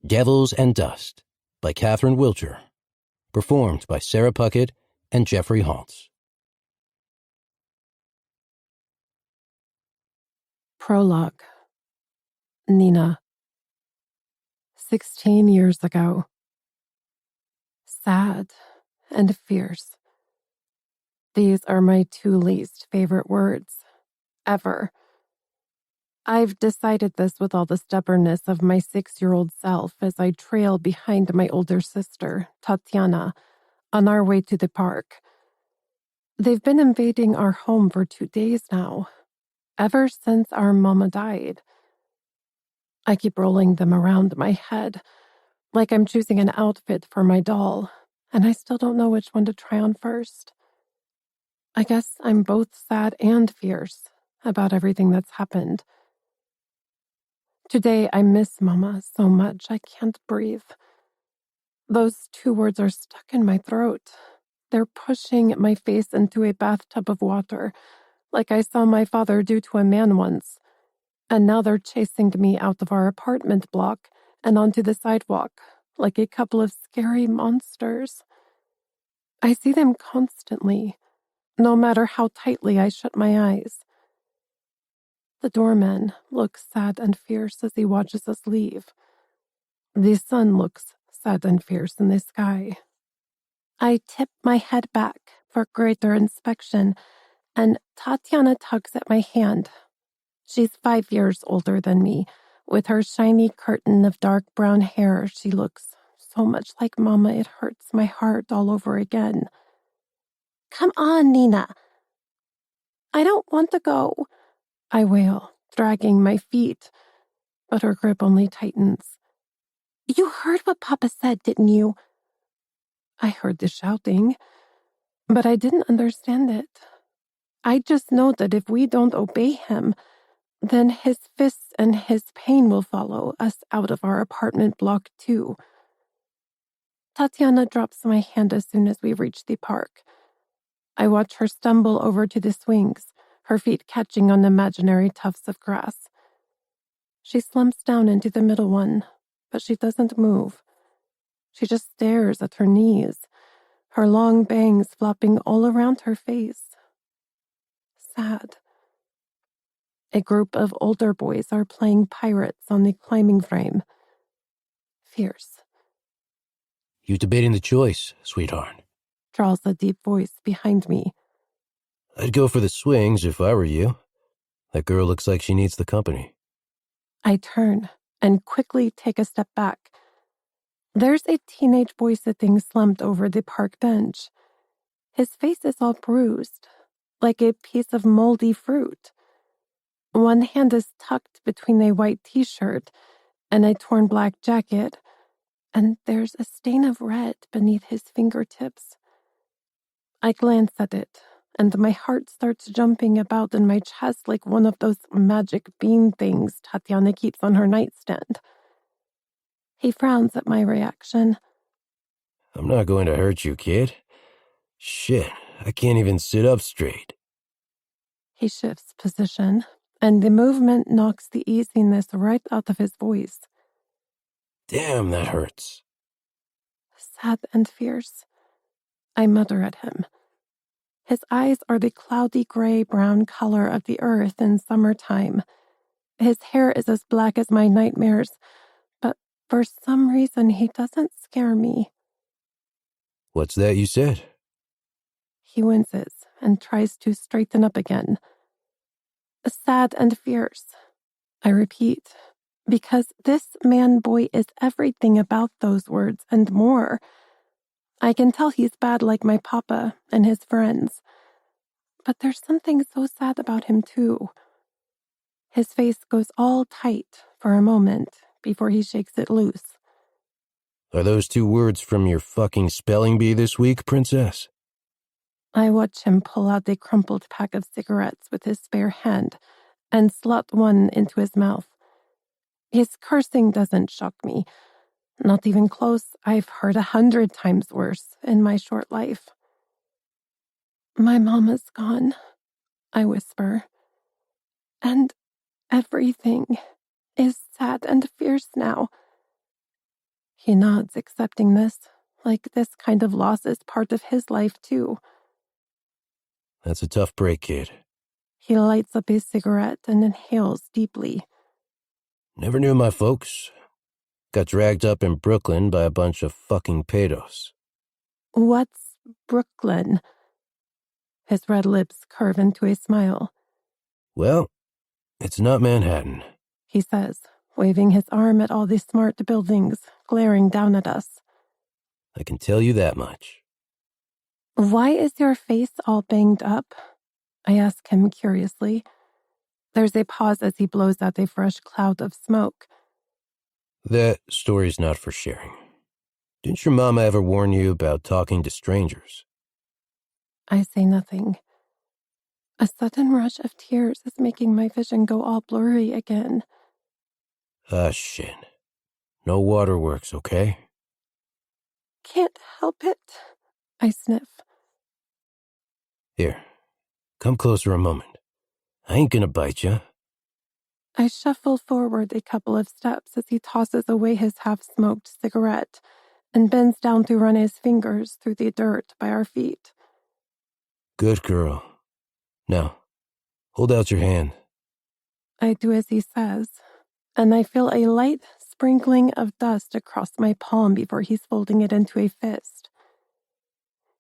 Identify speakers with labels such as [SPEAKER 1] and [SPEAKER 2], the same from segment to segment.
[SPEAKER 1] Devils and Dust by Catherine Wiltcher. Performed by Sarah Puckett and Jeffrey Haltz.
[SPEAKER 2] Prologue. Nina. 16 years ago. Sad and fierce. These are my two least favorite words, ever. I've decided this with all the stubbornness of my 6-year-old self as I trail behind my older sister, Tatiana, on our way to the park. They've been invading our home for 2 days now, ever since our mama died. I keep rolling them around my head, like I'm choosing an outfit for my doll, and I still don't know which one to try on first. I guess I'm both sad and fierce about everything that's happened. Today I miss Mama so much I can't breathe. Those 2 words are stuck in my throat. They're pushing my face into a bathtub of water, like I saw my father do to a man once. And now they're chasing me out of our apartment block and onto the sidewalk, like a couple of scary monsters. I see them constantly, no matter how tightly I shut my eyes. The doorman looks sad and fierce as he watches us leave. The sun looks sad and fierce in the sky. I tip my head back for greater inspection, and Tatiana tugs at my hand. She's 5 years older than me. With her shiny curtain of dark brown hair, she looks so much like Mama it hurts my heart all over again. "Come on, Nina." "I don't want to go," I wail, dragging my feet, but her grip only tightens. "You heard what Papa said, didn't you?" I heard the shouting, but I didn't understand it. I just know that if we don't obey him, then his fists and his pain will follow us out of our apartment block too. Tatiana drops my hand as soon as we reach the park. I watch her stumble over to the swings, her feet catching on imaginary tufts of grass. She slumps down into the middle one, but she doesn't move. She just stares at her knees, her long bangs flopping all around her face. Sad. A group of older boys are playing pirates on the climbing frame. Fierce.
[SPEAKER 1] You debating the choice, sweetheart?
[SPEAKER 2] Drawls a deep voice behind me.
[SPEAKER 1] I'd go for the swings if I were you. That girl looks like she needs the company.
[SPEAKER 2] I turn and quickly take a step back. There's a teenage boy sitting slumped over the park bench. His face is all bruised, like a piece of moldy fruit. One hand is tucked between a white t-shirt and a torn black jacket, and there's a stain of red beneath his fingertips. I glance at it, and my heart starts jumping about in my chest like one of those magic bean things Tatiana keeps on her nightstand. He frowns at my reaction.
[SPEAKER 1] I'm not going to hurt you, kid. Shit, I can't even sit up straight.
[SPEAKER 2] He shifts position, and the movement knocks the easiness right out of his voice.
[SPEAKER 1] Damn, that hurts.
[SPEAKER 2] Sad and fierce. I mutter at him. His eyes are the cloudy gray-brown color of the earth in summertime. His hair is as black as my nightmares, but for some reason he doesn't scare me.
[SPEAKER 1] What's that you said?
[SPEAKER 2] He winces and tries to straighten up again. Sad and fierce, I repeat, because this man-boy is everything about those words and more. I can tell he's bad like my papa and his friends, but there's something so sad about him too. His face goes all tight for a moment before he shakes it loose.
[SPEAKER 1] Are those 2 words from your fucking spelling bee this week, princess?
[SPEAKER 2] I watch him pull out a crumpled pack of cigarettes with his spare hand and slot one into his mouth. His cursing doesn't shock me. Not even close. I've heard 100 times worse in my short life. "My mama's gone," I whisper. "And everything is sad and fierce now. He nods, accepting this, like this kind of loss is part of his life, too.
[SPEAKER 1] That's a tough break, kid.
[SPEAKER 2] He lights up a cigarette and inhales deeply.
[SPEAKER 1] Never knew my folks. Got dragged up in Brooklyn by a bunch of fucking pedos.
[SPEAKER 2] What's Brooklyn? His red lips curve into a smile.
[SPEAKER 1] Well, it's not Manhattan,
[SPEAKER 2] He says, waving his arm at all the smart buildings, glaring down at us.
[SPEAKER 1] I can tell you that much.
[SPEAKER 2] Why is your face all banged up? I ask him curiously. There's a pause as he blows out a fresh cloud of smoke.
[SPEAKER 1] That story's not for sharing. Didn't your mama ever warn you about talking to strangers?
[SPEAKER 2] I say nothing. A sudden rush of tears is making my vision go all blurry again.
[SPEAKER 1] Ah, shit. No waterworks, okay?
[SPEAKER 2] Can't help it, I sniff.
[SPEAKER 1] Here, come closer a moment. I ain't gonna bite ya.
[SPEAKER 2] I shuffle forward a couple of steps as he tosses away his half-smoked cigarette and bends down to run his fingers through the dirt by our feet.
[SPEAKER 1] Good girl. Now, hold out your hand.
[SPEAKER 2] I do as he says, and I feel a light sprinkling of dust across my palm before he's folding it into a fist.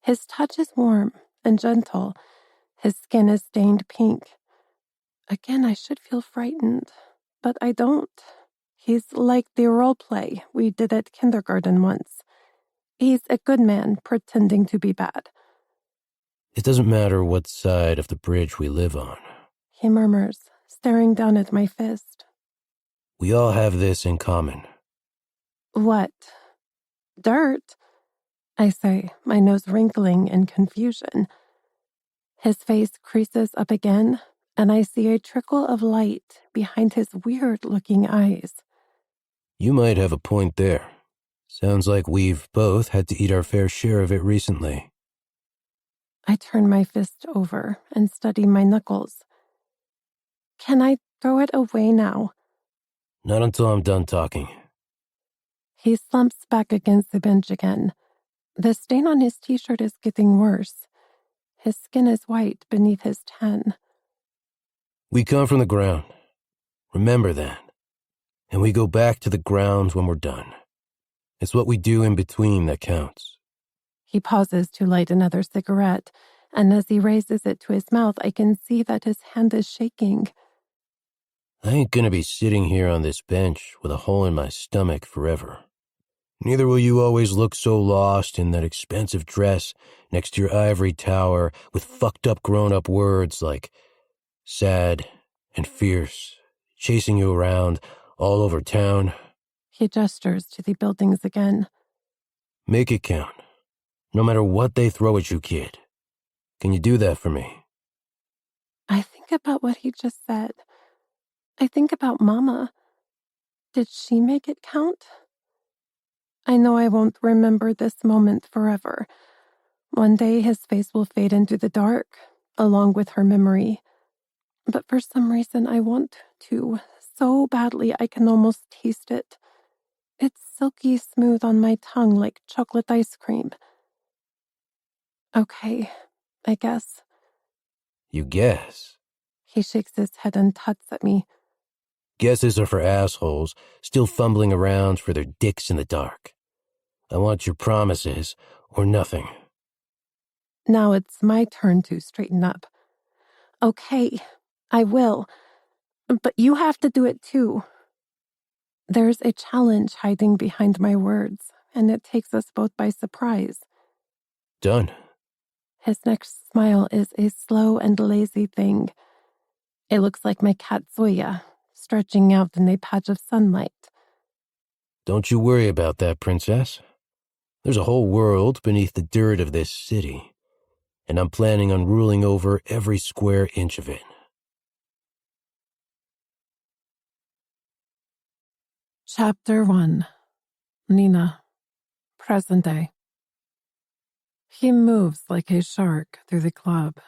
[SPEAKER 2] His touch is warm and gentle. His skin is stained pink. Again, I should feel frightened, but I don't. He's like the role play we did at kindergarten once. He's a good man pretending to be bad.
[SPEAKER 1] It doesn't matter what side of the bridge we live on.
[SPEAKER 2] He murmurs, staring down at my fist.
[SPEAKER 1] We all have this in common.
[SPEAKER 2] What? Dirt? I say, my nose wrinkling in confusion. His face creases up again, and I see a trickle of light behind his weird-looking eyes.
[SPEAKER 1] You might have a point there. Sounds like we've both had to eat our fair share of it recently.
[SPEAKER 2] I turn my fist over and study my knuckles. Can I throw it away now?
[SPEAKER 1] Not until I'm done talking.
[SPEAKER 2] He slumps back against the bench again. The stain on his t-shirt is getting worse. His skin is white beneath his tan.
[SPEAKER 1] We come from the ground. Remember that. And we go back to the ground when we're done. It's what we do in between that counts.
[SPEAKER 2] He pauses to light another cigarette, and as he raises it to his mouth, I can see that his hand is shaking.
[SPEAKER 1] I ain't gonna be sitting here on this bench with a hole in my stomach forever. Neither will you always look so lost in that expensive dress next to your ivory tower with fucked up grown-up words like sad and fierce, chasing you around all over town.
[SPEAKER 2] He gestures to the buildings again.
[SPEAKER 1] Make it count, no matter what they throw at you, kid. Can you do that for me?
[SPEAKER 2] I think about what he just said. I think about Mama. Did she make it count? I know I won't remember this moment forever. One day his face will fade into the dark, along with her memory. But for some reason I want to, so badly I can almost taste it. It's silky smooth on my tongue like chocolate ice cream. Okay, I guess.
[SPEAKER 1] You guess.
[SPEAKER 2] He shakes his head and tuts at me.
[SPEAKER 1] Guesses are for assholes still fumbling around for their dicks in the dark. I want your promises or nothing.
[SPEAKER 2] Now it's my turn to straighten up. Okay, I will. But you have to do it too. There's a challenge hiding behind my words, and it takes us both by surprise.
[SPEAKER 1] Done.
[SPEAKER 2] His next smile is a slow and lazy thing. It looks like my cat Zoya, stretching out in a patch of sunlight.
[SPEAKER 1] Don't you worry about that, princess. There's a whole world beneath the dirt of this city, and I'm planning on ruling over every square inch of it.
[SPEAKER 2] Chapter 1. Nina. Present day. He moves like a shark through the club,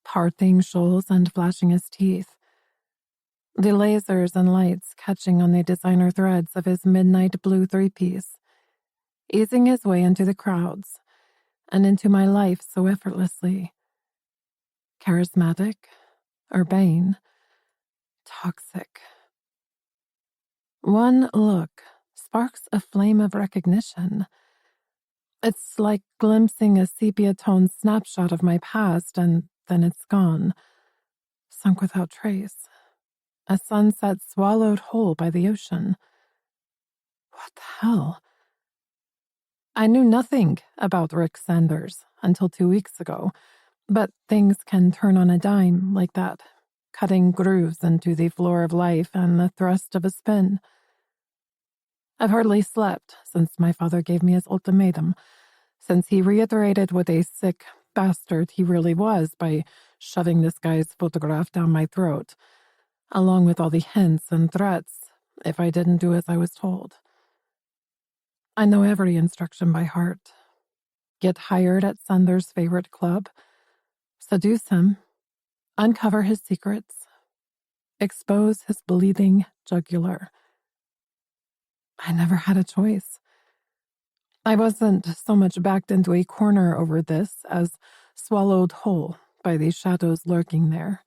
[SPEAKER 2] parting shoals and flashing his teeth. The lasers and lights catching on the designer threads of his midnight blue three-piece, easing his way into the crowds and into my life so effortlessly. Charismatic, urbane, toxic. One look sparks a flame of recognition. It's like glimpsing a sepia-toned snapshot of my past, and then it's gone, sunk without trace. A sunset swallowed whole by the ocean. What the hell? I knew nothing about Rick Sanders until 2 weeks ago, but things can turn on a dime like that, cutting grooves into the floor of life and the thrust of a spin. I've hardly slept since my father gave me his ultimatum, since he reiterated what a sick bastard he really was by shoving this guy's photograph down my throat, along with all the hints and threats if I didn't do as I was told. I know every instruction by heart. Get hired at Sanders' favorite club, seduce him, uncover his secrets, expose his bleeding jugular. I never had a choice. I wasn't so much backed into a corner over this as swallowed whole by the shadows lurking there.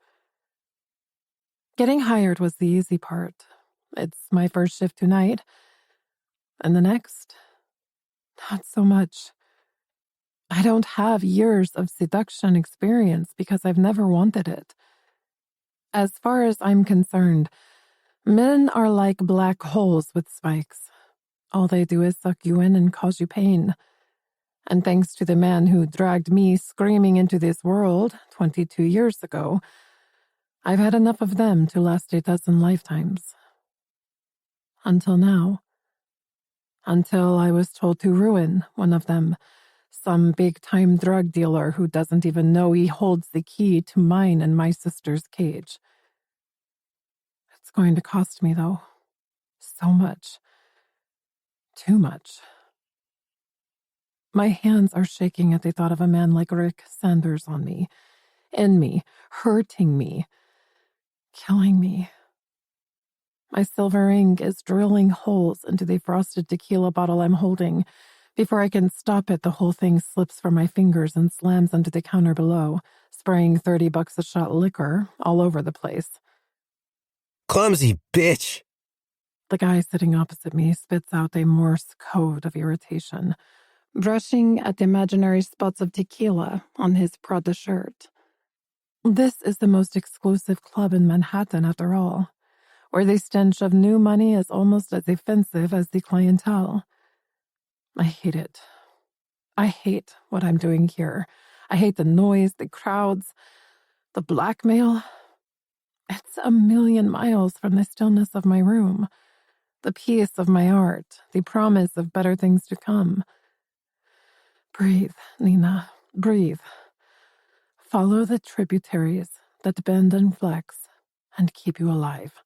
[SPEAKER 2] Getting hired was the easy part. It's my first shift tonight, and the next, not so much. I don't have years of seduction experience because I've never wanted it. As far as I'm concerned, men are like black holes with spikes. All they do is suck you in and cause you pain. And thanks to the man who dragged me screaming into this world 22 years ago, I've had enough of them to last a dozen lifetimes. Until now. Until I was told to ruin one of them, some big-time drug dealer who doesn't even know he holds the key to mine and my sister's cage. It's going to cost me, though. So much. Too much. My hands are shaking at the thought of a man like Rick Sanders on me, in me, hurting me, killing me. My silver ring is drilling holes into the frosted tequila bottle I'm holding. Before I can stop it, the whole thing slips from my fingers and slams onto the counter below, spraying $30 a shot liquor all over the place.
[SPEAKER 1] Clumsy bitch!
[SPEAKER 2] The guy sitting opposite me spits out a Morse code of irritation, brushing at imaginary spots of tequila on his Prada shirt. This is the most exclusive club in Manhattan, after all, where the stench of new money is almost as offensive as the clientele. I hate it. I hate what I'm doing here. I hate the noise, the crowds, the blackmail. It's a million miles from the stillness of my room, the peace of my art, the promise of better things to come. Breathe, Nina, breathe. Follow the tributaries that bend and flex and keep you alive.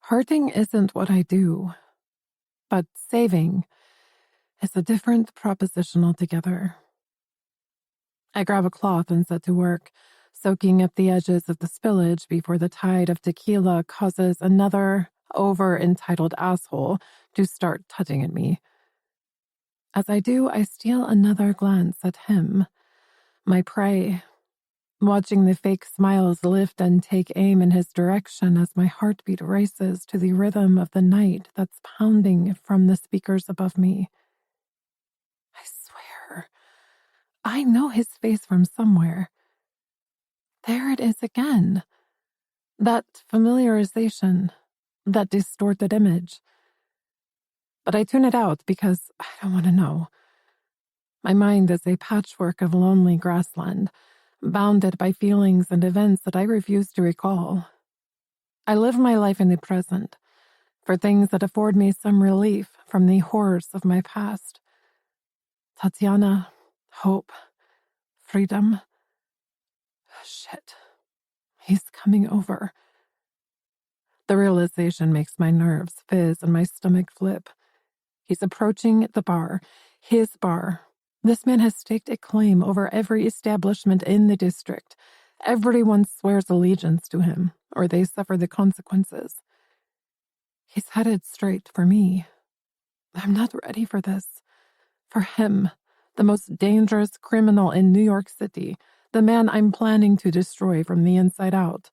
[SPEAKER 2] Hurting isn't what I do, but saving is a different proposition altogether. I grab a cloth and set to work, soaking up the edges of the spillage before the tide of tequila causes another over-entitled asshole to start tutting at me. As I do, I steal another glance at him, my prey, watching the fake smiles lift and take aim in his direction as my heartbeat races to the rhythm of the night that's pounding from the speakers above me. I swear, I know his face from somewhere. There it is again. That familiarization, that distorted image. But I tune it out because I don't want to know. My mind is a patchwork of lonely grassland, bounded by feelings and events that I refuse to recall. I live my life in the present, for things that afford me some relief from the horrors of my past. Tatiana, hope, freedom. Shit. He's coming over. The realization makes my nerves fizz and my stomach flip. He's approaching the bar, his bar. This man has staked a claim over every establishment in the district. Everyone swears allegiance to him, or they suffer the consequences. He's headed straight for me. I'm not ready for this. For him, the most dangerous criminal in New York City, the man I'm planning to destroy from the inside out.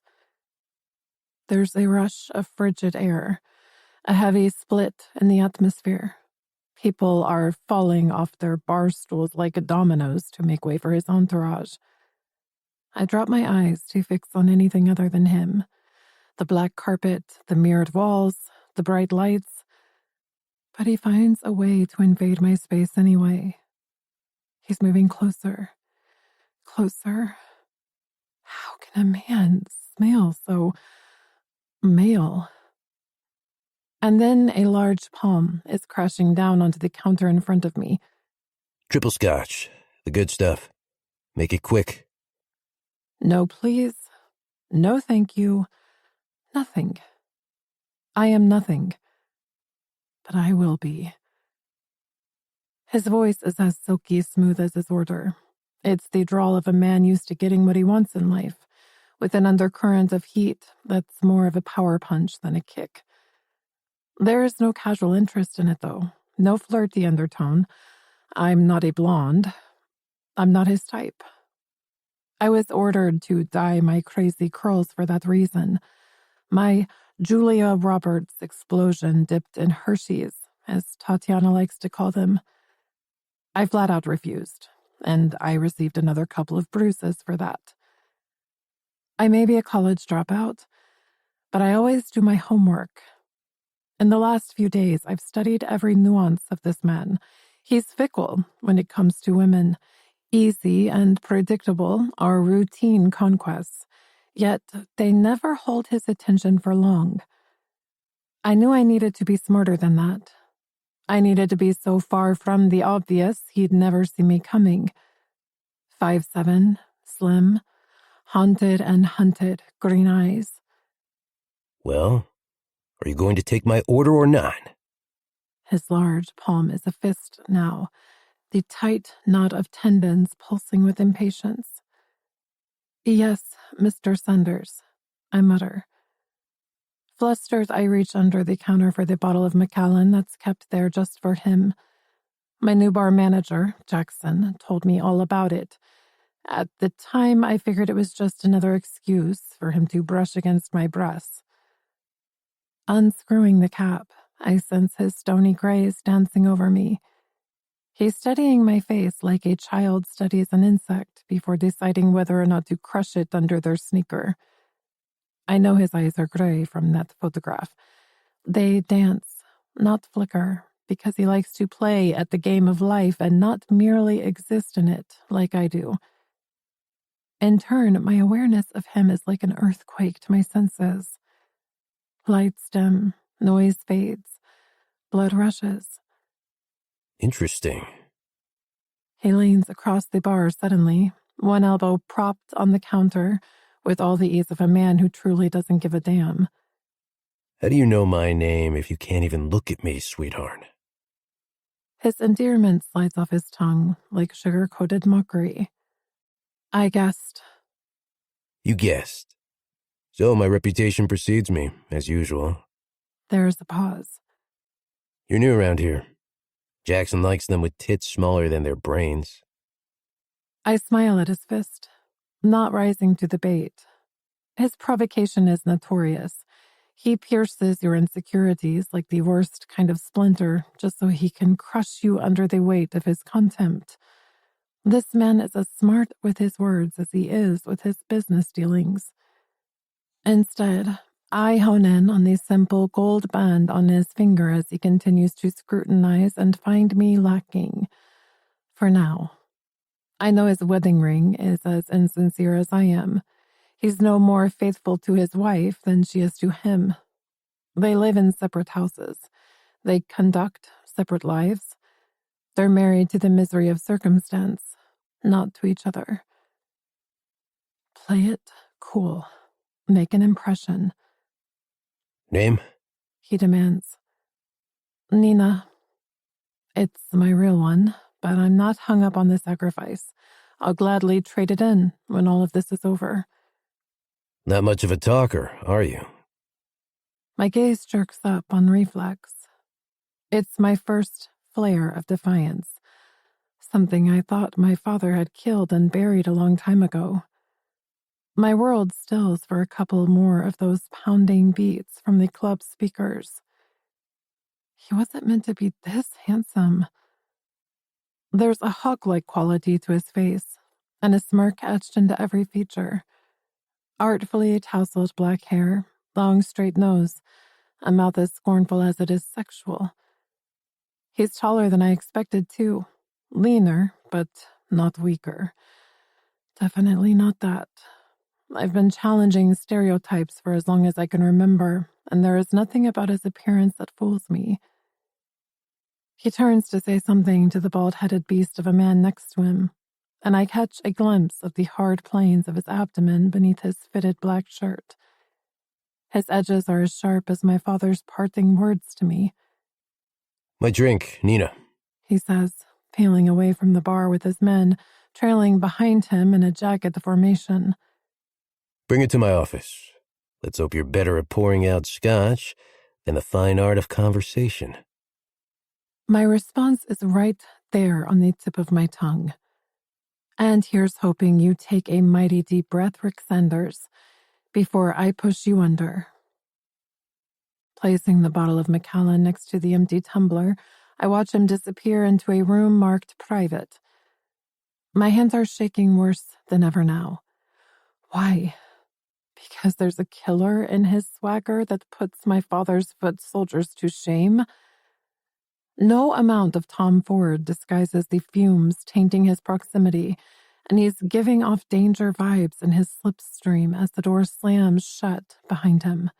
[SPEAKER 2] There's a rush of frigid air, a heavy split in the atmosphere. People are falling off their bar stools like dominoes to make way for his entourage. I drop my eyes to fix on anything other than him. The black carpet, the mirrored walls, the bright lights. But he finds a way to invade my space anyway. He's moving closer. Closer. How can a man smell so male? And then a large palm is crashing down onto the counter in front of me.
[SPEAKER 1] Triple scotch. The good stuff. Make it quick.
[SPEAKER 2] No, please. No, thank you. Nothing. I am nothing. But I will be. His voice is as silky smooth as his order. It's the drawl of a man used to getting what he wants in life, with an undercurrent of heat that's more of a power punch than a kick. There is no casual interest in it, though. No flirty undertone. I'm not a blonde. I'm not his type. I was ordered to dye my crazy curls for that reason. My Julia Roberts explosion dipped in Hershey's, as Tatiana likes to call them. I flat out refused, and I received another couple of bruises for that. I may be a college dropout, but I always do my homework. In the last few days, I've studied every nuance of this man. He's fickle when it comes to women. Easy and predictable are routine conquests, yet they never hold his attention for long. I knew I needed to be smarter than that. I needed to be so far from the obvious he'd never see me coming. 5'7", slim, haunted and hunted, green eyes.
[SPEAKER 1] Well, are you going to take my order or not?
[SPEAKER 2] His large palm is a fist now, the tight knot of tendons pulsing with impatience. Yes, Mr. Sanders, I mutter. Flustered, I reach under the counter for the bottle of Macallan that's kept there just for him. My new bar manager, Jackson, told me all about it. At the time, I figured it was just another excuse for him to brush against my breasts. Unscrewing the cap, I sense his stony grays dancing over me. He's studying my face like a child studies an insect before deciding whether or not to crush it under their sneaker. I know his eyes are gray from that photograph. They dance, not flicker, because he likes to play at the game of life and not merely exist in it like I do. In turn, my awareness of him is like an earthquake to my senses. Lights dim, noise fades, blood rushes.
[SPEAKER 1] Interesting.
[SPEAKER 2] He leans across the bar suddenly, one elbow propped on the counter, with all the ease of a man who truly doesn't give a damn.
[SPEAKER 1] How do you know my name if you can't even look at me, sweetheart?
[SPEAKER 2] His endearment slides off his tongue like sugar-coated mockery. I guessed.
[SPEAKER 1] You guessed. So my reputation precedes me, as usual.
[SPEAKER 2] There's a pause.
[SPEAKER 1] You're new around here. Jackson likes them with tits smaller than their brains.
[SPEAKER 2] I smile at his fist, not rising to the bait. His provocation is notorious. He pierces your insecurities like the worst kind of splinter just so he can crush you under the weight of his contempt. This man is as smart with his words as he is with his business dealings. Instead, I hone in on the simple gold band on his finger as he continues to scrutinize and find me lacking. For now. I know his wedding ring is as insincere as I am. He's no more faithful to his wife than she is to him. They live in separate houses. They conduct separate lives. They're married to the misery of circumstance, not to each other. Play it cool. Make an impression.
[SPEAKER 1] Name?
[SPEAKER 2] He demands. Nina. It's my real one, but I'm not hung up on the sacrifice. I'll gladly trade it in when all of this is over.
[SPEAKER 1] Not much of a talker, are you?
[SPEAKER 2] My gaze jerks up on reflex. It's my first flare of defiance, something I thought my father had killed and buried a long time ago. My world stills for a couple more of those pounding beats from the club speakers. He wasn't meant to be this handsome. There's a hawk-like quality to his face, and a smirk etched into every feature. Artfully tousled black hair, long straight nose, a mouth as scornful as it is sexual. He's taller than I expected, too. Leaner, but not weaker. Definitely not that. I've been challenging stereotypes for as long as I can remember, and there is nothing about his appearance that fools me. He turns to say something to the bald-headed beast of a man next to him, and I catch a glimpse of the hard planes of his abdomen beneath his fitted black shirt. His edges are as sharp as my father's parting words to me.
[SPEAKER 1] My drink, Nina,
[SPEAKER 2] He says, peeling away from the bar with his men, trailing behind him in a jagged formation.
[SPEAKER 1] Bring it to my office. Let's hope you're better at pouring out scotch than the fine art of conversation.
[SPEAKER 2] My response is right there on the tip of my tongue. And here's hoping you take a mighty deep breath, Rick Sanders, before I push you under. Placing the bottle of Macallan next to the empty tumbler, I watch him disappear into a room marked private. My hands are shaking worse than ever now. Why? Because there's a killer in his swagger that puts my father's foot soldiers to shame? No amount of Tom Ford disguises the fumes tainting his proximity, and he's giving off danger vibes in his slipstream as the door slams shut behind him.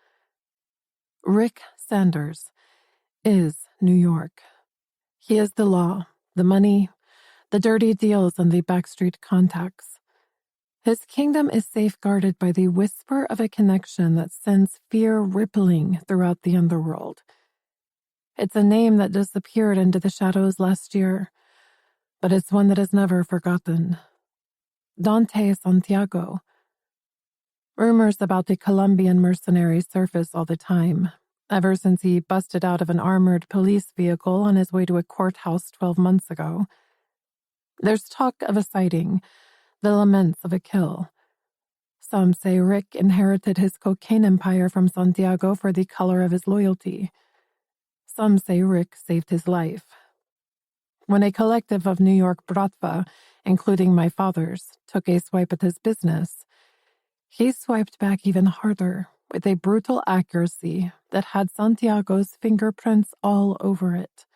[SPEAKER 2] Rick Sanders is New York. He is the law, the money, the dirty deals, and the backstreet contacts. His kingdom is safeguarded by the whisper of a connection that sends fear rippling throughout the underworld. It's a name that disappeared into the shadows last year, but it's one that is never forgotten. Dante Santiago. Rumors about the Colombian mercenary surface all the time, ever since he busted out of an armored police vehicle on his way to a courthouse 12 months ago. There's talk of a sighting, the laments of a kill. Some say Rick inherited his cocaine empire from Santiago for the color of his loyalty. Some say Rick saved his life. When a collective of New York Bratva, including my father's, took a swipe at his business, he swiped back even harder with a brutal accuracy that had Santiago's fingerprints all over it.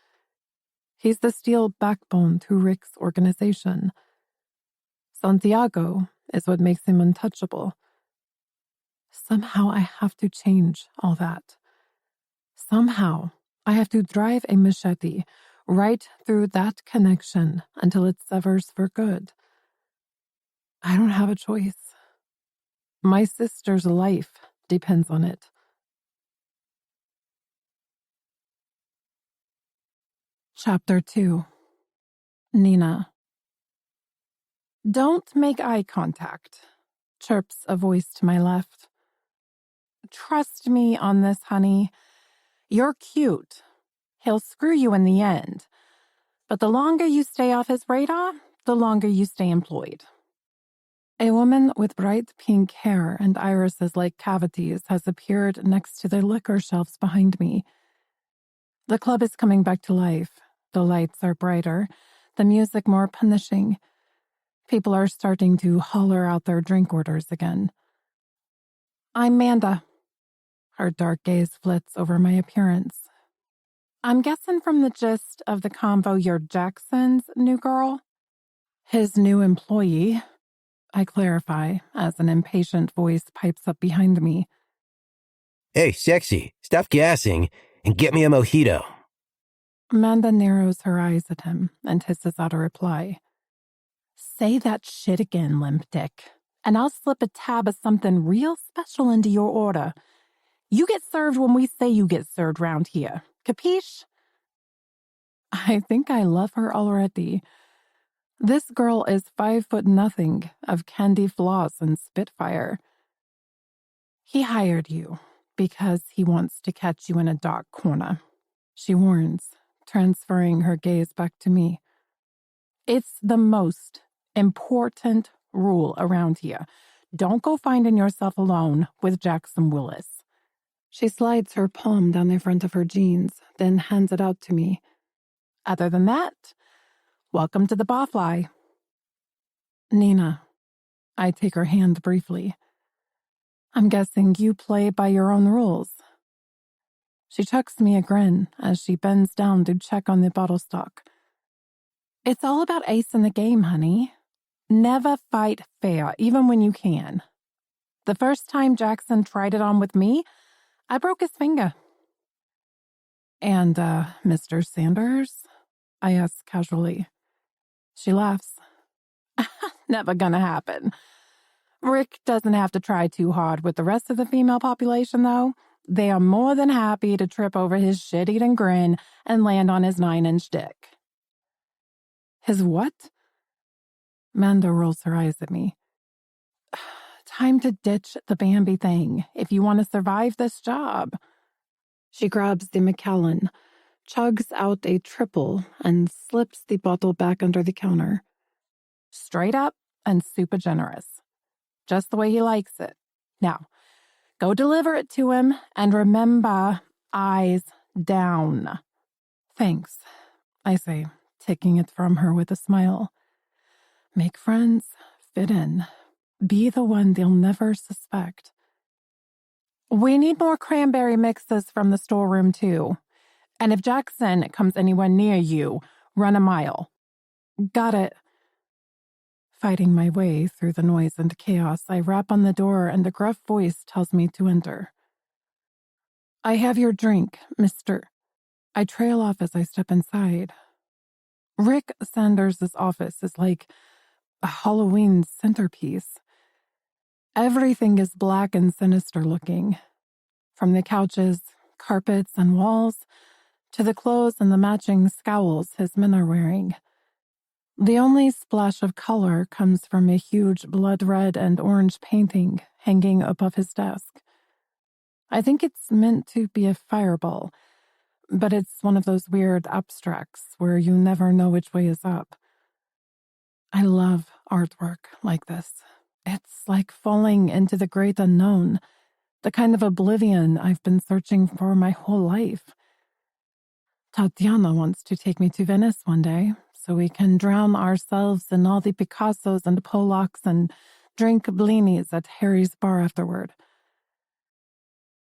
[SPEAKER 2] He's the steel backbone to Rick's organization. Santiago is what makes him untouchable. Somehow I have to change all that. Somehow I have to drive a machete right through that connection until it severs for good. I don't have a choice. My sister's life depends on it. Chapter 2. Nina. "Don't make eye contact," chirps a voice to my left. "Trust me on this, honey. You're cute. He'll screw you in the end. But the longer you stay off his radar, the longer you stay employed." A woman with bright pink hair and irises like cavities has appeared next to the liquor shelves behind me. The club is coming back to life. The lights are brighter, the music more punishing. People are starting to holler out their drink orders again. "I'm Manda." Her dark gaze flits over my appearance. "I'm guessing from the gist of the convo you're Jackson's new girl?" "His new employee," I clarify as an impatient voice pipes up behind me.
[SPEAKER 1] Hey, sexy, stop gassing and get me a mojito.
[SPEAKER 2] Amanda narrows her eyes at him and hisses out a reply. "Say that shit again, limp dick, and I'll slip a tab of something real special into your order. You get served when we say you get served round here. Capiche?" I think I love her already. This girl is 5'0" of candy floss and spitfire. "He hired you because he wants to catch you in a dark corner," she warns, transferring her gaze back to me. It's the most important rule around here. Don't go finding yourself alone with Jackson Willis. She slides her palm down the front of her jeans, then hands it out to me. Other than that, welcome to the Barfly. Nina. I take her hand briefly. I'm guessing you play by your own rules. She chucks me a grin as she bends down to check on the bottle stock. It's all about ace in the game, honey. Never fight fair, even when you can. The first time Jackson tried it on with me, I broke his finger. And, Mr. Sanders? I ask casually. She laughs. Never gonna happen. Rick doesn't have to try too hard with the rest of the female population, though. They are more than happy to trip over his shit-eating grin and land on his 9-inch dick. His what? Manda rolls her eyes at me. Time to ditch the Bambi thing if you want to survive this job. She grabs the Macallan, chugs out a triple, and slips the bottle back under the counter. Straight up and super generous. Just the way he likes it. Now, go deliver it to him, and remember, eyes down. Thanks, I say, taking it from her with a smile. Make friends, fit in. Be the one they'll never suspect. We need more cranberry mixes from the storeroom, too. And if Jackson comes anywhere near you, run a mile. Got it. Fighting my way through the noise and chaos, I rap on the door and a gruff voice tells me to enter. I have your drink, Mr. I trail off as I step inside. Rick Sanders' office is like a Halloween centerpiece. Everything is black and sinister looking, from the couches, carpets, and walls, to the clothes and the matching scowls his men are wearing. The only splash of color comes from a huge blood red and orange painting hanging above his desk. I think it's meant to be a fireball, but it's one of those weird abstracts where you never know which way is up. I love artwork like this. It's like falling into the great unknown, the kind of oblivion I've been searching for my whole life. Tatiana wants to take me to Venice one day, so we can drown ourselves in all the Picassos and Pollocks and drink blinis at Harry's bar afterward.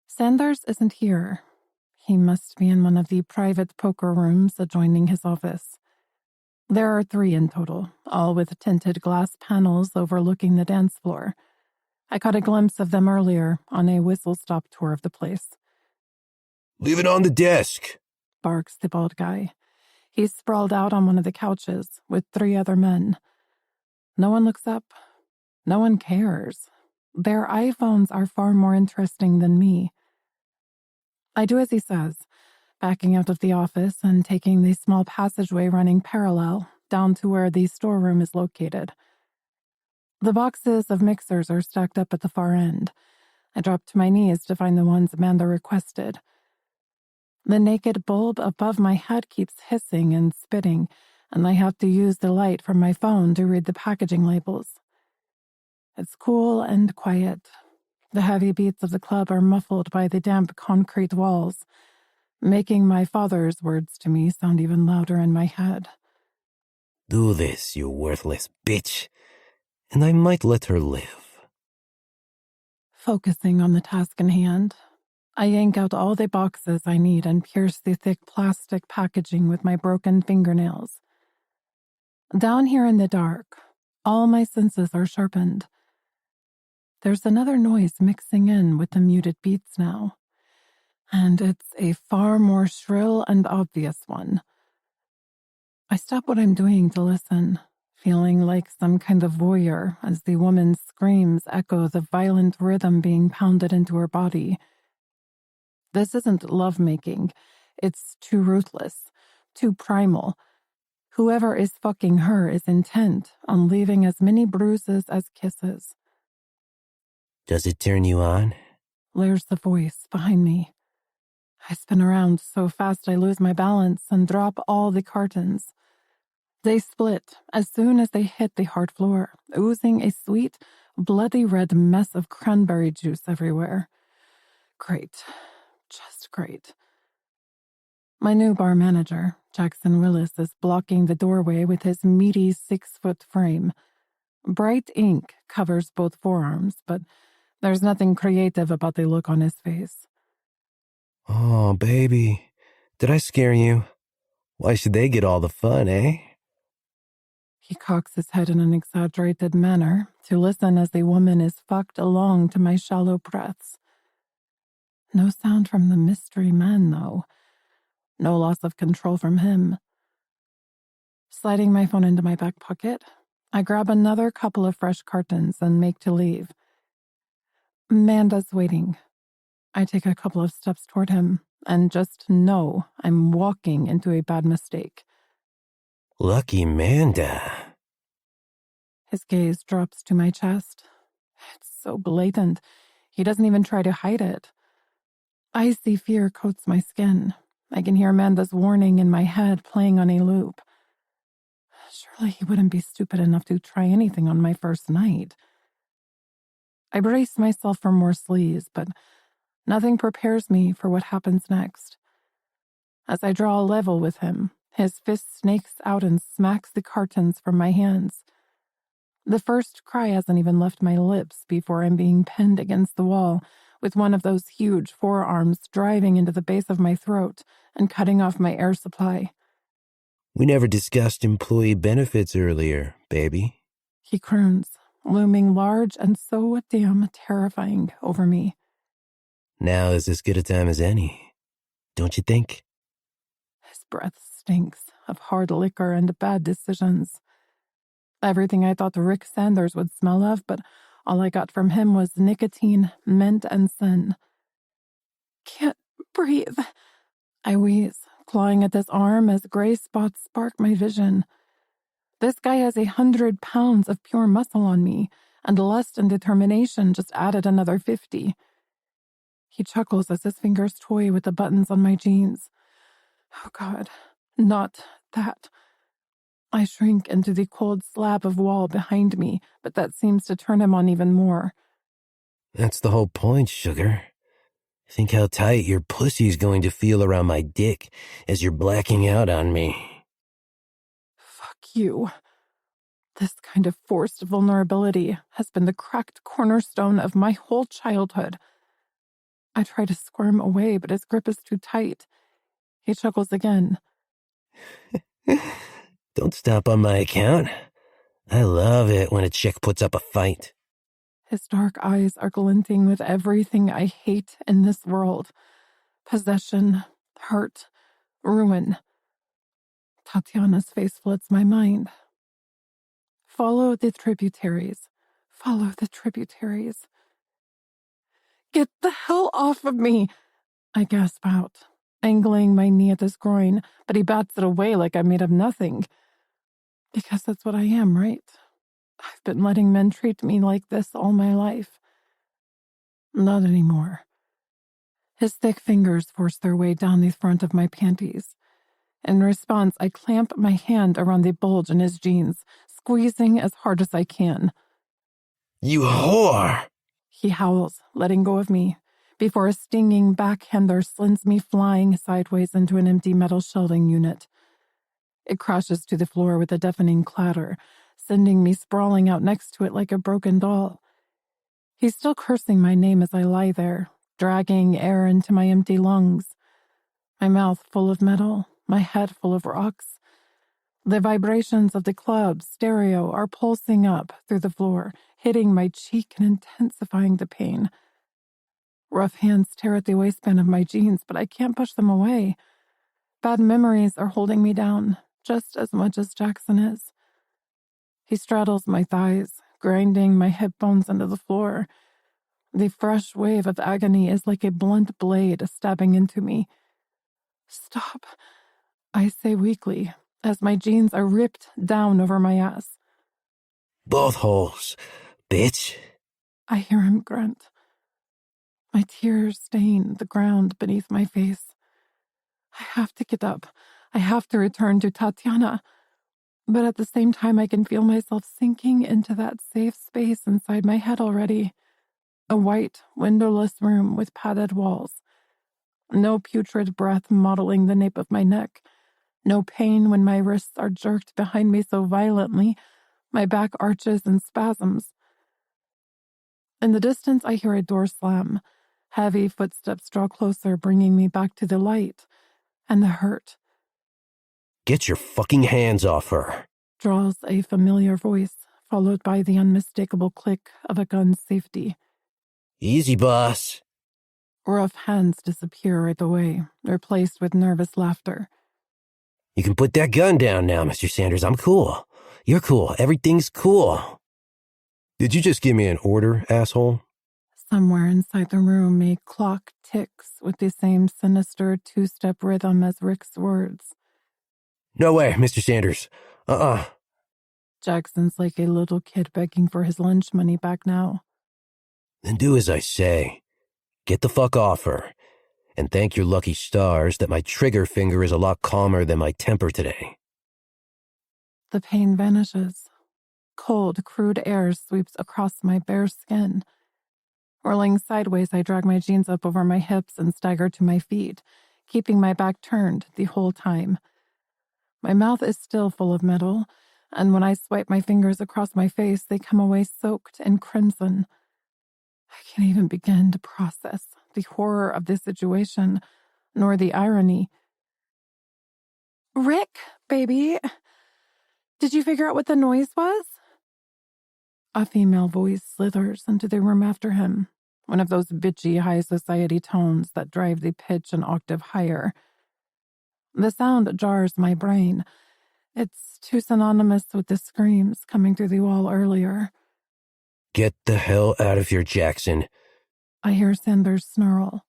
[SPEAKER 2] Sanders isn't here. He must be in one of the private poker rooms adjoining his office. There are 3 in total, all with tinted glass panels overlooking the dance floor. I caught a glimpse of them earlier on a whistle-stop tour of the place.
[SPEAKER 1] Leave it on the desk,
[SPEAKER 2] barks the bald guy. He's sprawled out on one of the couches with 3 other men. No one looks up. No one cares. Their iPhones are far more interesting than me. I do as he says, backing out of the office and taking the small passageway running parallel down to where the storeroom is located. The boxes of mixers are stacked up at the far end. I drop to my knees to find the ones Amanda requested. The naked bulb above my head keeps hissing and spitting, and I have to use the light from my phone to read the packaging labels. It's cool and quiet. The heavy beats of the club are muffled by the damp concrete walls, making my father's words to me sound even louder in my head.
[SPEAKER 1] Do this, you worthless bitch, and I might let her live.
[SPEAKER 2] Focusing on the task in hand, I yank out all the boxes I need and pierce the thick plastic packaging with my broken fingernails. Down here in the dark, all my senses are sharpened. There's another noise mixing in with the muted beats now, and it's a far more shrill and obvious one. I stop what I'm doing to listen, feeling like some kind of voyeur as the woman's screams echo the violent rhythm being pounded into her body. This isn't lovemaking. It's too ruthless, too primal. Whoever is fucking her is intent on leaving as many bruises as kisses.
[SPEAKER 1] Does it turn you on?
[SPEAKER 2] There's the voice behind me. I spin around so fast I lose my balance and drop all the cartons. They split as soon as they hit the hard floor, oozing a sweet, bloody red mess of cranberry juice everywhere. Great. Just great. My new bar manager, Jackson Willis, is blocking the doorway with his meaty 6-foot frame. Bright ink covers both forearms, but there's nothing creative about the look on his face.
[SPEAKER 1] Oh, baby. Did I scare you? Why should they get all the fun, eh?
[SPEAKER 2] He cocks his head in an exaggerated manner to listen as the woman is fucked along to my shallow breaths. No sound from the mystery man, though. No loss of control from him. Sliding my phone into my back pocket, I grab another couple of fresh cartons and make to leave. Manda's waiting. I take a couple of steps toward him and just know I'm walking into a bad mistake.
[SPEAKER 1] Lucky Manda.
[SPEAKER 2] His gaze drops to my chest. It's so blatant. He doesn't even try to hide it. Icy fear coats my skin. I can hear Amanda's warning in my head playing on a loop. Surely he wouldn't be stupid enough to try anything on my first night. I brace myself for more sleaze, but nothing prepares me for what happens next. As I draw a level with him, his fist snakes out and smacks the cartons from my hands. The first cry hasn't even left my lips before I'm being pinned against the wall, with one of those huge forearms driving into the base of my throat and cutting off my air supply.
[SPEAKER 1] We never discussed employee benefits earlier, baby.
[SPEAKER 2] He croons, looming large and so damn terrifying over me.
[SPEAKER 1] Now is as good a time as any, don't you think?
[SPEAKER 2] His breath stinks of hard liquor and bad decisions. Everything I thought Rick Sanders would smell of, but all I got from him was nicotine, mint, and sin. Can't breathe. I wheeze, clawing at his arm as gray spots spark my vision. This guy has 100 pounds of pure muscle on me, and lust and determination just added another 50. He chuckles as his fingers toy with the buttons on my jeans. Oh God, not that. I shrink into the cold slab of wall behind me, but that seems to turn him on even more.
[SPEAKER 1] That's the whole point, sugar. Think how tight your pussy's going to feel around my dick as you're blacking out on me.
[SPEAKER 2] Fuck you. This kind of forced vulnerability has been the cracked cornerstone of my whole childhood. I try to squirm away, but his grip is too tight. He chuckles again.
[SPEAKER 1] Don't stop on my account. I love it when a chick puts up a fight.
[SPEAKER 2] His dark eyes are glinting with everything I hate in this world. Possession, hurt, ruin. Tatiana's face floods my mind. Follow the tributaries. Follow the tributaries. Get the hell off of me! I gasp out, angling my knee at his groin, but he bats it away like I'm made of nothing. Because that's what I am, right? I've been letting men treat me like this all my life. Not anymore. His thick fingers force their way down the front of my panties. In response, I clamp my hand around the bulge in his jeans, squeezing as hard as I can.
[SPEAKER 1] You whore!
[SPEAKER 2] He howls, letting go of me, before a stinging backhander sends me flying sideways into an empty metal shelving unit. It crashes to the floor with a deafening clatter, sending me sprawling out next to it like a broken doll. He's still cursing my name as I lie there, dragging air into my empty lungs. My mouth full of metal, my head full of rocks. The vibrations of the club's stereo are pulsing up through the floor, hitting my cheek and intensifying the pain. Rough hands tear at the waistband of my jeans, but I can't push them away. Bad memories are holding me down, just as much as Jackson is. He straddles my thighs, grinding my hip bones into the floor. The fresh wave of agony is like a blunt blade stabbing into me. Stop, I say weakly, as my jeans are ripped down over my ass.
[SPEAKER 1] Both holes, bitch.
[SPEAKER 2] I hear him grunt. My tears stain the ground beneath my face. I have to get up. I have to return to Tatiana. But at the same time, I can feel myself sinking into that safe space inside my head already. A white, windowless room with padded walls. No putrid breath mottling the nape of my neck. No pain when my wrists are jerked behind me so violently, my back arches in spasms. In the distance, I hear a door slam. Heavy footsteps draw closer, bringing me back to the light and the hurt.
[SPEAKER 1] Get your fucking hands off her,
[SPEAKER 2] Drawls a familiar voice, followed by the unmistakable click of a gun's safety.
[SPEAKER 1] Easy, boss.
[SPEAKER 2] Rough hands disappear right away, replaced with nervous laughter.
[SPEAKER 1] You can put that gun down now, Mr. Sanders. I'm cool. You're cool. Everything's cool. Did you just give me an order, asshole?
[SPEAKER 2] Somewhere inside the room, a clock ticks with the same sinister two-step rhythm as Rick's words.
[SPEAKER 1] No way, Mr. Sanders.
[SPEAKER 2] Jackson's like a little kid begging for his lunch money back now.
[SPEAKER 1] Then do as I say. Get the fuck off her. And thank your lucky stars that my trigger finger is a lot calmer than my temper today.
[SPEAKER 2] The pain vanishes. Cold, crude air sweeps across my bare skin. Whirling sideways, I drag my jeans up over my hips and stagger to my feet, keeping my back turned the whole time. My mouth is still full of metal, and when I swipe my fingers across my face, they come away soaked in crimson. I can't even begin to process the horror of this situation, nor the irony. Rick, baby, did you figure out what the noise was? A female voice slithers into the room after him, one of those bitchy high society tones that drive the pitch an octave higher. The sound jars my brain. It's too synonymous with the screams coming through the wall earlier.
[SPEAKER 1] Get the hell out of here, Jackson.
[SPEAKER 2] I hear Sanders snarl.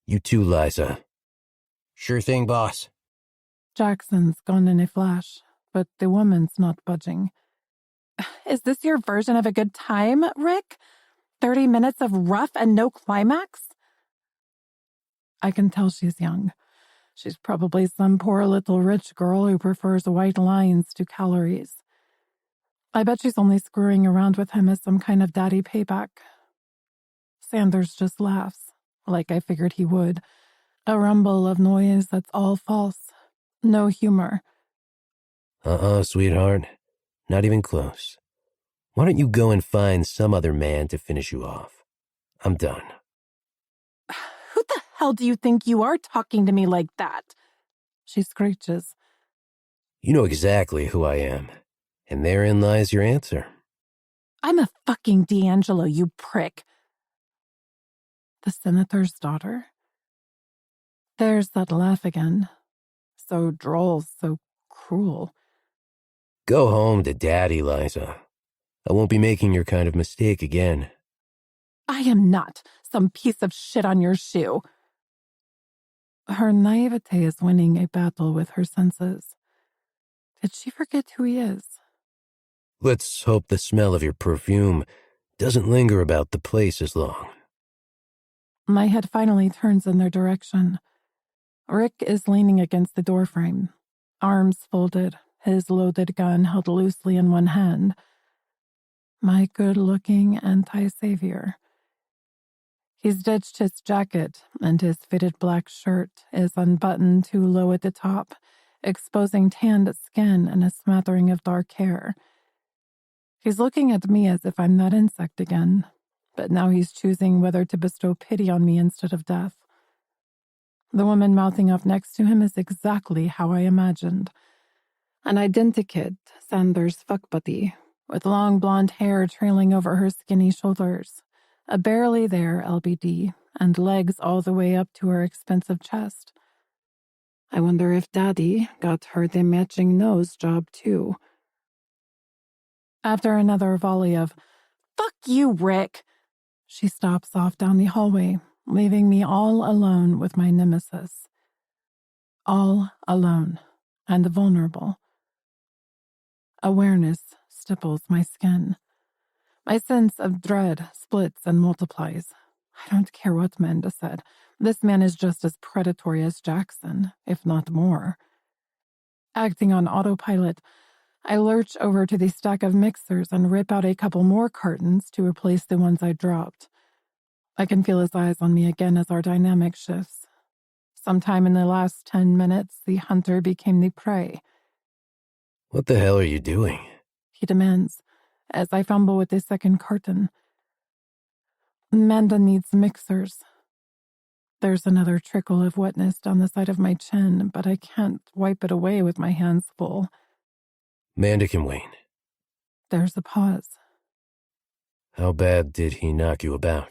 [SPEAKER 1] You too, Liza. Sure thing, boss.
[SPEAKER 2] Jackson's gone in a flash, but the woman's not budging. Is this your version of a good time, Rick? 30 minutes of rough and no climax? I can tell she's young. She's probably some poor little rich girl who prefers white lines to calories. I bet she's only screwing around with him as some kind of daddy payback. Sanders just laughs, like I figured he would. A rumble of noise that's all false. No humor.
[SPEAKER 1] Sweetheart. Not even close. Why don't you go and find some other man to finish you off? I'm done.
[SPEAKER 2] Who the hell do you think you are talking to me like that? She screeches.
[SPEAKER 1] You know exactly who I am, and therein lies your answer.
[SPEAKER 2] I'm a fucking D'Angelo, you prick. The senator's daughter? There's that laugh again. So droll, so cruel.
[SPEAKER 1] Go home to Daddy, Liza. I won't be making your kind of mistake again.
[SPEAKER 2] I am not some piece of shit on your shoe. Her naivete is winning a battle with her senses. Did she forget who he is?
[SPEAKER 1] Let's hope the smell of your perfume doesn't linger about the place as long.
[SPEAKER 2] My head finally turns in their direction. Rick is leaning against the doorframe, arms folded, his loaded gun held loosely in one hand. My good-looking anti-savior. He's ditched his jacket, and his fitted black shirt is unbuttoned too low at the top, exposing tanned skin and a smattering of dark hair. He's looking at me as if I'm that insect again, but now he's choosing whether to bestow pity on me instead of death. The woman mouthing off next to him is exactly how I imagined. An identikit Sanders fuck buddy, with long blonde hair trailing over her skinny shoulders, a barely there LBD, and legs all the way up to her expensive chest. I wonder if Daddy got her the matching nose job too. After another volley of, "Fuck you, Rick," she stops off down the hallway, leaving me all alone with my nemesis. All alone and vulnerable. Awareness stipples my skin. My sense of dread splits and multiplies. I don't care what Menda said. This man is just as predatory as Jackson, if not more. Acting on autopilot, I lurch over to the stack of mixers and rip out a couple more cartons to replace the ones I dropped. I can feel his eyes on me again as our dynamic shifts. Sometime in the last 10 minutes, the hunter became the prey.
[SPEAKER 1] What the hell are you doing?
[SPEAKER 2] He demands, as I fumble with the second carton. Amanda needs mixers. There's another trickle of wetness down the side of my chin, but I can't wipe it away with my hands full.
[SPEAKER 1] Amanda can wait.
[SPEAKER 2] There's a pause.
[SPEAKER 1] How bad did he knock you about?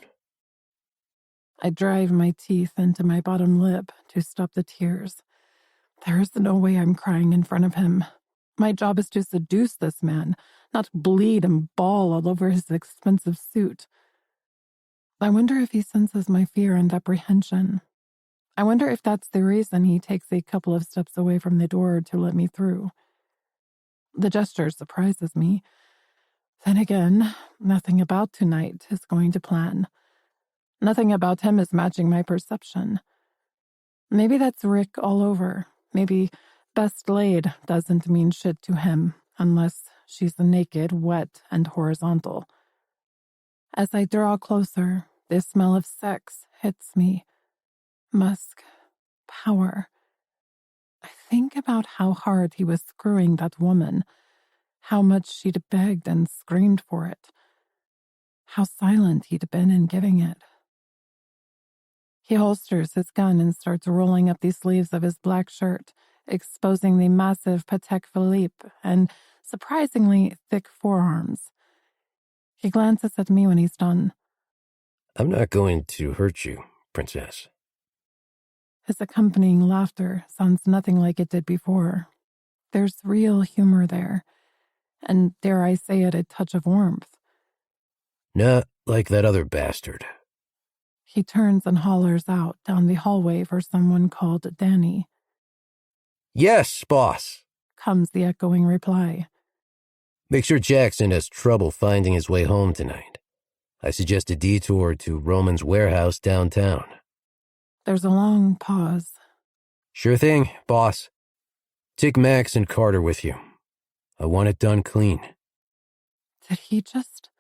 [SPEAKER 2] I drive my teeth into my bottom lip to stop the tears. There is no way I'm crying in front of him. My job is to seduce this man, not bleed and bawl all over his expensive suit. I wonder if he senses my fear and apprehension. I wonder if that's the reason he takes a couple of steps away from the door to let me through. The gesture surprises me. Then again, nothing about tonight is going to plan. Nothing about him is matching my perception. Maybe that's Rick all over. Maybe best laid doesn't mean shit to him, unless she's naked, wet, and horizontal. As I draw closer, the smell of sex hits me. Musk. Power. I think about how hard he was screwing that woman, how much she'd begged and screamed for it, how silent he'd been in giving it. He holsters his gun and starts rolling up the sleeves of his black shirt, exposing the massive Patek Philippe and surprisingly thick forearms. He glances at me when he's done.
[SPEAKER 1] I'm not going to hurt you, Princess.
[SPEAKER 2] His accompanying laughter sounds nothing like it did before. There's real humor there, and dare I say it, a touch of warmth.
[SPEAKER 1] Not like that other bastard.
[SPEAKER 2] He turns and hollers out down the hallway for someone called Danny.
[SPEAKER 1] Yes, boss.
[SPEAKER 2] Comes the echoing reply.
[SPEAKER 1] Make sure Jackson has trouble finding his way home tonight. I suggest a detour to Roman's warehouse downtown.
[SPEAKER 2] There's a long pause.
[SPEAKER 1] Sure thing, boss. Take Max and Carter with you. I want it done clean.
[SPEAKER 2] Did he just...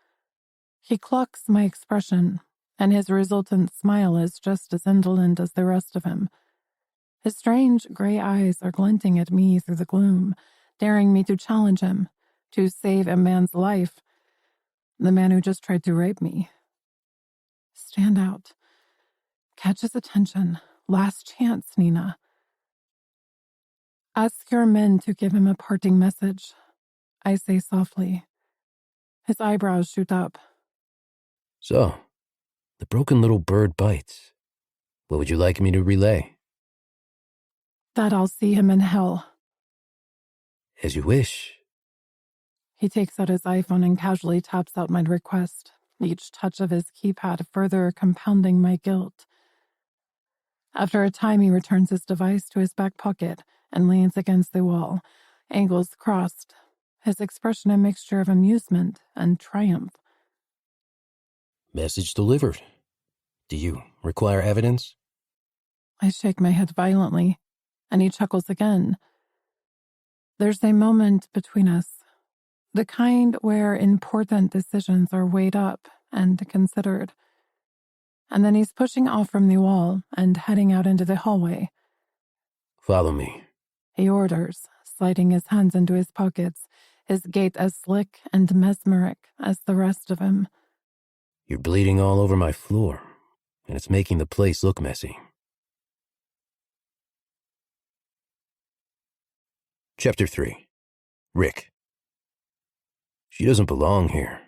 [SPEAKER 2] He clocks my expression, and his resultant smile is just as indolent as the rest of him. His strange gray eyes are glinting at me through the gloom, daring me to challenge him, to save a man's life, the man who just tried to rape me. Stand out. Catch his attention. Last chance, Nina. Ask your men to give him a parting message, I say softly. His eyebrows shoot up.
[SPEAKER 1] So, the broken little bird bites. What would you like me to relay?
[SPEAKER 2] That I'll see him in hell.
[SPEAKER 1] As you wish.
[SPEAKER 2] He takes out his iPhone and casually taps out my request, each touch of his keypad further compounding my guilt. After a time, he returns his device to his back pocket and leans against the wall, angles crossed, his expression a mixture of amusement and triumph.
[SPEAKER 1] Message delivered. Do you require evidence?
[SPEAKER 2] I shake my head violently, and he chuckles again. There's a moment between us, the kind where important decisions are weighed up and considered. And then he's pushing off from the wall and heading out into the hallway.
[SPEAKER 1] Follow me.
[SPEAKER 2] He orders, sliding his hands into his pockets, his gait as slick and mesmeric as the rest of him.
[SPEAKER 1] You're bleeding all over my floor, and it's making the place look messy. Chapter 3. Rick. She doesn't belong here.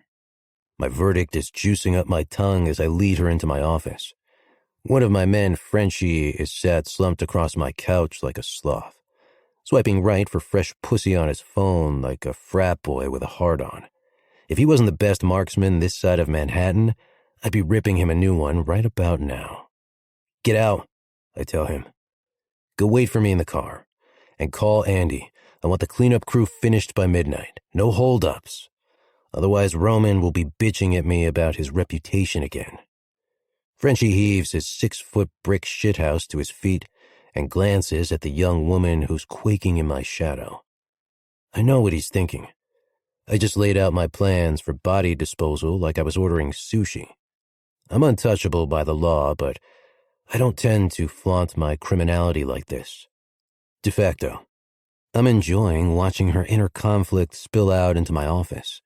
[SPEAKER 1] My verdict is juicing up my tongue as I lead her into my office. One of my men, Frenchie, is sat slumped across my couch like a sloth, swiping right for fresh pussy on his phone like a frat boy with a hard-on. If he wasn't the best marksman this side of Manhattan, I'd be ripping him a new one right about now. Get out, I tell him. Go wait for me in the car. And call Andy. I want the cleanup crew finished by midnight. No holdups. Otherwise, Roman will be bitching at me about his reputation again. Frenchie heaves his 6-foot brick shithouse to his feet and glances at the young woman who's quaking in my shadow. I know what he's thinking. I just laid out my plans for body disposal like I was ordering sushi. I'm untouchable by the law, but I don't tend to flaunt my criminality like this. De facto, I'm enjoying watching her inner conflict spill out into my office.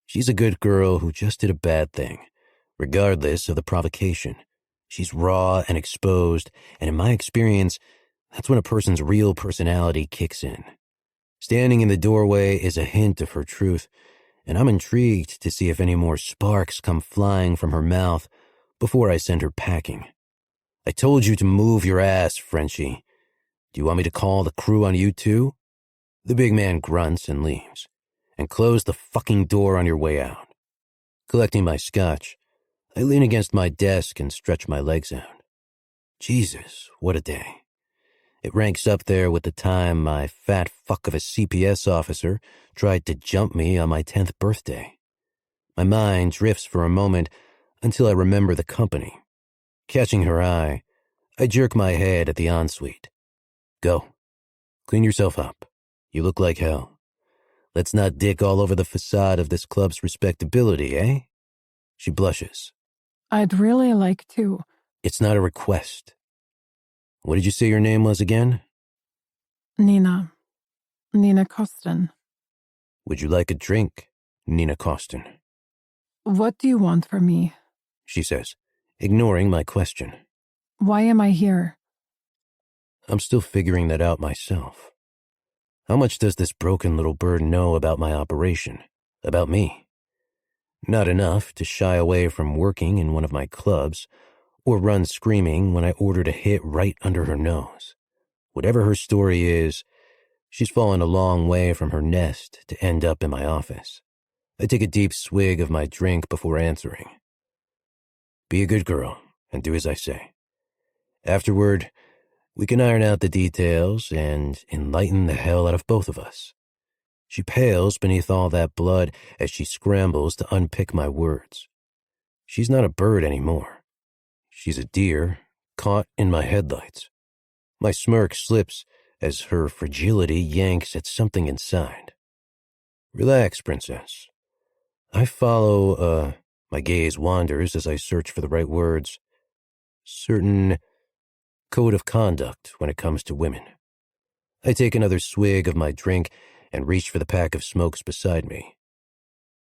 [SPEAKER 1] She's a good girl who just did a bad thing, regardless of the provocation. She's raw and exposed, and in my experience, that's when a person's real personality kicks in. Standing in the doorway is a hint of her truth, and I'm intrigued to see if any more sparks come flying from her mouth before I send her packing. I told you to move your ass, Frenchie. Do you want me to call the crew on you too? The big man grunts and leaves. And close the fucking door on your way out. Collecting my scotch, I lean against my desk and stretch my legs out. Jesus, what a day. It ranks up there with the time my fat fuck of a CPS officer tried to jump me on my 10th birthday. My mind drifts for a moment until I remember the company. Catching her eye, I jerk my head at the ensuite. Go. Clean yourself up. You look like hell. Let's not dick all over the facade of this club's respectability, eh? She blushes.
[SPEAKER 2] I'd really like to.
[SPEAKER 1] It's not a request. What did you say your name was again?
[SPEAKER 2] Nina. Nina Costin.
[SPEAKER 1] Would you like a drink, Nina Costin?
[SPEAKER 2] What do you want from me?
[SPEAKER 1] She says, ignoring my question.
[SPEAKER 2] Why am I here?
[SPEAKER 1] I'm still figuring that out myself. How much does this broken little bird know about my operation, about me? Not enough to shy away from working in one of my clubs or run screaming when I ordered a hit right under her nose. Whatever her story is, she's fallen a long way from her nest to end up in my office. I take a deep swig of my drink before answering. Be a good girl and do as I say. Afterward, we can iron out the details and enlighten the hell out of both of us. She pales beneath all that blood as she scrambles to unpick my words. She's not a bird anymore. She's a deer caught in my headlights. My smirk slips as her fragility yanks at something inside. Relax, princess. I follow, my gaze wanders as I search for the right words. Certain code of conduct when it comes to women. I take another swig of my drink and reach for the pack of smokes beside me.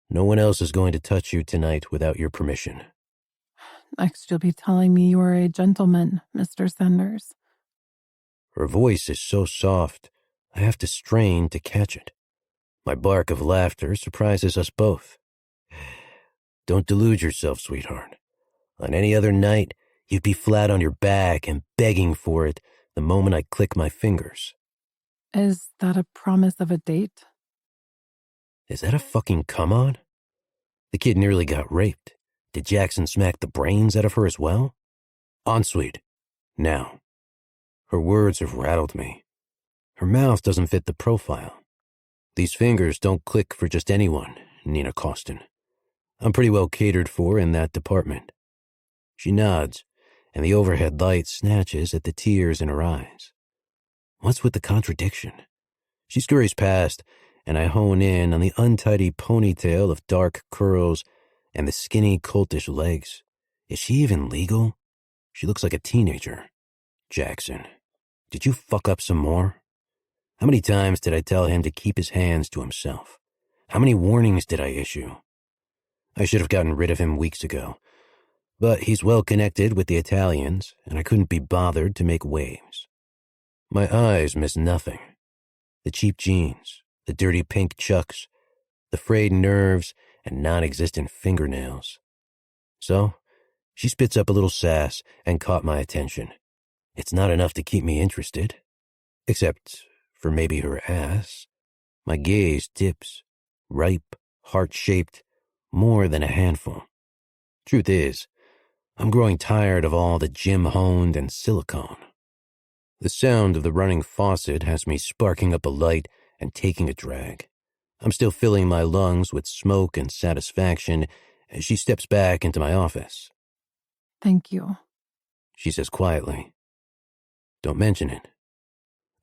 [SPEAKER 1] No one else is going to touch you tonight without your permission.
[SPEAKER 2] Next you'll be telling me you are a gentleman, Mr. Sanders.
[SPEAKER 1] Her voice is so soft, I have to strain to catch it. My bark of laughter surprises us both. Don't delude yourself, sweetheart. On any other night, you'd be flat on your back and begging for it the moment I click my fingers.
[SPEAKER 2] Is that a promise of a date?
[SPEAKER 1] Is that a fucking come-on? The kid nearly got raped. Did Jackson smack the brains out of her as well? Ensuite. Now. Her words have rattled me. Her mouth doesn't fit the profile. These fingers don't click for just anyone, Nina Costin. I'm pretty well catered for in that department. She nods, and the overhead light snatches at the tears in her eyes. What's with the contradiction? She scurries past, and I hone in on the untidy ponytail of dark curls and the skinny, coltish legs. Is she even legal? She looks like a teenager. Jackson, did you fuck up some more? How many times did I tell him to keep his hands to himself? How many warnings did I issue? I should have gotten rid of him weeks ago. But he's well connected with the Italians, and I couldn't be bothered to make waves. My eyes miss nothing. The cheap jeans, the dirty pink chucks, the frayed nerves, and non-existent fingernails. So, she spits up a little sass and caught my attention. It's not enough to keep me interested. Except for maybe her ass. My gaze dips, ripe, heart-shaped, more than a handful. Truth is, I'm growing tired of all the gym-honed and silicone. The sound of the running faucet has me sparking up a light and taking a drag. I'm still filling my lungs with smoke and satisfaction as she steps back into my office.
[SPEAKER 2] Thank you.
[SPEAKER 1] She says quietly. Don't mention it.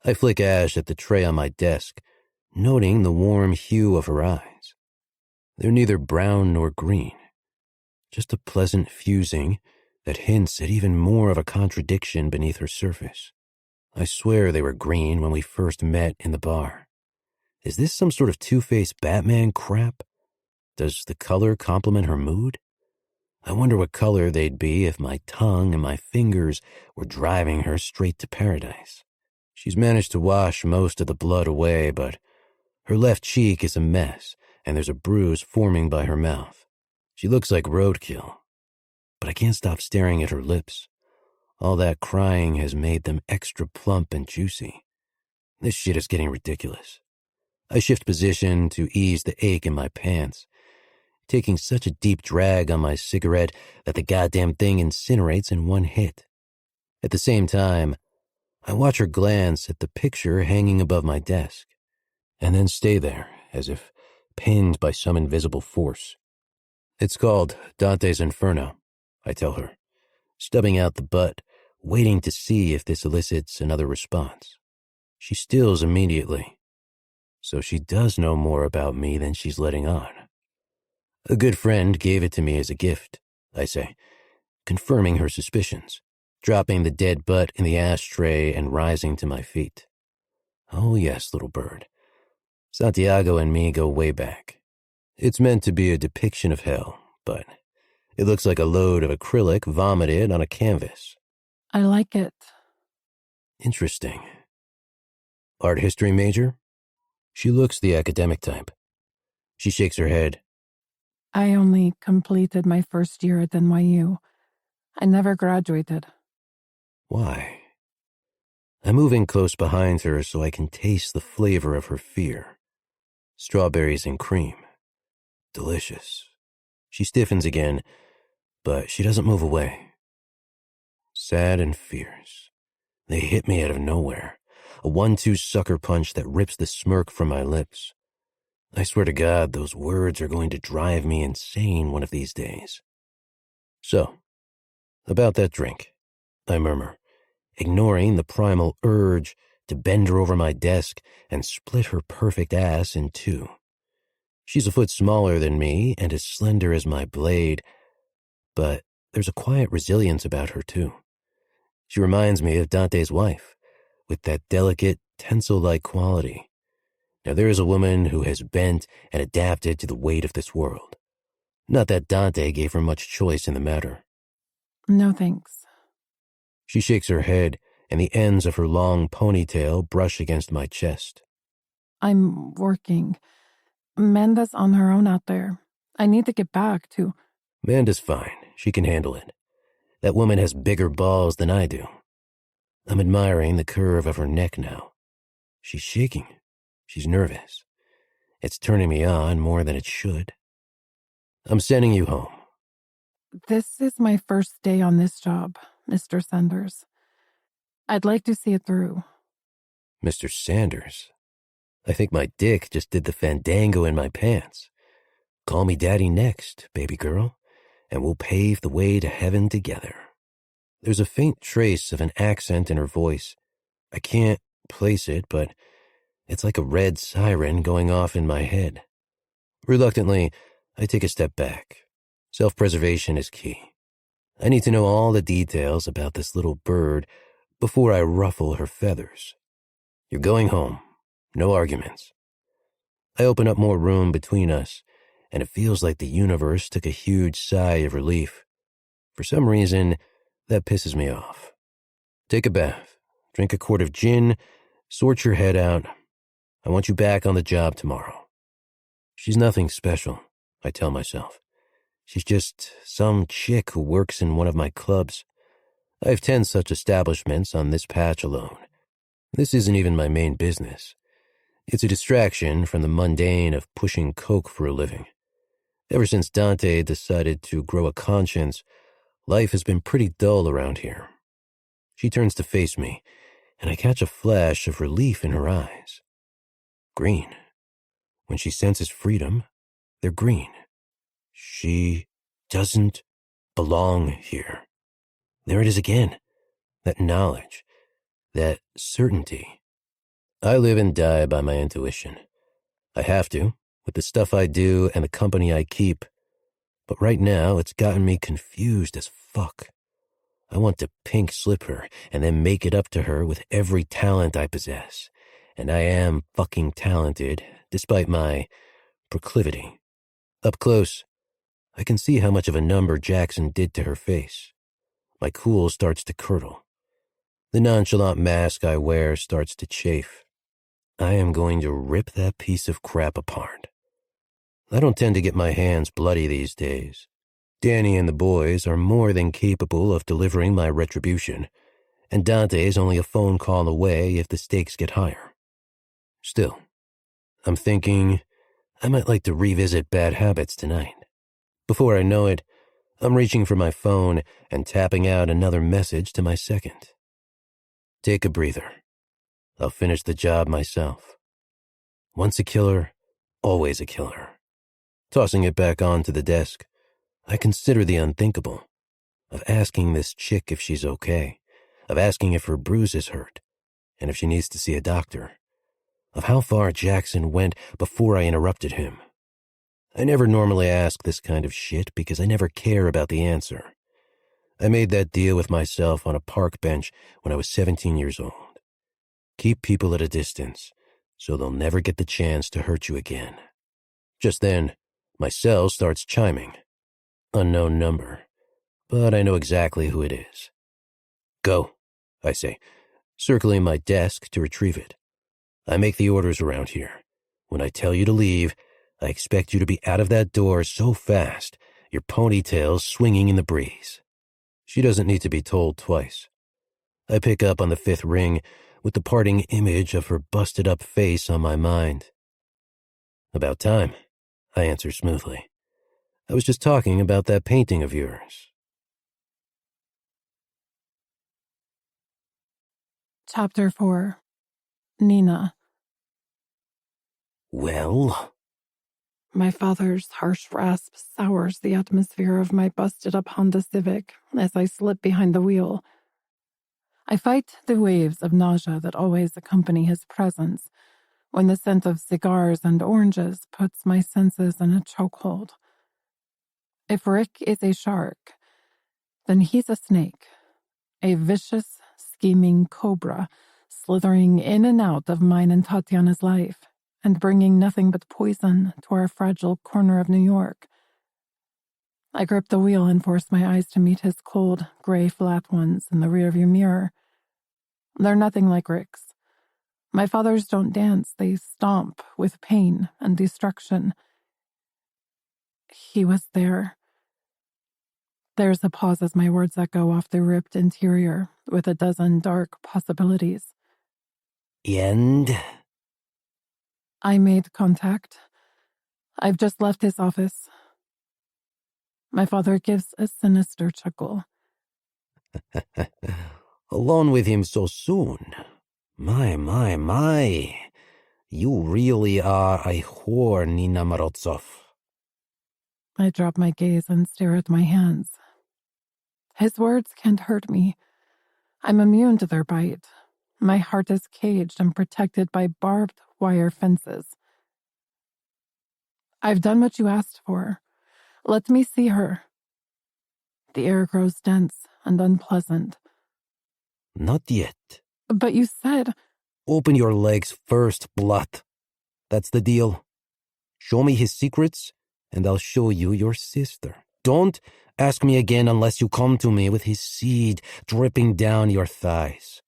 [SPEAKER 1] I flick ash at the tray on my desk, noting the warm hue of her eyes. They're neither brown nor green, just a pleasant fusing that hints at even more of a contradiction beneath her surface. I swear they were green when we first met in the bar. Is this some sort of two-faced Batman crap? Does the color complement her mood? I wonder what color they'd be if my tongue and my fingers were driving her straight to paradise. She's managed to wash most of the blood away, but her left cheek is a mess, and there's a bruise forming by her mouth. She looks like roadkill, but I can't stop staring at her lips. All that crying has made them extra plump and juicy. This shit is getting ridiculous. I shift position to ease the ache in my pants, taking such a deep drag on my cigarette that the goddamn thing incinerates in one hit. At the same time, I watch her glance at the picture hanging above my desk, and then stay there as if pinned by some invisible force. It's called Dante's Inferno, I tell her, stubbing out the butt, waiting to see if this elicits another response. She stills immediately. So she does know more about me than she's letting on. A good friend gave it to me as a gift, I say, confirming her suspicions, dropping the dead butt in the ashtray and rising to my feet. Oh yes, little bird. Santiago and me go way back. It's meant to be a depiction of hell, but it looks like a load of acrylic vomited on a canvas.
[SPEAKER 2] I like it.
[SPEAKER 1] Interesting. Art history major? She looks the academic type. She shakes her head.
[SPEAKER 2] I only completed my first year at NYU. I never graduated.
[SPEAKER 1] Why? I'm moving close behind her so I can taste the flavor of her fear. Strawberries and cream. Delicious. She stiffens again, but she doesn't move away. Sad and fierce. They hit me out of nowhere. A 1-2 sucker punch that rips the smirk from my lips. I swear to God, those words are going to drive me insane one of these days. So, about that drink, I murmur, ignoring the primal urge to bend her over my desk and split her perfect ass in two. She's a foot smaller than me and as slender as my blade, but there's a quiet resilience about her too. She reminds me of Dante's wife, with that delicate, tensile-like quality. Now there is a woman who has bent and adapted to the weight of this world. Not that Dante gave her much choice in the matter.
[SPEAKER 2] No thanks.
[SPEAKER 1] She shakes her head, and the ends of her long ponytail brush against my chest.
[SPEAKER 2] I'm working. Manda's on her own out there. I need to get back to...
[SPEAKER 1] Manda's fine. She can handle it. That woman has bigger balls than I do. I'm admiring the curve of her neck now. She's shaking. She's nervous. It's turning me on more than it should. I'm sending you home.
[SPEAKER 2] This is my first day on this job, Mr. Sanders. I'd like to see it through.
[SPEAKER 1] Mr. Sanders? I think my dick just did the fandango in my pants. Call me daddy next, baby girl, and we'll pave the way to heaven together. There's a faint trace of an accent in her voice. I can't place it, but it's like a red siren going off in my head. Reluctantly, I take a step back. Self-preservation is key. I need to know all the details about this little bird before I ruffle her feathers. You're going home. No arguments. I open up more room between us, and it feels like the universe took a huge sigh of relief. For some reason, that pisses me off. Take a bath, drink a quart of gin, sort your head out. I want you back on the job tomorrow. She's nothing special, I tell myself. She's just some chick who works in one of my clubs. I have 10 such establishments on this patch alone. This isn't even my main business. It's a distraction from the mundane of pushing coke for a living. Ever since Dante decided to grow a conscience, life has been pretty dull around here. She turns to face me, and I catch a flash of relief in her eyes. Green. When she senses freedom, they're green. She doesn't belong here. There it is again. That knowledge. That certainty. I live and die by my intuition. I have to, with the stuff I do and the company I keep. But right now, it's gotten me confused as fuck. I want to pink slip her and then make it up to her with every talent I possess. And I am fucking talented, despite my proclivity. Up close, I can see how much of a number Jackson did to her face. My cool starts to curdle. The nonchalant mask I wear starts to chafe. I am going to rip that piece of crap apart. I don't tend to get my hands bloody these days. Danny and the boys are more than capable of delivering my retribution, and Dante is only a phone call away if the stakes get higher. Still, I'm thinking I might like to revisit bad habits tonight. Before I know it, I'm reaching for my phone and tapping out another message to my second. Take a breather. I'll finish the job myself. Once a killer, always a killer. Tossing it back onto the desk, I consider the unthinkable, of asking this chick if she's okay, of asking if her bruises hurt, and if she needs to see a doctor, of how far Jackson went before I interrupted him. I never normally ask this kind of shit because I never care about the answer. I made that deal with myself on a park bench when I was 17 years old. Keep people at a distance, so they'll never get the chance to hurt you again. Just then, my cell starts chiming. Unknown number, but I know exactly who it is. Go, I say, circling my desk to retrieve it. I make the orders around here. When I tell you to leave, I expect you to be out of that door so fast, your ponytails swinging in the breeze. She doesn't need to be told twice. I pick up on the fifth ring with the parting image of her busted-up face on my mind. About time, I answer smoothly. I was just talking about that painting of yours.
[SPEAKER 2] Chapter 4. Nina.
[SPEAKER 1] Well?
[SPEAKER 2] My father's harsh rasp sours the atmosphere of my busted-up Honda Civic as I slip behind the wheel. I fight the waves of nausea that always accompany his presence when the scent of cigars and oranges puts my senses in a chokehold. If Rick is a shark, then he's a snake, a vicious, scheming cobra slithering in and out of mine and Tatiana's life and bringing nothing but poison to our fragile corner of New York. I grip the wheel and force my eyes to meet his cold, gray flat ones in the rearview mirror. They're nothing like Rick's. My fathers don't dance, they stomp with pain and destruction. He was there. There's a pause as my words echo off the ripped interior with a dozen dark possibilities.
[SPEAKER 1] And?
[SPEAKER 2] I made contact. I've just left his office. My father gives a sinister chuckle.
[SPEAKER 1] Alone with him so soon? My. You really are a whore, Nina Morozov.
[SPEAKER 2] I drop my gaze and stare at my hands. His words can't hurt me. I'm immune to their bite. My heart is caged and protected by barbed wire fences. I've done what you asked for. Let me see her. The air grows dense and unpleasant.
[SPEAKER 1] Not yet.
[SPEAKER 2] But you said...
[SPEAKER 1] Open your legs first, Blat. That's the deal. Show me his secrets, and I'll show you your sister. Don't ask me again unless you come to me with his seed dripping down your thighs.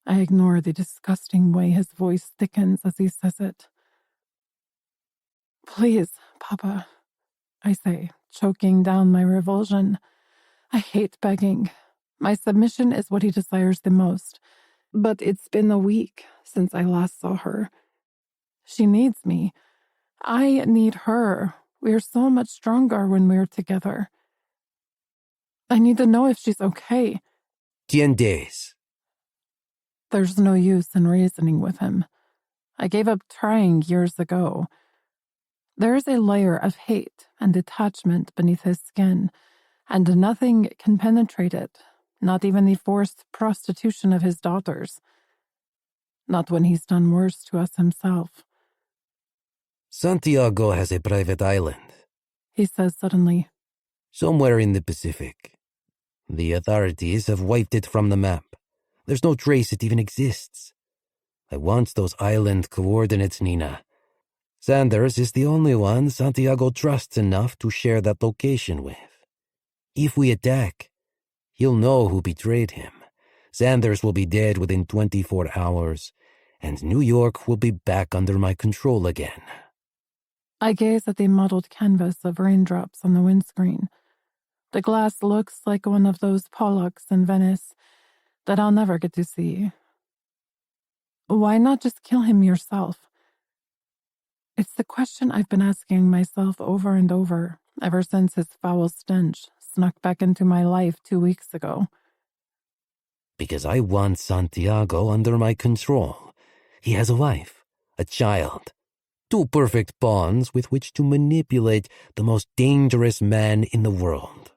[SPEAKER 2] I ignore the disgusting way his voice thickens as he says it. Please, Papa, I say, choking down my revulsion. I hate begging. My submission is what he desires the most. But it's been a week since I last saw her. She needs me. I need her. We're so much stronger when we're together. I need to know if she's okay.
[SPEAKER 1] 10 days.
[SPEAKER 2] There's no use in reasoning with him. I gave up trying years ago. There is a layer of hate and detachment beneath his skin and nothing can penetrate it, not even the forced prostitution of his daughters. Not when he's done worse to us himself.
[SPEAKER 1] Santiago has a private island,
[SPEAKER 2] He says suddenly.
[SPEAKER 1] somewhere in the Pacific. The authorities have wiped it from the map. There's no trace it even exists. I want those island coordinates, Nina. Sanders is the only one Santiago trusts enough to share that location with. If we attack, he'll know who betrayed him. Sanders will be dead within 24 hours, and New York will be back under my control again.
[SPEAKER 2] I gaze at the mottled canvas of raindrops on the windscreen. The glass looks like one of those Pollocks in Venice that I'll never get to see. Why not just kill him yourself? It's the question I've been asking myself over and over ever since his foul stench snuck back into my life 2 weeks ago.
[SPEAKER 1] Because I want Santiago under my control. He has a wife, a child, 2 perfect pawns with which to manipulate the most dangerous man in the world.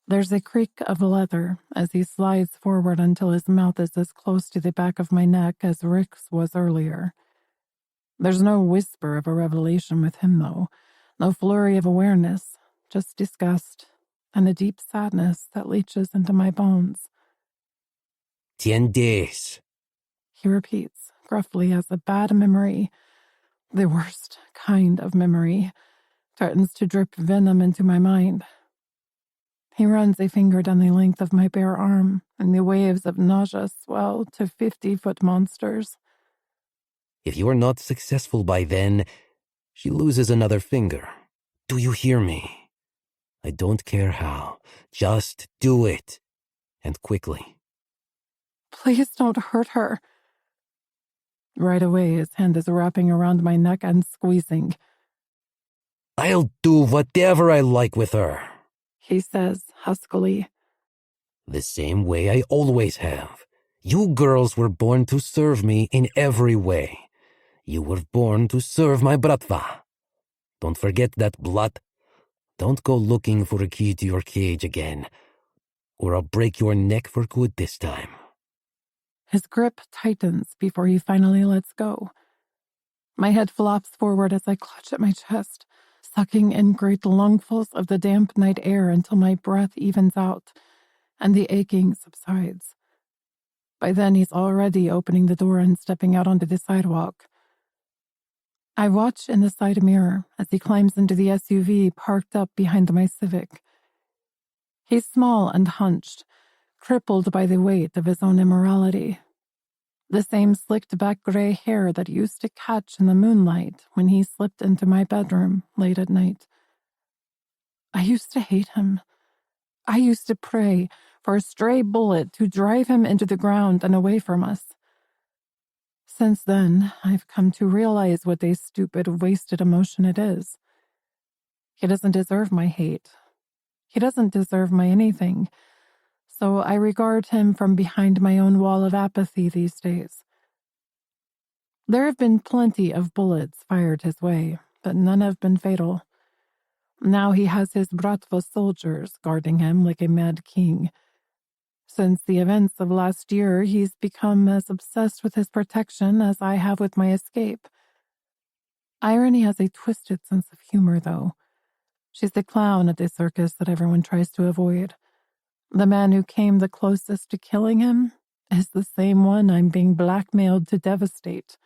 [SPEAKER 2] There's a creak of leather as he slides forward until his mouth is as close to the back of my neck as Rick's was earlier. There's no whisper of a revelation with him, though. No flurry of awareness, just disgust and a deep sadness that leaches into my bones.
[SPEAKER 1] 10 days.
[SPEAKER 2] He repeats, gruffly, as a bad memory, the worst kind of memory, threatens to drip venom into my mind. He runs a finger down the length of my bare arm, and the waves of nausea swell to 50-foot monsters.
[SPEAKER 1] If you are not successful by then, she loses another finger. Do you hear me? I don't care how. Just do it. And quickly.
[SPEAKER 2] Please don't hurt her. Right away, his hand is wrapping around my neck and squeezing.
[SPEAKER 1] I'll do whatever I like with her,
[SPEAKER 2] He says huskily.
[SPEAKER 1] the same way I always have. You girls were born to serve me in every way. You were born to serve my Bratva. Don't forget that, blood. Don't go looking for a key to your cage again, or I'll break your neck for good this time.
[SPEAKER 2] His grip tightens before he finally lets go. My head flops forward as I clutch at my chest, sucking in great lungfuls of the damp night air until my breath evens out and the aching subsides. By then, he's already opening the door and stepping out onto the sidewalk. I watch in the side mirror as he climbs into the SUV parked up behind my Civic. He's small and hunched, crippled by the weight of his own immorality. The same slicked-back gray hair that used to catch in the moonlight when he slipped into my bedroom late at night. I used to hate him. I used to pray for a stray bullet to drive him into the ground and away from us. Since then, I've come to realize what a stupid, wasted emotion it is. He doesn't deserve my hate. He doesn't deserve my anything. So I regard him from behind my own wall of apathy these days. There have been plenty of bullets fired his way, but none have been fatal. Now he has his Bratva soldiers guarding him like a mad king. Since the events of last year, he's become as obsessed with his protection as I have with my escape. Irony has a twisted sense of humor, though. She's the clown at the circus that everyone tries to avoid. The man who came the closest to killing him is the same one I'm being blackmailed to devastate.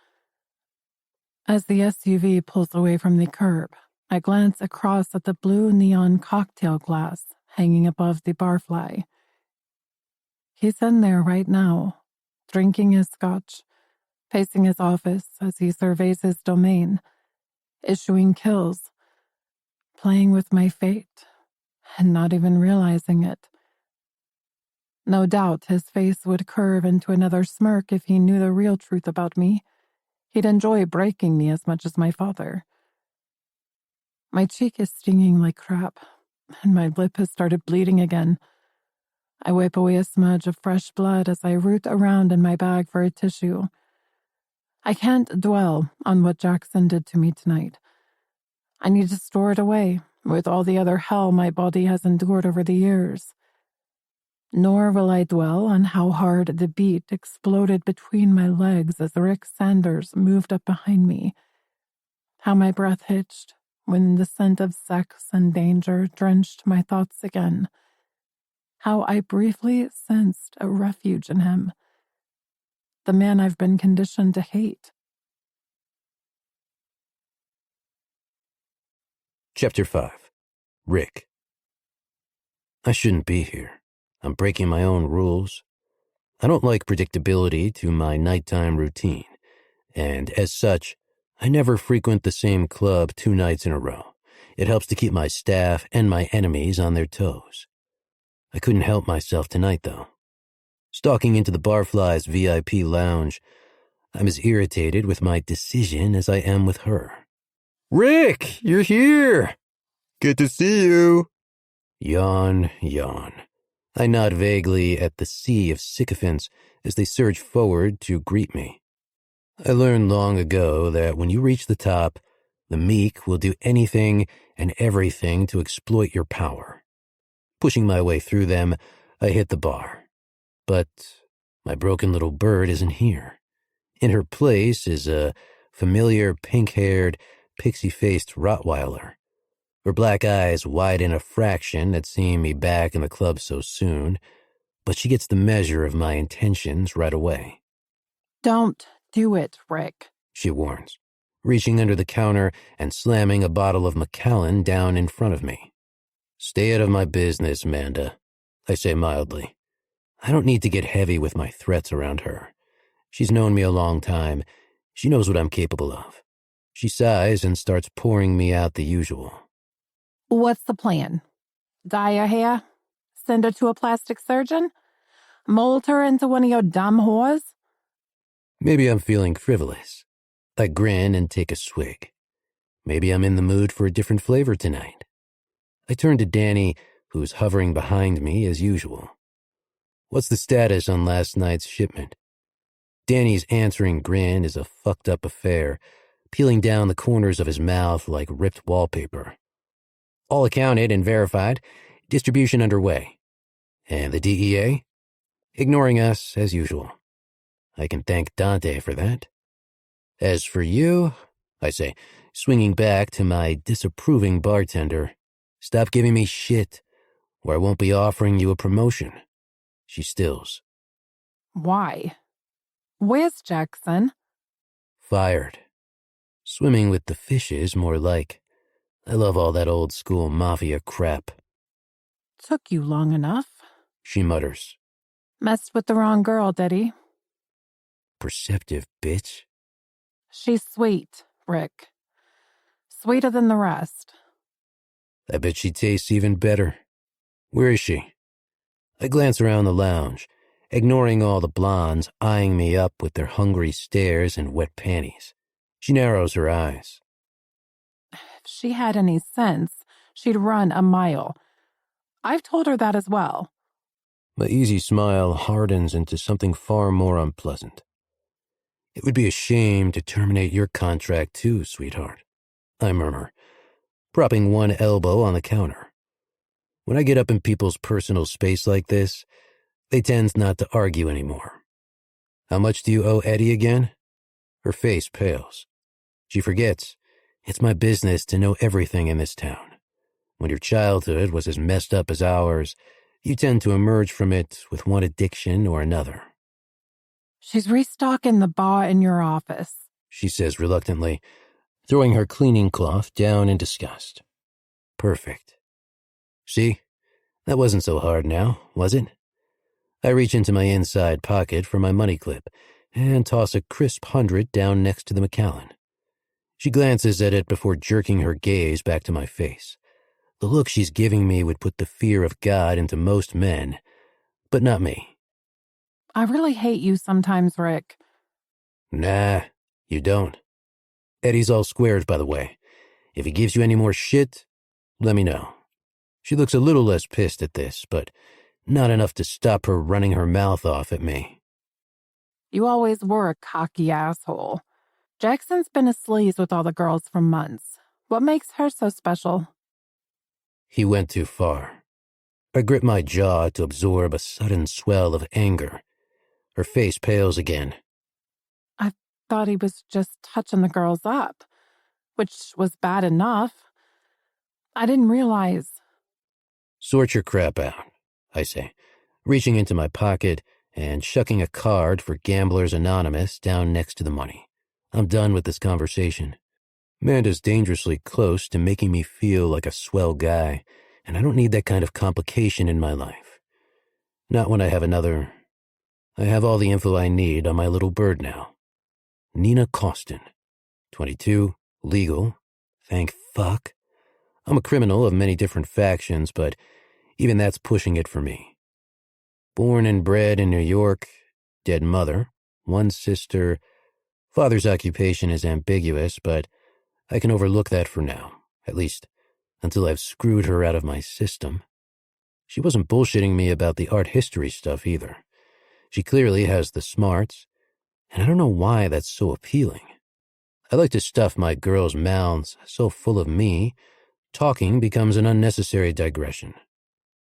[SPEAKER 2] As the SUV pulls away from the curb, I glance across at the blue neon cocktail glass hanging above the barfly. He's in there right now, drinking his scotch, pacing his office as he surveys his domain, issuing kills, playing with my fate, and not even realizing it. No doubt his face would curve into another smirk if he knew the real truth about me. He'd enjoy breaking me as much as my father. My cheek is stinging like crap, and my lip has started bleeding again. I wipe away a smudge of fresh blood as I root around in my bag for a tissue. I can't dwell on what Jackson did to me tonight. I need to store it away with all the other hell my body has endured over the years. Nor will I dwell on how hard the beat exploded between my legs as Rick Sanders moved up behind me, how my breath hitched when the scent of sex and danger drenched my thoughts again, how I briefly sensed a refuge in him, the man I've been conditioned to hate.
[SPEAKER 1] Chapter 5. Rick. I shouldn't be here. I'm breaking my own rules. I don't like predictability to my nighttime routine, and as such, I never frequent the same club 2 nights in a row. It helps to keep my staff and my enemies on their toes. I couldn't help myself tonight, though. Stalking into the Barfly's VIP lounge, I'm as irritated with my decision as I am with her. "Rick, you're here! Good to see you!" Yawn, yawn. I nod vaguely at the sea of sycophants as they surge forward to greet me. I learned long ago that when you reach the top, the meek will do anything and everything to exploit your power. Pushing my way through them, I hit the bar. But my broken little bird isn't here. In her place is a familiar pink-haired, pixie-faced Rottweiler. Her black eyes widen a fraction at seeing me back in the club so soon, but she gets the measure of my intentions right away.
[SPEAKER 2] "Don't do it, Rick,"
[SPEAKER 1] she warns, reaching under the counter and slamming a bottle of Macallan down in front of me. "Stay out of my business, Manda," I say mildly. I don't need to get heavy with my threats around her. She's known me a long time. She knows what I'm capable of. She sighs and starts pouring me out the usual.
[SPEAKER 2] "What's the plan? Dye her hair? Send her to a plastic surgeon? Mold her into one of your dumb whores?"
[SPEAKER 1] Maybe I'm feeling frivolous. I grin and take a swig. Maybe I'm in the mood for a different flavor tonight. I turn to Danny, who's hovering behind me as usual. "What's the status on last night's shipment?" Danny's answering grin is a fucked up affair, peeling down the corners of his mouth like ripped wallpaper. "All accounted and verified. Distribution underway." "And the DEA?" "Ignoring us, as usual." I can thank Dante for that. "As for you," I say, swinging back to my disapproving bartender, "stop giving me shit, or I won't be offering you a promotion." She stills.
[SPEAKER 2] "Why? Where's Jackson?"
[SPEAKER 1] "Fired. Swimming with the fishes, more like. I love all that old school mafia crap."
[SPEAKER 2] "Took you long enough,"
[SPEAKER 1] she mutters.
[SPEAKER 2] "Messed with the wrong girl, did he?"
[SPEAKER 1] "Perceptive bitch."
[SPEAKER 2] "She's sweet, Rick. Sweeter than the rest."
[SPEAKER 1] "I bet she tastes even better. Where is she?" I glance around the lounge, ignoring all the blondes eyeing me up with their hungry stares and wet panties. She narrows her eyes.
[SPEAKER 2] "If she had any sense, she'd run a mile. I've told her that as well."
[SPEAKER 1] My easy smile hardens into something far more unpleasant. "It would be a shame to terminate your contract too, sweetheart," I murmur, propping one elbow on the counter. When I get up in people's personal space like this, they tend not to argue anymore. "How much do you owe Eddie again?" Her face pales. She forgets. It's my business to know everything in this town. When your childhood was as messed up as ours, you tend to emerge from it with one addiction or another.
[SPEAKER 2] "She's restocking the bar in your office,"
[SPEAKER 1] she says reluctantly, throwing her cleaning cloth down in disgust. Perfect. See? That wasn't so hard now, was it? I reach into my inside pocket for my money clip and toss a crisp 100 down next to the Macallan. She glances at it before jerking her gaze back to my face. The look she's giving me would put the fear of God into most men, but not me.
[SPEAKER 2] "I really hate you sometimes, Rick."
[SPEAKER 1] Nah, you don't. Eddie's all squared, by the way. If he gives you any more shit, let me know. She looks a little less pissed at this, but not enough to stop her running her mouth off at me.
[SPEAKER 2] "You always were a cocky asshole. Jackson's been a sleaze with all the girls for months. What makes her so special?"
[SPEAKER 1] He went too far. I grip my jaw to absorb a sudden swell of anger. Her face pales again.
[SPEAKER 2] I thought he was just touching the girls up, which was bad enough. I didn't realize.
[SPEAKER 1] Sort your crap out, I say, reaching into my pocket and shucking a card for Gamblers Anonymous down next to the money. I'm done with this conversation. Amanda's dangerously close to making me feel like a swell guy, and I don't need that kind of complication in my life. Not when I have another. I have all the info I need on my little bird now. Nina Costin, 22, legal, thank fuck. I'm a criminal of many different factions, but even that's pushing it for me. Born and bred in New York, dead mother, one sister. Father's occupation is ambiguous, but I can overlook that for now, at least until I've screwed her out of my system. She wasn't bullshitting me about the art history stuff either. She clearly has the smarts, and I don't know why that's so appealing. I like to stuff my girls' mouths so full of me, talking becomes an unnecessary digression.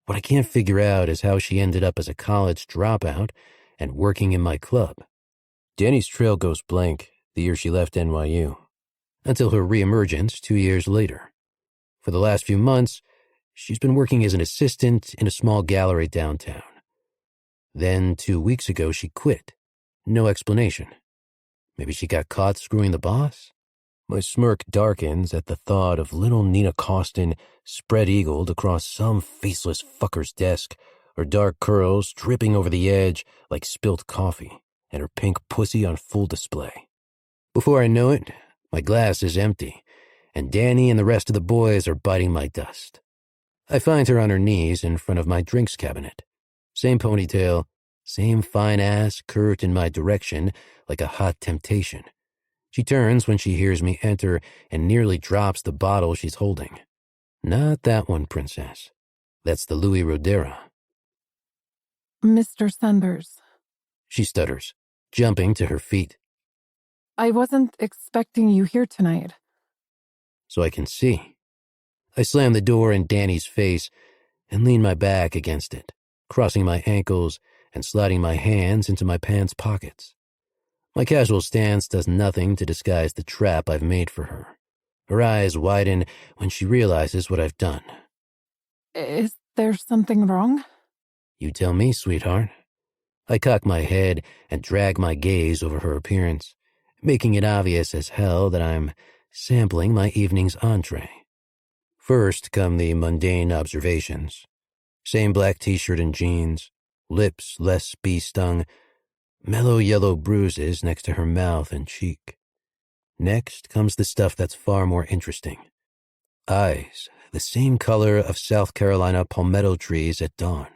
[SPEAKER 1] What I can't figure out is how she ended up as a college dropout and working in my club. Danny's trail goes blank the year she left NYU, until her reemergence 2 years later. For the last few months, she's been working as an assistant in a small gallery downtown. Then 2 weeks ago, she quit. No explanation. Maybe she got caught screwing the boss? My smirk darkens at the thought of little Nina Costin spread-eagled across some faceless fucker's desk, her dark curls dripping over the edge like spilt coffee, and her pink pussy on full display. Before I know it, my glass is empty, and Danny and the rest of the boys are biting my dust. I find her on her knees in front of my drinks cabinet. Same ponytail, same fine ass curved in my direction like a hot temptation. She turns when she hears me enter and nearly drops the bottle she's holding. Not that one, princess. That's the Louis Rodera.
[SPEAKER 2] Mr. Sanders.
[SPEAKER 1] She stutters, jumping to her feet.
[SPEAKER 2] I wasn't expecting you here tonight.
[SPEAKER 1] So I can see. I slam the door in Danny's face and lean my back against it, crossing my ankles and sliding my hands into my pants pockets. My casual stance does nothing to disguise the trap I've made for her. Her eyes widen when she realizes what I've done.
[SPEAKER 2] Is there something wrong?
[SPEAKER 1] You tell me, sweetheart. I cock my head and drag my gaze over her appearance, making it obvious as hell that I'm sampling my evening's entree. First come the mundane observations. Same black t-shirt and jeans, lips less bee-stung, mellow yellow bruises next to her mouth and cheek. Next comes the stuff that's far more interesting. Eyes, the same color of South Carolina palmetto trees at dawn.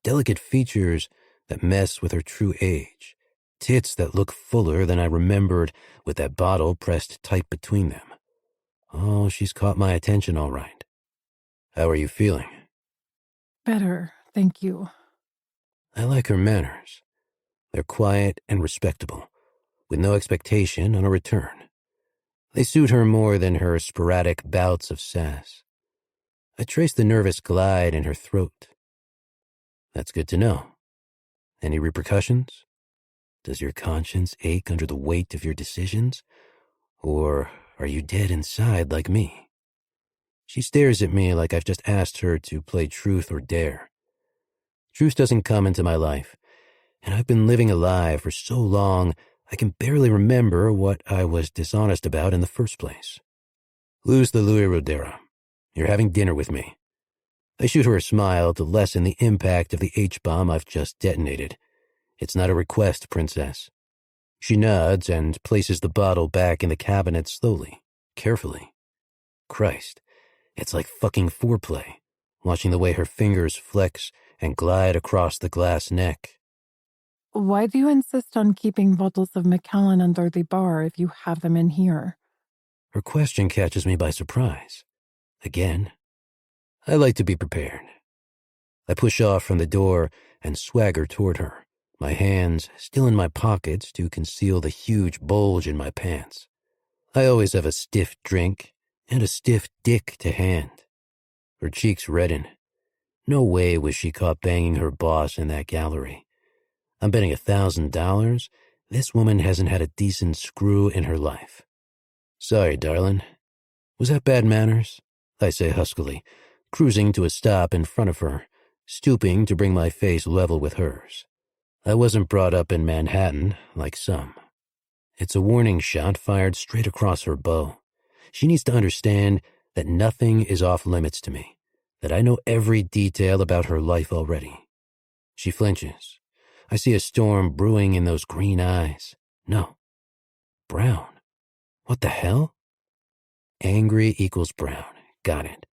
[SPEAKER 1] Delicate features that mess with her true age. Tits that look fuller than I remembered with that bottle pressed tight between them. Oh, she's caught my attention all right. How are you feeling?
[SPEAKER 2] Better, thank you.
[SPEAKER 1] I like her manners. They're quiet and respectable, with no expectation on a return. They suit her more than her sporadic bouts of sass. I trace the nervous glide in her throat. That's good to know. Any repercussions? Does your conscience ache under the weight of your decisions? Or are you dead inside like me? She stares at me like I've just asked her to play truth or dare. Truth doesn't come into my life, and I've been living a lie for so long I can barely remember what I was dishonest about in the first place. Lose the Louis Rodera. You're having dinner with me. I shoot her a smile to lessen the impact of the H-bomb I've just detonated. It's not a request, princess. She nods and places the bottle back in the cabinet slowly, carefully. Christ, it's like fucking foreplay, watching the way her fingers flex and glide across the glass neck.
[SPEAKER 2] Why do you insist on keeping bottles of Macallan under the bar if you have them in here?
[SPEAKER 1] Her question catches me by surprise. Again. I like to be prepared. I push off from the door and swagger toward her, my hands still in my pockets to conceal the huge bulge in my pants. I always have a stiff drink and a stiff dick to hand. Her cheeks redden. No way was she caught banging her boss in that gallery. I'm betting $1,000 this woman hasn't had a decent screw in her life. Sorry, darling. Was that bad manners? I say huskily, cruising to a stop in front of her, stooping to bring my face level with hers. I wasn't brought up in Manhattan, like some. It's a warning shot fired straight across her bow. She needs to understand that nothing is off limits to me, that I know every detail about her life already. She flinches. I see a storm brewing in those green eyes. No. Brown. What the hell? Angry equals brown. Got it.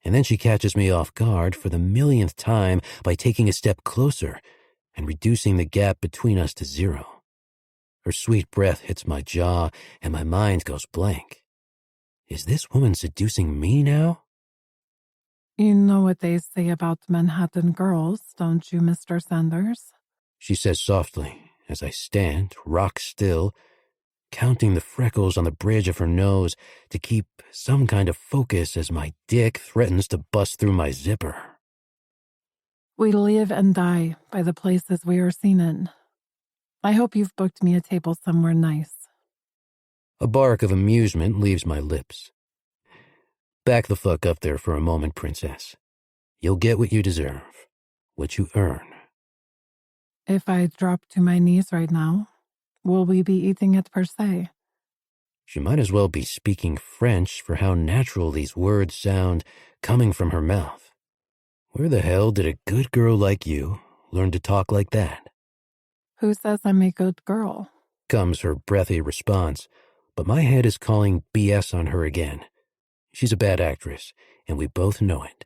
[SPEAKER 1] And then she catches me off guard for the millionth time by taking a step closer and reducing the gap between us to 0. Her sweet breath hits my jaw and my mind goes blank. Is this woman seducing me now?
[SPEAKER 2] You know what they say about Manhattan girls, don't you, Mr. Sanders?
[SPEAKER 1] She says softly as I stand, rock still, counting the freckles on the bridge of her nose to keep some kind of focus as my dick threatens to bust through my zipper.
[SPEAKER 2] We live and die by the places we are seen in. I hope you've booked me a table somewhere nice.
[SPEAKER 1] A bark of amusement leaves my lips. Back the fuck up there for a moment, princess. You'll get what you deserve, what you earn.
[SPEAKER 2] If I drop to my knees right now, will we be eating it per se?
[SPEAKER 1] She might as well be speaking French for how natural these words sound coming from her mouth. Where the hell did a good girl like you learn to talk like that?
[SPEAKER 2] Who says I'm a good girl?
[SPEAKER 1] Comes her breathy response, but my head is calling BS on her again. She's a bad actress, and we both know it.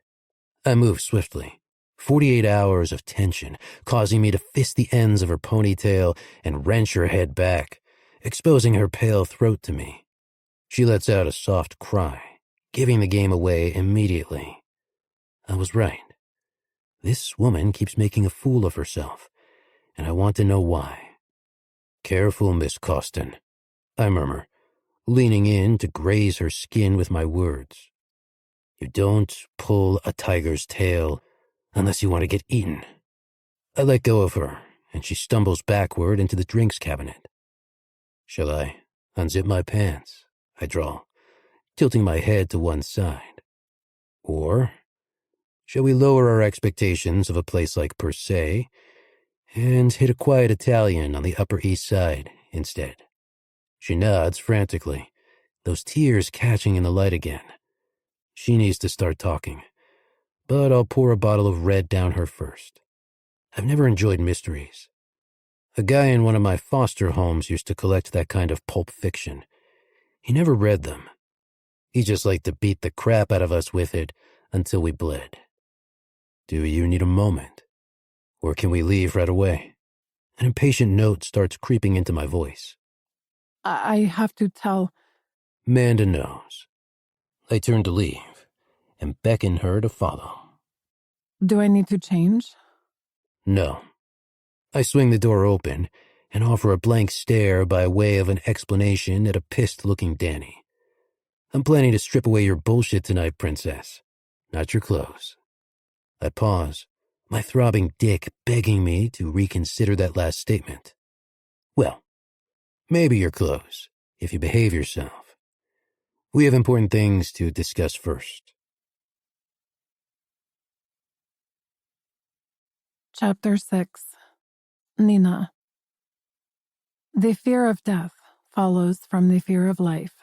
[SPEAKER 1] I move swiftly. 48 hours of tension, causing me to fist the ends of her ponytail and wrench her head back, exposing her pale throat to me. She lets out a soft cry, giving the game away immediately. I was right. This woman keeps making a fool of herself, and I want to know why. Careful, Miss Costin, I murmur, leaning in to graze her skin with my words. You don't pull a tiger's tail unless you want to get eaten. I let go of her, and she stumbles backward into the drinks cabinet. Shall I unzip my pants? I drawl, tilting my head to one side. Or shall we lower our expectations of a place like Per Se and hit a quiet Italian on the Upper East Side instead? She nods frantically, those tears catching in the light again. She needs to start talking, but I'll pour a bottle of red down her first. I've never enjoyed mysteries. A guy in one of my foster homes used to collect that kind of pulp fiction. He never read them. He just liked to beat the crap out of us with it until we bled. Do you need a moment? Or can we leave right away? An impatient note starts creeping into my voice.
[SPEAKER 2] I have to tell.
[SPEAKER 1] Manda knows. I turn to leave and beckon her to follow.
[SPEAKER 2] Do I need to change?
[SPEAKER 1] No. I swing the door open and offer a blank stare by way of an explanation at a pissed-looking Danny. I'm planning to strip away your bullshit tonight, princess, not your clothes. I pause, my throbbing dick begging me to reconsider that last statement. Well, maybe your clothes, if you behave yourself. We have important things to discuss first.
[SPEAKER 2] Chapter 6. Nina. The fear of death follows from the fear of life.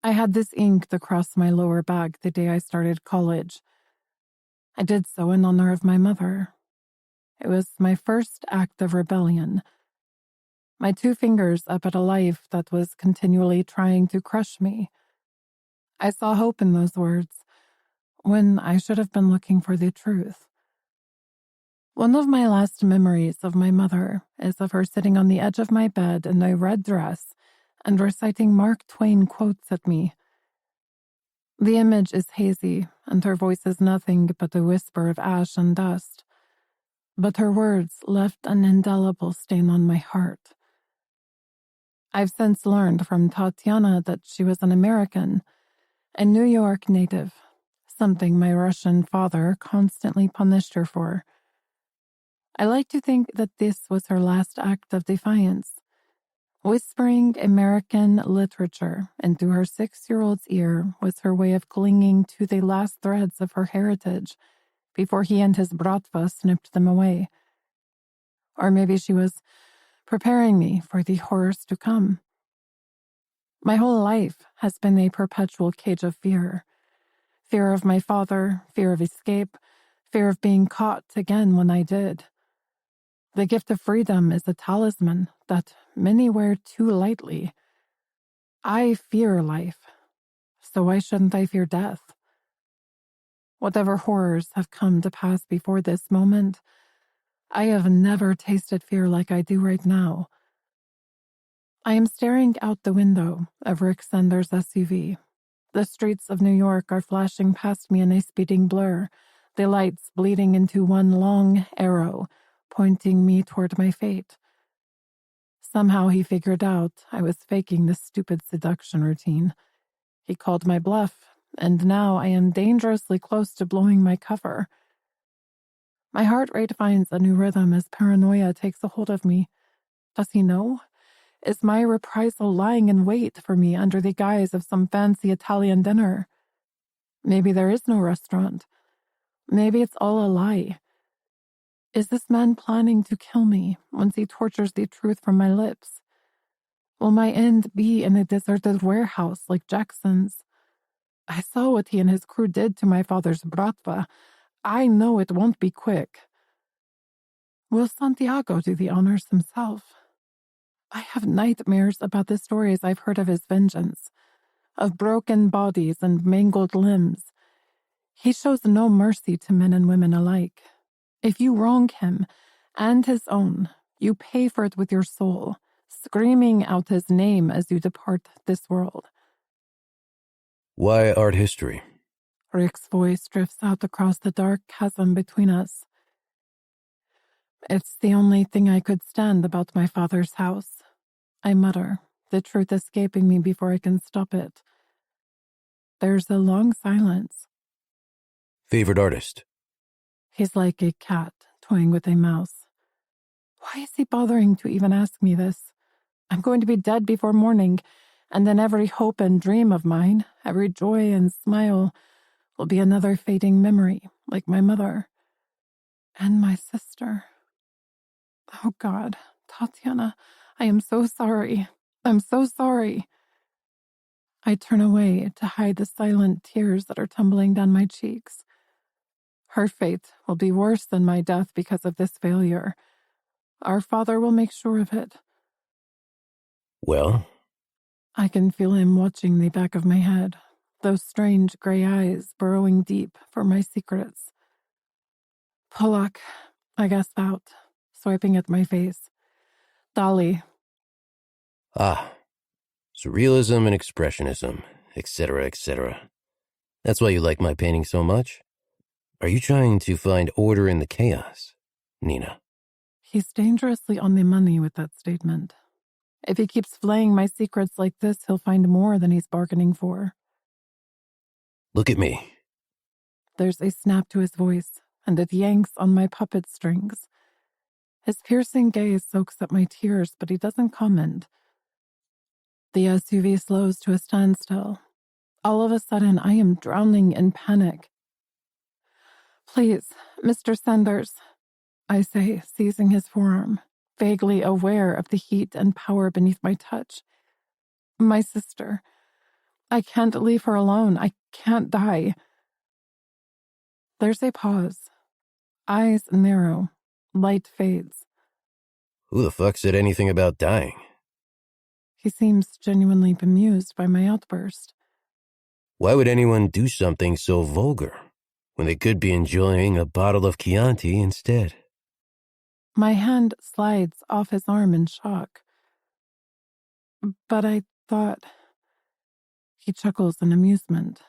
[SPEAKER 2] I had this inked across my lower back the day I started college. I did so in honor of my mother. It was my first act of rebellion. My 2 fingers up at a life that was continually trying to crush me. I saw hope in those words, when I should have been looking for the truth. One of my last memories of my mother is of her sitting on the edge of my bed in a red dress and reciting Mark Twain quotes at me. The image is hazy, and her voice is nothing but a whisper of ash and dust. But her words left an indelible stain on my heart. I've since learned from Tatiana that she was an American, a New York native, something my Russian father constantly punished her for. I like to think that this was her last act of defiance. Whispering American literature into her 6-year-old's ear was her way of clinging to the last threads of her heritage before he and his Bratva snipped them away. Or maybe she was preparing me for the horrors to come. My whole life has been a perpetual cage of fear. Fear of my father, fear of escape, fear of being caught again when I did. The gift of freedom is a talisman that many wear too lightly. I fear life, so why shouldn't I fear death? Whatever horrors have come to pass before this moment, I have never tasted fear like I do right now. I am staring out the window of Rick Sender's SUV. The streets of New York are flashing past me in a speeding blur, the lights bleeding into one long arrow, pointing me toward my fate. Somehow he figured out I was faking this stupid seduction routine. He called my bluff, and now I am dangerously close to blowing my cover. My heart rate finds a new rhythm as paranoia takes a hold of me. Does he know? Is my reprisal lying in wait for me under the guise of some fancy Italian dinner? Maybe there is no restaurant. Maybe it's all a lie. Is this man planning to kill me once he tortures the truth from my lips? Will my end be in a deserted warehouse like Jackson's? I saw what he and his crew did to my father's Bratva. I know it won't be quick. Will Santiago do the honors himself? I have nightmares about the stories I've heard of his vengeance, of broken bodies and mangled limbs. He shows no mercy to men and women alike. If you wrong him and his own, you pay for it with your soul, screaming out his name as you depart this world.
[SPEAKER 1] Why art history?
[SPEAKER 2] Rick's voice drifts out across the dark chasm between us. It's the only thing I could stand about my father's house. I mutter, the truth escaping me before I can stop it. There's a long silence.
[SPEAKER 1] Favorite artist?
[SPEAKER 2] He's like a cat toying with a mouse. Why is he bothering to even ask me this? I'm going to be dead before morning, and then every hope and dream of mine, every joy and smile, will be another fading memory, like my mother. And my sister. Oh God, Tatiana, I am so sorry. I'm so sorry. I turn away to hide the silent tears that are tumbling down my cheeks. Her fate will be worse than my death because of this failure. Our father will make sure of it.
[SPEAKER 1] Well?
[SPEAKER 2] I can feel him watching the back of my head, those strange gray eyes burrowing deep for my secrets. Polak, I gasped out, swiping at my face. Dali.
[SPEAKER 1] Ah, surrealism and expressionism, etc., etc. That's why you like my painting so much? Are you trying to find order in the chaos, Nina?
[SPEAKER 2] He's dangerously on the money with that statement. If he keeps flaying my secrets like this, he'll find more than he's bargaining for.
[SPEAKER 1] Look at me.
[SPEAKER 2] There's a snap to his voice, and it yanks on my puppet strings. His piercing gaze soaks up my tears, but he doesn't comment. The SUV slows to a standstill. All of a sudden, I am drowning in panic. Please, Mr. Sanders, I say, seizing his forearm, vaguely aware of the heat and power beneath my touch. My sister. I can't leave her alone. I can't die. There's a pause. Eyes narrow. Light fades.
[SPEAKER 1] Who the fuck said anything about dying?
[SPEAKER 2] He seems genuinely bemused by my outburst.
[SPEAKER 1] Why would anyone do something so vulgar when they could be enjoying a bottle of Chianti instead?
[SPEAKER 2] My hand slides off his arm in shock. But I thought... He chuckles in amusement.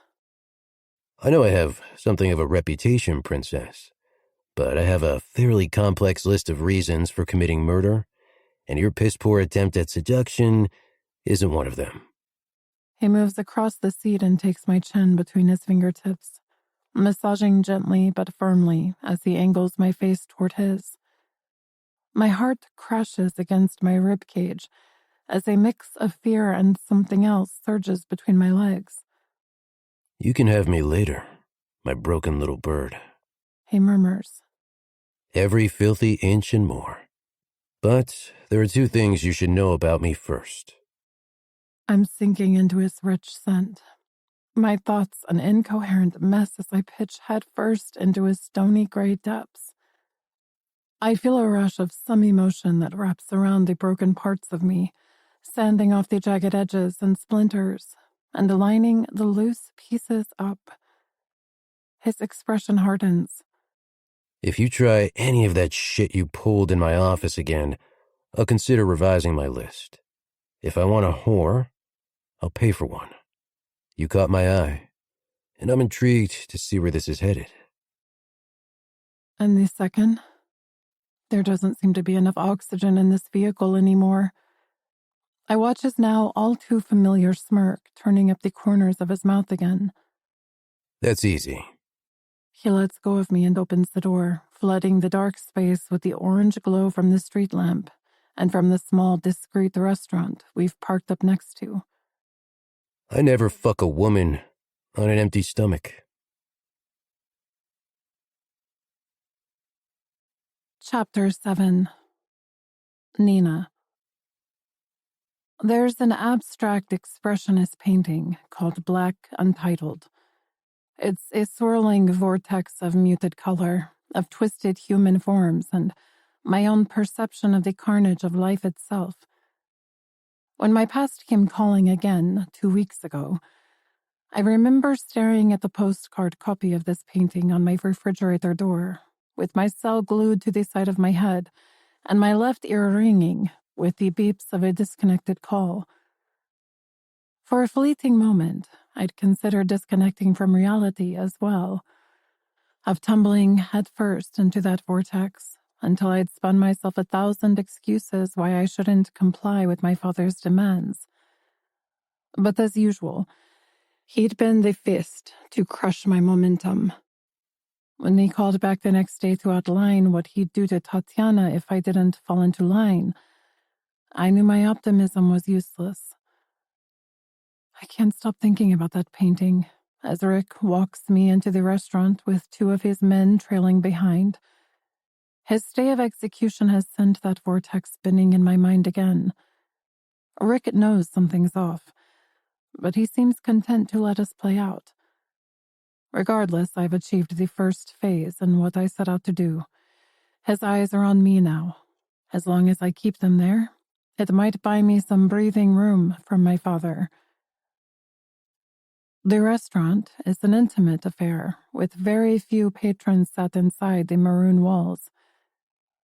[SPEAKER 1] I know I have something of a reputation, Princess, but I have a fairly complex list of reasons for committing murder, and your piss-poor attempt at seduction isn't one of them.
[SPEAKER 2] He moves across the seat and takes my chin between his fingertips. massaging gently but firmly as he angles my face toward his. My heart crashes against my ribcage as a mix of fear and something else surges between my legs.
[SPEAKER 1] You can have me later, my broken little bird.
[SPEAKER 2] He murmurs.
[SPEAKER 1] Every filthy inch and more. But there are two things you should know about me first.
[SPEAKER 2] I'm sinking into his rich scent. My thoughts an incoherent mess as I pitch headfirst into his stony gray depths. I feel a rush of some emotion that wraps around the broken parts of me, sanding off the jagged edges and splinters, and lining the loose pieces up. His expression hardens.
[SPEAKER 1] If you try any of that shit you pulled in my office again, I'll consider revising my list. If I want a whore, I'll pay for one. You caught my eye, and I'm intrigued to see where this is headed.
[SPEAKER 2] And the second? There doesn't seem to be enough oxygen in this vehicle anymore. I watch his now all too familiar smirk turning up the corners of his mouth again.
[SPEAKER 1] That's easy.
[SPEAKER 2] He lets go of me and opens the door, flooding the dark space with the orange glow from the street lamp and from the small, discreet restaurant we've parked up next to.
[SPEAKER 1] I never fuck a woman on an empty stomach.
[SPEAKER 2] Chapter 7. Nina. There's an abstract expressionist painting called Black Untitled. It's a swirling vortex of muted color, of twisted human forms, and my own perception of the carnage of life itself. When my past came calling again 2 weeks ago, I remember staring at the postcard copy of this painting on my refrigerator door, with my cell glued to the side of my head and my left ear ringing with the beeps of a disconnected call. For a fleeting moment, I'd consider disconnecting from reality as well, of tumbling headfirst into that vortex until I'd spun myself 1,000 excuses why I shouldn't comply with my father's demands. But as usual, he'd been the fist to crush my momentum. When he called back the next day to outline what he'd do to Tatiana if I didn't fall into line, I knew my optimism was useless. I can't stop thinking about that painting as Rick walks me into the restaurant with 2 of his men trailing behind. His stay of execution has sent that vortex spinning in my mind again. Rick knows something's off, but he seems content to let us play out. Regardless, I've achieved the first phase in what I set out to do. His eyes are on me now. As long as I keep them there, it might buy me some breathing room from my father. The restaurant is an intimate affair, with very few patrons sat inside the maroon walls.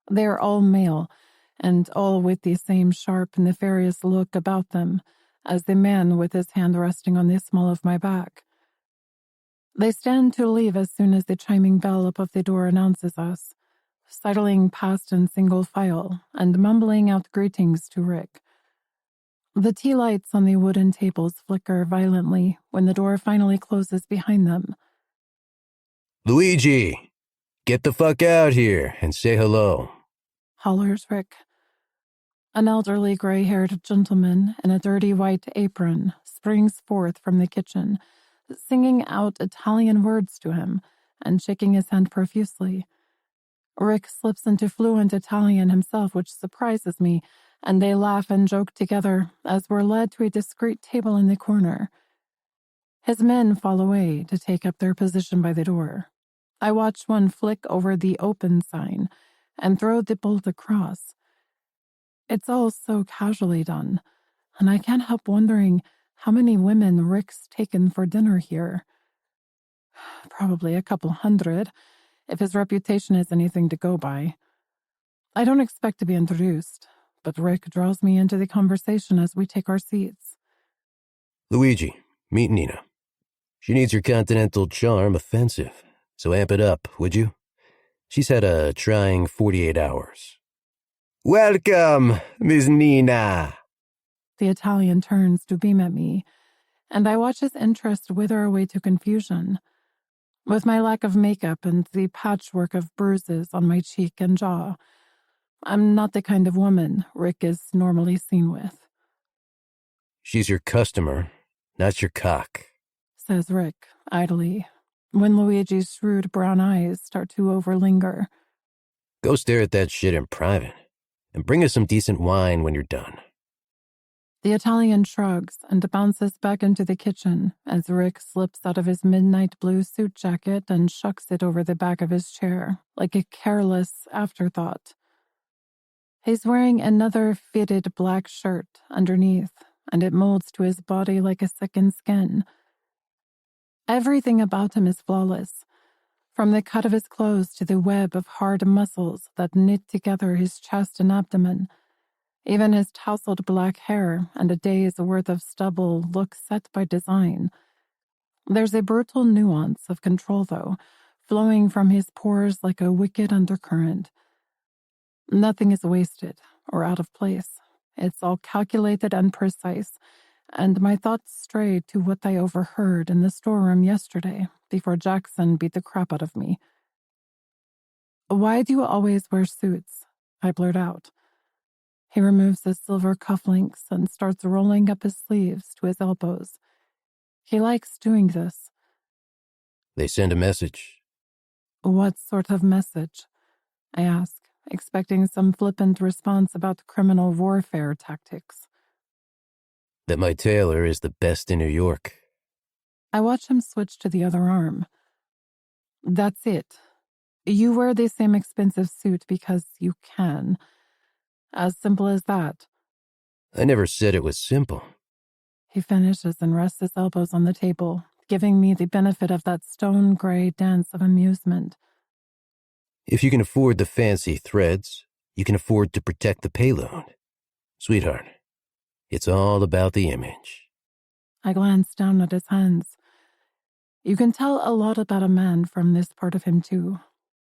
[SPEAKER 2] They're all male, and all with the same sharp, nefarious look about them as the man with his hand resting on the small of my back. They stand to leave as soon as the chiming bell above the door announces us, sidling past in single file and mumbling out greetings to Rick. The tea lights on the wooden tables flicker violently when the door finally closes behind them.
[SPEAKER 1] Luigi, get the fuck out here and say hello,
[SPEAKER 2] Hollers Rick. An elderly gray-haired gentleman in a dirty white apron springs forth from the kitchen, singing out Italian words to him and shaking his hand profusely. Rick slips into fluent Italian himself, which surprises me, and they laugh and joke together as we're led to a discreet table in the corner. His men fall away to take up their position by the door. I watch one flick over the open sign and throw the bolt across. It's all so casually done, and I can't help wondering how many women Rick's taken for dinner here. Probably a couple hundred, if his reputation is anything to go by. I don't expect to be introduced, but Rick draws me into the conversation as we take our seats.
[SPEAKER 1] Luigi, meet Nina. She needs your continental charm offensive, so amp it up, would you? She's had a trying 48 hours. Welcome, Miss Nina.
[SPEAKER 2] The Italian turns to beam at me, and I watch his interest wither away to confusion. With my lack of makeup and the patchwork of bruises on my cheek and jaw, I'm not the kind of woman Rick is normally seen with.
[SPEAKER 1] She's your customer, not your cock,
[SPEAKER 2] says Rick, idly, when Luigi's shrewd brown eyes start to overlinger.
[SPEAKER 1] Go stare at that shit in private, and bring us some decent wine when you're done.
[SPEAKER 2] The Italian shrugs and bounces back into the kitchen as Rick slips out of his midnight blue suit jacket and shucks it over the back of his chair, like a careless afterthought. He's wearing another fitted black shirt underneath, and it molds to his body like a second skin. Everything about him is flawless, from the cut of his clothes to the web of hard muscles that knit together his chest and abdomen. Even his tousled black hair and a day's worth of stubble look set by design. There's a brutal nuance of control, though, flowing from his pores like a wicked undercurrent. Nothing is wasted or out of place. It's all calculated and precise, and my thoughts strayed to what I overheard in the storeroom yesterday before Jackson beat the crap out of me. "Why do you always wear suits?" I blurt out. He removes his silver cufflinks and starts rolling up his sleeves to his elbows. He likes doing this.
[SPEAKER 1] They send a message.
[SPEAKER 2] "What sort of message?" I ask, expecting some flippant response about criminal warfare tactics.
[SPEAKER 1] That my tailor is the best in New York.
[SPEAKER 2] I watch him switch to the other arm. "That's it. You wear the same expensive suit because you can. As simple as that."
[SPEAKER 1] I never said it was simple.
[SPEAKER 2] He finishes and rests his elbows on the table, giving me the benefit of that stone-gray dance of amusement.
[SPEAKER 1] If you can afford the fancy threads, you can afford to protect the payload. Sweetheart, it's all about the image.
[SPEAKER 2] I glance down at his hands. You can tell a lot about a man from this part of him, too.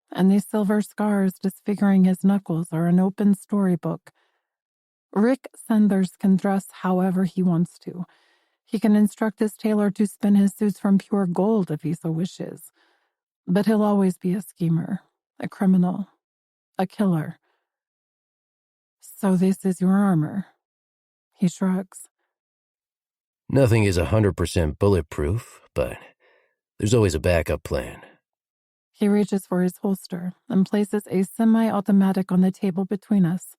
[SPEAKER 2] And these silver scars disfiguring his knuckles are an open storybook. Rick Sanders can dress however he wants to. He can instruct his tailor to spin his suits from pure gold if he so wishes. But he'll always be a schemer, a criminal, a killer. "So this is your armor?" He shrugs.
[SPEAKER 1] Nothing is 100% bulletproof, but there's always a backup plan.
[SPEAKER 2] He reaches for his holster and places a semi-automatic on the table between us.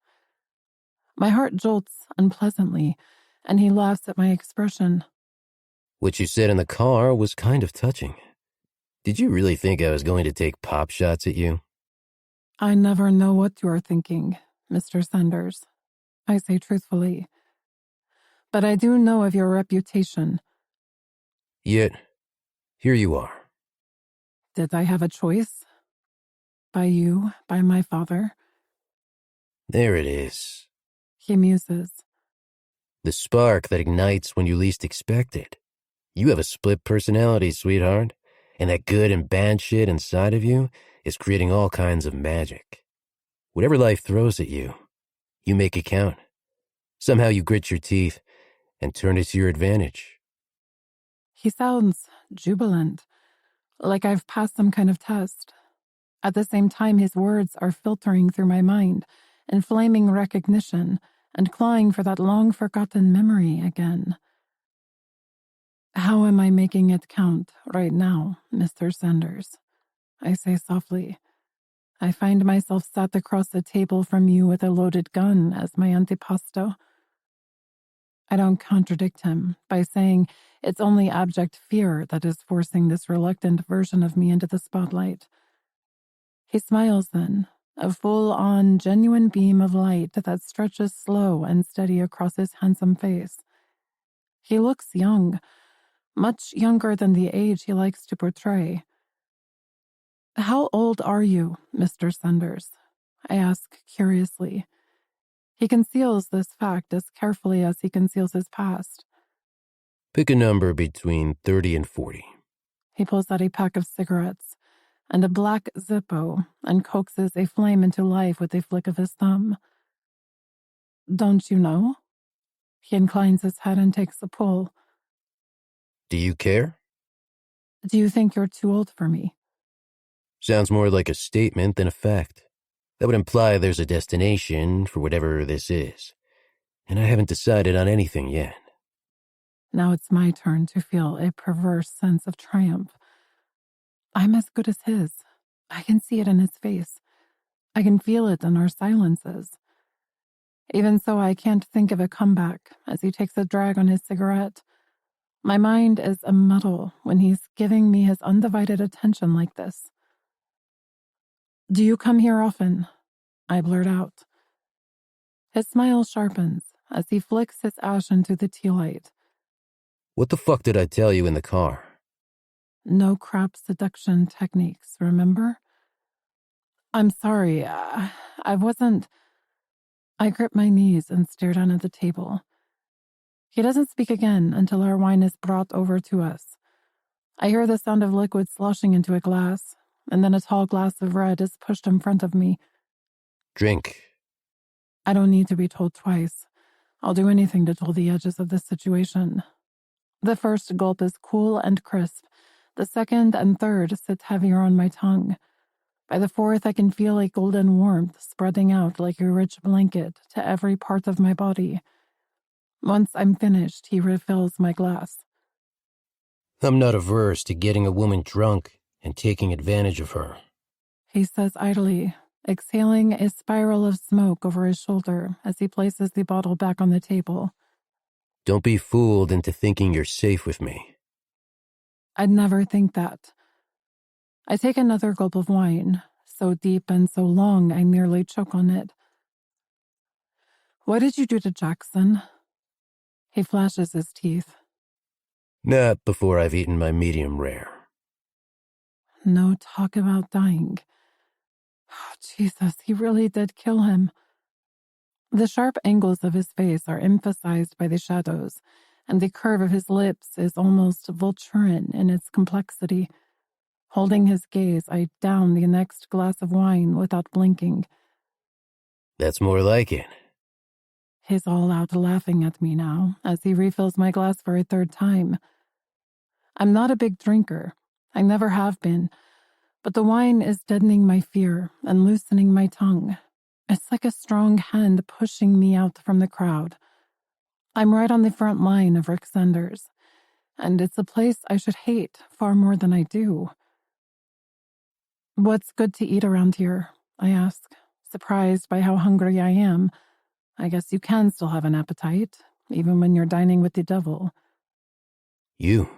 [SPEAKER 2] My heart jolts unpleasantly, and he laughs at my expression.
[SPEAKER 1] What you said in the car was kind of touching. Did you really think I was going to take pop shots at you?
[SPEAKER 2] "I never know what you are thinking, Mr. Sanders," I say truthfully. "But I do know of your reputation."
[SPEAKER 1] Yet, here you are.
[SPEAKER 2] Did I have a choice? By you, by my father?
[SPEAKER 1] There it is.
[SPEAKER 2] He muses.
[SPEAKER 1] The spark that ignites when you least expect it. You have a split personality, sweetheart, and that good and bad shit inside of you is creating all kinds of magic. Whatever life throws at you, you make it count. Somehow you grit your teeth and turn it to your advantage.
[SPEAKER 2] He sounds jubilant, like I've passed some kind of test. At the same time, his words are filtering through my mind, inflaming recognition, and clawing for that long-forgotten memory again. "How am I making it count right now, Mr. Sanders?" I say softly. "I find myself sat across the table from you with a loaded gun as my antipasto." I don't contradict him by saying it's only abject fear that is forcing this reluctant version of me into the spotlight. He smiles then, a full-on, genuine beam of light that stretches slow and steady across his handsome face. He looks young, much younger than the age he likes to portray. "How old are you, Mr. Sanders?" I ask curiously. He conceals this fact as carefully as he conceals his past.
[SPEAKER 1] Pick a number between 30 and 40.
[SPEAKER 2] He pulls out a pack of cigarettes and a black Zippo and coaxes a flame into life with a flick of his thumb. "Don't you know?" He inclines his head and takes a pull.
[SPEAKER 1] Do you care?
[SPEAKER 2] Do you think you're too old for me?
[SPEAKER 1] Sounds more like a statement than a fact. That would imply there's a destination for whatever this is. And I haven't decided on anything yet.
[SPEAKER 2] Now it's my turn to feel a perverse sense of triumph. I'm as good as his. I can see it in his face. I can feel it in our silences. Even so, I can't think of a comeback as he takes a drag on his cigarette. My mind is a muddle when he's giving me his undivided attention like this. Do you come here often? I blurt out. His smile sharpens as he flicks his ash into the tea light.
[SPEAKER 1] What the fuck did I tell you in the car?
[SPEAKER 2] No crap seduction techniques, remember? I'm sorry, I wasn't... I grip my knees and stare down at the table. He doesn't speak again until our wine is brought over to us. I hear the sound of liquid sloshing into a glass, and then a tall glass of red is pushed in front of me.
[SPEAKER 1] Drink.
[SPEAKER 2] I don't need to be told twice. I'll do anything to dull the edges of this situation. The first gulp is cool and crisp. The second and third sit heavier on my tongue. By the fourth, I can feel a golden warmth spreading out like a rich blanket to every part of my body. Once I'm finished, he refills my glass.
[SPEAKER 1] I'm not averse to getting a woman drunk and taking advantage of her,
[SPEAKER 2] He says idly, exhaling a spiral of smoke over his shoulder as he places the bottle back on the table.
[SPEAKER 1] Don't be fooled into thinking you're safe with me.
[SPEAKER 2] I'd never think that. I take another gulp of wine, so deep and so long I nearly choke on it. What did you do to Jackson? He flashes his teeth.
[SPEAKER 1] Not before I've eaten my medium rare.
[SPEAKER 2] No talk about dying. Oh, Jesus, he really did kill him. The sharp angles of his face are emphasized by the shadows, and the curve of his lips is almost Wiltcherian in its complexity. Holding his gaze, I down the next glass of wine without blinking.
[SPEAKER 1] That's more like it.
[SPEAKER 2] He's all out laughing at me now as he refills my glass for a third time. I'm not a big drinker. I never have been, but the wine is deadening my fear and loosening my tongue. It's like a strong hand pushing me out from the crowd. I'm right on the front line of Rick Sanders, and it's a place I should hate far more than I do. What's good to eat around here? I ask, surprised by how hungry I am. I guess you can still have an appetite, even when you're dining with the devil.
[SPEAKER 1] You,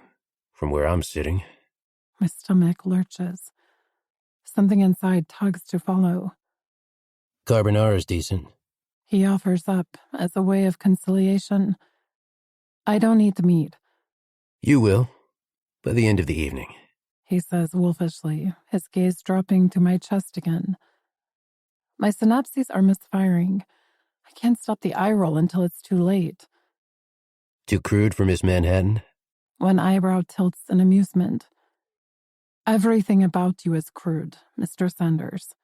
[SPEAKER 1] from where I'm sitting.
[SPEAKER 2] My stomach lurches. Something inside tugs to follow.
[SPEAKER 1] Carbonara's decent.
[SPEAKER 2] He offers up as a way of conciliation. I don't eat meat.
[SPEAKER 1] You will, by the end of the evening.
[SPEAKER 2] He says wolfishly, his gaze dropping to my chest again. My synapses are misfiring. I can't stop the eye roll until it's too late.
[SPEAKER 1] Too crude for Miss Manhattan?
[SPEAKER 2] One eyebrow tilts in amusement. Everything about you is crude, Mr. Sanders.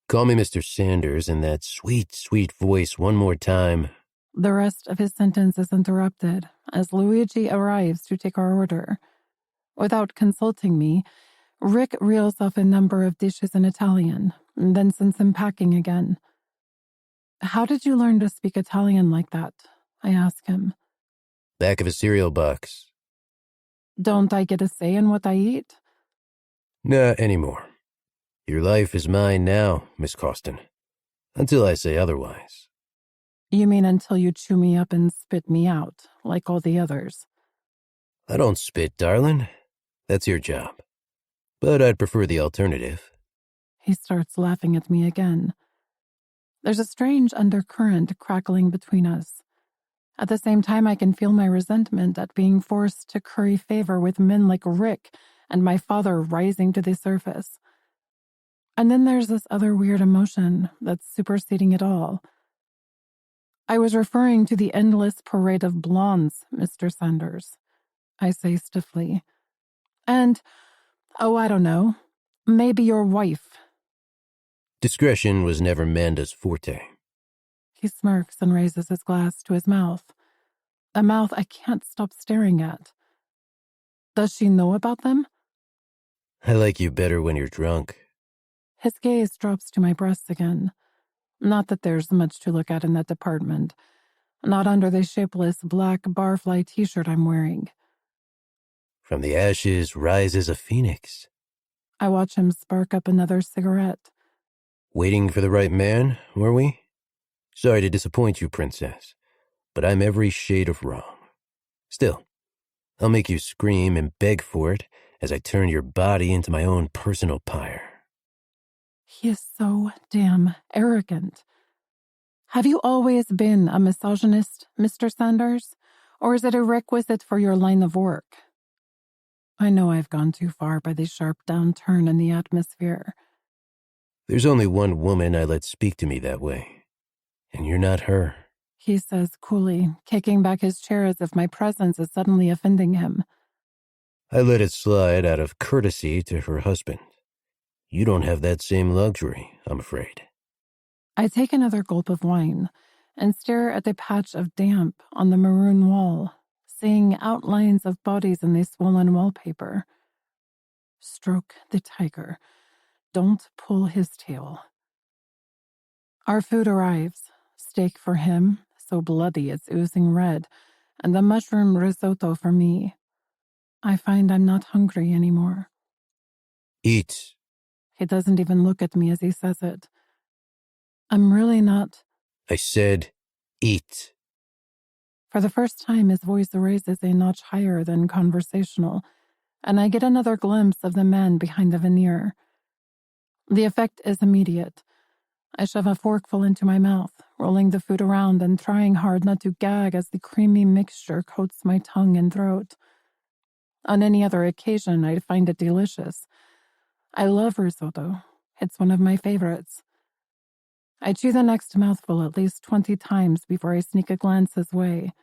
[SPEAKER 1] Call me Mr. Sanders in that sweet, sweet voice one more time.
[SPEAKER 2] The rest of his sentence is interrupted as Luigi arrives to take our order. Without consulting me, Rick reels off a number of dishes in Italian, and then sends him packing again. How did you learn to speak Italian like that? I ask him.
[SPEAKER 1] Back of a cereal box.
[SPEAKER 2] Don't I get a say in what I eat?
[SPEAKER 1] Not anymore. Your life is mine now, Miss Costin. Until I say otherwise.
[SPEAKER 2] You mean until you chew me up and spit me out, like all the others?
[SPEAKER 1] I don't spit, darling. That's your job. But I'd prefer the alternative.
[SPEAKER 2] He starts laughing at me again. There's a strange undercurrent crackling between us. At the same time, I can feel my resentment at being forced to curry favor with men like Rick and my father rising to the surface. And then there's this other weird emotion that's superseding it all. I was referring to the endless parade of blondes, Mr. Sanders, I say stiffly. And, oh, I don't know, maybe your wife.
[SPEAKER 1] Discretion was never Manda's forte.
[SPEAKER 2] He smirks and raises his glass to his mouth, a mouth I can't stop staring at. Does she know about them?
[SPEAKER 1] I like you better when you're drunk.
[SPEAKER 2] His gaze drops to my breasts again. Not that there's much to look at in that department. Not under the shapeless black barfly t-shirt I'm wearing.
[SPEAKER 1] From the ashes rises a phoenix.
[SPEAKER 2] I watch him spark up another cigarette.
[SPEAKER 1] Waiting for the right man, were we? Sorry to disappoint you, princess, but I'm every shade of wrong. Still, I'll make you scream and beg for it as I turn your body into my own personal pyre.
[SPEAKER 2] He is so damn arrogant. Have you always been a misogynist, Mr. Sanders? Or is it a requisite for your line of work? I know I've gone too far by the sharp downturn in the atmosphere.
[SPEAKER 1] There's only one woman I let speak to me that way, and you're not her.
[SPEAKER 2] He says coolly, kicking back his chair as if my presence is suddenly offending him.
[SPEAKER 1] I let it slide out of courtesy to her husband. You don't have that same luxury, I'm afraid.
[SPEAKER 2] I take another gulp of wine and stare at the patch of damp on the maroon wall, seeing outlines of bodies in the swollen wallpaper. Stroke the tiger. Don't pull his tail. Our food arrives. Steak for him, so bloody it's oozing red, and the mushroom risotto for me. I find I'm not hungry anymore.
[SPEAKER 1] Eat.
[SPEAKER 2] He doesn't even look at me as he says it. I'm really not.
[SPEAKER 1] I said, eat.
[SPEAKER 2] For the first time, his voice raises a notch higher than conversational, and I get another glimpse of the man behind the veneer. The effect is immediate. I shove a forkful into my mouth, rolling the food around and trying hard not to gag as the creamy mixture coats my tongue and throat. On any other occasion, I'd find it delicious. I love risotto. It's one of my favorites. I chew the next mouthful at least 20 times before I sneak a glance his way.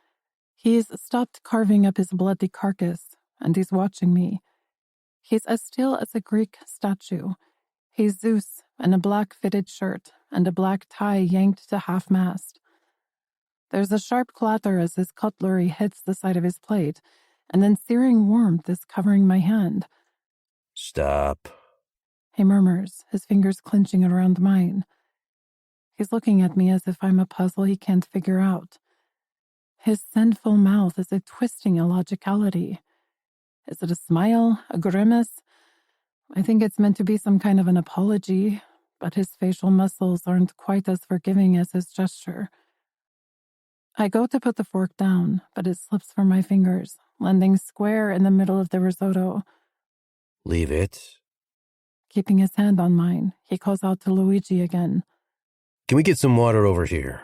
[SPEAKER 2] He's stopped carving up his bloody carcass, and he's watching me. He's as still as a Greek statue. He's Zeus in a black fitted shirt and a black tie yanked to half-mast. There's a sharp clatter as his cutlery hits the side of his plate, and then searing warmth is covering my hand.
[SPEAKER 1] Stop.
[SPEAKER 2] He murmurs, his fingers clenching around mine. He's looking at me as if I'm a puzzle he can't figure out. His sinful mouth is a twisting illogicality. Is it a smile, a grimace? I think it's meant to be some kind of an apology, but his facial muscles aren't quite as forgiving as his gesture. I go to put the fork down, but it slips from my fingers, landing square in the middle of the risotto.
[SPEAKER 1] Leave it.
[SPEAKER 2] Keeping his hand on mine, he calls out to Luigi again.
[SPEAKER 1] Can we get some water over here?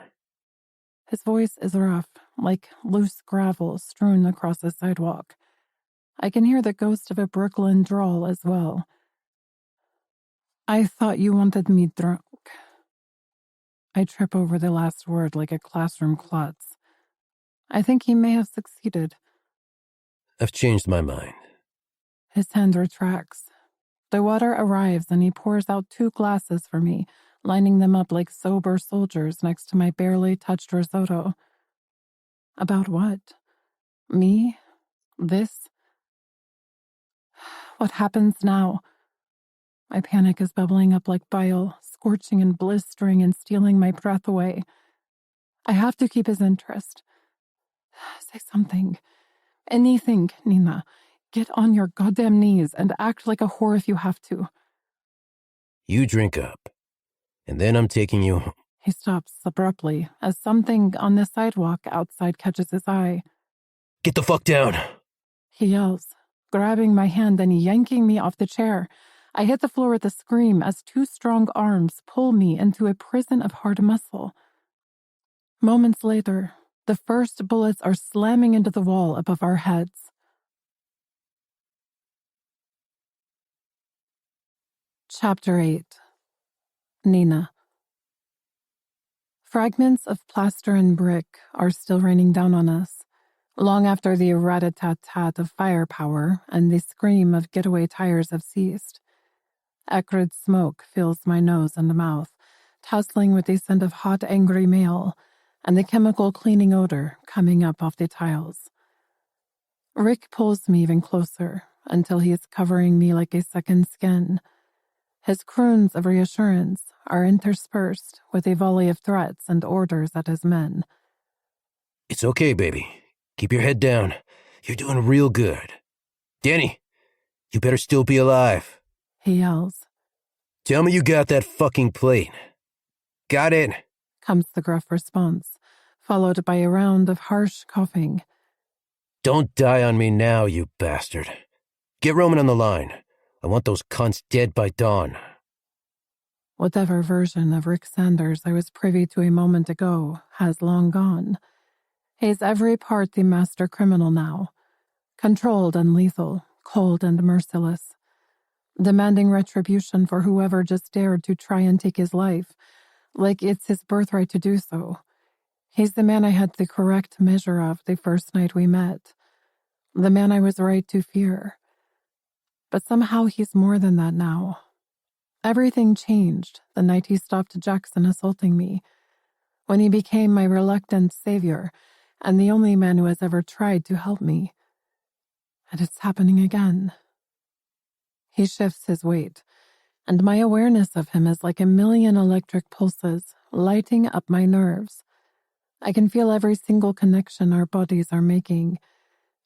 [SPEAKER 2] His voice is rough, like loose gravel strewn across the sidewalk. I can hear the ghost of a Brooklyn drawl as well. I thought you wanted me drunk. I trip over the last word like a classroom klutz. I think he may have succeeded.
[SPEAKER 1] I've changed my mind.
[SPEAKER 2] His hand retracts. The water arrives and he pours out 2 glasses for me, lining them up like sober soldiers next to my barely touched risotto. About what? Me? This? What happens now? My panic is bubbling up like bile, scorching and blistering and stealing my breath away. I have to keep his interest. Say something. Anything, Nina. Get on your goddamn knees and act like a whore if you have to.
[SPEAKER 1] You drink up, and then I'm taking you home.
[SPEAKER 2] He stops abruptly as something on the sidewalk outside catches his eye.
[SPEAKER 1] Get the fuck down!
[SPEAKER 2] He yells, grabbing my hand and yanking me off the chair. I hit the floor with a scream as 2 strong arms pull me into a prison of hard muscle. Moments later, the first bullets are slamming into the wall above our heads. Chapter 8. Nina. Fragments of plaster and brick are still raining down on us, long after the rat-a-tat-tat of firepower and the scream of getaway tires have ceased. Acrid smoke fills my nose and mouth, tussling with the scent of hot, angry mail and the chemical cleaning odor coming up off the tiles. Rick pulls me even closer until he is covering me like a second skin. His croons of reassurance are interspersed with a volley of threats and orders at his men.
[SPEAKER 1] It's okay, baby. Keep your head down. You're doing real good. Danny, you better still be alive.
[SPEAKER 2] He yells.
[SPEAKER 1] Tell me you got that fucking plate. Got it,
[SPEAKER 2] Comes the gruff response, followed by a round of harsh coughing.
[SPEAKER 1] Don't die on me now, you bastard. Get Roman on the line. I want those cunts dead by dawn.
[SPEAKER 2] Whatever version of Rick Sanders I was privy to a moment ago has long gone. He's every part the master criminal now. Controlled and lethal, cold and merciless. Demanding retribution for whoever just dared to try and take his life, like it's his birthright to do so. He's the man I had the correct measure of the first night we met. The man I was right to fear. But somehow he's more than that now. Everything changed the night he stopped Jackson assaulting me, when he became my reluctant savior and the only man who has ever tried to help me. And it's happening again. He shifts his weight, and my awareness of him is like a million electric pulses lighting up my nerves. I can feel every single connection our bodies are making.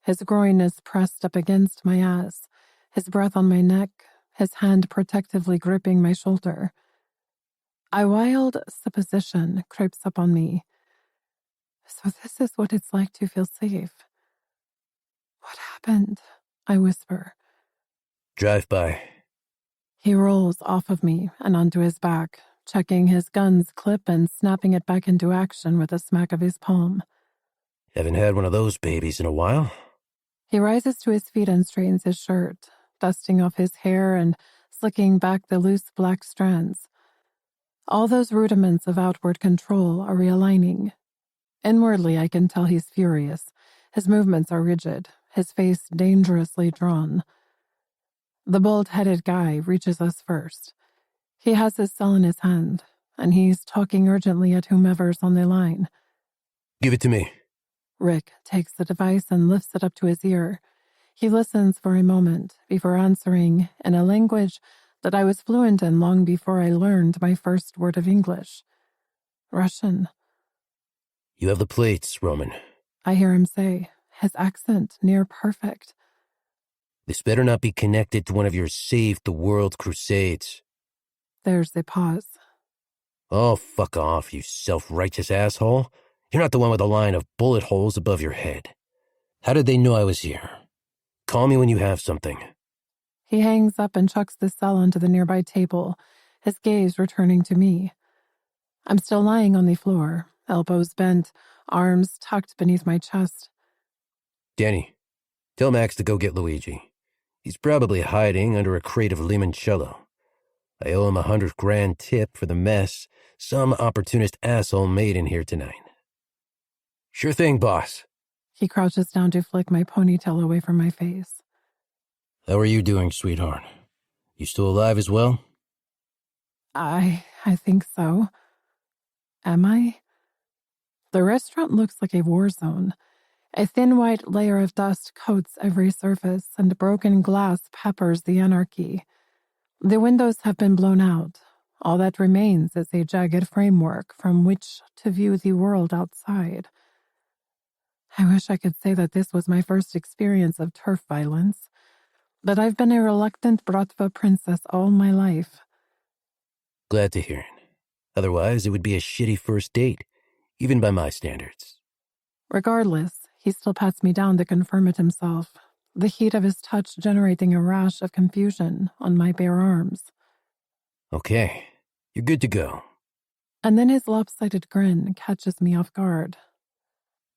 [SPEAKER 2] His groin is pressed up against my ass, his breath on my neck, his hand protectively gripping my shoulder. A wild supposition creeps up on me. So this is what it's like to feel safe. What happened? I whisper.
[SPEAKER 1] Drive by.
[SPEAKER 2] He rolls off of me and onto his back, checking his gun's clip and snapping it back into action with a smack of his palm.
[SPEAKER 1] Haven't had one of those babies in a while.
[SPEAKER 2] He rises to his feet and straightens his shirt, dusting off his hair and slicking back the loose black strands. All those rudiments of outward control are realigning. Inwardly, I can tell he's furious. His movements are rigid, his face dangerously drawn. The bald-headed guy reaches us first. He has his cell in his hand, and he's talking urgently at whomever's on the line.
[SPEAKER 1] Give it to me.
[SPEAKER 2] Rick takes the device and lifts it up to his ear. He listens for a moment before answering in a language that I was fluent in long before I learned my first word of English. Russian.
[SPEAKER 1] You have the plates, Roman.
[SPEAKER 2] I hear him say, his accent near perfect.
[SPEAKER 1] This better not be connected to one of your Save the World crusades.
[SPEAKER 2] There's a pause.
[SPEAKER 1] Oh, fuck off, you self-righteous asshole. You're not the one with a line of bullet holes above your head. How did they know I was here? Call me when you have something.
[SPEAKER 2] He hangs up and chucks the cell onto the nearby table, his gaze returning to me. I'm still lying on the floor, elbows bent, arms tucked beneath my chest.
[SPEAKER 1] Danny, tell Max to go get Luigi. He's probably hiding under a crate of limoncello. I owe him $100,000 tip for the mess some opportunist asshole made in here tonight. Sure thing, boss.
[SPEAKER 2] He crouches down to flick my ponytail away from my face.
[SPEAKER 1] How are you doing, sweetheart? You still alive as well?
[SPEAKER 2] I think so. Am I? The restaurant looks like a war zone. A thin white layer of dust coats every surface, and broken glass peppers the anarchy. The windows have been blown out. All that remains is a jagged framework from which to view the world outside. I wish I could say that this was my first experience of turf violence, but I've been a reluctant Bratva princess all my life.
[SPEAKER 1] Glad to hear it. Otherwise, it would be a shitty first date, even by my standards.
[SPEAKER 2] Regardless, he still pats me down to confirm it himself, the heat of his touch generating a rash of confusion on my bare arms.
[SPEAKER 1] Okay, you're good to go.
[SPEAKER 2] And then his lopsided grin catches me off guard.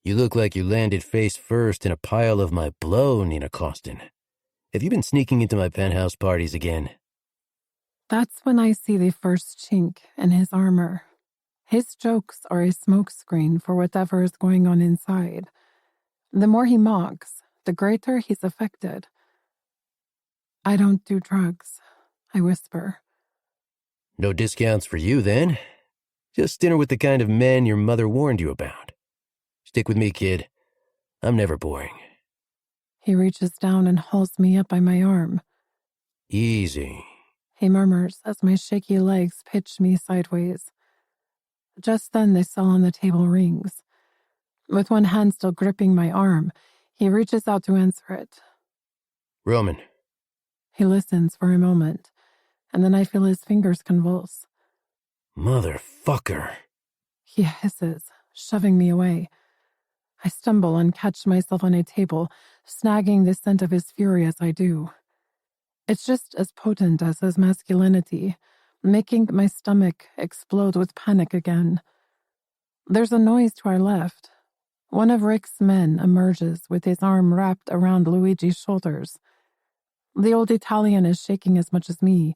[SPEAKER 1] You look like you landed face first in a pile of my blow, Nina Costin. Have you been sneaking into my penthouse parties again?
[SPEAKER 2] That's when I see the first chink in his armor. His jokes are a smokescreen for whatever is going on inside. The more he mocks, the greater he's affected. I don't do drugs, I whisper.
[SPEAKER 1] No discounts for you, then. Just dinner with the kind of men your mother warned you about. Stick with me, kid. I'm never boring.
[SPEAKER 2] He reaches down and hauls me up by my arm.
[SPEAKER 1] Easy,
[SPEAKER 2] he murmurs as my shaky legs pitch me sideways. Just then the cell on the table rings. With one hand still gripping my arm, he reaches out to answer it.
[SPEAKER 1] Roman.
[SPEAKER 2] He listens for a moment, and then I feel his fingers convulse.
[SPEAKER 1] Motherfucker.
[SPEAKER 2] He hisses, shoving me away. I stumble and catch myself on a table, snagging the scent of his fury as I do. It's just as potent as his masculinity, making my stomach explode with panic again. There's a noise to our left. One of Rick's men emerges with his arm wrapped around Luigi's shoulders. The old Italian is shaking as much as me,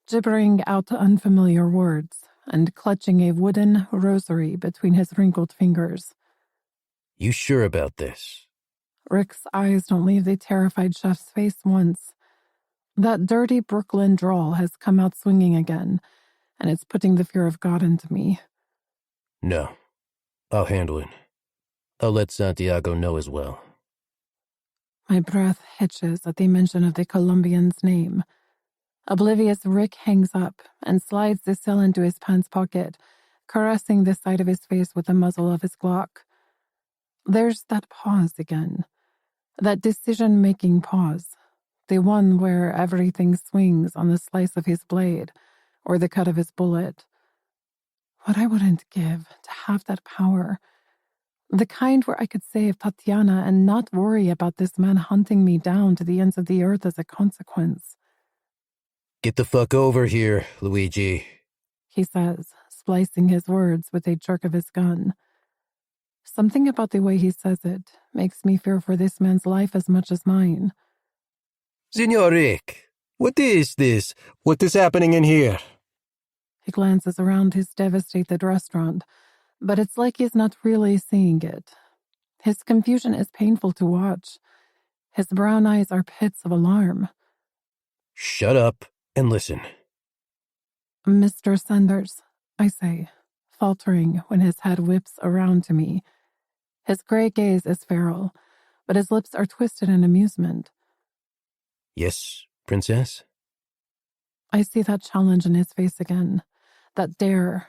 [SPEAKER 2] gibbering out unfamiliar words and clutching a wooden rosary between his wrinkled fingers.
[SPEAKER 1] You sure about this?
[SPEAKER 2] Rick's eyes don't leave the terrified chef's face once. That dirty Brooklyn drawl has come out swinging again, and it's putting the fear of God into me.
[SPEAKER 1] No. I'll handle it. I'll let Santiago know as well.
[SPEAKER 2] My breath hitches at the mention of the Colombian's name. Oblivious, Rick hangs up and slides the cell into his pants pocket, caressing the side of his face with the muzzle of his Glock. There's that pause again. That decision-making pause. The one where everything swings on the slice of his blade or the cut of his bullet. What I wouldn't give to have that power. The kind where I could save Tatiana and not worry about this man hunting me down to the ends of the earth as a consequence.
[SPEAKER 1] Get the fuck over here, Luigi,
[SPEAKER 2] he says, splicing his words with a jerk of his gun. Something about the way he says it makes me fear for this man's life as much as mine.
[SPEAKER 1] Signor Rick, what is this? What is happening in here?
[SPEAKER 2] He glances around his devastated restaurant, but it's like he's not really seeing it. His confusion is painful to watch. His brown eyes are pits of alarm.
[SPEAKER 1] Shut up and listen.
[SPEAKER 2] Mr. Sanders, I say, faltering when his head whips around to me. His gray gaze is feral, but his lips are twisted in amusement.
[SPEAKER 1] Yes, princess?
[SPEAKER 2] I see that challenge in his face again, that dare.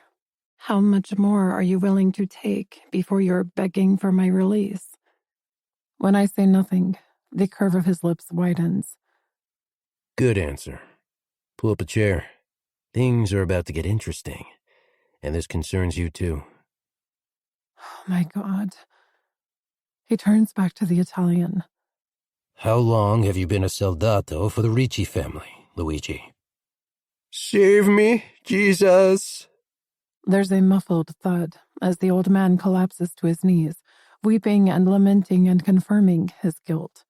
[SPEAKER 2] How much more are you willing to take before you're begging for my release? When I say nothing, the curve of his lips widens.
[SPEAKER 1] Good answer. Pull up a chair. Things are about to get interesting, and this concerns you too.
[SPEAKER 2] Oh my God. He turns back to the Italian.
[SPEAKER 1] How long have you been a soldato for the Ricci family, Luigi? Save me, Jesus!
[SPEAKER 2] There's a muffled thud as the old man collapses to his knees, weeping and lamenting and confirming his guilt.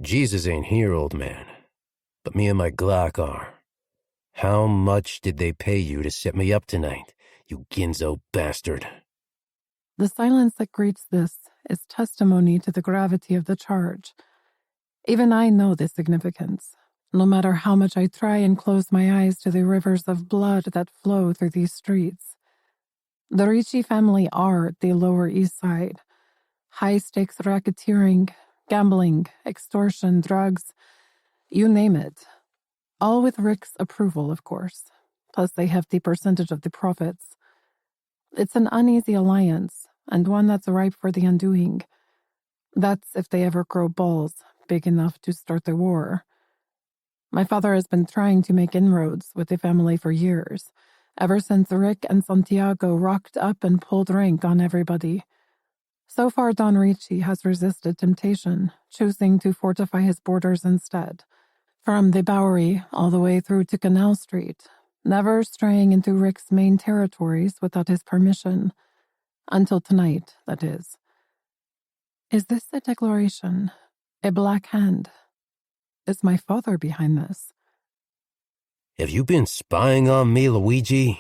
[SPEAKER 1] Jesus ain't here, old man, but me and my Glock are. How much did they pay you to set me up tonight, you Ginzo bastard?
[SPEAKER 2] The silence that greets this is testimony to the gravity of the charge. Even I know the significance, no matter how much I try and close my eyes to the rivers of blood that flow through these streets. The Ricci family are the Lower East Side. High-stakes racketeering, gambling, extortion, drugs, you name it. All with Rick's approval, of course. Plus they have the percentage of the profits. It's an uneasy alliance, and one that's ripe for the undoing. That's if they ever grow balls big enough to start the war. My father has been trying to make inroads with the family for years, ever since Rick and Santiago rocked up and pulled rank on everybody. So far, Don Ricci has resisted temptation, choosing to fortify his borders instead. From the Bowery all the way through to Canal Street, never straying into Rick's main territories without his permission. Until tonight, that is. Is this a declaration? A black hand? Is my father behind this?
[SPEAKER 1] Have you been spying on me, Luigi?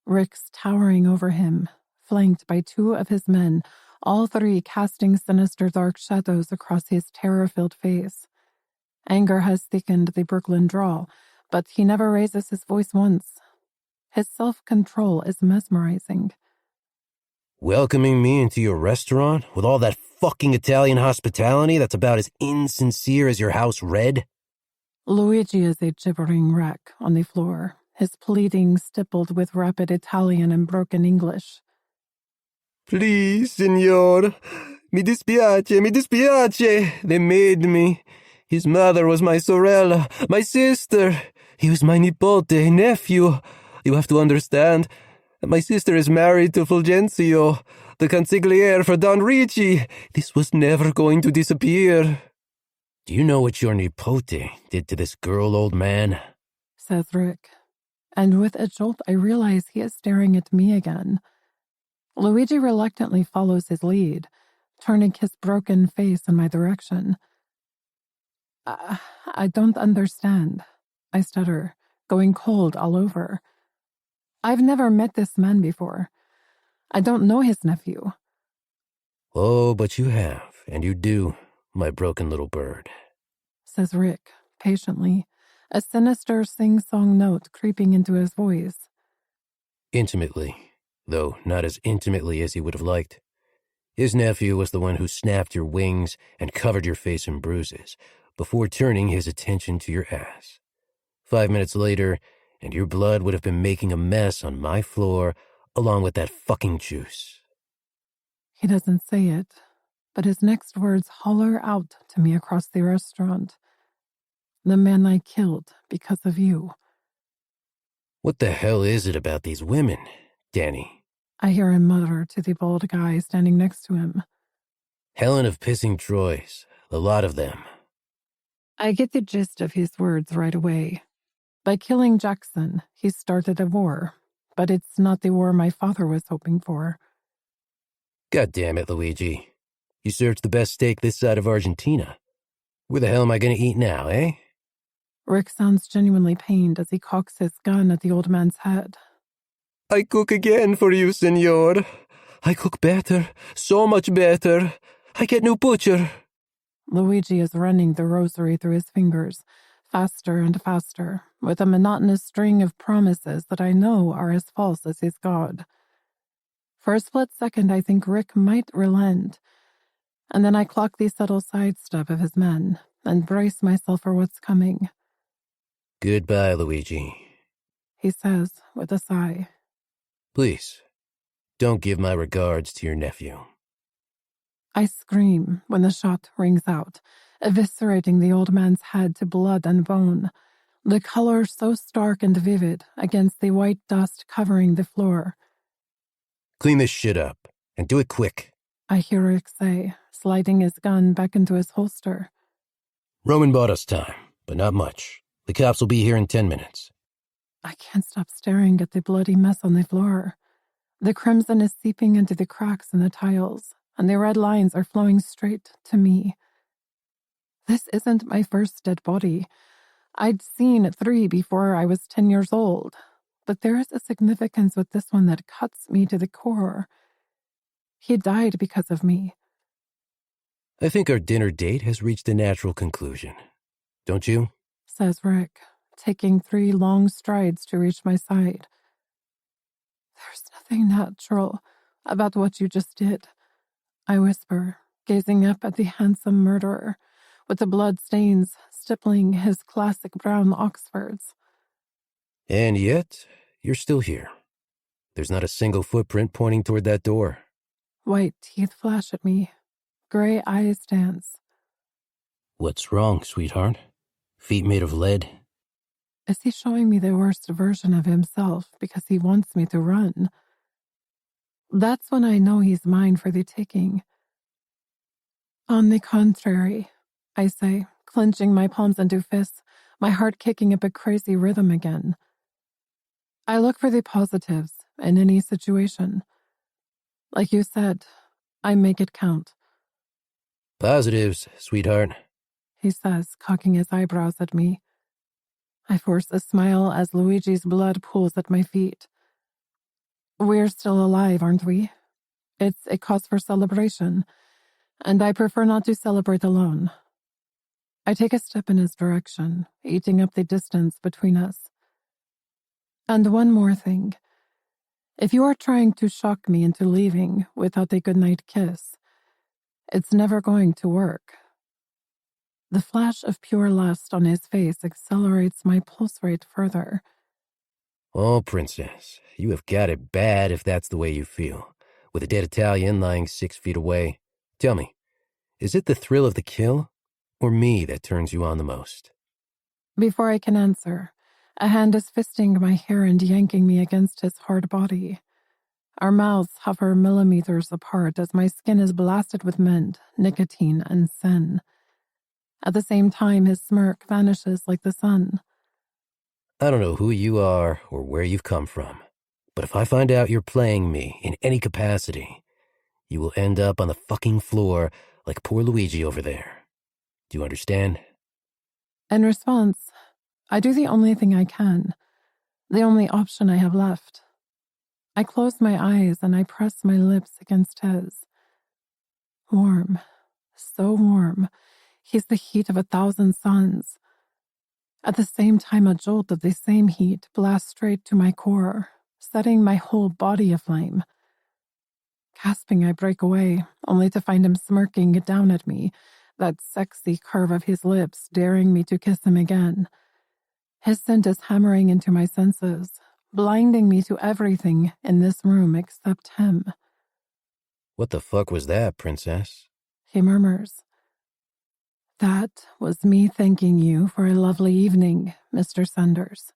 [SPEAKER 2] Rick's towering over him, flanked by two of his men, all three casting sinister dark shadows across his terror-filled face. Anger has thickened the Brooklyn drawl, but he never raises his voice once. His self-control is mesmerizing.
[SPEAKER 1] Welcoming me into your restaurant with all that fucking Italian hospitality that's about as insincere as your house red?
[SPEAKER 2] Luigi is a gibbering wreck on the floor, his pleading stippled with rapid Italian and broken English.
[SPEAKER 1] Please, signor. Mi dispiace, mi dispiace. They made me. His mother was my sorella, my sister. He was my nipote, nephew. You have to understand. My sister is married to Fulgencio, the consigliere for Don Ricci. This was never going to disappear. Do you know what your nipote did to this girl, old man?
[SPEAKER 2] Says Rick. And with a jolt, I realize he is staring at me again. Luigi reluctantly follows his lead, turning his broken face in my direction. I don't understand, I stutter, going cold all over. I've never met this man before. I don't know his nephew.
[SPEAKER 1] Oh, but you have, and you do, my broken little bird,
[SPEAKER 2] says Rick, patiently, a sinister sing-song note creeping into his voice.
[SPEAKER 1] Intimately, though not as intimately as he would have liked. His nephew was the one who snapped your wings and covered your face in bruises, before turning his attention to your ass. 5 minutes later, and your blood would have been making a mess on my floor, along with that fucking juice.
[SPEAKER 2] He doesn't say it, but his next words holler out to me across the restaurant. The man I killed because of you.
[SPEAKER 1] What the hell is it about these women, Danny?
[SPEAKER 2] I hear him mutter to the bald guy standing next to him.
[SPEAKER 1] Helen of Pissing Troyes, a lot of them.
[SPEAKER 2] I get the gist of his words right away. By killing Jackson, he started a war, but it's not the war my father was hoping for.
[SPEAKER 1] God damn it, Luigi. You served the best steak this side of Argentina. Where the hell am I going to eat now, eh?
[SPEAKER 2] Rick sounds genuinely pained as he cocks his gun at the old man's head.
[SPEAKER 1] I cook again for you, senor. I cook better, so much better. I get new butcher.
[SPEAKER 2] Luigi is running the rosary through his fingers, faster and faster, with a monotonous string of promises that I know are as false as his God. For a split second, I think Rick might relent, and then I clock the subtle sidestep of his men and brace myself for what's coming.
[SPEAKER 1] Goodbye, Luigi,
[SPEAKER 2] he says with a sigh.
[SPEAKER 1] Please, don't give my regards to your nephew.
[SPEAKER 2] I scream when the shot rings out, eviscerating the old man's head to blood and bone, the color so stark and vivid against the white dust covering the floor.
[SPEAKER 1] Clean this shit up, and do it quick,
[SPEAKER 2] I hear Rick say, sliding his gun back into his holster.
[SPEAKER 1] Roman bought us time, but not much. The cops will be here in 10 minutes.
[SPEAKER 2] I can't stop staring at the bloody mess on the floor. The crimson is seeping into the cracks in the tiles, and the red lines are flowing straight to me. This isn't my first dead body. I'd seen 3 before I was 10 years old, but there is a significance with this one that cuts me to the core. He died because of me.
[SPEAKER 1] I think our dinner date has reached a natural conclusion. Don't you?
[SPEAKER 2] Says Rick, taking 3 long strides to reach my side. There's nothing natural about what you just did, I whisper, gazing up at the handsome murderer, with the blood stains stippling his classic brown Oxfords.
[SPEAKER 1] And yet, you're still here. There's not a single footprint pointing toward that door.
[SPEAKER 2] White teeth flash at me. Gray eyes dance.
[SPEAKER 1] What's wrong, sweetheart? Feet made of lead?
[SPEAKER 2] Is he showing me the worst version of himself because he wants me to run? That's when I know he's mine for the taking. On the contrary, I say, clenching my palms into fists, my heart kicking up a crazy rhythm again. I look for the positives in any situation. Like you said, I make it count.
[SPEAKER 1] Positives, sweetheart,
[SPEAKER 2] he says, cocking his eyebrows at me. I force a smile as Luigi's blood pools at my feet. We're still alive, aren't we? It's a cause for celebration, and I prefer not to celebrate alone. I take a step in his direction, eating up the distance between us. And one more thing. If you are trying to shock me into leaving without a goodnight kiss, it's never going to work. The flash of pure lust on his face accelerates my pulse rate further.
[SPEAKER 1] Oh, Princess, you have got it bad if that's the way you feel, with a dead Italian lying 6 feet away. Tell me, is it the thrill of the kill, or me that turns you on the most?
[SPEAKER 2] Before I can answer, a hand is fisting my hair and yanking me against his hard body. Our mouths hover millimeters apart as my skin is blasted with mint, nicotine, and sin. At the same time, his smirk vanishes like the sun.
[SPEAKER 1] I don't know who you are or where you've come from, but if I find out you're playing me in any capacity, you will end up on the fucking floor like poor Luigi over there. Do you understand?
[SPEAKER 2] In response, I do the only thing I can, the only option I have left. I close my eyes and I press my lips against his. Warm, so warm. He's the heat of 1,000 suns. At the same time, a jolt of the same heat blasts straight to my core, setting my whole body aflame. Gasping, I break away, only to find him smirking down at me, that sexy curve of his lips daring me to kiss him again. His scent is hammering into my senses, blinding me to everything in this room except him.
[SPEAKER 1] What the fuck was that, Princess?
[SPEAKER 2] He murmurs. That was me thanking you for a lovely evening, Mr. Sanders.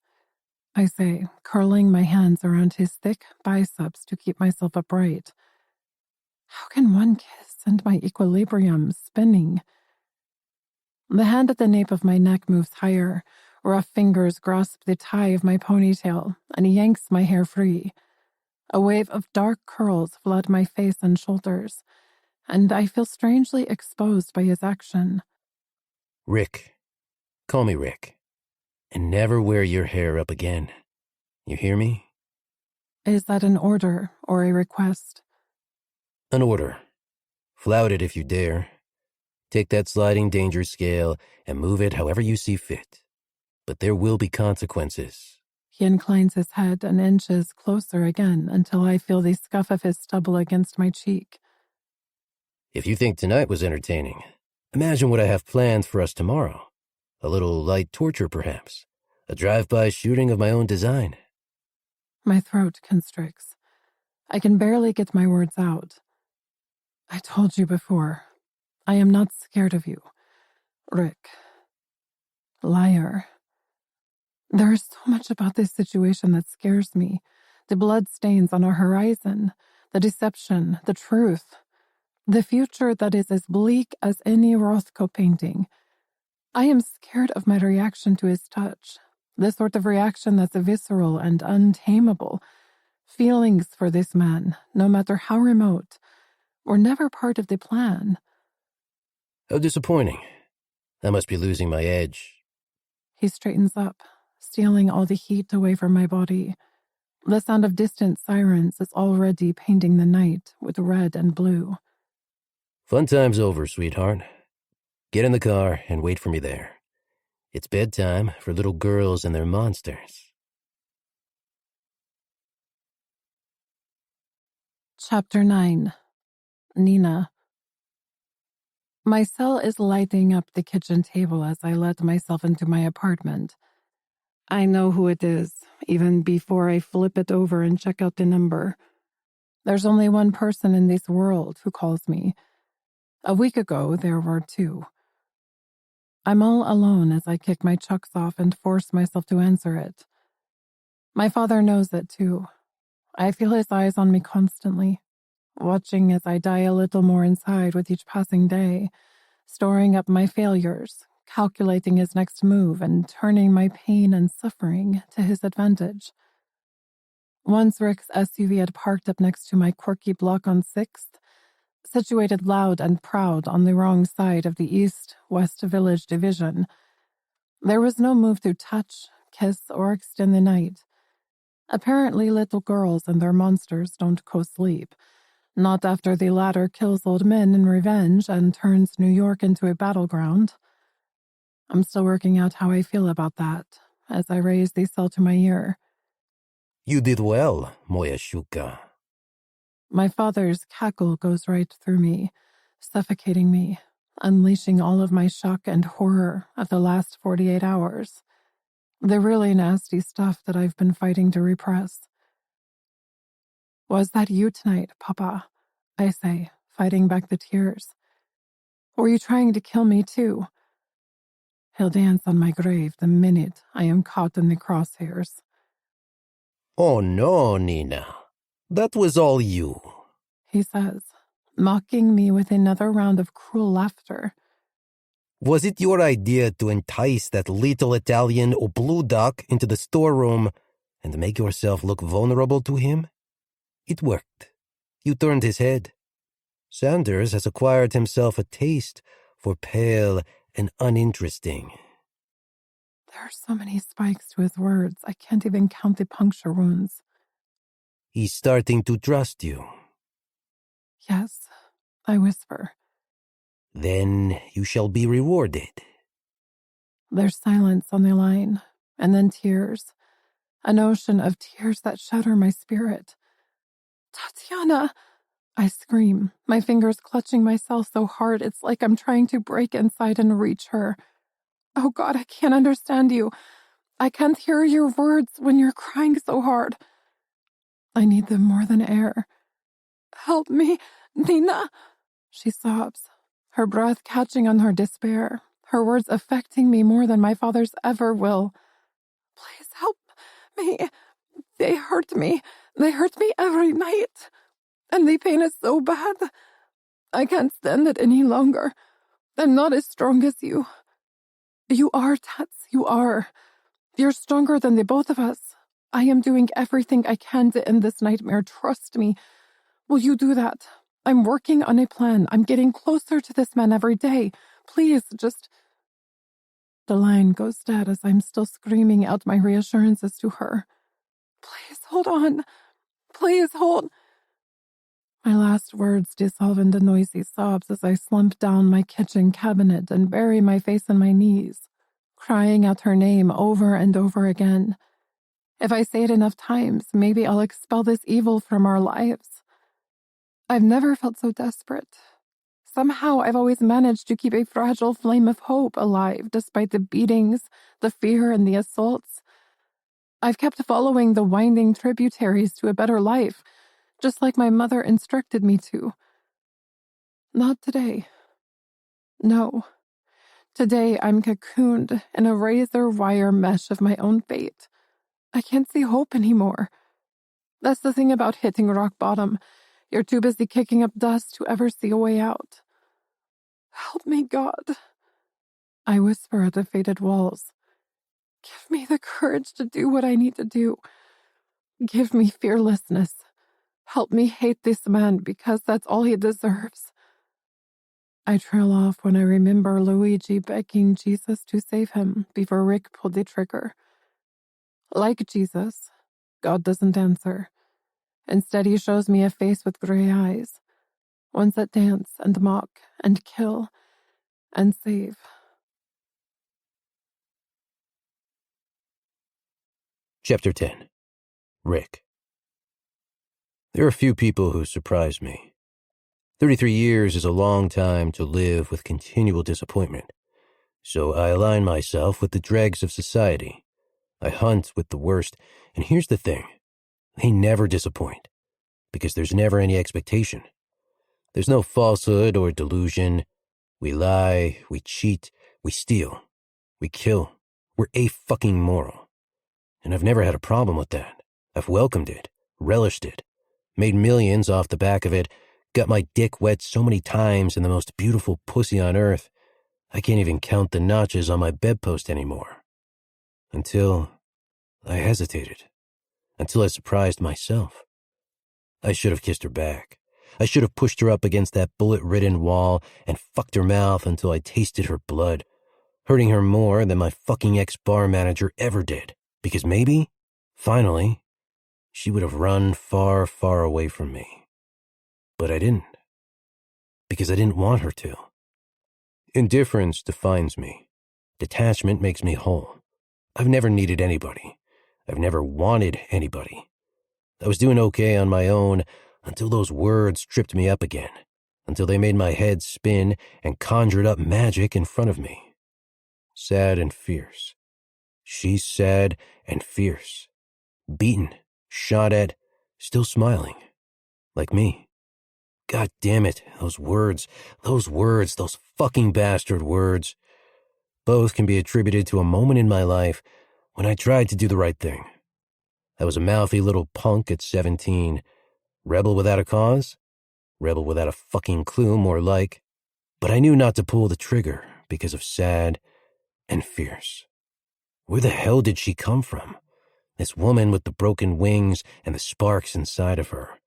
[SPEAKER 2] I say, curling my hands around his thick biceps to keep myself upright. How can one kiss send my equilibrium spinning? The hand at the nape of my neck moves higher. Rough fingers grasp the tie of my ponytail, and he yanks my hair free. A wave of dark curls flood my face and shoulders, and I feel strangely exposed by his action.
[SPEAKER 1] Rick. Call me Rick. And never wear your hair up again. You hear me?
[SPEAKER 2] Is that an order or a request?
[SPEAKER 1] An order. Flout it if you dare. Take that sliding danger scale and move it however you see fit. But there will be consequences.
[SPEAKER 2] He inclines his head and inches closer again until I feel the scuff of his stubble against my cheek.
[SPEAKER 1] If you think tonight was entertaining, imagine what I have planned for us tomorrow. A little light torture, perhaps. A drive-by shooting of my own design.
[SPEAKER 2] My throat constricts. I can barely get my words out. I told you before, I am not scared of you, Rick. Liar. There is so much about this situation that scares me. The bloodstains on our horizon, the deception, the truth, the future that is as bleak as any Rothko painting. I am scared of my reaction to his touch, the sort of reaction that's visceral and untamable. Feelings for this man, no matter how remote, were never part of the plan.
[SPEAKER 1] How disappointing. I must be losing my edge.
[SPEAKER 2] He straightens up, stealing all the heat away from my body. The sound of distant sirens is already painting the night with red and blue.
[SPEAKER 1] Fun time's over, sweetheart. Get in the car and wait for me there. It's bedtime for little girls and their monsters.
[SPEAKER 2] Chapter 9. Nina. My cell is lighting up the kitchen table as I let myself into my apartment. I know who it is, even before I flip it over and check out the number. There's only one person in this world who calls me. A week ago, there were two. I'm all alone as I kick my chucks off and force myself to answer it. My father knows it too. I feel his eyes on me constantly, watching as I die a little more inside with each passing day, storing up my failures, calculating his next move, and turning my pain and suffering to his advantage. Once Rick's SUV had parked up next to my quirky block on 6th, situated loud and proud on the wrong side of the East-West Village division. There was no move to touch, kiss, or extend the night. Apparently little girls and their monsters don't co-sleep, not after the latter kills old men in revenge and turns New York into a battleground. I'm still working out how I feel about that as I raise the cell to my ear.
[SPEAKER 1] You did well, moja shuka.
[SPEAKER 2] My father's cackle goes right through me, suffocating me, unleashing all of my shock and horror of the last 48 hours. The really nasty stuff that I've been fighting to repress. Was that you tonight, Papa? I say, fighting back the tears. Were you trying to kill me too? He'll dance on my grave the minute I am caught in the crosshairs.
[SPEAKER 1] Oh no, Nina. That was all you.
[SPEAKER 2] He says, mocking me with another round of cruel laughter.
[SPEAKER 1] Was it your idea to entice that little Italian Obludak into the storeroom and make yourself look vulnerable to him? It worked. You turned his head. Sanders has acquired himself a taste for pale and uninteresting.
[SPEAKER 2] There are so many spikes to his words, I can't even count the puncture wounds.
[SPEAKER 1] He's starting to trust you.
[SPEAKER 2] Yes, I whisper.
[SPEAKER 1] Then you shall be rewarded.
[SPEAKER 2] There's silence on the line, and then tears. An ocean of tears that shatter my spirit. Tatiana! I scream, my fingers clutching myself so hard it's like I'm trying to break inside and reach her. Oh God, I can't understand you. I can't hear your words when you're crying so hard. I need them more than air. Help me, Nina, she sobs, her breath catching on her despair, her words affecting me more than my father's ever will. Please help me. They hurt me. They hurt me every night. And the pain is so bad. I can't stand it any longer. I'm not as strong as you. You are, Tats, you are. You're stronger than the both of us. I am doing everything I can to end this nightmare. Trust me. Will you do that? I'm working on a plan. I'm getting closer to this man every day. Please, just... The line goes dead as I'm still screaming out my reassurances to her. Please, hold on. Please, hold... My last words dissolve into noisy sobs as I slump down my kitchen cabinet and bury my face in my knees, crying out her name over and over again. If I say it enough times, maybe I'll expel this evil from our lives. I've never felt so desperate. Somehow I've always managed to keep a fragile flame of hope alive despite the beatings, the fear, and the assaults. I've kept following the winding tributaries to a better life, just like my mother instructed me to. Not today. No. Today I'm cocooned in a razor wire mesh of my own fate. I can't see hope anymore. That's the thing about hitting rock bottom. You're too busy kicking up dust to ever see a way out. Help me, God. I whisper at the faded walls. Give me the courage to do what I need to do. Give me fearlessness. Help me hate this man because that's all he deserves. I trail off when I remember Luigi begging Jesus to save him before Rick pulled the trigger. Like Jesus, God doesn't answer. Instead, he shows me a face with gray eyes, ones that dance and mock and kill and save.
[SPEAKER 1] Chapter 10. Rick. There are few people who surprise me. 33 years is a long time to live with continual disappointment, so I align myself with the dregs of society. I hunt with the worst, and here's the thing. They never disappoint, because there's never any expectation. There's no falsehood or delusion. We lie, we cheat, we steal, we kill. We're fucking moral. And I've never had a problem with that. I've welcomed it, relished it, made millions off the back of it, got my dick wet so many times in the most beautiful pussy on earth, I can't even count the notches on my bedpost anymore. Until I hesitated. Until I surprised myself. I should have kissed her back. I should have pushed her up against that bullet-ridden wall and fucked her mouth until I tasted her blood, hurting her more than my fucking ex-bar manager ever did, because maybe, finally, she would have run far, far away from me. But I didn't. Because I didn't want her to. Indifference defines me. Detachment makes me whole. I've never needed anybody. I've never wanted anybody. I was doing okay on my own until those words tripped me up again, until they made my head spin and conjured up magic in front of me. Sad and fierce. She's sad and fierce. Beaten, shot at, still smiling. Like me. God damn it, those words, those fucking bastard words. Both can be attributed to a moment in my life when I tried to do the right thing. I was a mouthy little punk at 17. Rebel without a cause? Rebel without a fucking clue, more like. But I knew not to pull the trigger because of sad and fierce. Where the hell did she come from? This woman with the broken wings and the sparks inside of her.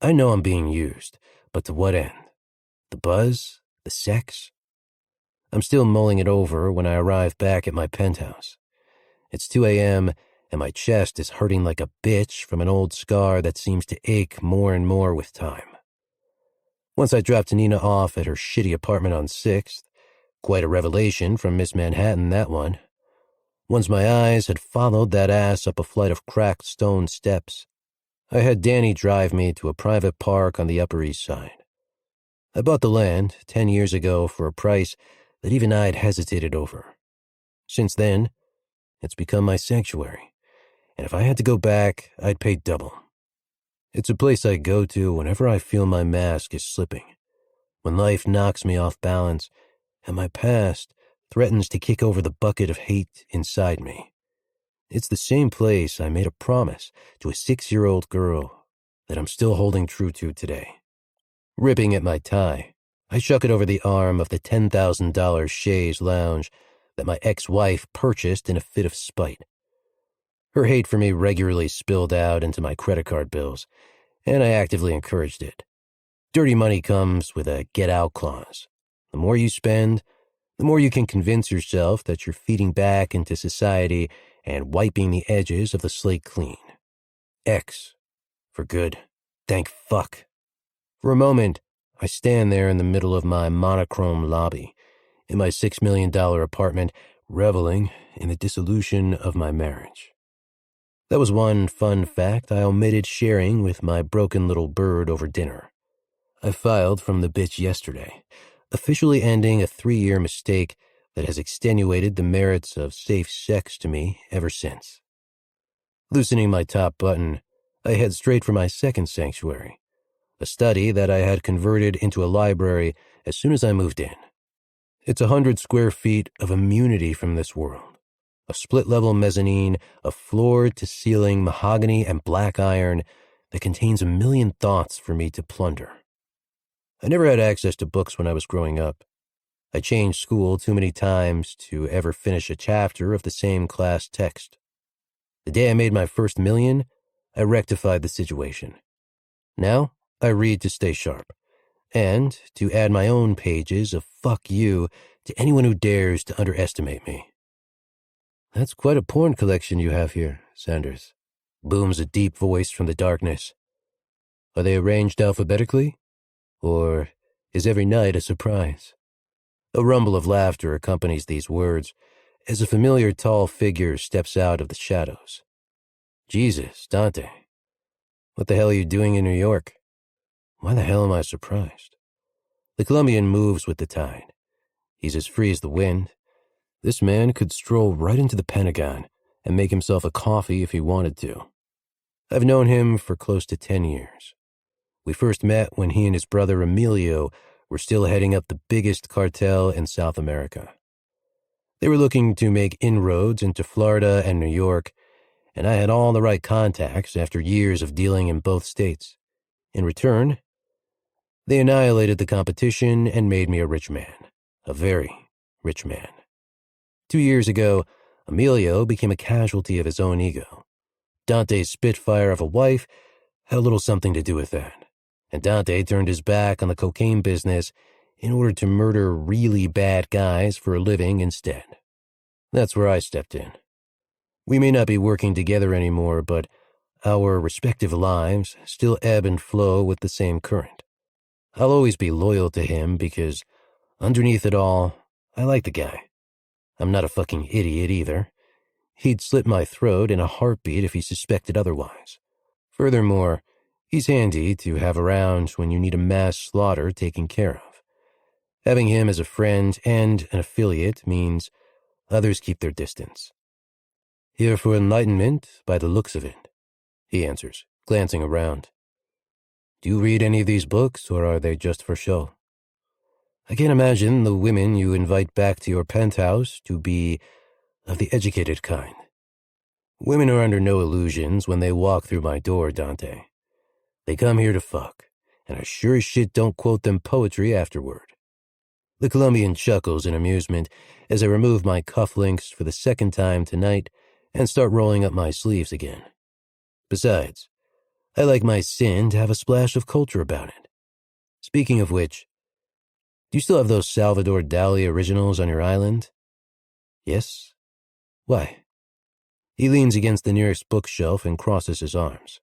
[SPEAKER 1] I know I'm being used, but to what end? The buzz? The sex? I'm still mulling it over when I arrive back at my penthouse. It's 2 a.m., and my chest is hurting like a bitch from an old scar that seems to ache more and more with time. Once I dropped Nina off at her shitty apartment on 6th, quite a revelation from Miss Manhattan, that one. Once my eyes had followed that ass up a flight of cracked stone steps, I had Danny drive me to a private park on the Upper East Side. I bought the land 10 years ago for a price that even I'd hesitated over. Since then, it's become my sanctuary, and if I had to go back, I'd pay double. It's a place I go to whenever I feel my mask is slipping, when life knocks me off balance, and my past threatens to kick over the bucket of hate inside me. It's the same place I made a promise to a 6-year-old girl that I'm still holding true to today. Ripping at my tie, I shuck it over the arm of the $10,000 chaise lounge that my ex-wife purchased in a fit of spite. Her hate for me regularly spilled out into my credit card bills, and I actively encouraged it. Dirty money comes with a get-out clause. The more you spend, the more you can convince yourself that you're feeding back into society and wiping the edges of the slate clean. X. For good. Thank fuck. For a moment, I stand there in the middle of my monochrome lobby, in my $6 million apartment, reveling in the dissolution of my marriage. That was one fun fact I omitted sharing with my broken little bird over dinner. I filed from the bitch yesterday, officially ending a 3-year mistake that has extenuated the merits of safe sex to me ever since. Loosening my top button, I head straight for my second sanctuary, a study that I had converted into a library as soon as I moved in. It's 100 square feet of immunity from this world, a split-level mezzanine of floor-to-ceiling mahogany and black iron that contains a million thoughts for me to plunder. I never had access to books when I was growing up. I changed school too many times to ever finish a chapter of the same class text. The day I made my first million, I rectified the situation. Now, I read to stay sharp, and to add my own pages of fuck you to anyone who dares to underestimate me. That's quite a porn collection you have here, Sanders, booms a deep voice from the darkness. Are they arranged alphabetically? Or is every night a surprise? A rumble of laughter accompanies these words as a familiar tall figure steps out of the shadows. Jesus, Dante. What the hell are you doing in New York? Why the hell am I surprised? The Colombian moves with the tide. He's as free as the wind. This man could stroll right into the Pentagon and make himself a coffee if he wanted to. I've known him for close to 10 years. We first met when he and his brother Emilio were still heading up the biggest cartel in South America. They were looking to make inroads into Florida and New York, and I had all the right contacts after years of dealing in both states. In return, they annihilated the competition and made me a rich man, a very rich man. 2 years ago, Emilio became a casualty of his own ego. Dante's spitfire of a wife had a little something to do with that, and Dante turned his back on the cocaine business in order to murder really bad guys for a living instead. That's where I stepped in. We may not be working together anymore, but our respective lives still ebb and flow with the same current. I'll always be loyal to him because, underneath it all, I like the guy. I'm not a fucking idiot either. He'd slit my throat in a heartbeat if he suspected otherwise. Furthermore, he's handy to have around when you need a mass slaughter taken care of. Having him as a friend and an affiliate means others keep their distance. Here for enlightenment by the looks of it, he answers, glancing around. Do you read any of these books, or are they just for show? I can't imagine the women you invite back to your penthouse to be of the educated kind. Women are under no illusions when they walk through my door, Dante. They come here to fuck, and I sure as shit don't quote them poetry afterward. The Colombian chuckles in amusement as I remove my cufflinks for the second time tonight and start rolling up my sleeves again. Besides, I like my sin to have a splash of culture about it. Speaking of which, do you still have those Salvador Dali originals on your island? Yes? Why? He leans against the nearest bookshelf and crosses his arms.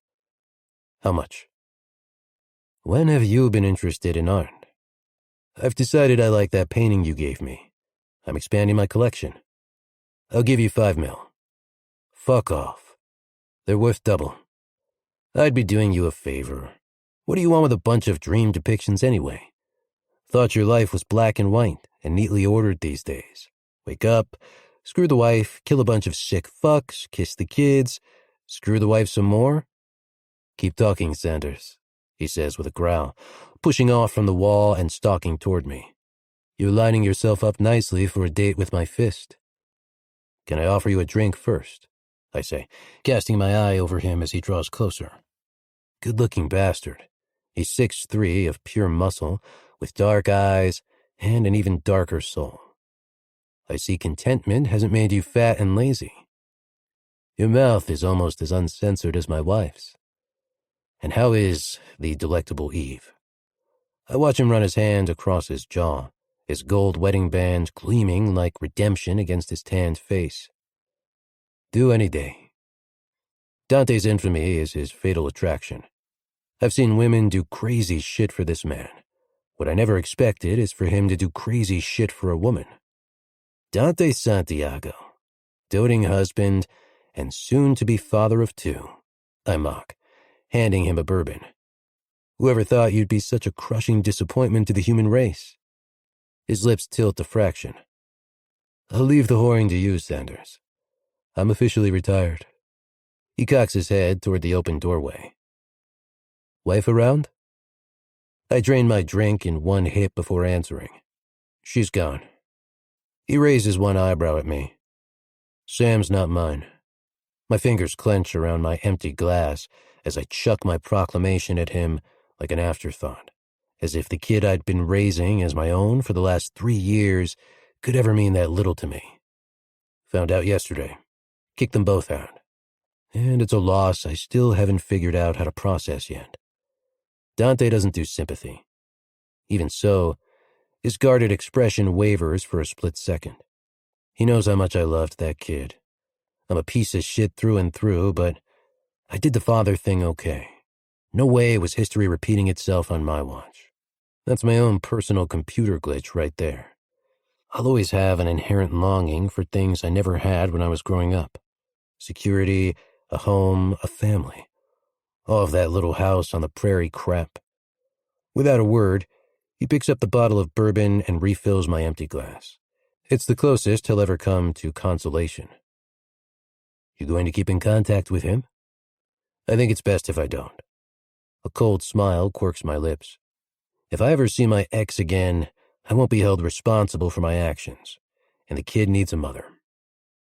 [SPEAKER 1] How much? When have you been interested in art? I've decided I like that painting you gave me. I'm expanding my collection. I'll give you $5 million. Fuck off. They're worth double. I'd be doing you a favor. What do you want with a bunch of dream depictions anyway? Thought your life was black and white and neatly ordered these days. Wake up, screw the wife, kill a bunch of sick fucks, kiss the kids, screw the wife some more? Keep talking, Sanders, he says with a growl, pushing off from the wall and stalking toward me. You're lining yourself up nicely for a date with my fist. Can I offer you a drink first? I say, casting my eye over him as he draws closer. Good-looking bastard. He's 6'3", of pure muscle, with dark eyes and an even darker soul. I see contentment hasn't made you fat and lazy. Your mouth is almost as uncensored as my wife's. And how is the delectable Eve? I watch him run his hand across his jaw, his gold wedding band gleaming like redemption against his tanned face. Do any day. Dante's infamy is his fatal attraction. I've seen women do crazy shit for this man. What I never expected is for him to do crazy shit for a woman. Dante Santiago, doting husband and soon-to-be father of 2, I mock, handing him a bourbon. Whoever thought you'd be such a crushing disappointment to the human race? His lips tilt a fraction. I'll leave the whoring to you, Sanders. I'm officially retired. He cocks his head toward the open doorway. Wife around? I drain my drink in one hit before answering. She's gone. He raises one eyebrow at me. Sam's not mine. My fingers clench around my empty glass as I chuck my proclamation at him like an afterthought, as if the kid I'd been raising as my own for the last 3 years could ever mean that little to me. Found out yesterday. Kicked them both out. And it's a loss I still haven't figured out how to process yet. Dante doesn't do sympathy. Even so, his guarded expression wavers for a split second. He knows how much I loved that kid. I'm a piece of shit through and through, but I did the father thing okay. No way was history repeating itself on my watch. That's my own personal computer glitch right there. I'll always have an inherent longing for things I never had when I was growing up. Security, a home, a family. All of that little house on the prairie crap. Without a word, he picks up the bottle of bourbon and refills my empty glass. It's the closest he'll ever come to consolation. You going to keep in contact with him? I think it's best if I don't. A cold smile quirks my lips. If I ever see my ex again, I won't be held responsible for my actions, and the kid needs a mother.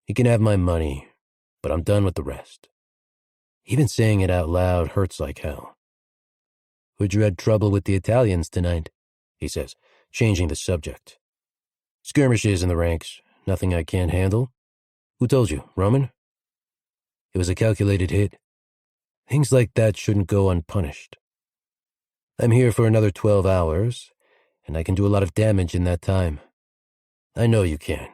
[SPEAKER 1] He can have my money, but I'm done with the rest. Even saying it out loud hurts like hell. Would you had trouble with the Italians tonight? He says, changing the subject. Skirmishes in the ranks, nothing I can't handle. Who told you, Roman? It was a calculated hit. Things like that shouldn't go unpunished. I'm here for another 12 hours, and I can do a lot of damage in that time. I know you can,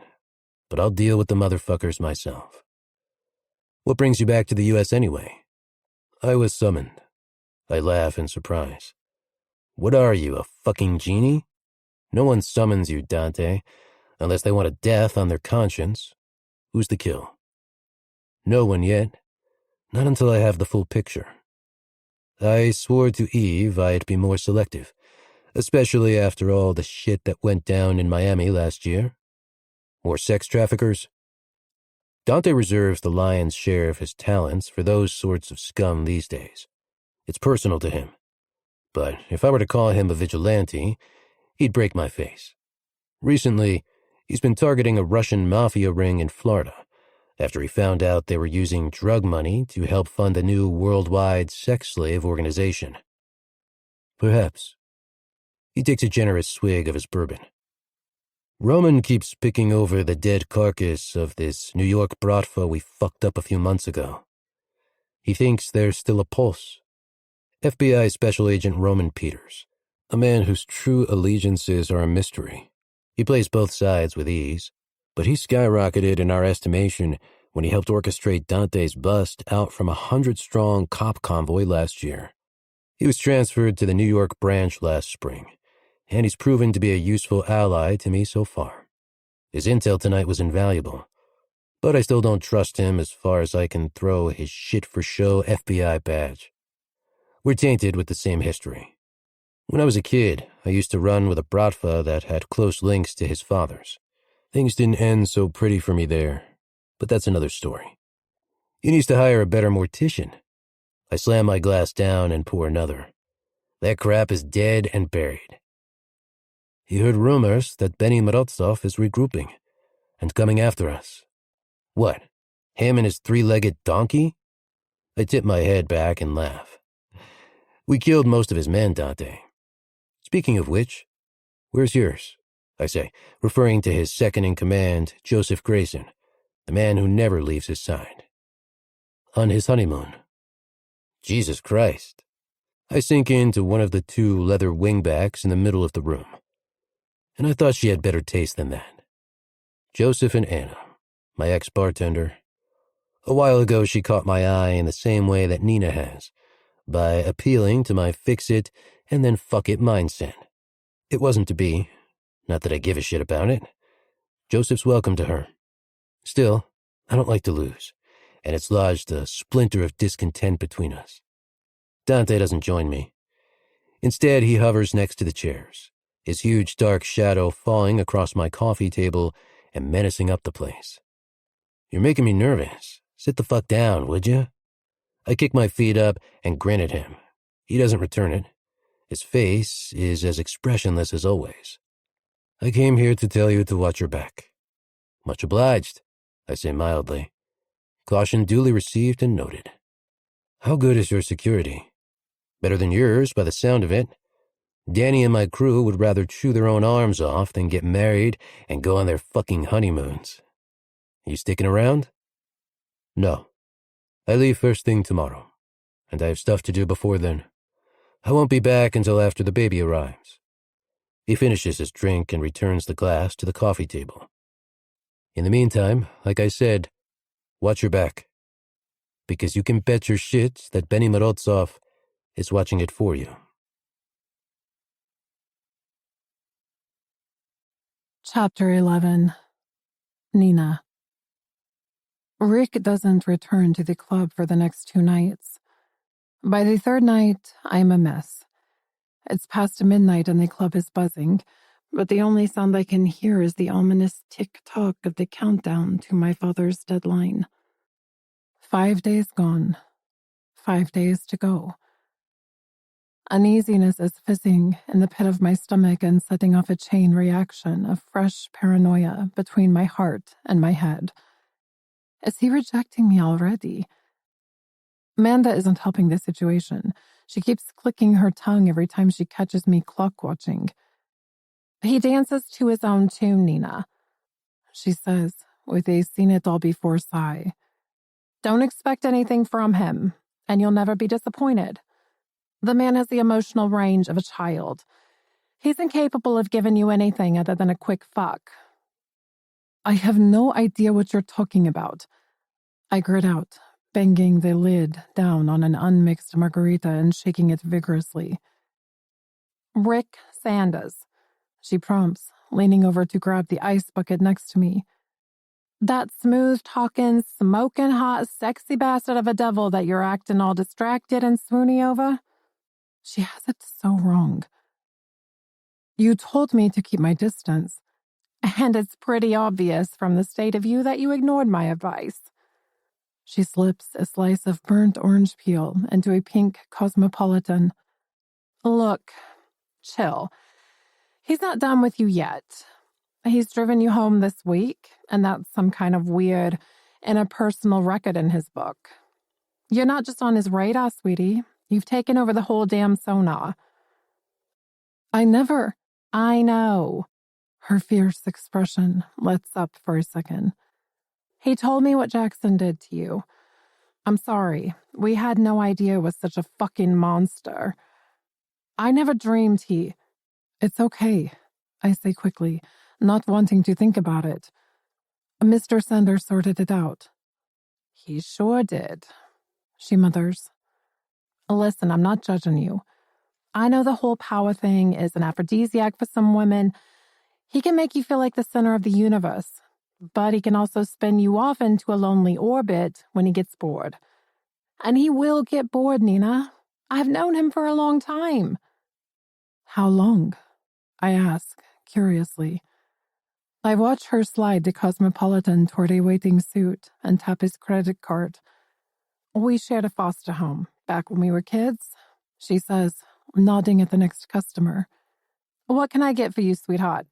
[SPEAKER 1] but I'll deal with the motherfuckers myself. What brings you back to the U.S. anyway? I was summoned. I laugh in surprise. What are you, a fucking genie? No one summons you, Dante, unless they want a death on their conscience. Who's the kill? No one yet. Not until I have the full picture. I swore to Eve I'd be more selective, especially after all the shit that went down in Miami last year. More sex traffickers? Dante reserves the lion's share of his talents for those sorts of scum these days. It's personal to him. But if I were to call him a vigilante, he'd break my face. Recently, he's been targeting a Russian mafia ring in Florida after he found out they were using drug money to help fund a new worldwide sex slave organization. Perhaps. He takes a generous swig of his bourbon. Roman keeps picking over the dead carcass of this New York Bratva we fucked up a few months ago. He thinks there's still a pulse. FBI Special Agent Roman Peters, a man whose true allegiances are a mystery. He plays both sides with ease, but he skyrocketed in our estimation when he helped orchestrate Dante's bust out from a 100-strong cop convoy last year. He was transferred to the New York branch last spring, and he's proven to be a useful ally to me so far. His intel tonight was invaluable, but I still don't trust him as far as I can throw his shit-for-show FBI badge. We're tainted with the same history. When I was a kid, I used to run with a Bratva that had close links to his father's. Things didn't end so pretty for me there, but that's another story. He needs to hire a better mortician. I slam my glass down and pour another. That crap is dead and buried. He heard rumors that Benny Morozov is regrouping and coming after us. What, him and his three-legged donkey? I tip my head back and laugh. We killed most of his men, Dante. Speaking of which, where's yours? I say, referring to his second-in-command, Joseph Grayson, the man who never leaves his side. On his honeymoon. Jesus Christ. I sink into one of the two leather wingbacks in the middle of the room. And I thought she had better taste than that. Joseph and Anna, my ex-bartender. A while ago she caught my eye in the same way that Nina has, by appealing to my fix-it and then fuck-it mindset. It wasn't to be, not that I give a shit about it. Joseph's welcome to her. Still, I don't like to lose, and it's lodged a splinter of discontent between us. Dante doesn't join me. Instead, he hovers next to the chairs, his huge dark shadow falling across my coffee table and menacing up the place. You're making me nervous. Sit the fuck down, would you? I kick my feet up and grin at him. He doesn't return it. His face is as expressionless as always. I came here to tell you to watch your back. Much obliged, I say mildly. Caution duly received and noted. How good is your security? Better than yours, by the sound of it. Danny and my crew would rather chew their own arms off than get married and go on their fucking honeymoons. You sticking around? No. I leave first thing tomorrow, and I have stuff to do before then. I won't be back until after the baby arrives. He finishes his drink and returns the glass to the coffee table. In the meantime, like I said, watch your back. Because you can bet your shit that Benny Morozov is watching it for you.
[SPEAKER 2] Chapter 11. Nina. Rick doesn't return to the club for the next 2 nights. By the third night, I'm a mess. It's past midnight and the club is buzzing, but the only sound I can hear is the ominous tick-tock of the countdown to my father's deadline. 5 days gone. 5 days to go. Uneasiness is fizzing in the pit of my stomach and setting off a chain reaction of fresh paranoia between my heart and my head. Is he rejecting me already? Amanda isn't helping the situation. She keeps clicking her tongue every time she catches me clock-watching. He dances to his own tune, Nina, she says, with a seen-it-all-before sigh. Don't expect anything from him, and you'll never be disappointed. The man has the emotional range of a child. He's incapable of giving you anything other than a quick fuck. I have no idea what you're talking about. I grit out, banging the lid down on an unmixed margarita and shaking it vigorously. Rick Sanders, she prompts, leaning over to grab the ice bucket next to me. That smooth-talking, smoking hot, sexy bastard of a devil that you're acting all distracted and swoony over? She has it so wrong. You told me to keep my distance, and it's pretty obvious from the state of you that you ignored my advice. She slips a slice of burnt orange peel into a pink Cosmopolitan. Look, chill. He's not done with you yet. He's driven you home this week, and that's some kind of weird interpersonal record in his book. You're not just on his radar, sweetie. You've taken over the whole damn sonar. I know. Her fierce expression lets up for a second. He told me what Jackson did to you. I'm sorry. We had no idea it was such a fucking monster. I never dreamed he... It's okay, I say quickly, not wanting to think about it. Mr. Sanders sorted it out. He sure did, she mutters. Listen, I'm not judging you. I know the whole power thing is an aphrodisiac for some women. He can make you feel like the center of the universe, but he can also spin you off into a lonely orbit when he gets bored. And he will get bored, Nina. I've known him for a long time. How long? I ask, curiously. I watch her slide the Cosmopolitan toward a waiting suit and tap his credit card. We shared a foster home back when we were kids, she says, nodding at the next customer. What can I get for you, sweetheart?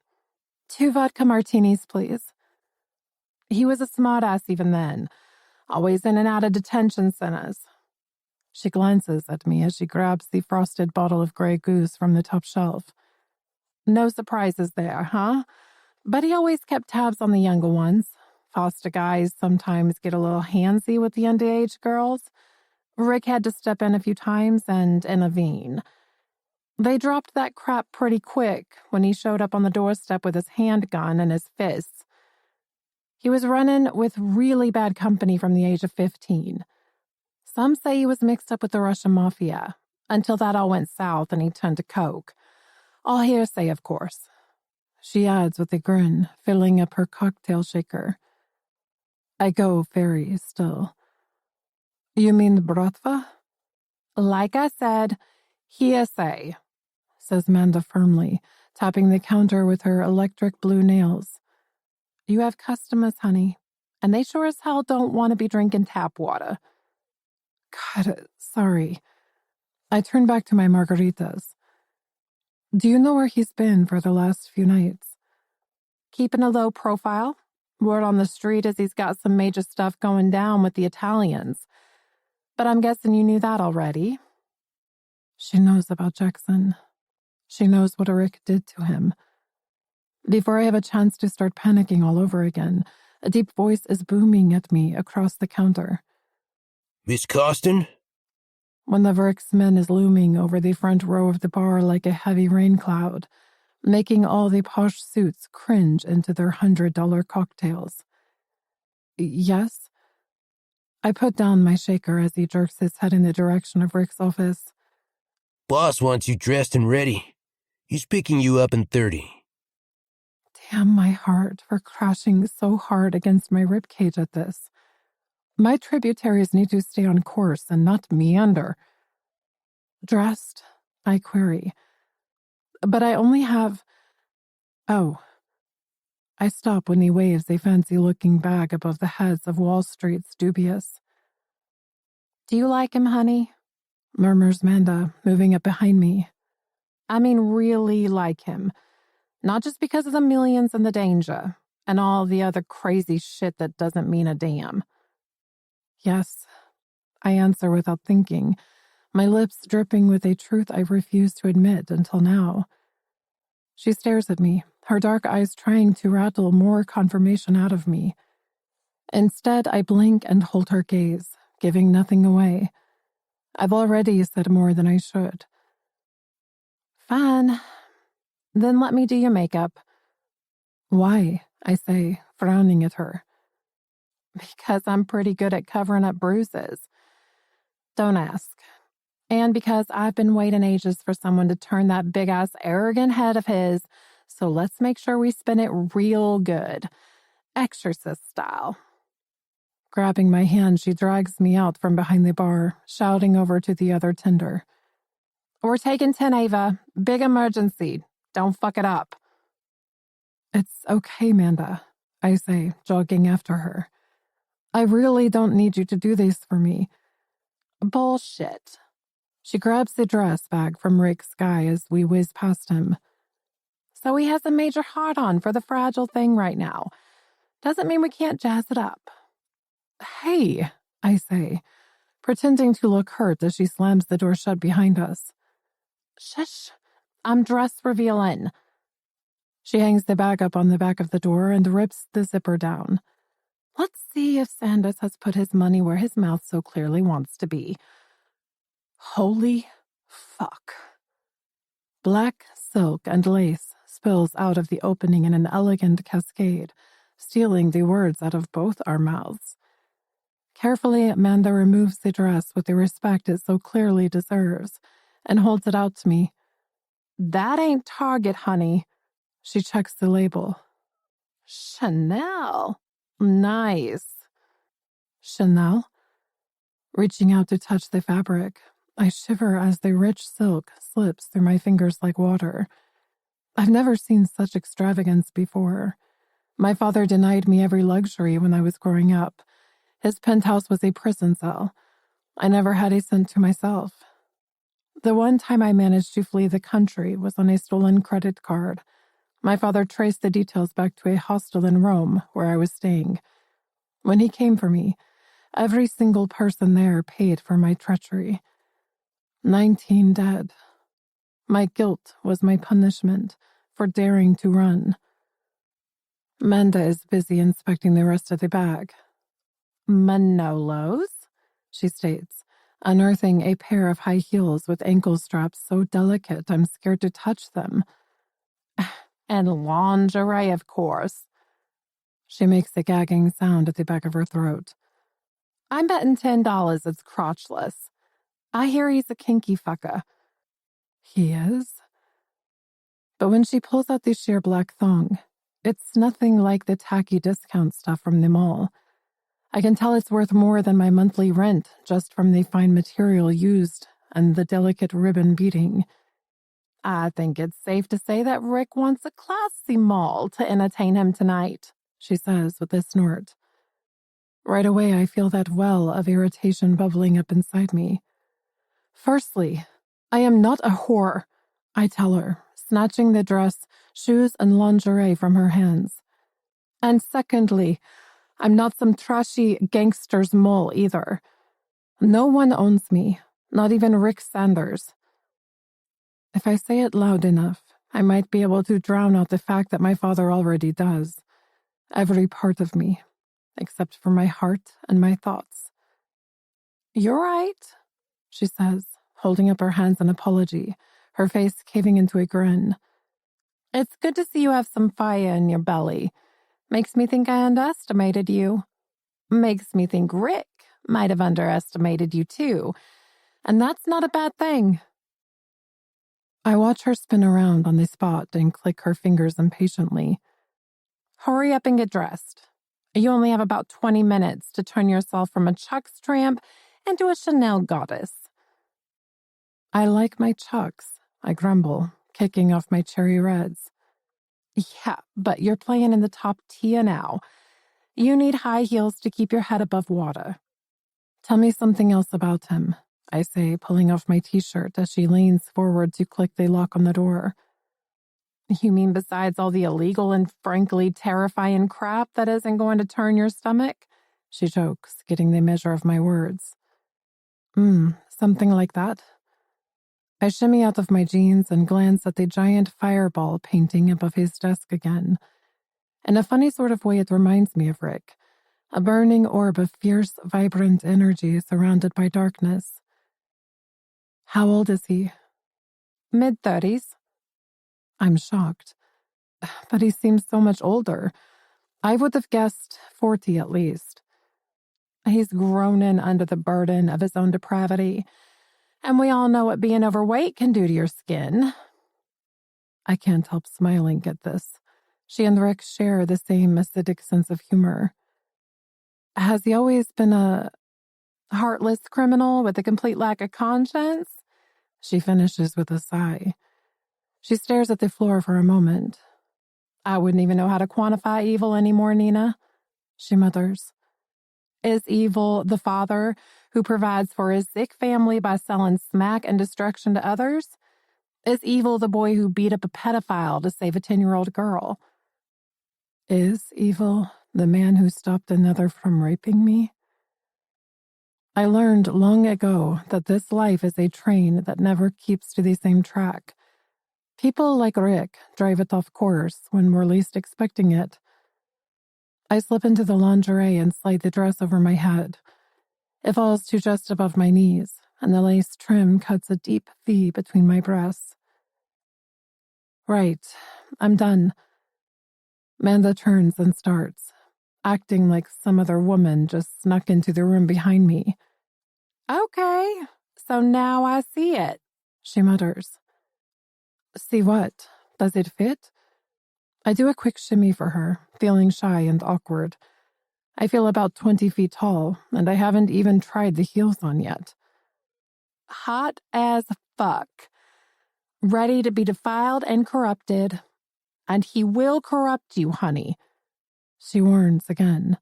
[SPEAKER 2] 2 vodka martinis, please. He was a smartass even then, always in and out of detention centers. She glances at me as she grabs the frosted bottle of Grey Goose from the top shelf. No surprises there, huh? But he always kept tabs on the younger ones. Foster guys sometimes get a little handsy with the underage girls. Rick had to step in a few times and intervene. They dropped that crap pretty quick when he showed up on the doorstep with his handgun and his fists. He was running with really bad company from the age of 15. Some say he was mixed up with the Russian mafia, until that all went south and he turned to coke. All hearsay, of course. She adds with a grin, filling up her cocktail shaker. I go very still. You mean Bratva? Like I said, hearsay, says Manda firmly, tapping the counter with her electric blue nails. You have customers, honey, and they sure as hell don't want to be drinking tap water. God, sorry. I turn back to my margaritas. Do you know where he's been for the last few nights? Keeping a low profile. Word on the street is he's got some major stuff going down with the Italians. But I'm guessing you knew that already. She knows about Jackson. She knows what Rick did to him. Before I have a chance to start panicking all over again, a deep voice is booming at me across the counter.
[SPEAKER 1] Miss Costin?
[SPEAKER 2] One of Rick's men is looming over the front row of the bar like a heavy rain cloud, making all the posh suits cringe into their $100 cocktails. Yes? I put down my shaker as he jerks his head in the direction of Rick's office.
[SPEAKER 1] Boss wants you dressed and ready. He's picking you up in 30.
[SPEAKER 2] Damn my heart for crashing so hard against my ribcage at this. My tributaries need to stay on course and not meander. Dressed? I query. But I only have... Oh. I stop when he waves a fancy-looking bag above the heads of Wall Street's dubious. Do you like him, honey? Murmurs Manda, moving up behind me. I mean really like him. Not just because of the millions and the danger, and all the other crazy shit that doesn't mean a damn. Yes, I answer without thinking, my lips dripping with a truth I refused to admit until now. She stares at me, her dark eyes trying to rattle more confirmation out of me. Instead, I blink and hold her gaze, giving nothing away. I've already said more than I should. Fine. Then let me do your makeup. Why? I say, frowning at her. Because I'm pretty good at covering up bruises. Don't ask. And because I've been waiting ages for someone to turn that big-ass arrogant head of his, so let's make sure we spin it real good. Exorcist style. Grabbing my hand, she drags me out from behind the bar, shouting over to the other tender. We're taking 10, Ava. Big emergency. Don't fuck it up. It's okay, Manda, I say, jogging after her. I really don't need you to do this for me. Bullshit. She grabs the dress bag from Rick's guy as we whiz past him. So he has a major hard-on for the fragile thing right now. Doesn't mean we can't jazz it up. Hey, I say, pretending to look hurt as she slams the door shut behind us. Shush, I'm dress revealing. She hangs the bag up on the back of the door and rips the zipper down. Let's see if Sanders has put his money where his mouth so clearly wants to be. Holy fuck. Black silk and lace spills out of the opening in an elegant cascade, stealing the words out of both our mouths. Carefully, Amanda removes the dress with the respect it so clearly deserves and holds it out to me. That ain't Target, honey. She checks the label. Chanel. Nice. Chanel? Reaching out to touch the fabric, I shiver as the rich silk slips through my fingers like water. I've never seen such extravagance before. My father denied me every luxury when I was growing up. His penthouse was a prison cell. I never had a cent to myself. The one time I managed to flee the country was on a stolen credit card. My father traced the details back to a hostel in Rome where I was staying. When he came for me, every single person there paid for my treachery. 19 dead. My guilt was my punishment for daring to run. Manda is busy inspecting the rest of the bag. Manolos, she states, unearthing a pair of high heels with ankle straps so delicate I'm scared to touch them. And lingerie, of course. She makes a gagging sound at the back of her throat. I'm betting $10 it's crotchless. I hear he's a kinky fucker. He is? But when she pulls out the sheer black thong, it's nothing like the tacky discount stuff from the mall. I can tell it's worth more than my monthly rent just from the fine material used and the delicate ribbon beading. I think it's safe to say that Rick wants a classy mall to entertain him tonight, she says with a snort. Right away, I feel that well of irritation bubbling up inside me. Firstly, I am not a whore, I tell her, snatching the dress, shoes, and lingerie from her hands. And secondly, I'm not some trashy gangster's mole either. No one owns me, not even Rick Sanders. If I say it loud enough, I might be able to drown out the fact that my father already does. Every part of me, except for my heart and my thoughts. You're right, she says, holding up her hands in apology, her face caving into a grin. It's good to see you have some fire in your belly. Makes me think I underestimated you. Makes me think Rick might have underestimated you too. And that's not a bad thing. I watch her spin around on the spot and click her fingers impatiently. Hurry up and get dressed. You only have about 20 minutes to turn yourself from a Chuck's tramp into a Chanel goddess. I like my Chucks, I grumble, kicking off my cherry reds. Yeah, but you're playing in the top tier now. You need high heels to keep your head above water. Tell me something else about him, I say, pulling off my t-shirt as she leans forward to click the lock on the door. You mean besides all the illegal and frankly terrifying crap that isn't going to turn your stomach? She jokes, getting the measure of my words. Something like that. I shimmy out of my jeans and glance at the giant fireball painting above his desk again. In a funny sort of way, it reminds me of Rick, a burning orb of fierce, vibrant energy surrounded by darkness. How old is he? Mid-30s. I'm shocked. But he seems so much older. I would have guessed 40 at least. He's groaning under the burden of his own depravity, and we all know what being overweight can do to your skin. I can't help smiling at this. She and Rick share the same acidic sense of humor. Has he always been a heartless criminal with a complete lack of conscience? She finishes with a sigh. She stares at the floor for a moment. I wouldn't even know how to quantify evil anymore, Nina, she mutters. Is evil the father who provides for his sick family by selling smack and destruction to others? Is evil the boy who beat up a pedophile to save a 10-year-old girl? Is evil the man who stopped another from raping me? I learned long ago that this life is a train that never keeps to the same track. People like Rick drive it off course when we're least expecting it. I slip into the lingerie and slide the dress over my head. It falls to just above my knees, and the lace trim cuts a deep V between my breasts. Right, I'm done. Manda turns and starts, acting like some other woman just snuck into the room behind me. Okay, so now I see it, she mutters. See what? Does it fit? I do a quick shimmy for her, feeling shy and awkward. I feel about 20 feet tall, and I haven't even tried the heels on yet. Hot as fuck. Ready to be defiled and corrupted. And he will corrupt you, honey. She warns again.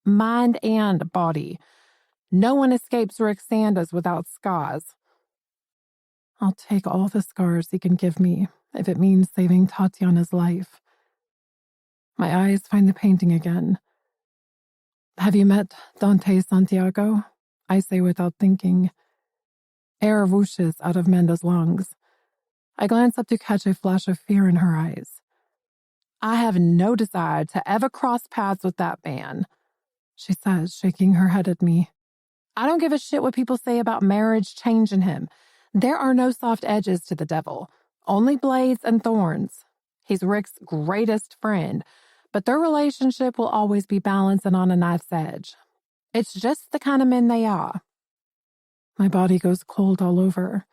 [SPEAKER 2] Mind and body. No one escapes Rick Sandas without scars. I'll take all the scars he can give me if it means saving Tatiana's life. My eyes find the painting again. Have you met Dante Santiago? I say without thinking. Air whooshes out of Manda's lungs. I glance up to catch a flash of fear in her eyes. I have no desire to ever cross paths with that man, she says, shaking her head at me. I don't give a shit what people say about marriage changing him. There are no soft edges to the devil, only blades and thorns. He's Rick's greatest friend, but their relationship will always be balancing on a knife's edge. It's just the kind of men they are. My body goes cold all over.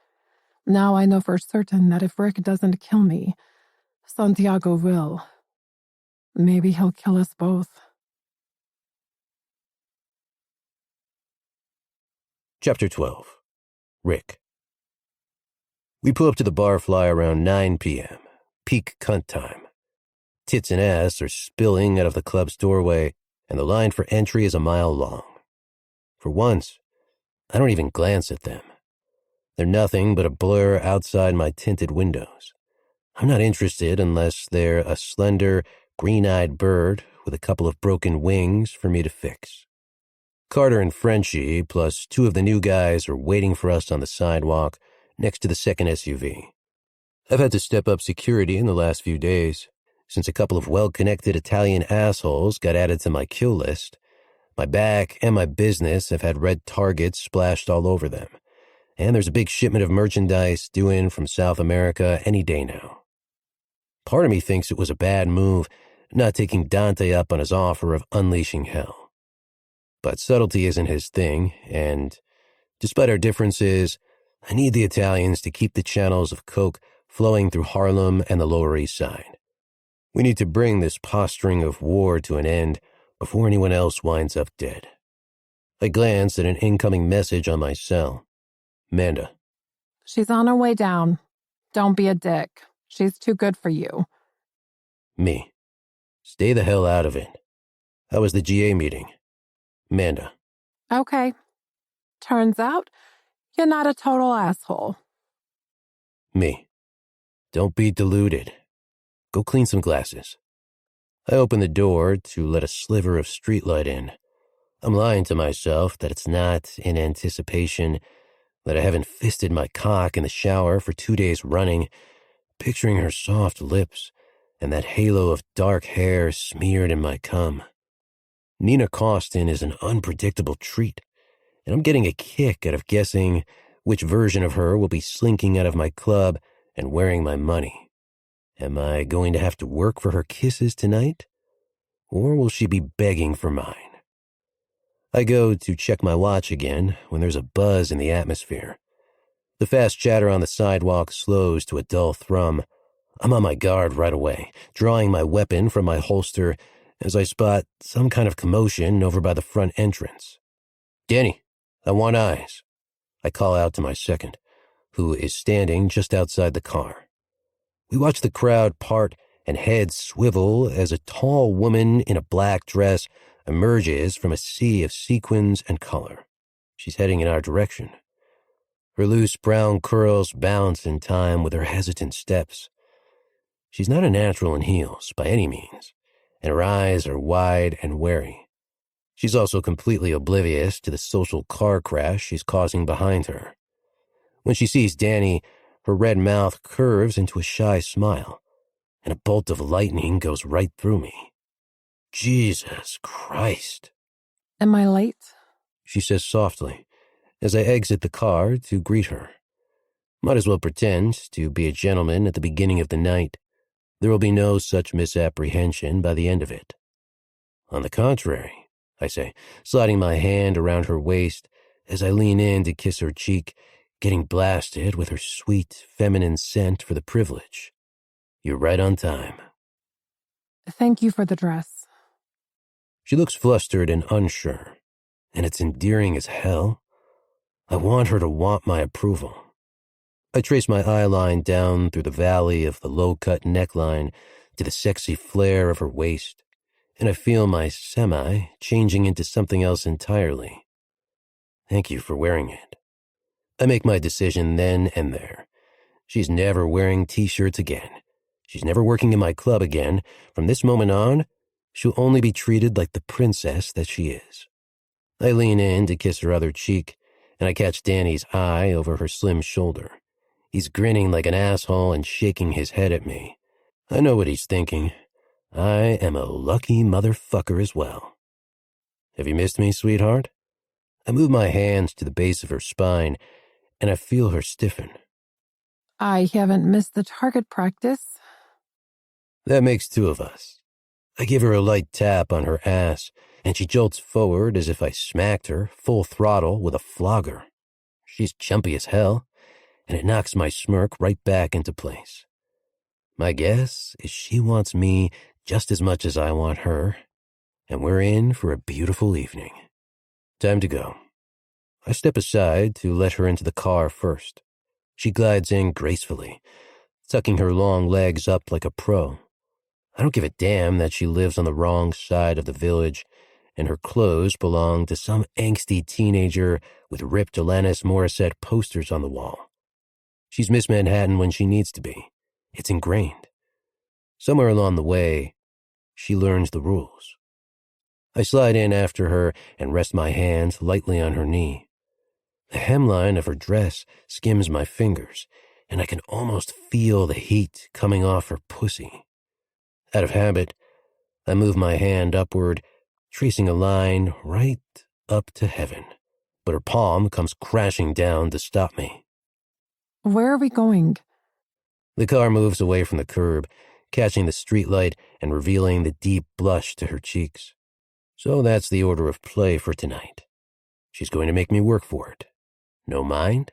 [SPEAKER 2] Now I know for certain that if Rick doesn't kill me, Santiago will. Maybe he'll kill us both.
[SPEAKER 1] Chapter 12. Rick. We pull up to the barfly around 9 p.m., peak cunt time. Tits and ass are spilling out of the club's doorway, and the line for entry is a mile long. For once, I don't even glance at them. They're nothing but a blur outside my tinted windows. I'm not interested unless they're a slender, green-eyed bird with a couple of broken wings for me to fix. Carter and Frenchie, plus 2 of the new guys, are waiting for us on the sidewalk next to the second SUV. I've had to step up security in the last few days, since a couple of well-connected Italian assholes got added to my kill list. My back and my business have had red targets splashed all over them, and there's a big shipment of merchandise due in from South America any day now. Part of me thinks it was a bad move not taking Dante up on his offer of unleashing hell. But subtlety isn't his thing, and despite our differences, I need the Italians to keep the channels of coke flowing through Harlem and the Lower East Side. We need to bring this posturing of war to an end before anyone else winds up dead. I glance at an incoming message on my cell. Manda.
[SPEAKER 2] She's on her way down. Don't be a dick. She's too good for you.
[SPEAKER 1] Me. Stay the hell out of it. How was the GA meeting? Manda.
[SPEAKER 2] Okay. Turns out, you're not a total asshole.
[SPEAKER 1] Me. Don't be deluded. Go clean some glasses. I open the door to let a sliver of streetlight in. I'm lying to myself that it's not in anticipation, that I haven't fisted my cock in the shower for 2 days running, picturing her soft lips and that halo of dark hair smeared in my cum. Nina Costin is an unpredictable treat, and I'm getting a kick out of guessing which version of her will be slinking out of my club and wearing my money. Am I going to have to work for her kisses tonight? Or will she be begging for mine? I go to check my watch again when there's a buzz in the atmosphere. The fast chatter on the sidewalk slows to a dull thrum. I'm on my guard right away, drawing my weapon from my holster as I spot some kind of commotion over by the front entrance. Danny, I want eyes. I call out to my second. who is standing just outside the car. We watch the crowd part and heads swivel as a tall woman in a black dress emerges from a sea of sequins and color. She's heading in our direction. Her loose brown curls bounce in time with her hesitant steps. She's not a natural in heels by any means, and her eyes are wide and wary. She's also completely oblivious to the social car crash she's causing behind her. When she sees Danny, her red mouth curves into a shy smile, and a bolt of lightning goes right through me. Jesus Christ.
[SPEAKER 2] Am I late?
[SPEAKER 1] She says softly, as I exit the car to greet her. Might as well pretend to be a gentleman at the beginning of the night. There will be no such misapprehension by the end of it. On the contrary, I say, sliding my hand around her waist as I lean in to kiss her cheek, getting blasted with her sweet, feminine scent for the privilege. You're right on time.
[SPEAKER 2] Thank you for the dress.
[SPEAKER 1] She looks flustered and unsure, and it's endearing as hell. I want her to want my approval. I trace my eyeline down through the valley of the low-cut neckline to the sexy flare of her waist, and I feel my semi changing into something else entirely. Thank you for wearing it. I make my decision then and there. She's never wearing t-shirts again. She's never working in my club again. From this moment on, she'll only be treated like the princess that she is. I lean in to kiss her other cheek, and I catch Danny's eye over her slim shoulder. He's grinning like an asshole and shaking his head at me. I know what he's thinking. I am a lucky motherfucker as well. Have you missed me, sweetheart? I move my hands to the base of her spine, and I feel her stiffen.
[SPEAKER 2] I haven't missed the target practice.
[SPEAKER 1] That makes two of us. I give her a light tap on her ass, and she jolts forward as if I smacked her full throttle with a flogger. She's jumpy as hell, and it knocks my smirk right back into place. My guess is she wants me just as much as I want her, and we're in for a beautiful evening. Time to go. I step aside to let her into the car first. She glides in gracefully, tucking her long legs up like a pro. I don't give a damn that she lives on the wrong side of the village, and her clothes belong to some angsty teenager with ripped Alanis Morissette posters on the wall. She's Miss Manhattan when she needs to be. It's ingrained. Somewhere along the way, she learns the rules. I slide in after her and rest my hands lightly on her knee. The hemline of her dress skims my fingers, and I can almost feel the heat coming off her pussy. Out of habit, I move my hand upward, tracing a line right up to heaven, but her palm comes crashing down to stop me.
[SPEAKER 2] Where are we going?
[SPEAKER 1] The car moves away from the curb, catching the streetlight and revealing the deep blush to her cheeks. So that's the order of play for tonight. She's going to make me work for it. No mind?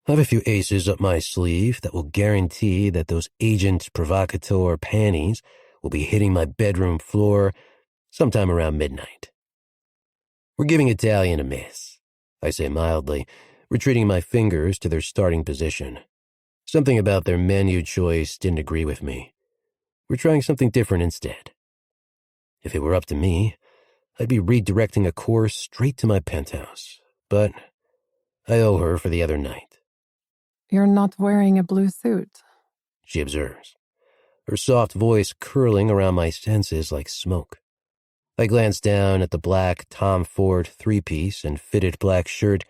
[SPEAKER 1] I have a few aces up my sleeve that will guarantee that those agent provocateur panties will be hitting my bedroom floor sometime around midnight. We're giving Italian a miss, I say mildly, retreating my fingers to their starting position. Something about their menu choice didn't agree with me. We're trying something different instead. If it were up to me, I'd be redirecting a course straight to my penthouse, but I owe her for the other night.
[SPEAKER 2] You're not wearing a blue suit,
[SPEAKER 1] she observes, her soft voice curling around my senses like smoke. I glance down at the black Tom Ford three-piece and fitted black shirt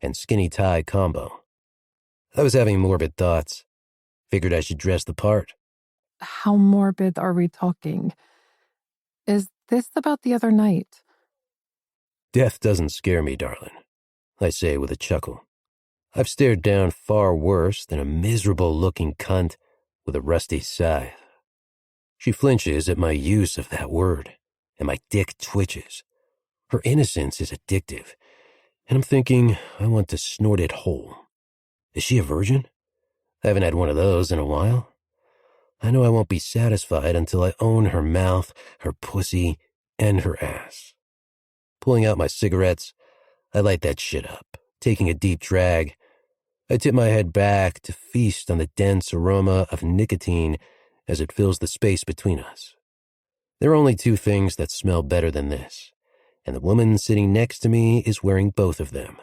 [SPEAKER 1] and skinny tie combo. I was having morbid thoughts. Figured I should dress the part.
[SPEAKER 2] How morbid are we talking? Is this about the other night?
[SPEAKER 1] Death doesn't scare me, darling, I say with a chuckle. I've stared down far worse than a miserable-looking cunt with a rusty scythe. She flinches at my use of that word, and my dick twitches. Her innocence is addictive, and I'm thinking I want to snort it whole. Is she a virgin? I haven't had one of those in a while. I know I won't be satisfied until I own her mouth, her pussy, and her ass. Pulling out my cigarettes, I light that shit up, taking a deep drag. I tip my head back to feast on the dense aroma of nicotine as it fills the space between us. There are only two things that smell better than this, and the woman sitting next to me is wearing both of them.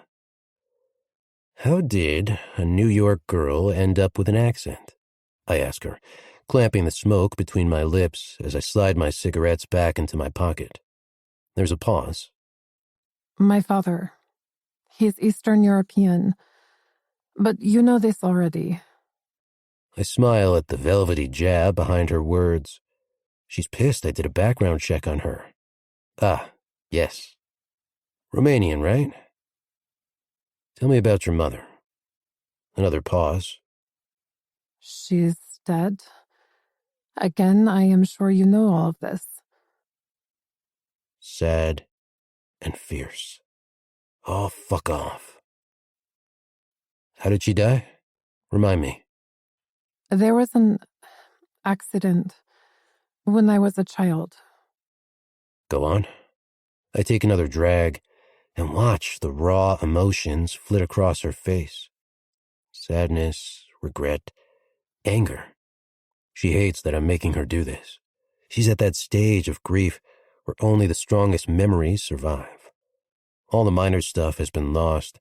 [SPEAKER 1] How did a New York girl end up with an accent? I ask her, clamping the smoke between my lips as I slide my cigarettes back into my pocket. There's a pause.
[SPEAKER 2] My father. He's Eastern European. But you know this already.
[SPEAKER 1] I smile at the velvety jab behind her words. She's pissed I did a background check on her. Ah, yes. Romanian, right? Tell me about your mother. Another pause.
[SPEAKER 2] She's dead. Again, I am sure you know all of this.
[SPEAKER 1] Sad and fierce. Oh, fuck off. How did she die? Remind me.
[SPEAKER 2] There was an accident when I was a child.
[SPEAKER 1] Go on. I take another drag and watch the raw emotions flit across her face. Sadness, regret, anger. She hates that I'm making her do this. She's at that stage of grief where only the strongest memories survive. All the minor stuff has been lost,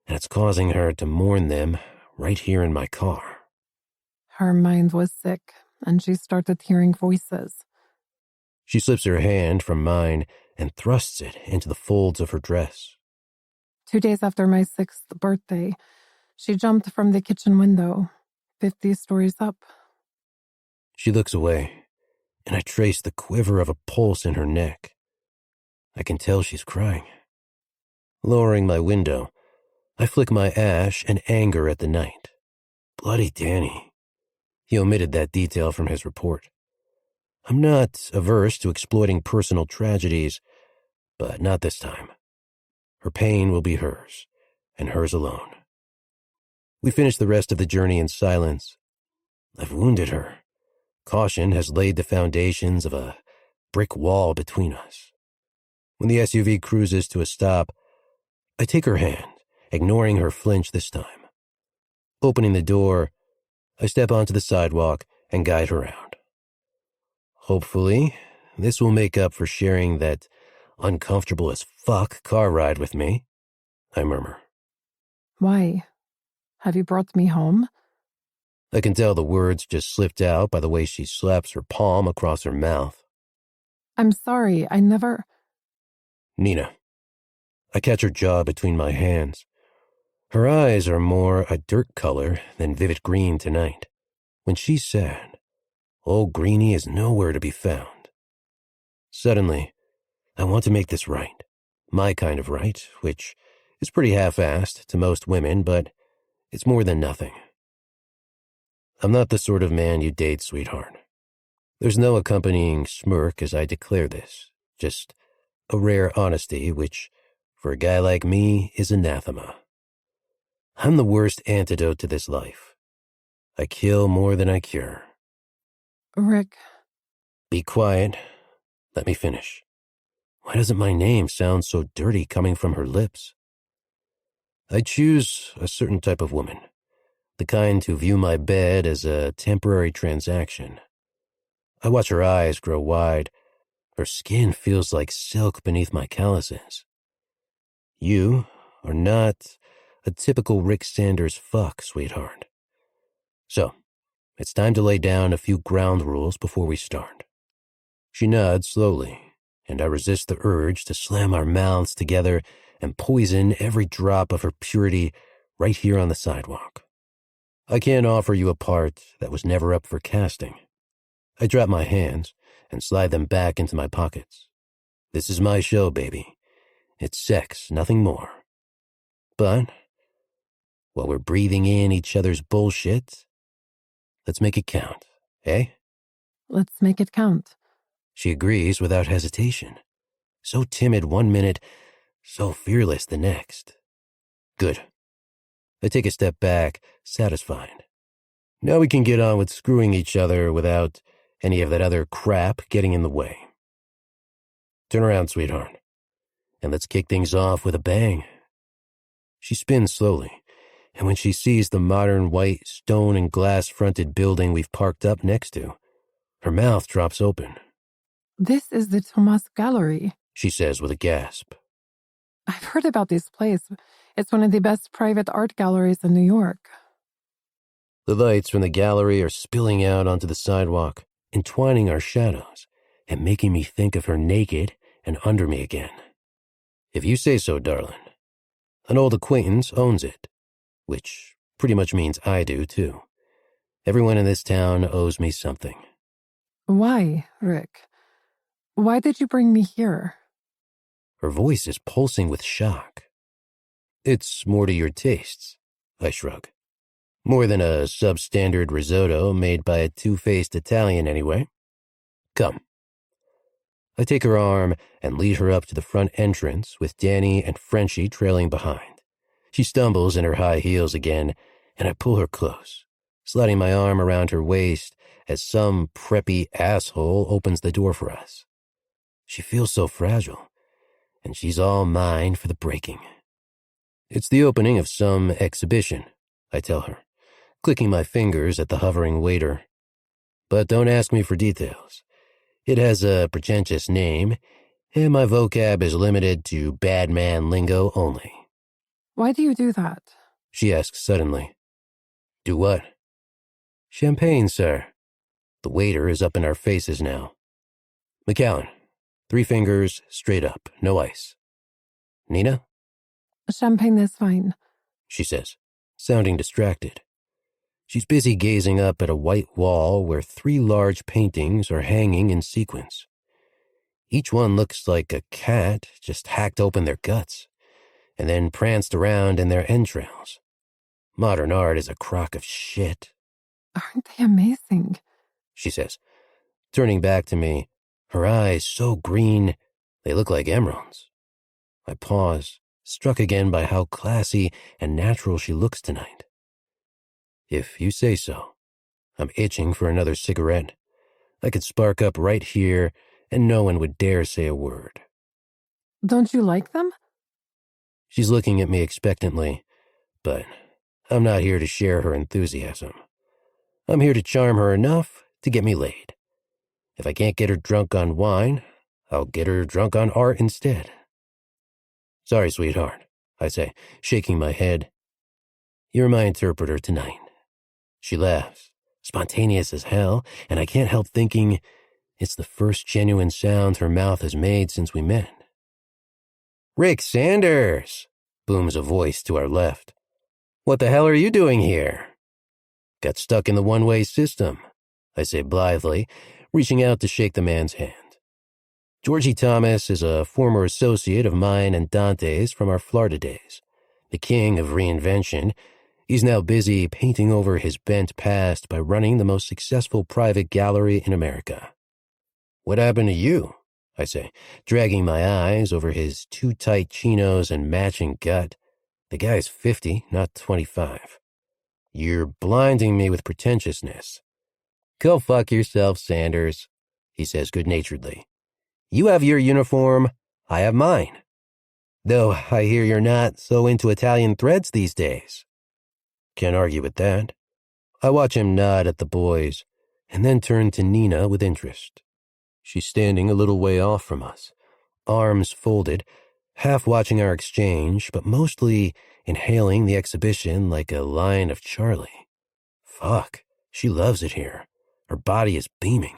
[SPEAKER 1] and it's causing her to mourn them right here in my car.
[SPEAKER 2] Her mind was sick, and she started hearing voices.
[SPEAKER 1] She slips her hand from mine and thrusts it into the folds of her dress.
[SPEAKER 2] 2 days after my 6th birthday, she jumped from the kitchen window, 50 stories up.
[SPEAKER 1] She looks away, and I trace the quiver of a pulse in her neck. I can tell she's crying. Lowering my window, I flick my ash and anger at the night. Bloody Danny. He omitted that detail from his report. I'm not averse to exploiting personal tragedies, but not this time. Her pain will be hers, and hers alone. We finish the rest of the journey in silence. I've wounded her. Caution has laid the foundations of a brick wall between us. When the SUV cruises to a stop, I take her hand, ignoring her flinch this time. Opening the door, I step onto the sidewalk and guide her out. Hopefully, this will make up for sharing that uncomfortable as fuck car ride with me, I murmur.
[SPEAKER 2] Why? Have you brought me home?
[SPEAKER 1] I can tell the words just slipped out by the way she slaps her palm across her mouth.
[SPEAKER 2] I'm sorry, I never...
[SPEAKER 1] Nina. I catch her jaw between my hands. Her eyes are more a dirt color than vivid green tonight. When she's sad, old Greenie is nowhere to be found. Suddenly, I want to make this right. My kind of right, which is pretty half-assed to most women, but it's more than nothing. I'm not the sort of man you date, sweetheart. There's no accompanying smirk as I declare this, just a rare honesty which, for a guy like me, is anathema. I'm the worst antidote to this life. I kill more than I cure.
[SPEAKER 2] Rick.
[SPEAKER 1] Be quiet. Let me finish. Why doesn't my name sound so dirty coming from her lips? I choose a certain type of woman, the kind who view my bed as a temporary transaction. I watch her eyes grow wide. Her skin feels like silk beneath my calluses. You are not a typical Rick Sanders fuck, sweetheart. So, it's time to lay down a few ground rules before we start. She nods slowly, and I resist the urge to slam our mouths together and poison every drop of her purity right here on the sidewalk. I can't offer you a part that was never up for casting. I drop my hands and slide them back into my pockets. This is my show, baby. It's sex, nothing more. But while we're breathing in each other's bullshit, let's make it count, eh?
[SPEAKER 2] Let's make it count.
[SPEAKER 1] She agrees without hesitation. So timid one minute, so fearless the next. Good. I take a step back, satisfied. Now we can get on with screwing each other without any of that other crap getting in the way. Turn around, sweetheart, and let's kick things off with a bang. She spins slowly, and when she sees the modern white stone and glass-fronted building we've parked up next to, her mouth drops open.
[SPEAKER 2] This is the Tomas Gallery,
[SPEAKER 1] she says with a gasp.
[SPEAKER 2] I've heard about this place. It's one of the best private art galleries in New York.
[SPEAKER 1] The lights from the gallery are spilling out onto the sidewalk, entwining our shadows, and making me think of her naked and under me again. If you say so, darling. An old acquaintance owns it, which pretty much means I do, too. Everyone in this town owes me something.
[SPEAKER 2] Why, Rick? Why did you bring me here?
[SPEAKER 1] Her voice is pulsing with shock. It's more to your tastes, I shrug. More than a substandard risotto made by a two-faced Italian, anyway. Come. I take her arm and lead her up to the front entrance with Danny and Frenchie trailing behind. She stumbles in her high heels again, and I pull her close, sliding my arm around her waist as some preppy asshole opens the door for us. She feels so fragile, and she's all mine for the breaking. It's the opening of some exhibition, I tell her, clicking my fingers at the hovering waiter. But don't ask me for details. It has a pretentious name, and my vocab is limited to bad man lingo only.
[SPEAKER 2] Why do you do that?
[SPEAKER 1] She asks suddenly. Do what? Champagne, sir. The waiter is up in our faces now. McAllen, 3 fingers, straight up, no ice. Nina?
[SPEAKER 2] Champagne is fine,
[SPEAKER 1] she says, sounding distracted. She's busy gazing up at a white wall where 3 large paintings are hanging in sequence. Each one looks like a cat just hacked open their guts and then pranced around in their entrails. Modern art is a crock of shit.
[SPEAKER 2] Aren't they amazing?
[SPEAKER 1] She says, turning back to me, her eyes so green they look like emeralds. I pause, struck again by how classy and natural she looks tonight. If you say so. I'm itching for another cigarette. I could spark up right here, and no one would dare say a word.
[SPEAKER 2] Don't you like them?
[SPEAKER 1] She's looking at me expectantly, but I'm not here to share her enthusiasm. I'm here to charm her enough to get me laid. If I can't get her drunk on wine, I'll get her drunk on art instead. Sorry, sweetheart, I say, shaking my head. You're my interpreter tonight. She laughs, spontaneous as hell, and I can't help thinking it's the first genuine sound her mouth has made since we met. Rick Sanders, booms a voice to our left. What the hell are you doing here? Got stuck in the one-way system, I say blithely, reaching out to shake the man's hand. Georgie Thomas is a former associate of mine and Dante's from our Florida days. The king of reinvention. He's now busy painting over his bent past by running the most successful private gallery in America. What happened to you? I say, dragging my eyes over his too tight chinos and matching gut. The guy's 50, not 25. You're blinding me with pretentiousness. Go fuck yourself, Sanders, he says good-naturedly. You have your uniform, I have mine. Though I hear you're not so into Italian threads these days. Can't argue with that. I watch him nod at the boys, and then turn to Nina with interest. She's standing a little way off from us, arms folded, half watching our exchange, but mostly inhaling the exhibition like a line of Charlie. Fuck, she loves it here. Her body is beaming.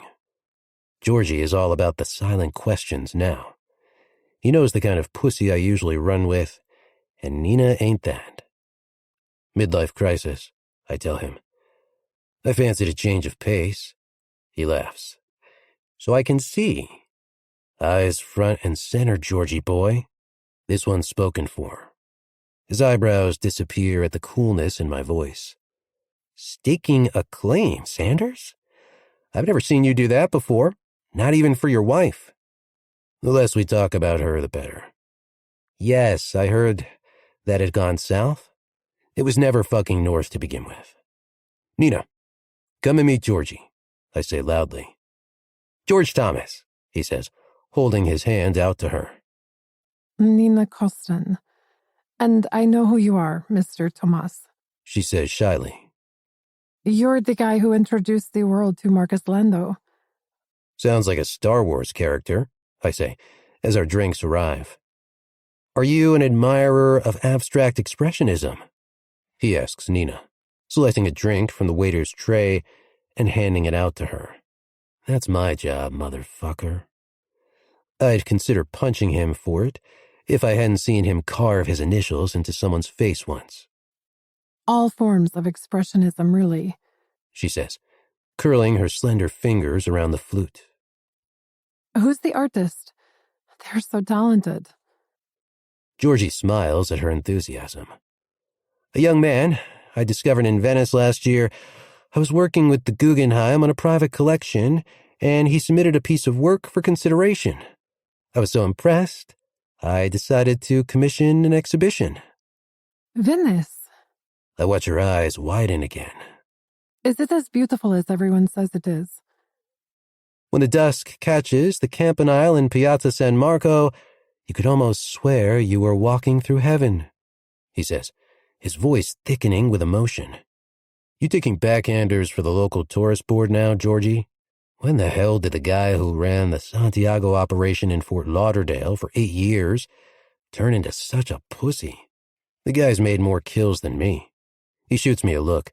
[SPEAKER 1] Georgie is all about the silent questions now. He knows the kind of pussy I usually run with, and Nina ain't that. Midlife crisis, I tell him. I fancied a change of pace. He laughs. So I can see. Eyes front and center, Georgie boy. This one's spoken for. His eyebrows disappear at the coolness in my voice. Staking a claim, Sanders? I've never seen you do that before, not even for your wife. The less we talk about her, the better. Yes, I heard that had gone south. It was never fucking north to begin with. Nina, come and meet Georgie, I say loudly. George Thomas, he says, holding his hand out to her.
[SPEAKER 2] Nina Costin. And I know who you are, Mr. Tomas.
[SPEAKER 1] she says shyly.
[SPEAKER 2] You're the guy who introduced the world to Marcus Lando.
[SPEAKER 1] Sounds like a Star Wars character, I say, as our drinks arrive. Are you an admirer of abstract expressionism? He asks Nina, selecting a drink from the waiter's tray and handing it out to her. That's my job, motherfucker. I'd consider punching him for it if I hadn't seen him carve his initials into someone's face once.
[SPEAKER 2] All forms of expressionism, really,
[SPEAKER 1] She says, curling her slender fingers around the flute.
[SPEAKER 2] Who's the artist? They're so talented.
[SPEAKER 1] Georgie smiles at her enthusiasm. A young man I discovered in Venice last year. I was working with the Guggenheim on a private collection, and he submitted a piece of work for consideration. I was so impressed, I decided to commission an exhibition.
[SPEAKER 2] Venice.
[SPEAKER 1] I watch her eyes widen again.
[SPEAKER 2] Is it as beautiful as everyone says it is?
[SPEAKER 1] When the dusk catches the campanile in Piazza San Marco, you could almost swear you were walking through heaven, he says, his voice thickening with emotion. You taking backhanders for the local tourist board now, Georgie? When the hell did the guy who ran the Santiago operation in Fort Lauderdale for 8 years turn into such a pussy? The guy's made more kills than me. He shoots me a look,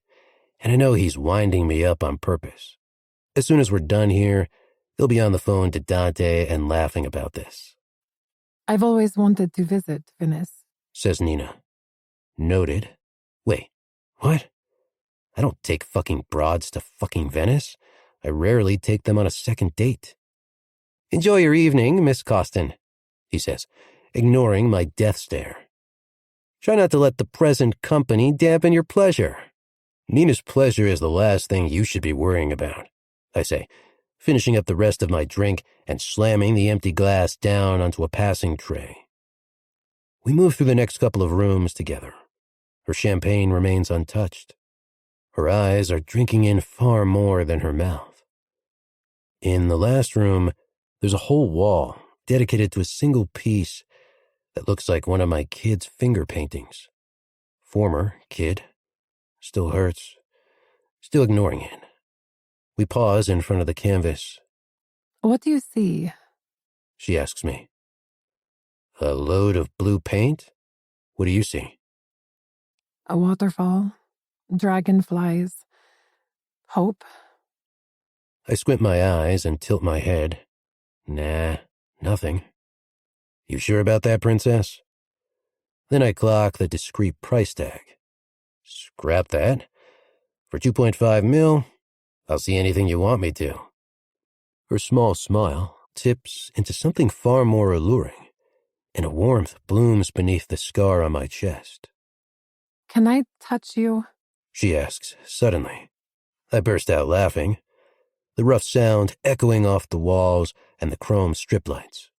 [SPEAKER 1] and I know he's winding me up on purpose. As soon as we're done here, he'll be on the phone to Dante and laughing about this.
[SPEAKER 2] I've always wanted to visit Venice,
[SPEAKER 1] says Nina. Noted. Wait, what? I don't take fucking broads to fucking Venice. I rarely take them on a second date. Enjoy your evening, Miss Costin, he says, ignoring my death stare. Try not to let the present company dampen your pleasure. Nina's pleasure is the last thing you should be worrying about, I say, finishing up the rest of my drink and slamming the empty glass down onto a passing tray. We move through the next couple of rooms together. Her champagne remains untouched. Her eyes are drinking in far more than her mouth. In the last room, there's a whole wall dedicated to a single piece that looks like one of my kid's finger paintings. Former kid. Still hurts. Still ignoring it. We pause in front of the canvas.
[SPEAKER 2] What do you see?
[SPEAKER 1] She asks me. A load of blue paint? What do you see?
[SPEAKER 2] A waterfall, dragonflies, hope.
[SPEAKER 1] I squint my eyes and tilt my head. Nah, nothing. You sure about that, princess? Then I clock the discreet price tag. Scrap that. For 2.5 mil, I'll see anything you want me to. Her small smile tips into something far more alluring, and a warmth blooms beneath the scar on my chest.
[SPEAKER 2] Can I touch you?
[SPEAKER 1] She asks, suddenly. I burst out laughing, the rough sound echoing off the walls and the chrome strip lights.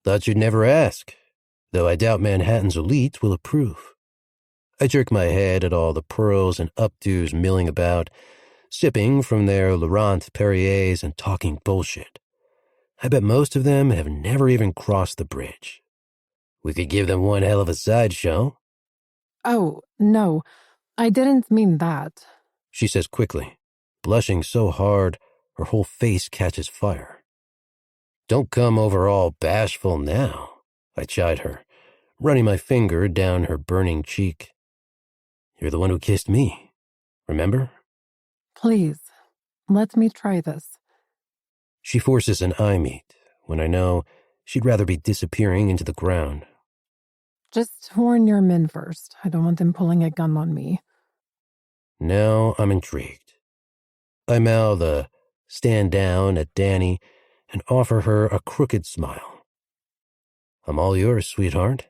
[SPEAKER 1] Thought you'd never ask, though I doubt Manhattan's elite will approve. I jerk my head at all the pearls and updos milling about, sipping from their Laurent Perriers and talking bullshit. I bet most of them have never even crossed the bridge. We could give them one hell of a sideshow.
[SPEAKER 2] Oh, no, I didn't mean that,
[SPEAKER 1] she says quickly, blushing so hard her whole face catches fire. Don't come over all bashful now, I chide her, running my finger down her burning cheek. You're the one who kissed me, remember?
[SPEAKER 2] Please, let me try this.
[SPEAKER 1] She forces an eye meet when I know she'd rather be disappearing into the ground.
[SPEAKER 2] Just warn your men first. I don't want them pulling a gun on me.
[SPEAKER 1] Now I'm intrigued. I mouth a stand down at Danny and offer her a crooked smile. I'm all yours, sweetheart.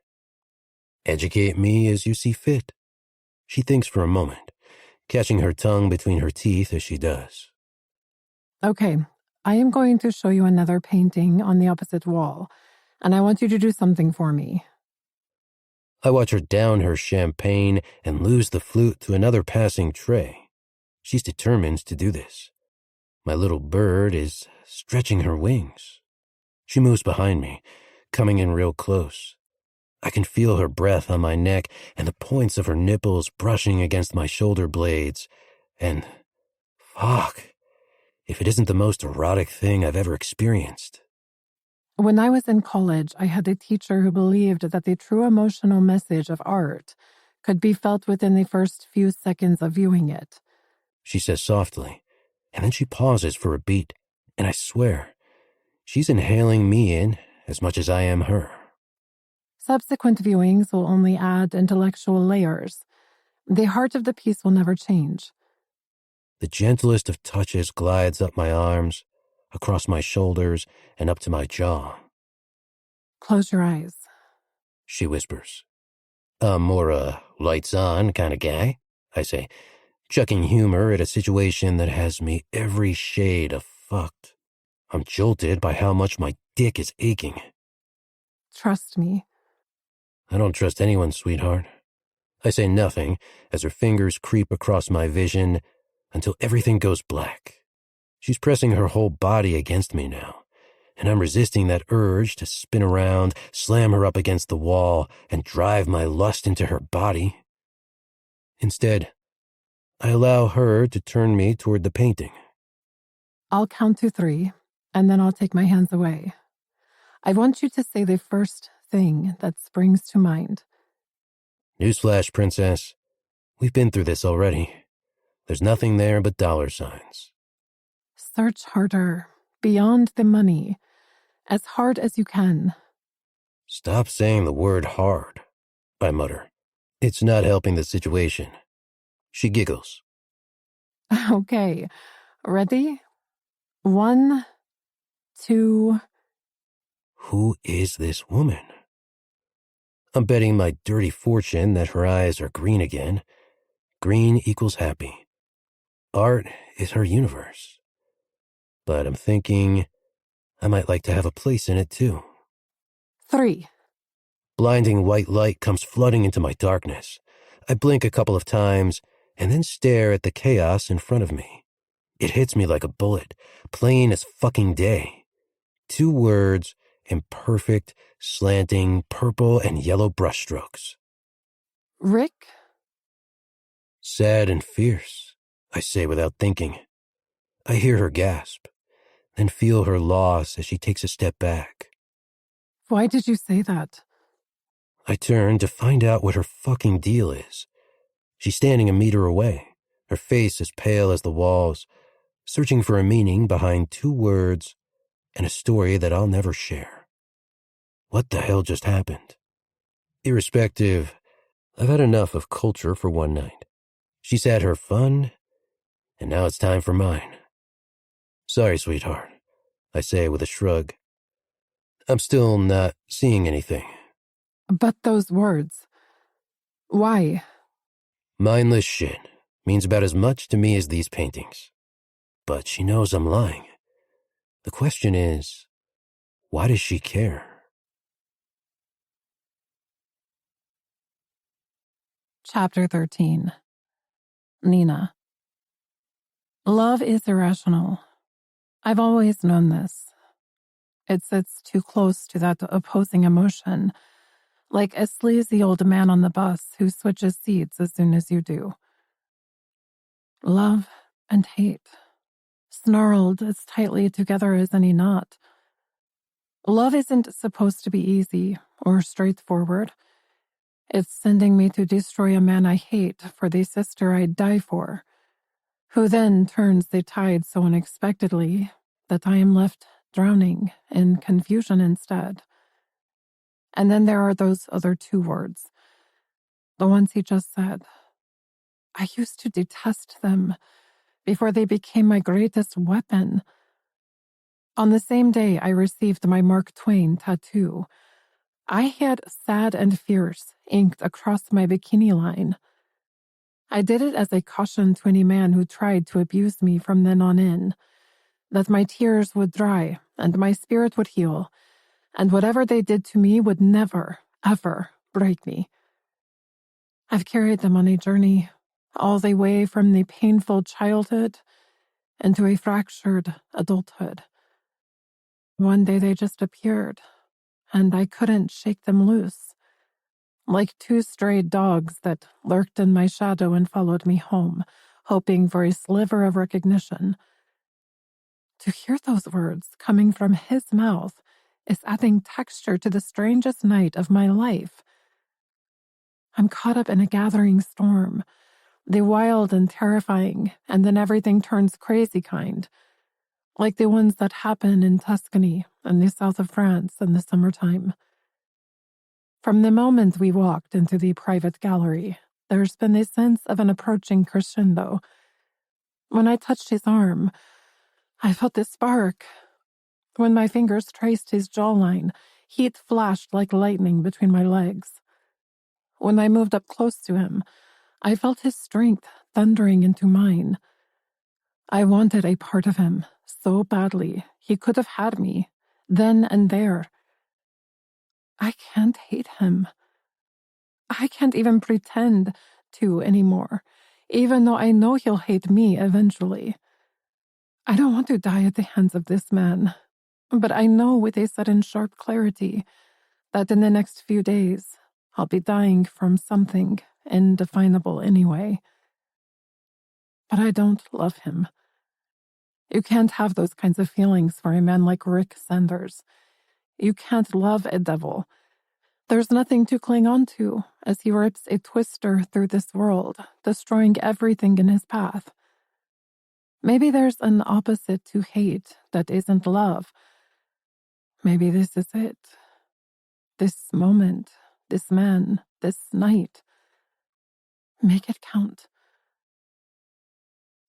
[SPEAKER 1] Educate me as you see fit. She thinks for a moment, catching her tongue between her teeth as she does.
[SPEAKER 2] Okay, I am going to show you another painting on the opposite wall, and I want you to do something for me.
[SPEAKER 1] I watch her down her champagne and lose the flute to another passing tray. She's determined to do this. My little bird is stretching her wings. She moves behind me, coming in real close. I can feel her breath on my neck and the points of her nipples brushing against my shoulder blades. And, fuck, if it isn't the most erotic thing I've ever experienced.
[SPEAKER 2] When I was in college, I had a teacher who believed that the true emotional message of art could be felt within the first few seconds of viewing it.
[SPEAKER 1] She says softly, and then she pauses for a beat, and I swear, she's inhaling me in as much as I am her.
[SPEAKER 2] Subsequent viewings will only add intellectual layers. The heart of the piece will never change.
[SPEAKER 1] The gentlest of touches glides up my arms, across my shoulders, and up to my jaw.
[SPEAKER 2] Close your eyes.
[SPEAKER 1] She whispers. I'm more a lights-on kind of guy, I say, chucking humor at a situation that has me every shade of fucked. I'm jolted by how much my dick is aching.
[SPEAKER 2] Trust me.
[SPEAKER 1] I don't trust anyone, sweetheart. I say nothing as her fingers creep across my vision until everything goes black. She's pressing her whole body against me now, and I'm resisting that urge to spin around, slam her up against the wall, and drive my lust into her body. Instead, I allow her to turn me toward the painting.
[SPEAKER 2] I'll count to 3, and then I'll take my hands away. I want you to say the first thing that springs to mind.
[SPEAKER 1] Newsflash, princess. We've been through this already. There's nothing there but dollar signs.
[SPEAKER 2] Search harder, beyond the money, as hard as you can.
[SPEAKER 1] Stop saying the word hard, I mutter. It's not helping the situation. She giggles.
[SPEAKER 2] Okay, ready? 1, 2...
[SPEAKER 1] Who is this woman? I'm betting my dirty fortune that her eyes are green again. Green equals happy. Art is her universe. But I'm thinking I might like to have a place in it too.
[SPEAKER 2] 3.
[SPEAKER 1] Blinding white light comes flooding into my darkness. I blink a couple of times and then stare at the chaos in front of me. It hits me like a bullet, plain as fucking day. 2 words in perfect, slanting purple and yellow brushstrokes.
[SPEAKER 2] Rick?
[SPEAKER 1] Sad and fierce, I say without thinking. I hear her gasp, then feel her loss as she takes a step back.
[SPEAKER 2] Why did you say that?
[SPEAKER 1] I turn to find out what her fucking deal is. She's standing a meter away, her face as pale as the walls, searching for a meaning behind 2 words and a story that I'll never share. What the hell just happened? Irrespective, I've had enough of culture for one night. She's had her fun, and now it's time for mine. Sorry, sweetheart, I say with a shrug. I'm still not seeing anything.
[SPEAKER 2] But those words. Why?
[SPEAKER 1] Mindless shit means about as much to me as these paintings. But she knows I'm lying. The question is, why does she care?
[SPEAKER 2] Chapter 13. Nina. Love is irrational. I've always known this. It sits too close to that opposing emotion, like a sleazy old man on the bus who switches seats as soon as you do. Love and hate, snarled as tightly together as any knot. Love isn't supposed to be easy or straightforward. It's sending me to destroy a man I hate for the sister I'd die for, who then turns the tide so unexpectedly that I am left drowning in confusion instead. And then there are those other 2 words, the ones he just said. I used to detest them before they became my greatest weapon. On the same day I received my Mark Twain tattoo, I had sad and fierce inked across my bikini line. I did it as a caution to any man who tried to abuse me from then on in, that my tears would dry and my spirit would heal, and whatever they did to me would never, ever break me. I've carried them on a journey, all the way from the painful childhood into a fractured adulthood. One day they just appeared, and I couldn't shake them loose. like two stray dogs that lurked in my shadow and followed me home, hoping for a sliver of recognition. To hear those words coming from his mouth is adding texture to the strangest night of my life. I'm caught up in a gathering storm, the wild and terrifying, and then everything turns crazy kind, like the ones that happen in Tuscany and the south of France in the summertime. From the moment we walked into the private gallery, there's been a sense of an approaching crescendo. When I touched his arm, I felt a spark. When my fingers traced his jawline, heat flashed like lightning between my legs. When I moved up close to him, I felt his strength thundering into mine. I wanted a part of him so badly. He could have had me, then and there. I can't hate him. I can't even pretend to anymore, even though I know he'll hate me eventually. I don't want to die at the hands of this man, but I know with a sudden sharp clarity that in the next few days I'll be dying from something indefinable anyway. But I don't love him. You can't have those kinds of feelings for a man like Rick Sanders. You can't love a devil. There's nothing to cling on to as he rips a twister through this world, destroying everything in his path. Maybe there's an opposite to hate that isn't love. Maybe this is it. This moment, this man, this night. Make it count.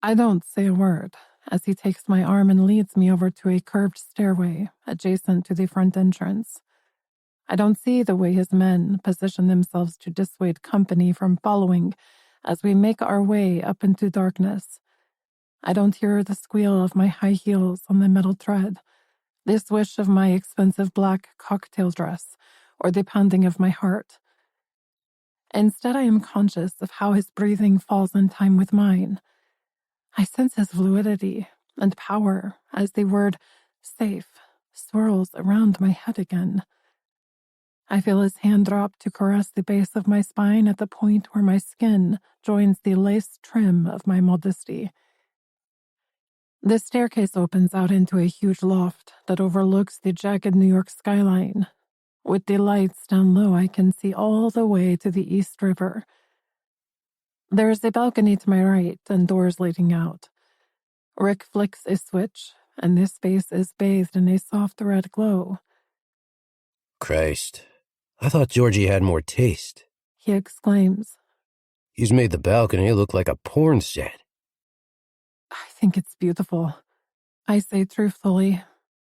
[SPEAKER 2] I don't say a word as he takes my arm and leads me over to a curved stairway adjacent to the front entrance. I don't see the way his men position themselves to dissuade company from following as we make our way up into darkness. I don't hear the squeal of my high heels on the metal tread, the swish of my expensive black cocktail dress, or the pounding of my heart. Instead, I am conscious of how his breathing falls in time with mine. I sense his fluidity and power as the word safe swirls around my head again. I feel his hand drop to caress the base of my spine at the point where my skin joins the lace trim of my modesty. The staircase opens out into a huge loft that overlooks the jagged New York skyline. With the lights down low, I can see all the way to the East River. There is a balcony to my right and doors leading out. Rick flicks a switch, and this space is bathed in a soft red glow.
[SPEAKER 1] Christ, I thought Georgie had more taste,
[SPEAKER 2] He exclaims.
[SPEAKER 1] He's made the balcony look like a porn set.
[SPEAKER 2] I think it's beautiful, I say truthfully,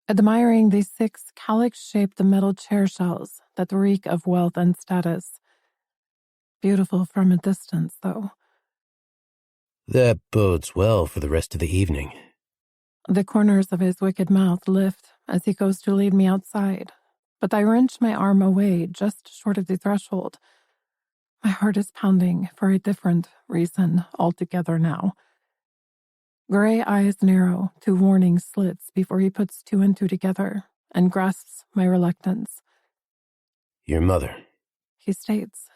[SPEAKER 2] admiring the 6 calyx-shaped metal chair shells that reek of wealth and status. Beautiful from a distance, though.
[SPEAKER 1] That bodes well for the rest of the evening.
[SPEAKER 2] The corners of his wicked mouth lift as he goes to lead me outside, but I wrench my arm away just short of the threshold. My heart is pounding for a different reason altogether now. Gray eyes narrow to warning slits before he puts 2 and 2 together and grasps my reluctance.
[SPEAKER 1] Your mother.
[SPEAKER 2] He states,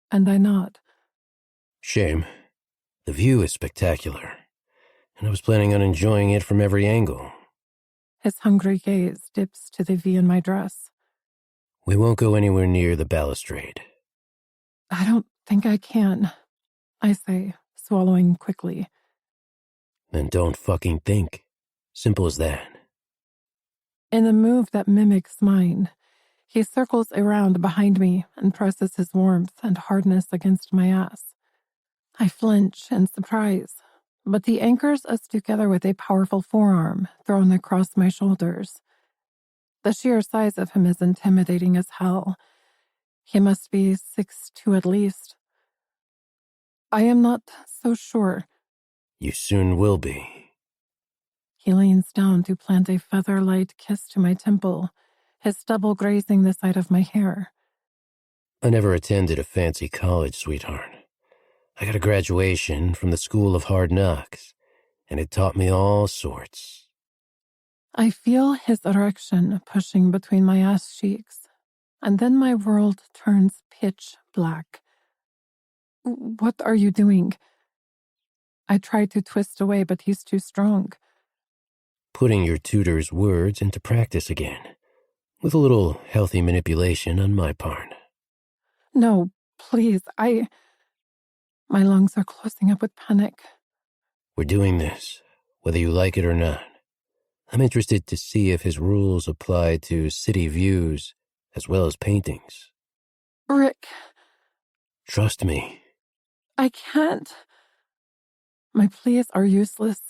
[SPEAKER 2] and I nod.
[SPEAKER 1] Shame. The view is spectacular, and I was planning on enjoying it from every angle.
[SPEAKER 2] His hungry gaze dips to the V in my dress.
[SPEAKER 1] We won't go anywhere near the balustrade.
[SPEAKER 2] I don't think I can, I say, swallowing quickly.
[SPEAKER 1] Then don't fucking think. Simple as that.
[SPEAKER 2] In a move that mimics mine, he circles around behind me and presses his warmth and hardness against my ass. I flinch in surprise, but he anchors us together with a powerful forearm thrown across my shoulders. The sheer size of him is intimidating as hell. He must be 6'2" at least. I am not so sure.
[SPEAKER 1] You soon will be.
[SPEAKER 2] He leans down to plant a feather-light kiss to my temple, his stubble grazing the side of my hair.
[SPEAKER 1] I never attended a fancy college, sweetheart. I got a graduation from the School of Hard Knocks, and it taught me all sorts.
[SPEAKER 2] I feel his erection pushing between my ass cheeks, and then my world turns pitch black. What are you doing? I tried to twist away, but he's too strong.
[SPEAKER 1] Putting your tutor's words into practice again, with a little healthy manipulation on my part.
[SPEAKER 2] No, please, My lungs are closing up with panic.
[SPEAKER 1] We're doing this, whether you like it or not. I'm interested to see if his rules apply to city views as well as paintings.
[SPEAKER 2] Rick.
[SPEAKER 1] Trust me.
[SPEAKER 2] I can't. My pleas are useless.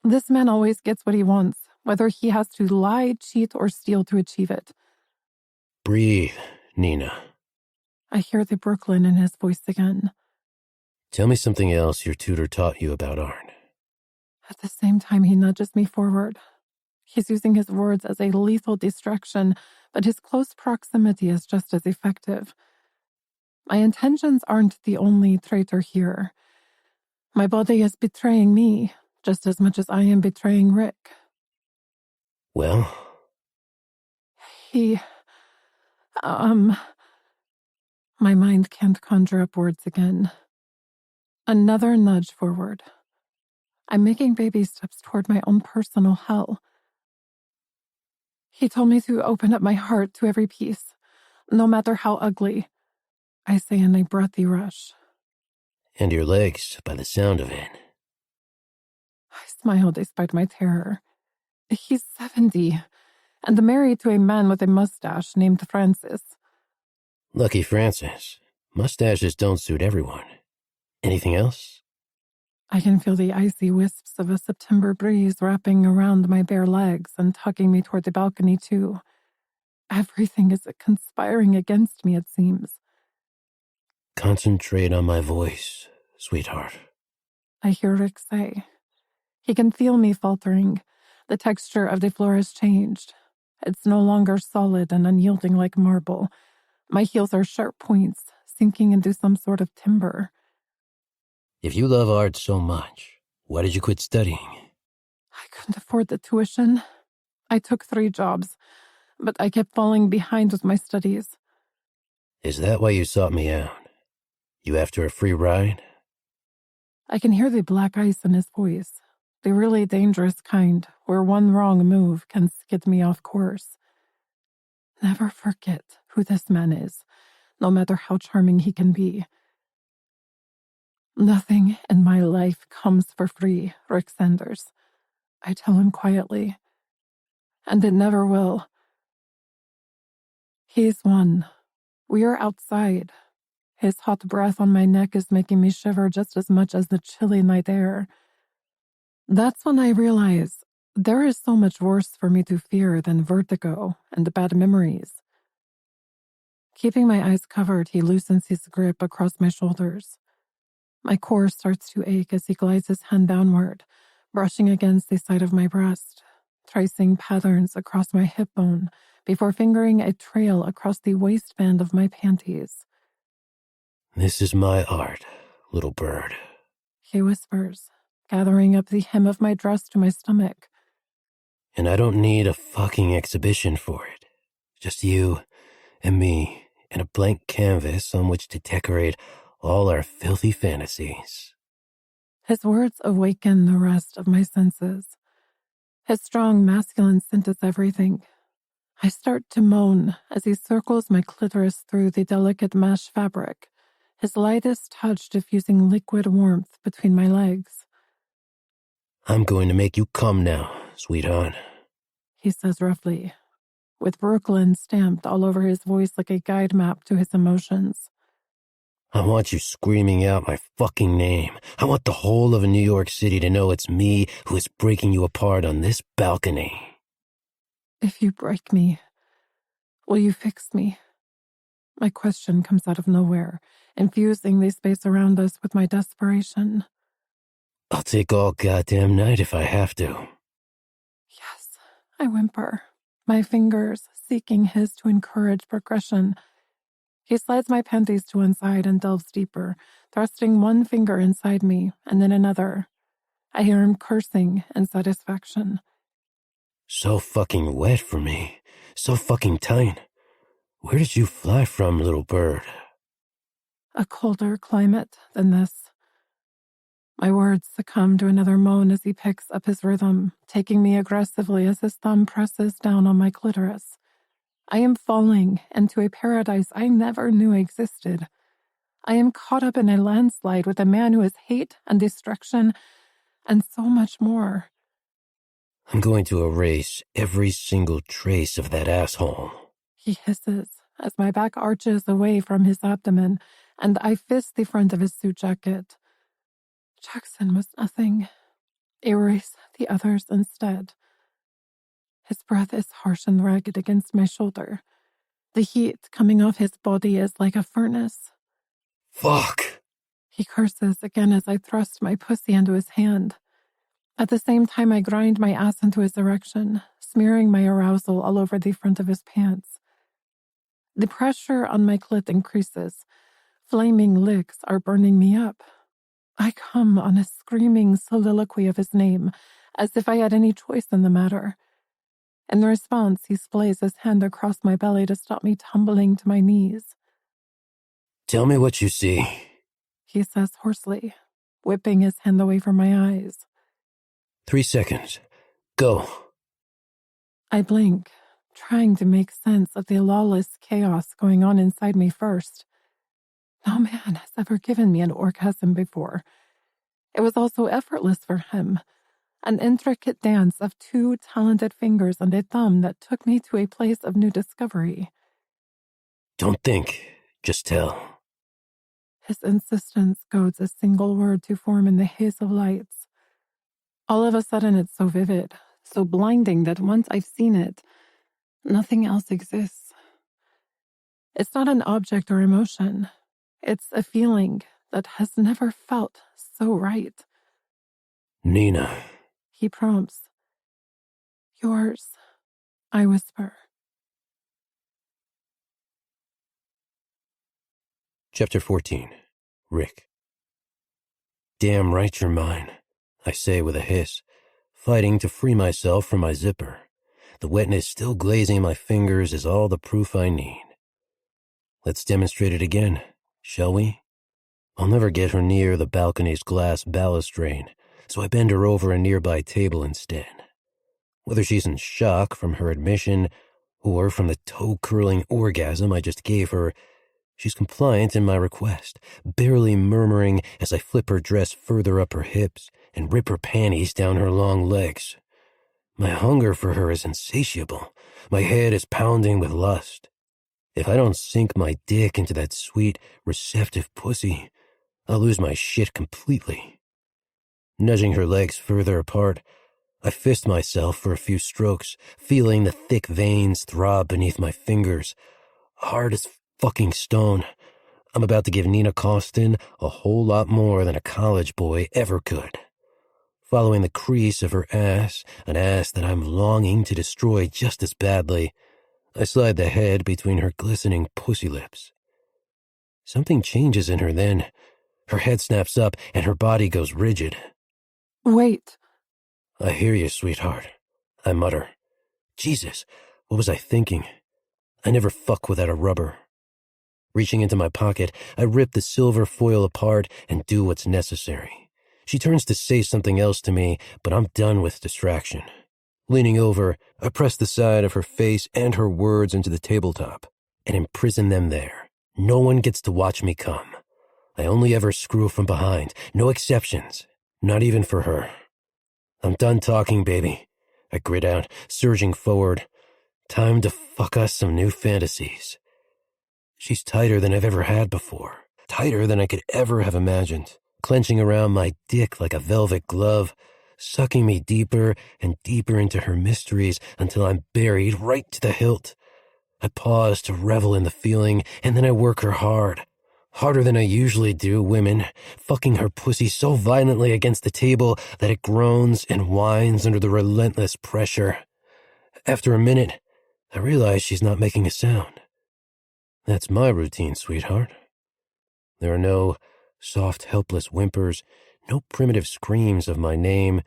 [SPEAKER 2] This man always gets what he wants, whether he has to lie, cheat, or steal to achieve it.
[SPEAKER 1] Breathe, Nina.
[SPEAKER 2] I hear the Brooklyn in his voice again.
[SPEAKER 1] Tell me something else your tutor taught you about art.
[SPEAKER 2] At the same time, he nudges me forward. He's using his words as a lethal distraction, but his close proximity is just as effective. My intentions aren't the only traitor here. My body is betraying me just as much as I am betraying Rick.
[SPEAKER 1] Well?
[SPEAKER 2] My mind can't conjure up words again. Another nudge forward. I'm making baby steps toward my own personal hell. He told me to open up my heart to every piece, no matter how ugly, I say in a breathy rush.
[SPEAKER 1] And your legs, by the sound of it.
[SPEAKER 2] I smile despite my terror. He's 70, and married to a man with a mustache named Francis.
[SPEAKER 1] Lucky Francis. Mustaches don't suit everyone. Anything else?
[SPEAKER 2] I can feel the icy wisps of a September breeze wrapping around my bare legs and tugging me toward the balcony, too. Everything is conspiring against me, it seems.
[SPEAKER 1] Concentrate on my voice, sweetheart.
[SPEAKER 2] I hear Rick say. He can feel me faltering. The texture of the floor has changed. It's no longer solid and unyielding like marble. My heels are sharp points, sinking into some sort of timber.
[SPEAKER 1] If you love art so much, why did you quit studying?
[SPEAKER 2] I couldn't afford the tuition. I took 3 jobs, but I kept falling behind with my studies.
[SPEAKER 1] Is that why you sought me out? You after a free ride?
[SPEAKER 2] I can hear the black ice in his voice, the really dangerous kind where one wrong move can skid me off course. Never forget who this man is, no matter how charming he can be. Nothing in my life comes for free, Rick Sanders. I tell him quietly. And it never will. He's won. We are outside. His hot breath on my neck is making me shiver just as much as the chilly night air. That's when I realize there is so much worse for me to fear than vertigo and bad memories. Keeping my eyes covered, he loosens his grip across my shoulders. My core starts to ache as he glides his hand downward, brushing against the side of my breast, tracing patterns across my hip bone before fingering a trail across the waistband of my panties.
[SPEAKER 1] This is my art, little bird,
[SPEAKER 2] He whispers, gathering up the hem of my dress to my stomach.
[SPEAKER 1] And I don't need a fucking exhibition for it. Just you and me and a blank canvas on which to decorate all our filthy fantasies.
[SPEAKER 2] His words awaken the rest of my senses. His strong masculine scent is everything. I start to moan as he circles my clitoris through the delicate mesh fabric, his lightest touch diffusing liquid warmth between my legs.
[SPEAKER 1] I'm going to make you come now, sweetheart,
[SPEAKER 2] He says roughly, with Brooklyn stamped all over his voice like a guide map to his emotions.
[SPEAKER 1] I want you screaming out my fucking name. I want the whole of New York City to know it's me who is breaking you apart on this balcony.
[SPEAKER 2] If you break me, will you fix me? My question comes out of nowhere, infusing the space around us with my desperation.
[SPEAKER 1] I'll take all goddamn night if I have to.
[SPEAKER 2] Yes, I whimper, my fingers seeking his to encourage progression. He slides my panties to one side and delves deeper, thrusting one finger inside me and then another. I hear him cursing in satisfaction.
[SPEAKER 1] So fucking wet for me. So fucking tight. Where did you fly from, little bird?
[SPEAKER 2] A colder climate than this. My words succumb to another moan as he picks up his rhythm, taking me aggressively as his thumb presses down on my clitoris. I am falling into a paradise I never knew existed. I am caught up in a landslide with a man who is hate and destruction and so much more.
[SPEAKER 1] I'm going to erase every single trace of that asshole.
[SPEAKER 2] He hisses as my back arches away from his abdomen and I fist the front of his suit jacket. Jackson was nothing. Erase the others instead. His breath is harsh and ragged against my shoulder. The heat coming off his body is like a furnace.
[SPEAKER 1] Fuck!
[SPEAKER 2] He curses again as I thrust my pussy into his hand. At the same time, I grind my ass into his erection, smearing my arousal all over the front of his pants. The pressure on my clit increases. Flaming licks are burning me up. I come on a screaming soliloquy of his name, as if I had any choice in the matter. In response, he splays his hand across my belly to stop me tumbling to my knees.
[SPEAKER 1] Tell me what you see,
[SPEAKER 2] He says hoarsely, whipping his hand away from my eyes.
[SPEAKER 1] 3 seconds. Go.
[SPEAKER 2] I blink, trying to make sense of the lawless chaos going on inside me first. No man has ever given me an orgasm before. It was all so effortless for him. An intricate dance of 2 talented fingers and a thumb that took me to a place of new discovery.
[SPEAKER 1] Don't think, just tell.
[SPEAKER 2] His insistence goads a single word to form in the haze of lights. All of a sudden it's so vivid, so blinding that once I've seen it, nothing else exists. It's not an object or emotion. It's a feeling that has never felt so right.
[SPEAKER 1] Nina.
[SPEAKER 2] He prompts. Yours, I whisper.
[SPEAKER 1] Chapter 14. Rick. Damn right you're mine, I say with a hiss, fighting to free myself from my zipper. The wetness still glazing my fingers is all the proof I need. Let's demonstrate it again, shall we? I'll never get her near the balcony's glass balustrade, so I bend her over a nearby table instead. Whether she's in shock from her admission or from the toe-curling orgasm I just gave her, she's compliant in my request, barely murmuring as I flip her dress further up her hips and rip her panties down her long legs. My hunger for her is insatiable. My head is pounding with lust. If I don't sink my dick into that sweet, receptive pussy, I'll lose my shit completely. Nudging her legs further apart, I fist myself for a few strokes, feeling the thick veins throb beneath my fingers. Hard as fucking stone. I'm about to give Nina Costin a whole lot more than a college boy ever could. Following the crease of her ass, an ass that I'm longing to destroy just as badly, I slide the head between her glistening pussy lips. Something changes in her then. Her head snaps up and her body goes rigid.
[SPEAKER 2] Wait.
[SPEAKER 1] I hear you, sweetheart, I mutter. Jesus, what was I thinking? I never fuck without a rubber. Reaching into my pocket, I rip the silver foil apart and do what's necessary. She turns to say something else to me, but I'm done with distraction. Leaning over, I press the side of her face and her words into the tabletop and imprison them there. No one gets to watch me come. I only ever screw from behind, no exceptions, not even for her. I'm done talking, baby, I grit out, surging forward. Time to fuck us some new fantasies. She's tighter than I've ever had before, tighter than I could ever have imagined, clenching around my dick like a velvet glove, sucking me deeper and deeper into her mysteries until I'm buried right to the hilt. I pause to revel in the feeling, and then I work her hard. Harder than I usually do women, fucking her pussy so violently against the table that it groans and whines under the relentless pressure. After a minute, I realize she's not making a sound. That's my routine, sweetheart. There are no soft, helpless whimpers, no primitive screams of my name.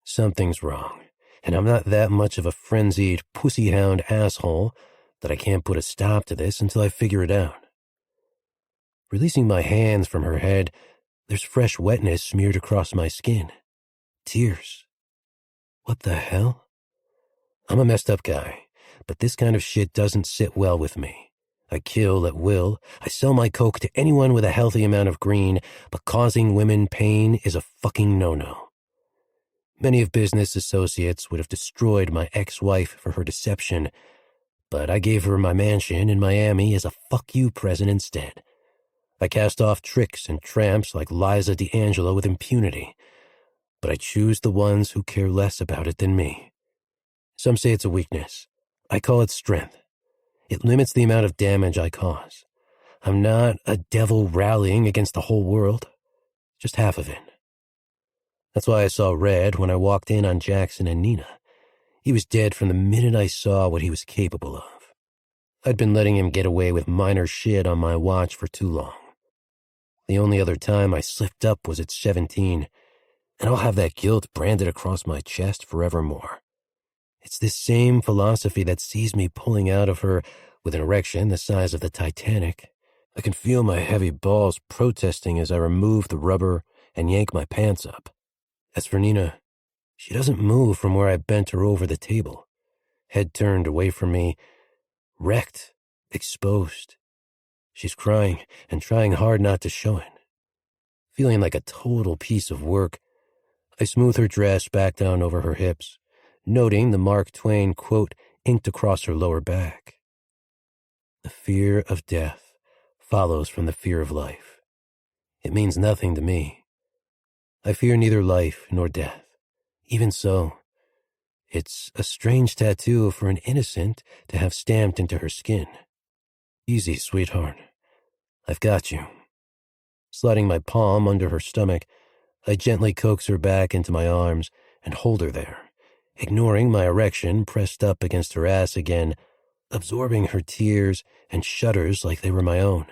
[SPEAKER 1] Something's wrong, and I'm not that much of a frenzied, pussy-hound asshole that I can't put a stop to this until I figure it out. Releasing my hands from her head, there's fresh wetness smeared across my skin. Tears. What the hell? I'm a messed up guy, but this kind of shit doesn't sit well with me. I kill at will, I sell my coke to anyone with a healthy amount of green, but causing women pain is a fucking no-no. Many of business associates would have destroyed my ex-wife for her deception, but I gave her my mansion in Miami as a fuck you present instead. I cast off tricks and tramps like Liza D'Angelo with impunity, but I choose the ones who care less about it than me. Some say it's a weakness. I call it strength. It limits the amount of damage I cause. I'm not a devil rallying against the whole world, just half of it. That's why I saw red when I walked in on Jackson and Nina. He was dead from the minute I saw what he was capable of. I'd been letting him get away with minor shit on my watch for too long. The only other time I slipped up was at 17, and I'll have that guilt branded across my chest forevermore. It's this same philosophy that sees me pulling out of her with an erection the size of the Titanic. I can feel my heavy balls protesting as I remove the rubber and yank my pants up. As for Nina, she doesn't move from where I bent her over the table, head turned away from me, wrecked, exposed. She's crying and trying hard not to show it. Feeling like a total piece of work, I smooth her dress back down over her hips, noting the Mark Twain quote inked across her lower back. The fear of death follows from the fear of life. It means nothing to me. I fear neither life nor death. Even so, it's a strange tattoo for an innocent to have stamped into her skin. Easy, sweetheart. I've got you. Sliding my palm under her stomach, I gently coax her back into my arms and hold her there, ignoring my erection pressed up against her ass again, absorbing her tears and shudders like they were my own.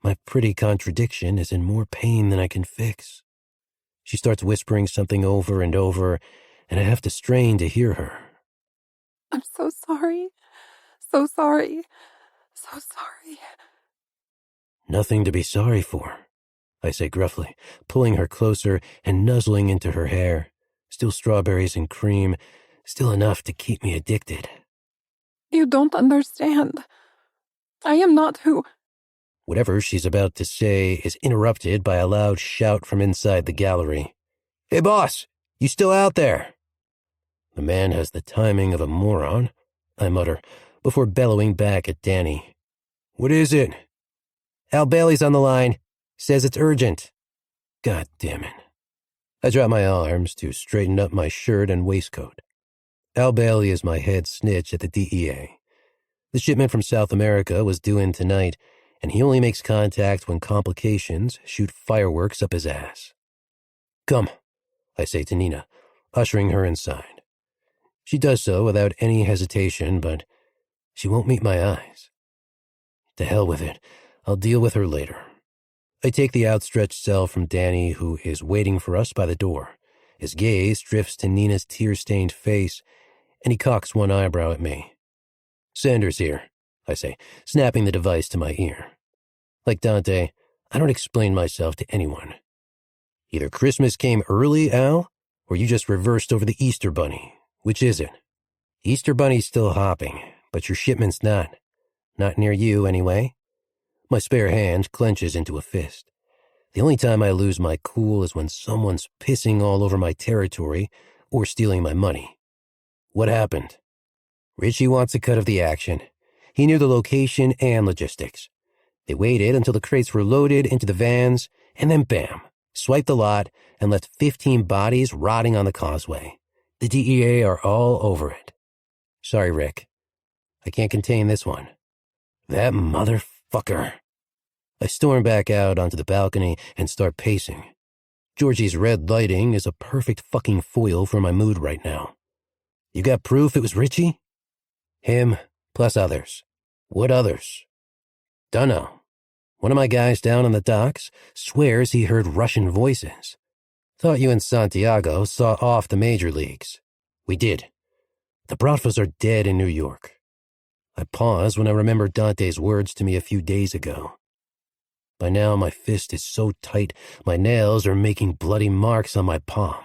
[SPEAKER 1] My pretty contradiction is in more pain than I can fix. She starts whispering something over and over, and I have to strain to hear her.
[SPEAKER 2] I'm so sorry. So sorry. So sorry.
[SPEAKER 1] Nothing to be sorry for, I say gruffly, pulling her closer and nuzzling into her hair. Still strawberries and cream, still enough to keep me addicted.
[SPEAKER 2] You don't understand. I am not who...
[SPEAKER 1] Whatever she's about to say is interrupted by a loud shout from inside the gallery. Hey, boss, you still out there? The man has the timing of a moron, I mutter, before bellowing back at Danny. What is it? Al Bailey's on the line. Says it's urgent. God damn it. I drop my arms to straighten up my shirt and waistcoat. Al Bailey is my head snitch at the DEA. The shipment from South America was due in tonight, and he only makes contact when complications shoot fireworks up his ass. Come, I say to Nina, ushering her inside. She does so without any hesitation, but she won't meet my eyes. To hell with it, I'll deal with her later. I take the outstretched cell from Danny, who is waiting for us by the door. His gaze drifts to Nina's tear-stained face, and he cocks one eyebrow at me. Sanders here, I say, snapping the device to my ear. Like Dante, I don't explain myself to anyone. Either Christmas came early, Al, or you just reversed over the Easter Bunny. Which is it? Easter Bunny's still hopping, but your shipment's not. Not near you, anyway. My spare hand clenches into a fist. The only time I lose my cool is when someone's pissing all over my territory or stealing my money. What happened? Richie wants a cut of the action. He knew the location and logistics. They waited until the crates were loaded into the vans, and then bam, swiped the lot and left 15 bodies rotting on the causeway. The DEA are all over it. Sorry, Rick. I can't contain this one. That motherfucker. I storm back out onto the balcony and start pacing. Georgie's red lighting is a perfect fucking foil for my mood right now. You got proof it was Richie? Him, plus others. What others? Dunno. One of my guys down on the docks swears he heard Russian voices. Thought you and Santiago saw off the major leagues. We did. The Bratvas are dead in New York. I pause when I remember Dante's words to me a few days ago. By now my fist is so tight my nails are making bloody marks on my palm.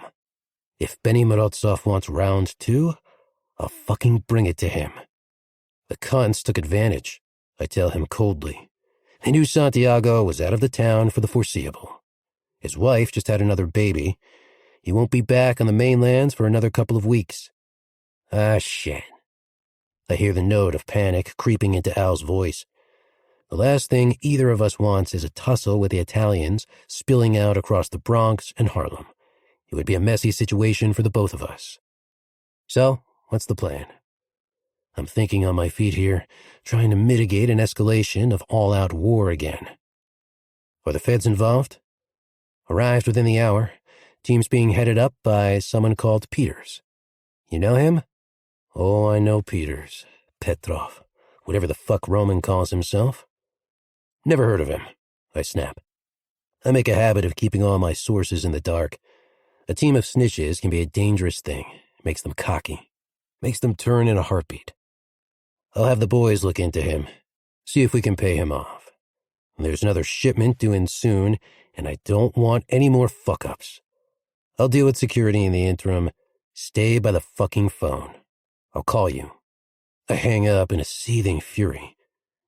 [SPEAKER 1] If Benny Morozov wants round 2, I'll fucking bring it to him. The cunts took advantage, I tell him coldly. They knew Santiago was out of the town for the foreseeable. His wife just had another baby. He won't be back on the mainlands for another couple of weeks. Ah, shit. I hear the note of panic creeping into Al's voice. The last thing either of us wants is a tussle with the Italians spilling out across the Bronx and Harlem. It would be a messy situation for the both of us. So, what's the plan? I'm thinking on my feet here, trying to mitigate an escalation of all-out war again. Are the feds involved? Arrived within the hour. Team's being headed up by someone called Peters. You know him? Oh, I know Peters. Petrov. Whatever the fuck Roman calls himself. Never heard of him, I snap. I make a habit of keeping all my sources in the dark. A team of snitches can be a dangerous thing. Makes them cocky. Makes them turn in a heartbeat. I'll have the boys look into him. See if we can pay him off. There's another shipment due in soon, and I don't want any more fuck-ups. I'll deal with security in the interim. Stay by the fucking phone. I'll call you. I hang up in a seething fury.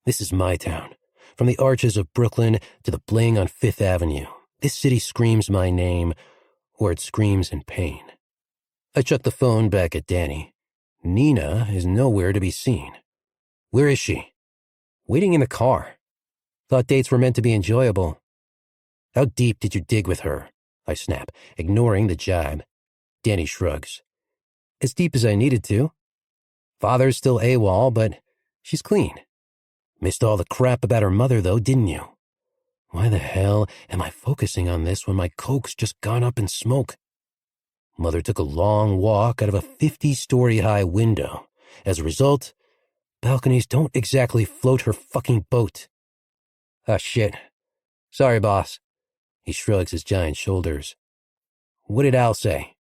[SPEAKER 1] This is my town. From the arches of Brooklyn to the bling on Fifth Avenue, this city screams my name, or it screams in pain. I chuck the phone back at Danny. Nina is nowhere to be seen. Where is she? Waiting in the car. Thought dates were meant to be enjoyable. How deep did you dig with her? I snap, ignoring the jibe. Danny shrugs. As deep as I needed to. Father's still AWOL, but she's clean. Missed all the crap about her mother, though, didn't you? Why the hell am I focusing on this when my coke's just gone up in smoke? Mother took a long walk out of a 50-story-high window. As a result, balconies don't exactly float her fucking boat. Ah, shit. Sorry, boss. He shrugs his giant shoulders. What did Al say?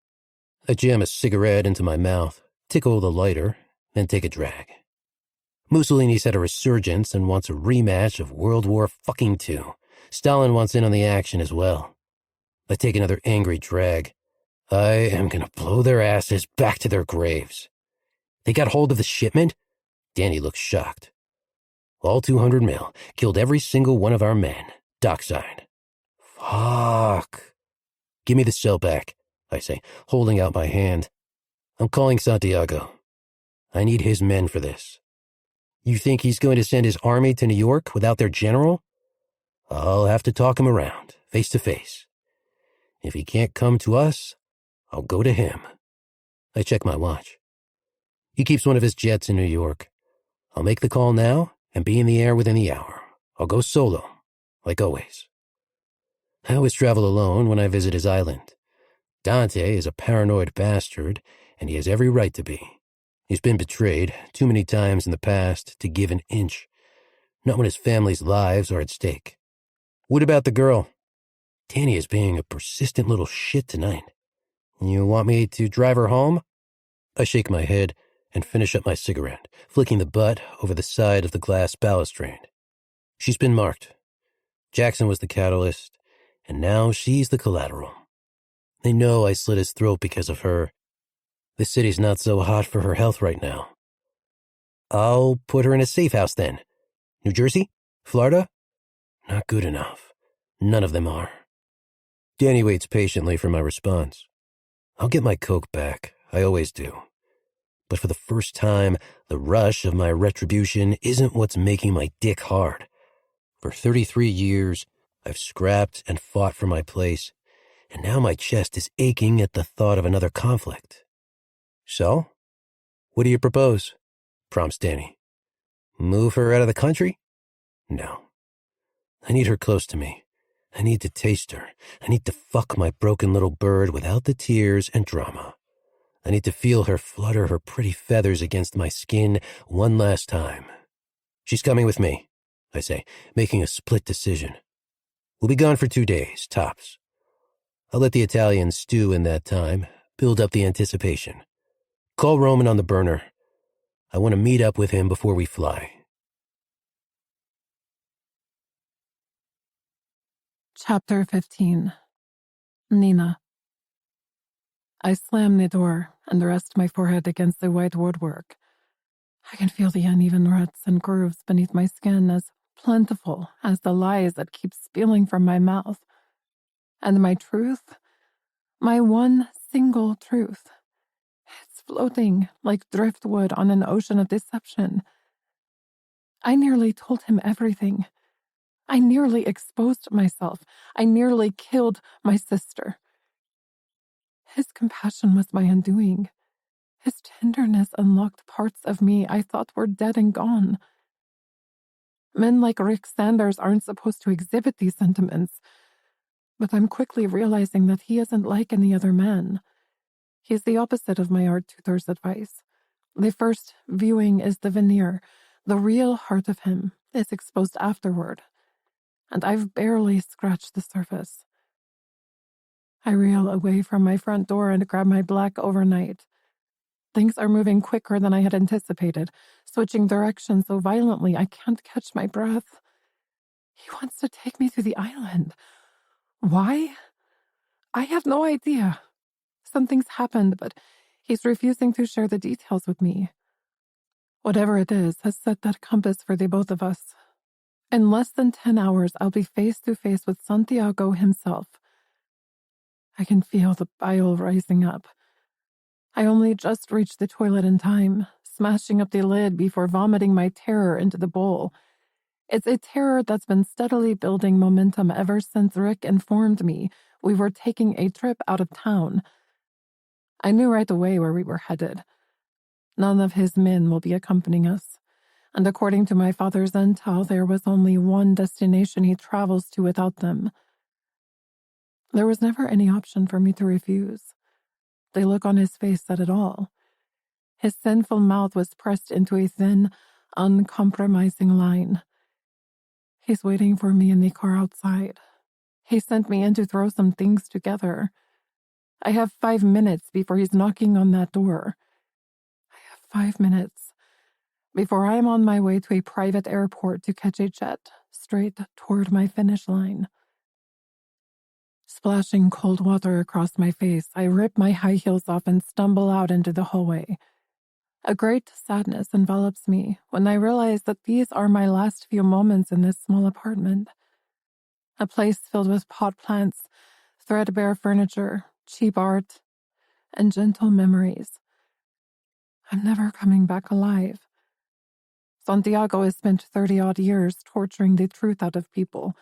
[SPEAKER 1] I jam a cigarette into my mouth, tickle the lighter, then take a drag. Mussolini's had a resurgence and wants a rematch of World War II. Stalin wants in on the action as well. I take another angry drag. I am gonna blow their asses back to their graves. They got hold of the shipment? Danny looks shocked. All 200 mil. Killed every single one of our men. Dockside. Fuck. Give me the cell back, I say, holding out my hand. I'm calling Santiago. I need his men for this. You think he's going to send his army to New York without their general? I'll have to talk him around, face to face. If he can't come to us, I'll go to him. I check my watch. He keeps one of his jets in New York. I'll make the call now and be in the air within the hour. I'll go solo, like always. I always travel alone when I visit his island. Dante is a paranoid bastard, and he has every right to be. He's been betrayed too many times in the past to give an inch. Not when his family's lives are at stake. What about the girl? Danny is being a persistent little shit tonight. You want me to drive her home? I shake my head and finish up my cigarette, flicking the butt over the side of the glass balustrade. She's been marked. Jackson was the catalyst, and now she's the collateral. They know I slit his throat because of her. This city's not so hot for her health right now. I'll put her in a safe house then. New Jersey? Florida? Not good enough. None of them are. Danny waits patiently for my response. I'll get my coke back. I always do. But for the first time, the rush of my retribution isn't what's making my dick hard. For 33 years, I've scrapped and fought for my place, and now my chest is aching at the thought of another conflict. So, what do you propose? Prompts Danny. Move her out of the country? No. I need her close to me. I need to taste her. I need to fuck my broken little bird without the tears and drama. I need to feel her flutter her pretty feathers against my skin one last time. She's coming with me, I say, making a split decision. We'll be gone for 2 days, tops. I'll let the Italians stew in that time, build up the anticipation. Call Roman on the burner. I want to meet up with him before we fly.
[SPEAKER 2] Chapter 15. Nina. I slam the door and rest my forehead against the white woodwork. I can feel the uneven ruts and grooves beneath my skin as plentiful as the lies that keep spilling from my mouth. And my truth, my one single truth, it's floating like driftwood on an ocean of deception. I nearly told him everything. I nearly exposed myself. I nearly killed my sister. His compassion was my undoing. His tenderness unlocked parts of me I thought were dead and gone. Men like Rick Sanders aren't supposed to exhibit these sentiments, but I'm quickly realizing that he isn't like any other man. He's the opposite of my art tutor's advice. The first viewing is the veneer. The real heart of him is exposed afterward, and I've barely scratched the surface. I reel away from my front door and grab my black overnight. Things are moving quicker than I had anticipated, switching direction so violently I can't catch my breath. He wants to take me to the island. Why? I have no idea. Something's happened, but he's refusing to share the details with me. Whatever it is has set that compass for the both of us. In less than 10 hours, I'll be face to face with Santiago himself. I can feel the bile rising up. I only just reached the toilet in time, smashing up the lid before vomiting my terror into the bowl. It's a terror that's been steadily building momentum ever since Rick informed me we were taking a trip out of town. I knew right away where we were headed. None of his men will be accompanying us, and according to my father's intel, there was only one destination he travels to without them. There was never any option for me to refuse. The look on his face said it all. His sinful mouth was pressed into a thin, uncompromising line. He's waiting for me in the car outside. He sent me in to throw some things together. I have 5 minutes before he's knocking on that door. I have 5 minutes before I am on my way to a private airport to catch a jet straight toward my finish line. Splashing cold water across my face, I rip my high heels off and stumble out into the hallway. A great sadness envelops me when I realize that these are my last few moments in this small apartment. A place filled with pot plants, threadbare furniture, cheap art, and gentle memories. I'm never coming back alive. Santiago has spent 30-odd years torturing the truth out of people.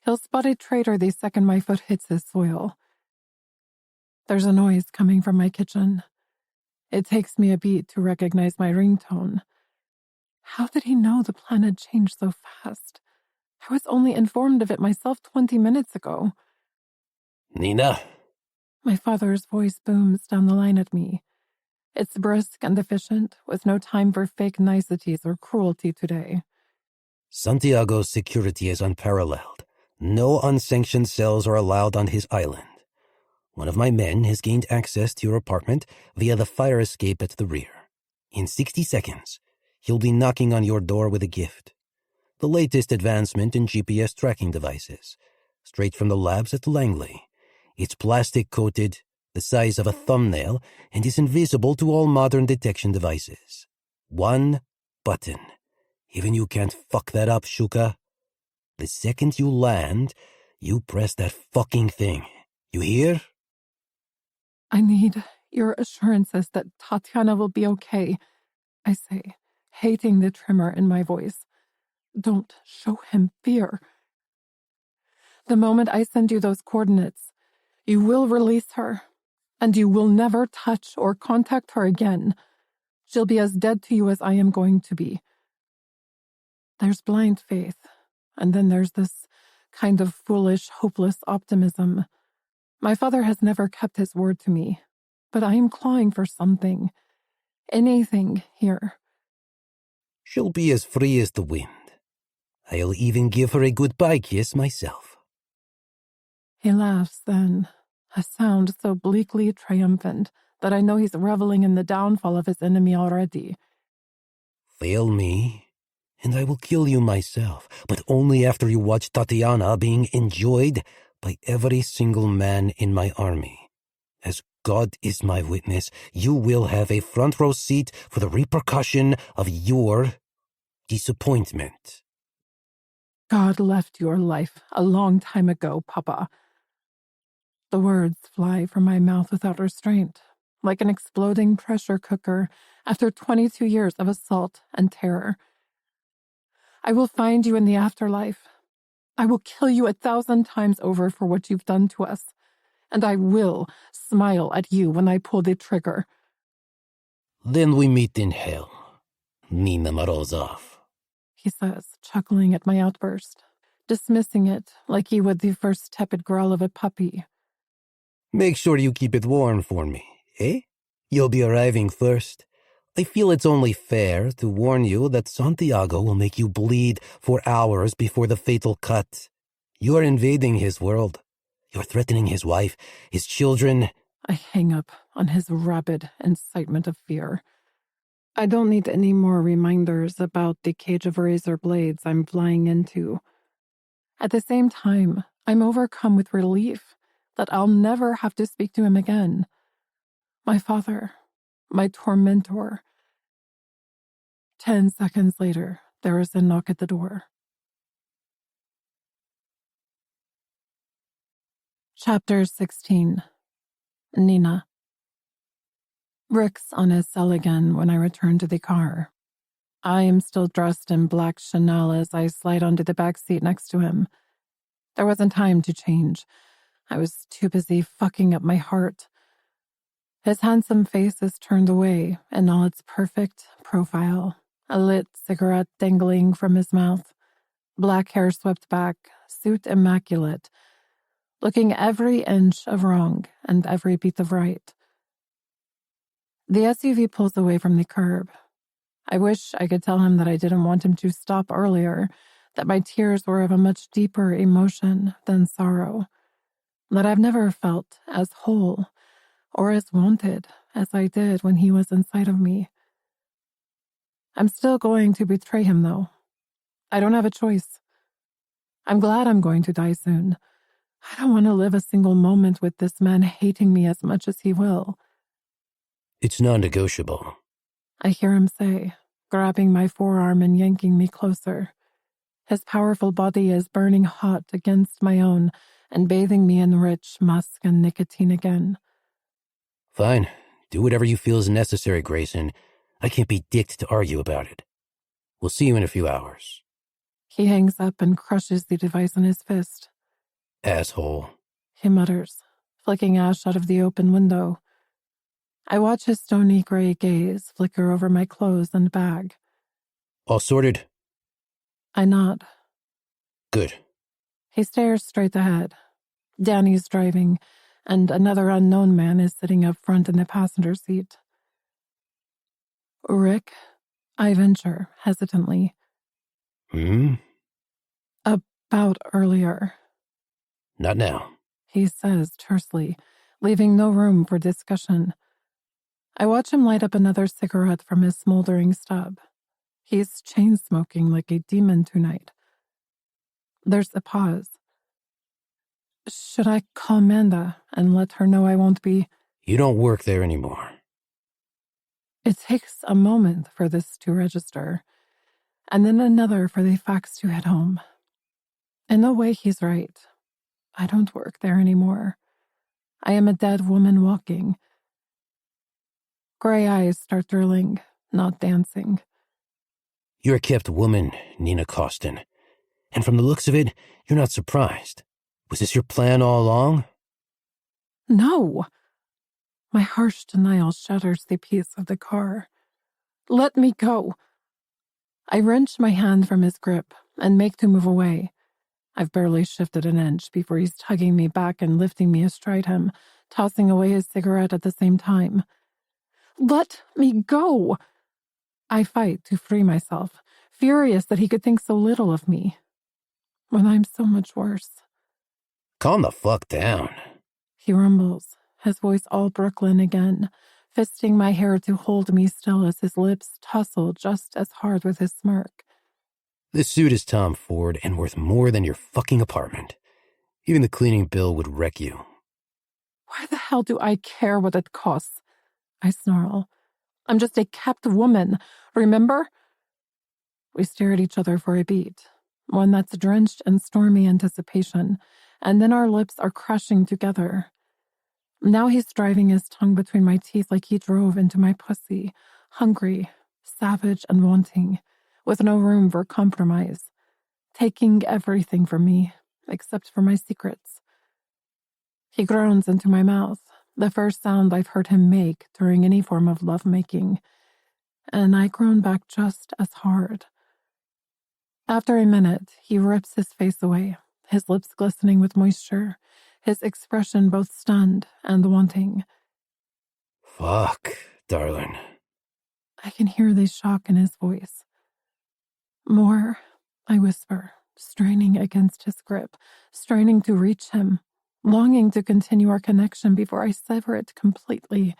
[SPEAKER 2] He'll spot a traitor the second my foot hits his soil. There's a noise coming from my kitchen. It takes me a beat to recognize my ringtone. How did he know the plan had changed so fast? I was only informed of it myself 20 minutes ago.
[SPEAKER 1] Nina?
[SPEAKER 2] My father's voice booms down the line at me. It's brisk and efficient, with no time for fake niceties or cruelty today.
[SPEAKER 1] Santiago's security is unparalleled. No unsanctioned cells are allowed on his island. One of my men has gained access to your apartment via the fire escape at the rear. In 60 seconds, he'll be knocking on your door with a gift. The latest advancement in GPS tracking devices, straight from the labs at Langley. It's plastic-coated, the size of a thumbnail, and is invisible to all modern detection devices. One button. Even you can't fuck that up, Shuka. The second you land, you press that fucking thing. You hear?
[SPEAKER 2] I need your assurances that Tatiana will be okay, I say, hating the tremor in my voice. Don't show him fear. The moment I send you those coordinates, you will release her, and you will never touch or contact her again. She'll be as dead to you as I am going to be. There's blind faith, and then there's this kind of foolish, hopeless optimism. My father has never kept his word to me, but I am clawing for something, anything here.
[SPEAKER 1] She'll be as free as the wind. I'll even give her a goodbye kiss myself.
[SPEAKER 2] He laughs then, a sound so bleakly triumphant that I know he's reveling in the downfall of his enemy already.
[SPEAKER 1] Fail me, And I will kill you myself, but only after you watch Tatiana being enjoyed by every single man in my army. As God is my witness, you will have a front row seat for the repercussion of your disappointment.
[SPEAKER 2] God left your life a long time ago, Papa. The words fly from my mouth without restraint, like an exploding pressure cooker after 22 years of assault and terror. I will find you in the afterlife. I will kill you 1,000 times over for what you've done to us, and I will smile at you when I pull the trigger.
[SPEAKER 1] Then we meet in hell, Nina Morozov,
[SPEAKER 2] He says, chuckling at my outburst, dismissing it like he would the first tepid growl of a puppy.
[SPEAKER 1] Make sure you keep it warm for me, eh? You'll be arriving first. I feel it's only fair to warn you that Santiago will make you bleed for hours before the fatal cut. You are invading his world. You're threatening his wife, his children.
[SPEAKER 2] I hang up on his rabid incitement of fear. I don't need any more reminders about the cage of razor blades I'm flying into. At the same time, I'm overcome with relief that I'll never have to speak to him again. My father, my tormentor. 10 seconds later, there is a knock at the door. Chapter 16. Nina. Rick's on his cell again when I return to the car. I am still dressed in black Chanel as I slide onto the back seat next to him. There wasn't time to change. I was too busy fucking up my heart. His handsome face is turned away in all its perfect profile, a lit cigarette dangling from his mouth, black hair swept back, suit immaculate, looking every inch of wrong and every beat of right. The SUV pulls away from the curb. I wish I could tell him that I didn't want him to stop earlier, that my tears were of a much deeper emotion than sorrow, that I've never felt as whole or as wanted as I did when he was inside of me. I'm still going to betray him, though. I don't have a choice. I'm glad I'm going to die soon. I don't want to live a single moment with this man hating me as much as he will.
[SPEAKER 1] It's non-negotiable.
[SPEAKER 2] I hear him say, grabbing my forearm and yanking me closer. His powerful body is burning hot against my own and bathing me in rich musk and nicotine again.
[SPEAKER 1] Fine. Do whatever you feel is necessary, Grayson. I can't be dicked to argue about it. We'll see you in a few hours.
[SPEAKER 2] He hangs up and crushes the device in his fist.
[SPEAKER 1] Asshole.
[SPEAKER 2] He mutters, flicking ash out of the open window. I watch his stony gray gaze flicker over my clothes and bag.
[SPEAKER 1] All sorted?
[SPEAKER 2] I nod.
[SPEAKER 1] Good.
[SPEAKER 2] He stares straight ahead. Danny's driving, and another unknown man is sitting up front in the passenger seat. Rick, I venture hesitantly. About earlier.
[SPEAKER 1] Not now.
[SPEAKER 2] He says tersely, leaving no room for discussion. I watch him light up another cigarette from his smoldering stub. He's chain-smoking like a demon tonight. There's a pause. Should I call Amanda and let her know I won't be?
[SPEAKER 1] You don't work there anymore.
[SPEAKER 2] It takes a moment for this to register, and then another for the facts to hit home. In a way, he's right. I don't work there anymore. I am a dead woman walking. Gray eyes start drilling, not dancing.
[SPEAKER 1] You're a kept woman, Nina Costin. And from the looks of it, you're not surprised. Was this your plan all along?
[SPEAKER 2] No! My harsh denial shatters the peace of the car. Let me go! I wrench my hand from his grip and make to move away. I've barely shifted an inch before he's tugging me back and lifting me astride him, tossing away his cigarette at the same time. Let me go! I fight to free myself, furious that he could think so little of me, when I'm so much worse.
[SPEAKER 1] Calm the fuck down.
[SPEAKER 2] He rumbles, his voice all Brooklyn again, fisting my hair to hold me still as his lips tussle just as hard with his smirk.
[SPEAKER 1] This suit is Tom Ford and worth more than your fucking apartment. Even the cleaning bill would wreck you.
[SPEAKER 2] Why the hell do I care what it costs? I snarl. I'm just a kept woman, remember? We stare at each other for a beat, one that's drenched in stormy anticipation, and then our lips are crushing together. Now he's driving his tongue between my teeth like he drove into my pussy, hungry, savage, and wanting, with no room for compromise, taking everything from me, except for my secrets. He groans into my mouth, the first sound I've heard him make during any form of lovemaking, and I groan back just as hard. After a minute, he rips his face away, his lips glistening with moisture, his expression both stunned and wanting.
[SPEAKER 1] Fuck, darling.
[SPEAKER 2] I can hear the shock in his voice. More, I whisper, straining against his grip, straining to reach him, longing to continue our connection before I sever it completely.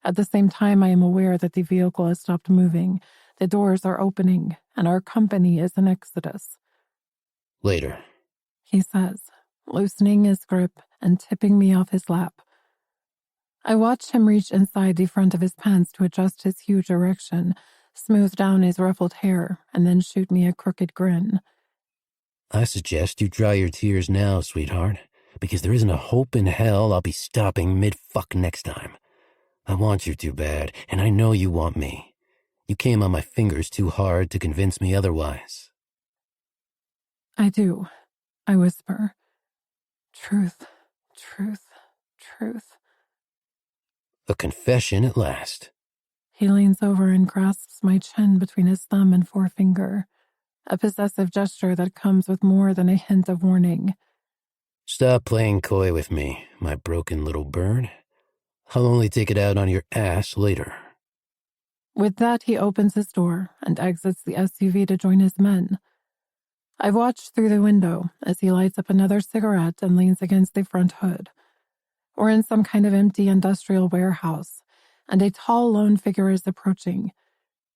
[SPEAKER 2] At the same time, I am aware that the vehicle has stopped moving, the doors are opening, and our company is in exodus.
[SPEAKER 1] Later,
[SPEAKER 2] He says, loosening his grip and tipping me off his lap. I watch him reach inside the front of his pants to adjust his huge erection, smooth down his ruffled hair, and then shoot me a crooked grin.
[SPEAKER 1] I suggest you dry your tears now, sweetheart, because there isn't a hope in hell I'll be stopping mid-fuck next time. I want you too bad, and I know you want me. You came on my fingers too hard to convince me otherwise.
[SPEAKER 2] I do, I whisper. Truth, truth, truth.
[SPEAKER 1] A confession at last.
[SPEAKER 2] He leans over and grasps my chin between his thumb and forefinger, a possessive gesture that comes with more than a hint of warning.
[SPEAKER 1] Stop playing coy with me, my broken little bird. I'll only take it out on your ass later.
[SPEAKER 2] With that, he opens his door and exits the SUV to join his men. I watch through the window as he lights up another cigarette and leans against the front hood. We're in some kind of empty industrial warehouse, and a tall lone figure is approaching.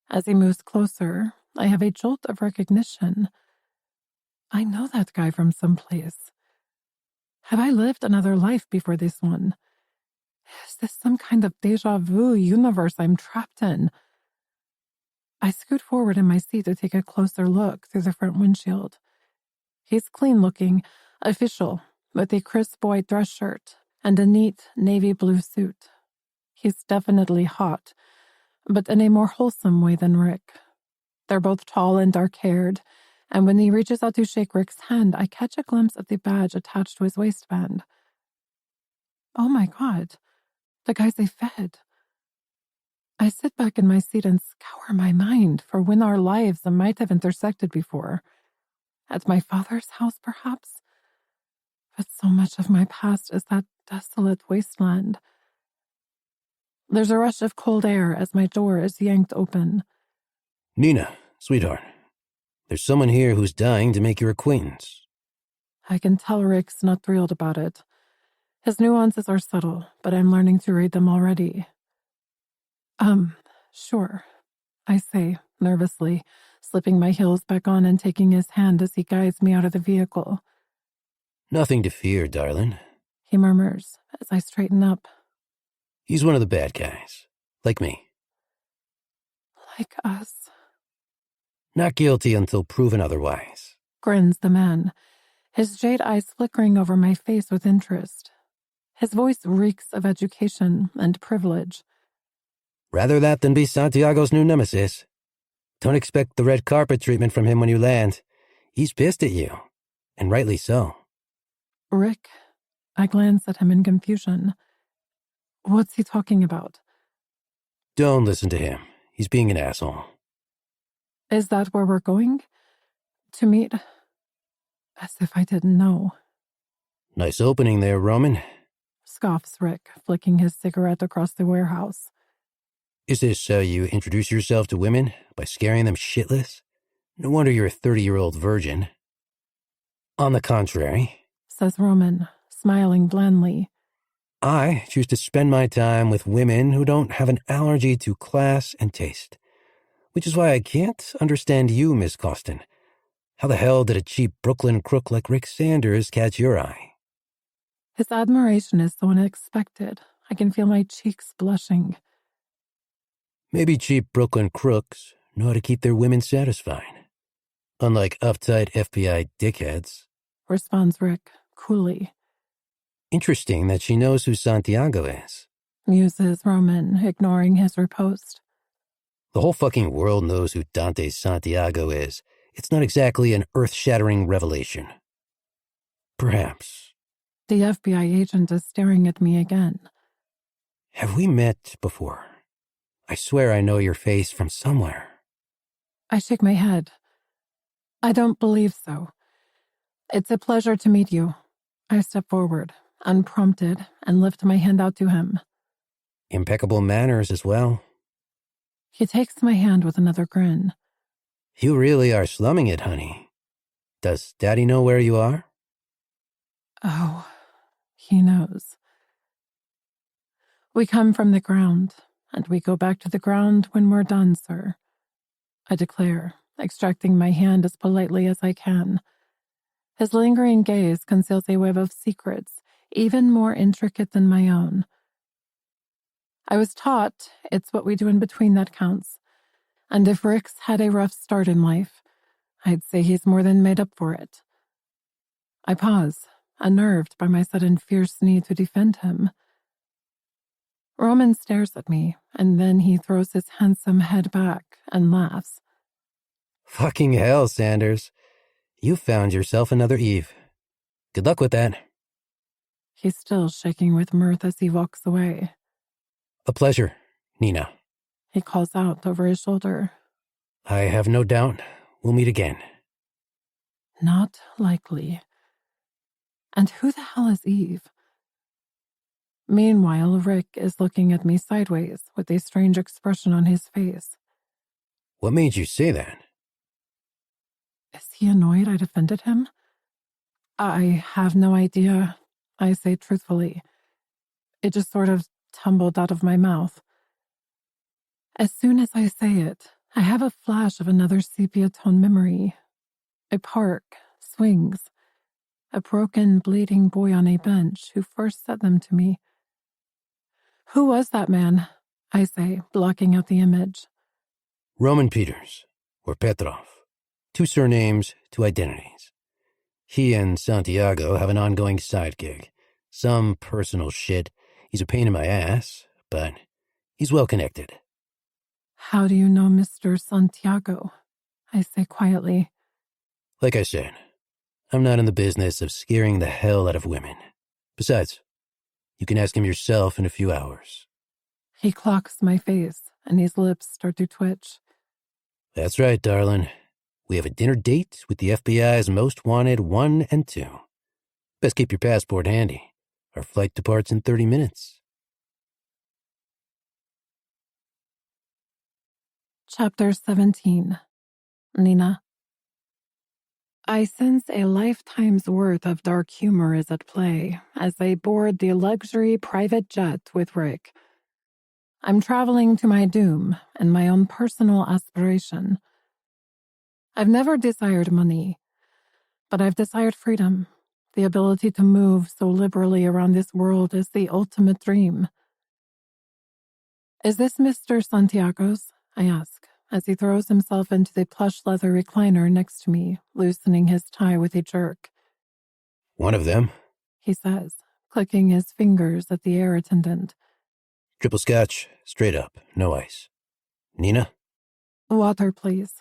[SPEAKER 2] As he moves closer, I have a jolt of recognition. I know that guy from someplace. Have I lived another life before this one? Is this some kind of déjà vu universe I'm trapped in? I scoot forward in my seat to take a closer look through the front windshield. He's clean-looking, official, with a crisp white dress shirt and a neat navy blue suit. He's definitely hot, but in a more wholesome way than Rick. They're both tall and dark-haired, and when he reaches out to shake Rick's hand, I catch a glimpse of the badge attached to his waistband. Oh my God, the guy's a Fed. I sit back in my seat and scour my mind for when our lives might have intersected before. At my father's house, perhaps? But so much of my past is that desolate wasteland. There's a rush of cold air as my door is yanked open.
[SPEAKER 1] Nina, sweetheart, there's someone here who's dying to make your acquaintance.
[SPEAKER 2] I can tell Rick's not thrilled about it. His nuances are subtle, but I'm learning to read them already. Sure, I say, nervously, slipping my heels back on and taking his hand as he guides me out of the vehicle.
[SPEAKER 1] Nothing to fear, darling,
[SPEAKER 2] He murmurs as I straighten up.
[SPEAKER 1] He's one of the bad guys, like me.
[SPEAKER 2] Like us,
[SPEAKER 1] Not guilty until proven otherwise.
[SPEAKER 2] grins the man, his jade eyes flickering over my face with interest. His voice reeks of education and privilege.
[SPEAKER 1] Rather that than be Santiago's new nemesis. Don't expect the red carpet treatment from him when you land. He's pissed at you, and rightly so.
[SPEAKER 2] Rick, I glance at him in confusion. What's he talking about?
[SPEAKER 1] Don't listen to him. He's being an asshole.
[SPEAKER 2] Is that where we're going? To meet? As if I didn't know.
[SPEAKER 1] Nice opening there, Roman.
[SPEAKER 2] Scoffs Rick, flicking his cigarette across the warehouse.
[SPEAKER 1] Is this how you introduce yourself to women? By scaring them shitless? No wonder you're a 30-year-old virgin. On the contrary,
[SPEAKER 2] Says Roman, smiling blandly.
[SPEAKER 1] I choose to spend my time with women who don't have an allergy to class and taste. Which is why I can't understand you, Miss Costin. How the hell did a cheap Brooklyn crook like Rick Sanders catch your eye?
[SPEAKER 2] His admiration is so unexpected. I can feel my cheeks blushing.
[SPEAKER 1] Maybe cheap Brooklyn crooks know how to keep their women satisfied. Unlike uptight FBI dickheads.
[SPEAKER 2] Responds Rick, coolly.
[SPEAKER 1] Interesting that she knows who Santiago is.
[SPEAKER 2] Muses Roman, ignoring his riposte.
[SPEAKER 1] The whole fucking world knows who Dante Santiago is. It's not exactly an earth-shattering revelation. Perhaps.
[SPEAKER 2] The FBI agent is staring at me again.
[SPEAKER 1] Have we met before? I swear I know your face from somewhere.
[SPEAKER 2] I shake my head. I don't believe so. It's a pleasure to meet you. I step forward, unprompted, and lift my hand out to him.
[SPEAKER 1] Impeccable manners as well.
[SPEAKER 2] He takes my hand with another grin.
[SPEAKER 1] You really are slumming it, honey. Does Daddy know where you are?
[SPEAKER 2] Oh, he knows. We come from the ground, and we go back to the ground when we're done, sir. I declare, extracting my hand as politely as I can. His lingering gaze conceals a web of secrets, even more intricate than my own. I was taught it's what we do in between that counts, and if Rick's had a rough start in life, I'd say he's more than made up for it. I pause, unnerved by my sudden fierce need to defend him. Roman stares at me, and then he throws his handsome head back and laughs.
[SPEAKER 1] Fucking hell, Sanders. You found yourself another Eve. Good luck with that.
[SPEAKER 2] He's still shaking with mirth as he walks away.
[SPEAKER 1] A pleasure, Nina.
[SPEAKER 2] He calls out over his shoulder.
[SPEAKER 1] I have no doubt we'll meet again.
[SPEAKER 2] Not likely. And who the hell is Eve? Meanwhile, Rick is looking at me sideways with a strange expression on his face.
[SPEAKER 1] What made you say that?
[SPEAKER 2] Is he annoyed I defended him? I have no idea, I say truthfully. It just sort of tumbled out of my mouth. As soon as I say it, I have a flash of another sepia-tone memory. A park, swings, a broken, bleeding boy on a bench who first said them to me. Who was that man? I say, blocking out the image.
[SPEAKER 1] Roman Peters, or Petrov. 2 surnames, 2 identities. He and Santiago have an ongoing side gig. Some personal shit. He's a pain in my ass, but he's well connected.
[SPEAKER 2] How do you know Mr. Santiago? I say quietly.
[SPEAKER 1] Like I said, I'm not in the business of scaring the hell out of women. Besides, you can ask him yourself in a few hours.
[SPEAKER 2] He clocks my face, and his lips start to twitch.
[SPEAKER 1] That's right, darling. We have a dinner date with the FBI's Most Wanted 1 and 2. Best keep your passport handy. Our flight departs in 30 minutes.
[SPEAKER 2] Chapter 17. Nina. I sense a lifetime's worth of dark humor is at play as I board the luxury private jet with Rick. I'm traveling to my doom and my own personal aspiration. I've never desired money, but I've desired freedom. The ability to move so liberally around this world is the ultimate dream. Is this Mr. Santiago's? I ask, as he throws himself into the plush leather recliner next to me, loosening his tie with a jerk.
[SPEAKER 1] One of them,
[SPEAKER 2] he says, clicking his fingers at the air attendant.
[SPEAKER 1] Triple scotch, straight up, no ice. Nina?
[SPEAKER 2] Water, please.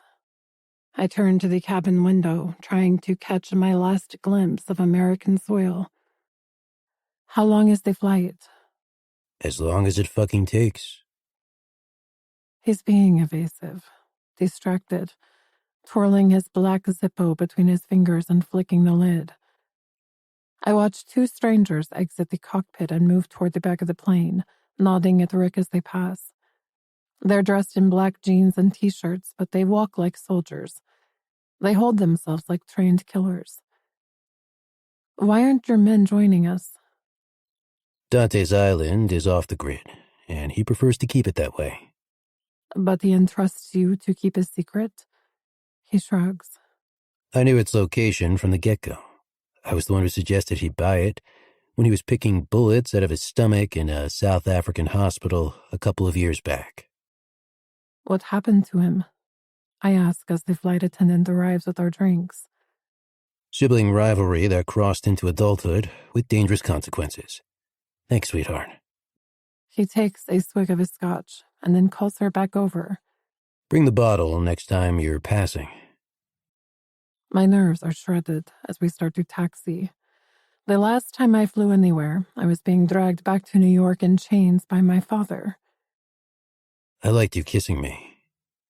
[SPEAKER 2] I turn to the cabin window, trying to catch my last glimpse of American soil. How long is the flight?
[SPEAKER 1] As long as it fucking takes.
[SPEAKER 2] He's being evasive, distracted, twirling his black Zippo between his fingers and flicking the lid. I watch 2 strangers exit the cockpit and move toward the back of the plane, nodding at Rick as they pass. They're dressed in black jeans and t-shirts, but they walk like soldiers. They hold themselves like trained killers. Why aren't your men joining us?
[SPEAKER 1] Dante's island is off the grid, and he prefers to keep it that way.
[SPEAKER 2] But he entrusts you to keep his secret? He shrugs.
[SPEAKER 1] I knew its location from the get-go. I was the one who suggested he buy it when he was picking bullets out of his stomach in a South African hospital a couple of years back.
[SPEAKER 2] What happened to him? I ask as the flight attendant arrives with our drinks.
[SPEAKER 1] Sibling rivalry that crossed into adulthood with dangerous consequences. Thanks, sweetheart.
[SPEAKER 2] He takes a swig of his scotch and then calls her back over.
[SPEAKER 1] Bring the bottle next time you're passing.
[SPEAKER 2] My nerves are shredded as we start to taxi. The last time I flew anywhere, I was being dragged back to New York in chains by my father.
[SPEAKER 1] I liked you kissing me.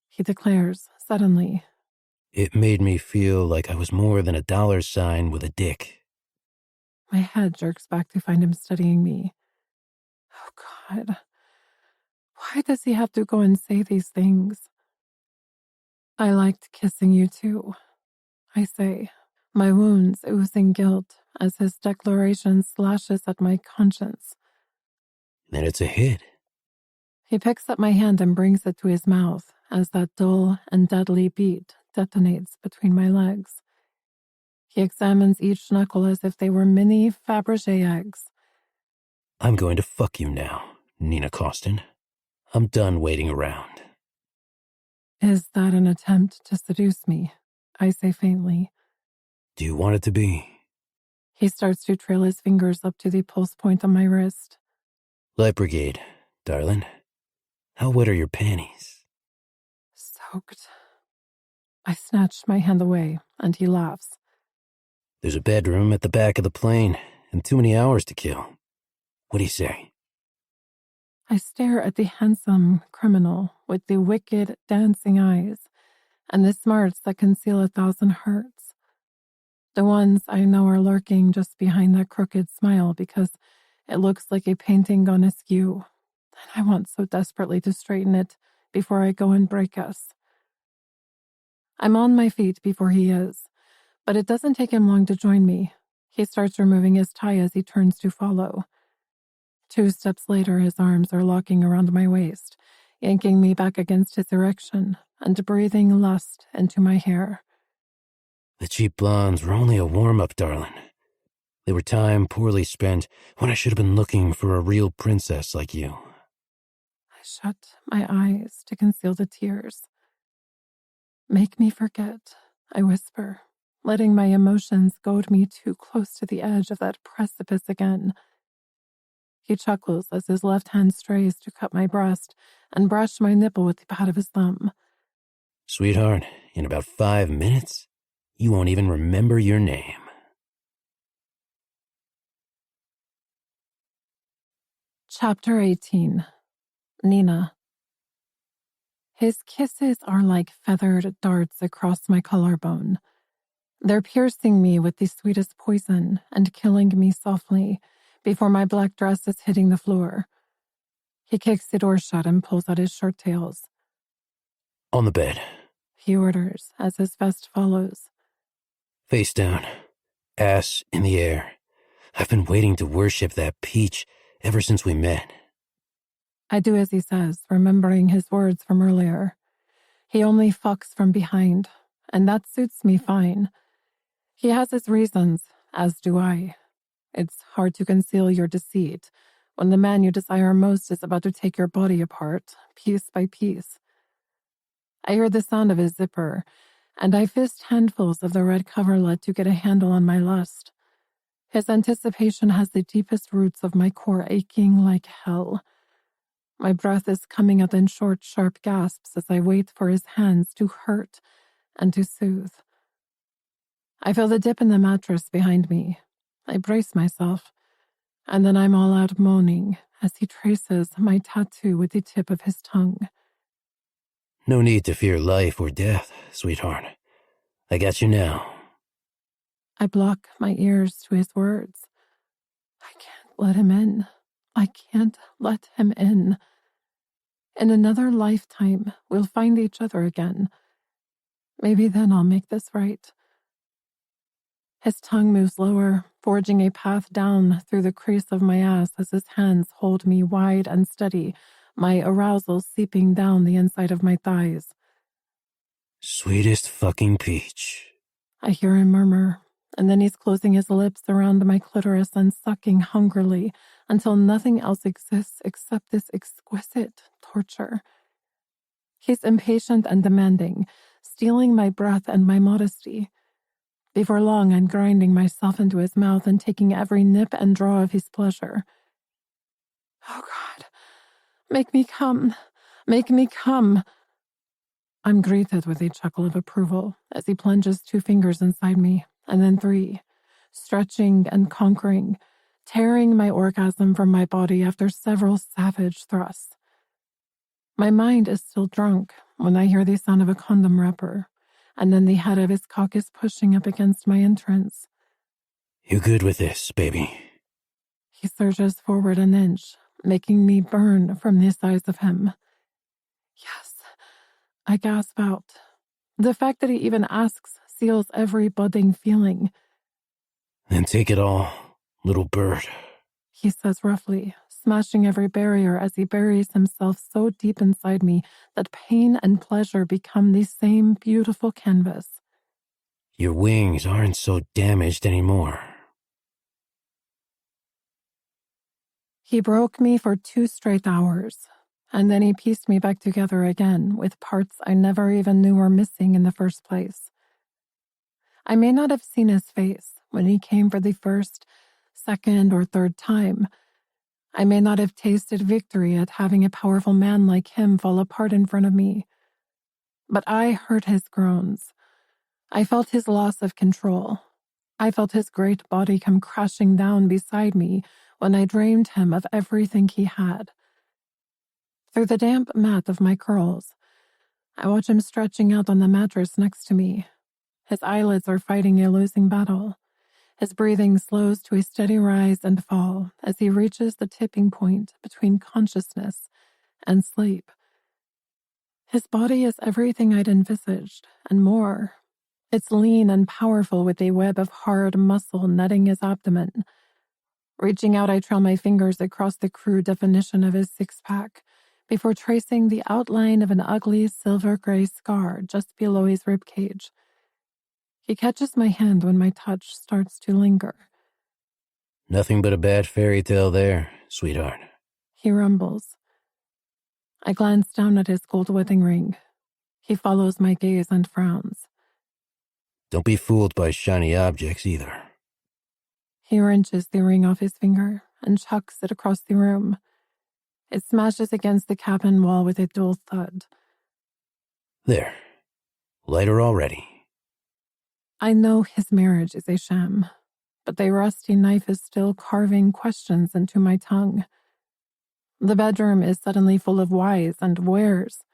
[SPEAKER 2] He declares suddenly.
[SPEAKER 1] It made me feel like I was more than a dollar sign with a dick.
[SPEAKER 2] My head jerks back to find him studying me. Oh, God. Why does he have to go and say these things? I liked kissing you too, I say, my wounds oozing guilt as his declaration slashes at my conscience.
[SPEAKER 1] Then it's a hit.
[SPEAKER 2] He picks up my hand and brings it to his mouth as that dull and deadly beat detonates between my legs. He examines each knuckle as if they were mini Fabergé eggs.
[SPEAKER 1] I'm going to fuck you now, Nina Costin. I'm done waiting around.
[SPEAKER 2] Is that an attempt to seduce me? I say faintly.
[SPEAKER 1] Do you want it to be?
[SPEAKER 2] He starts to trail his fingers up to the pulse point on my wrist.
[SPEAKER 1] Light Brigade, darling. How wet are your panties?
[SPEAKER 2] Soaked. I snatch my hand away, and he laughs.
[SPEAKER 1] There's a bedroom at the back of the plane, and too many hours to kill. What do you say?
[SPEAKER 2] I stare at the handsome criminal with the wicked, dancing eyes and the smarts that conceal 1,000 hearts. The ones I know are lurking just behind that crooked smile because it looks like a painting gone askew, and I want so desperately to straighten it before I go and break us. I'm on my feet before he is, but it doesn't take him long to join me. He starts removing his tie as he turns to follow. 2 steps later, his arms are locking around my waist, yanking me back against his erection and breathing lust into my hair.
[SPEAKER 1] The cheap blondes were only a warm-up, darling. They were time poorly spent when I should have been looking for a real princess like you.
[SPEAKER 2] I shut my eyes to conceal the tears. Make me forget, I whisper, letting my emotions goad me too close to the edge of that precipice again. He chuckles as his left hand strays to cut my breast and brush my nipple with the pad of his thumb.
[SPEAKER 1] Sweetheart, in about 5 minutes, you won't even remember your name.
[SPEAKER 2] Chapter 18. Nina. His kisses are like feathered darts across my collarbone. They're piercing me with the sweetest poison and killing me softly before my black dress is hitting the floor. He kicks the door shut and pulls out his shirt tails.
[SPEAKER 1] On the bed.
[SPEAKER 2] He orders as his vest follows.
[SPEAKER 1] Face down. Ass in the air. I've been waiting to worship that peach ever since we met.
[SPEAKER 2] I do as he says, remembering his words from earlier. He only fucks from behind, and that suits me fine. He has his reasons, as do I. It's hard to conceal your deceit when the man you desire most is about to take your body apart, piece by piece. I hear the sound of his zipper, and I fist handfuls of the red coverlet to get a handle on my lust. His anticipation has the deepest roots of my core aching like hell. My breath is coming out in short, sharp gasps as I wait for his hands to hurt and to soothe. I feel the dip in the mattress behind me. I brace myself, and then I'm all out moaning as he traces my tattoo with the tip of his tongue.
[SPEAKER 1] No need to fear life or death, sweetheart. I got you now.
[SPEAKER 2] I block my ears to his words. I can't let him in. I can't let him in. In another lifetime, we'll find each other again. Maybe then I'll make this right. His tongue moves lower, forging a path down through the crease of my ass as his hands hold me wide and steady, my arousal seeping down the inside of my thighs.
[SPEAKER 1] Sweetest fucking peach.
[SPEAKER 2] I hear him murmur, and then he's closing his lips around my clitoris and sucking hungrily until nothing else exists except this exquisite torture. He's impatient and demanding, stealing my breath and my modesty. Before long, I'm grinding myself into his mouth and taking every nip and draw of his pleasure. Oh, God, make me come. Make me come. I'm greeted with a chuckle of approval as he plunges 2 fingers inside me, and then 3, stretching and conquering, tearing my orgasm from my body after several savage thrusts. My mind is still drunk when I hear the sound of a condom wrapper, and then the head of his cock is pushing up against my entrance.
[SPEAKER 1] You good with this, baby?
[SPEAKER 2] He surges forward an inch, making me burn from the size of him. Yes, I gasp out. The fact that he even asks seals every budding feeling.
[SPEAKER 1] Then take it all, little bird.
[SPEAKER 2] He says roughly, smashing every barrier as he buries himself so deep inside me that pain and pleasure become the same beautiful canvas.
[SPEAKER 1] Your wings aren't so damaged anymore.
[SPEAKER 2] He broke me for 2 straight hours, and then he pieced me back together again with parts I never even knew were missing in the first place. I may not have seen his face when he came for the first, second, or third time. I may not have tasted victory at having a powerful man like him fall apart in front of me. But I heard his groans. I felt his loss of control. I felt his great body come crashing down beside me when I drained him of everything he had. Through the damp mat of my curls, I watch him stretching out on the mattress next to me. His eyelids are fighting a losing battle. His breathing slows to a steady rise and fall as he reaches the tipping point between consciousness and sleep. His body is everything I'd envisaged, and more. It's lean and powerful with a web of hard muscle netting his abdomen. Reaching out, I trail my fingers across the crude definition of his six-pack before tracing the outline of an ugly silver-gray scar just below his ribcage. He catches my hand when my touch starts to linger.
[SPEAKER 1] Nothing but a bad fairy tale there, sweetheart.
[SPEAKER 2] He rumbles. I glance down at his gold wedding ring. He follows my gaze and frowns.
[SPEAKER 1] Don't be fooled by shiny objects either.
[SPEAKER 2] He wrenches the ring off his finger and chucks it across the room. It smashes against the cabin wall with a dull thud.
[SPEAKER 1] There. Lighter already.
[SPEAKER 2] I know his marriage is a sham, but the rusty knife is still carving questions into my tongue. The bedroom is suddenly full of whys and wheres.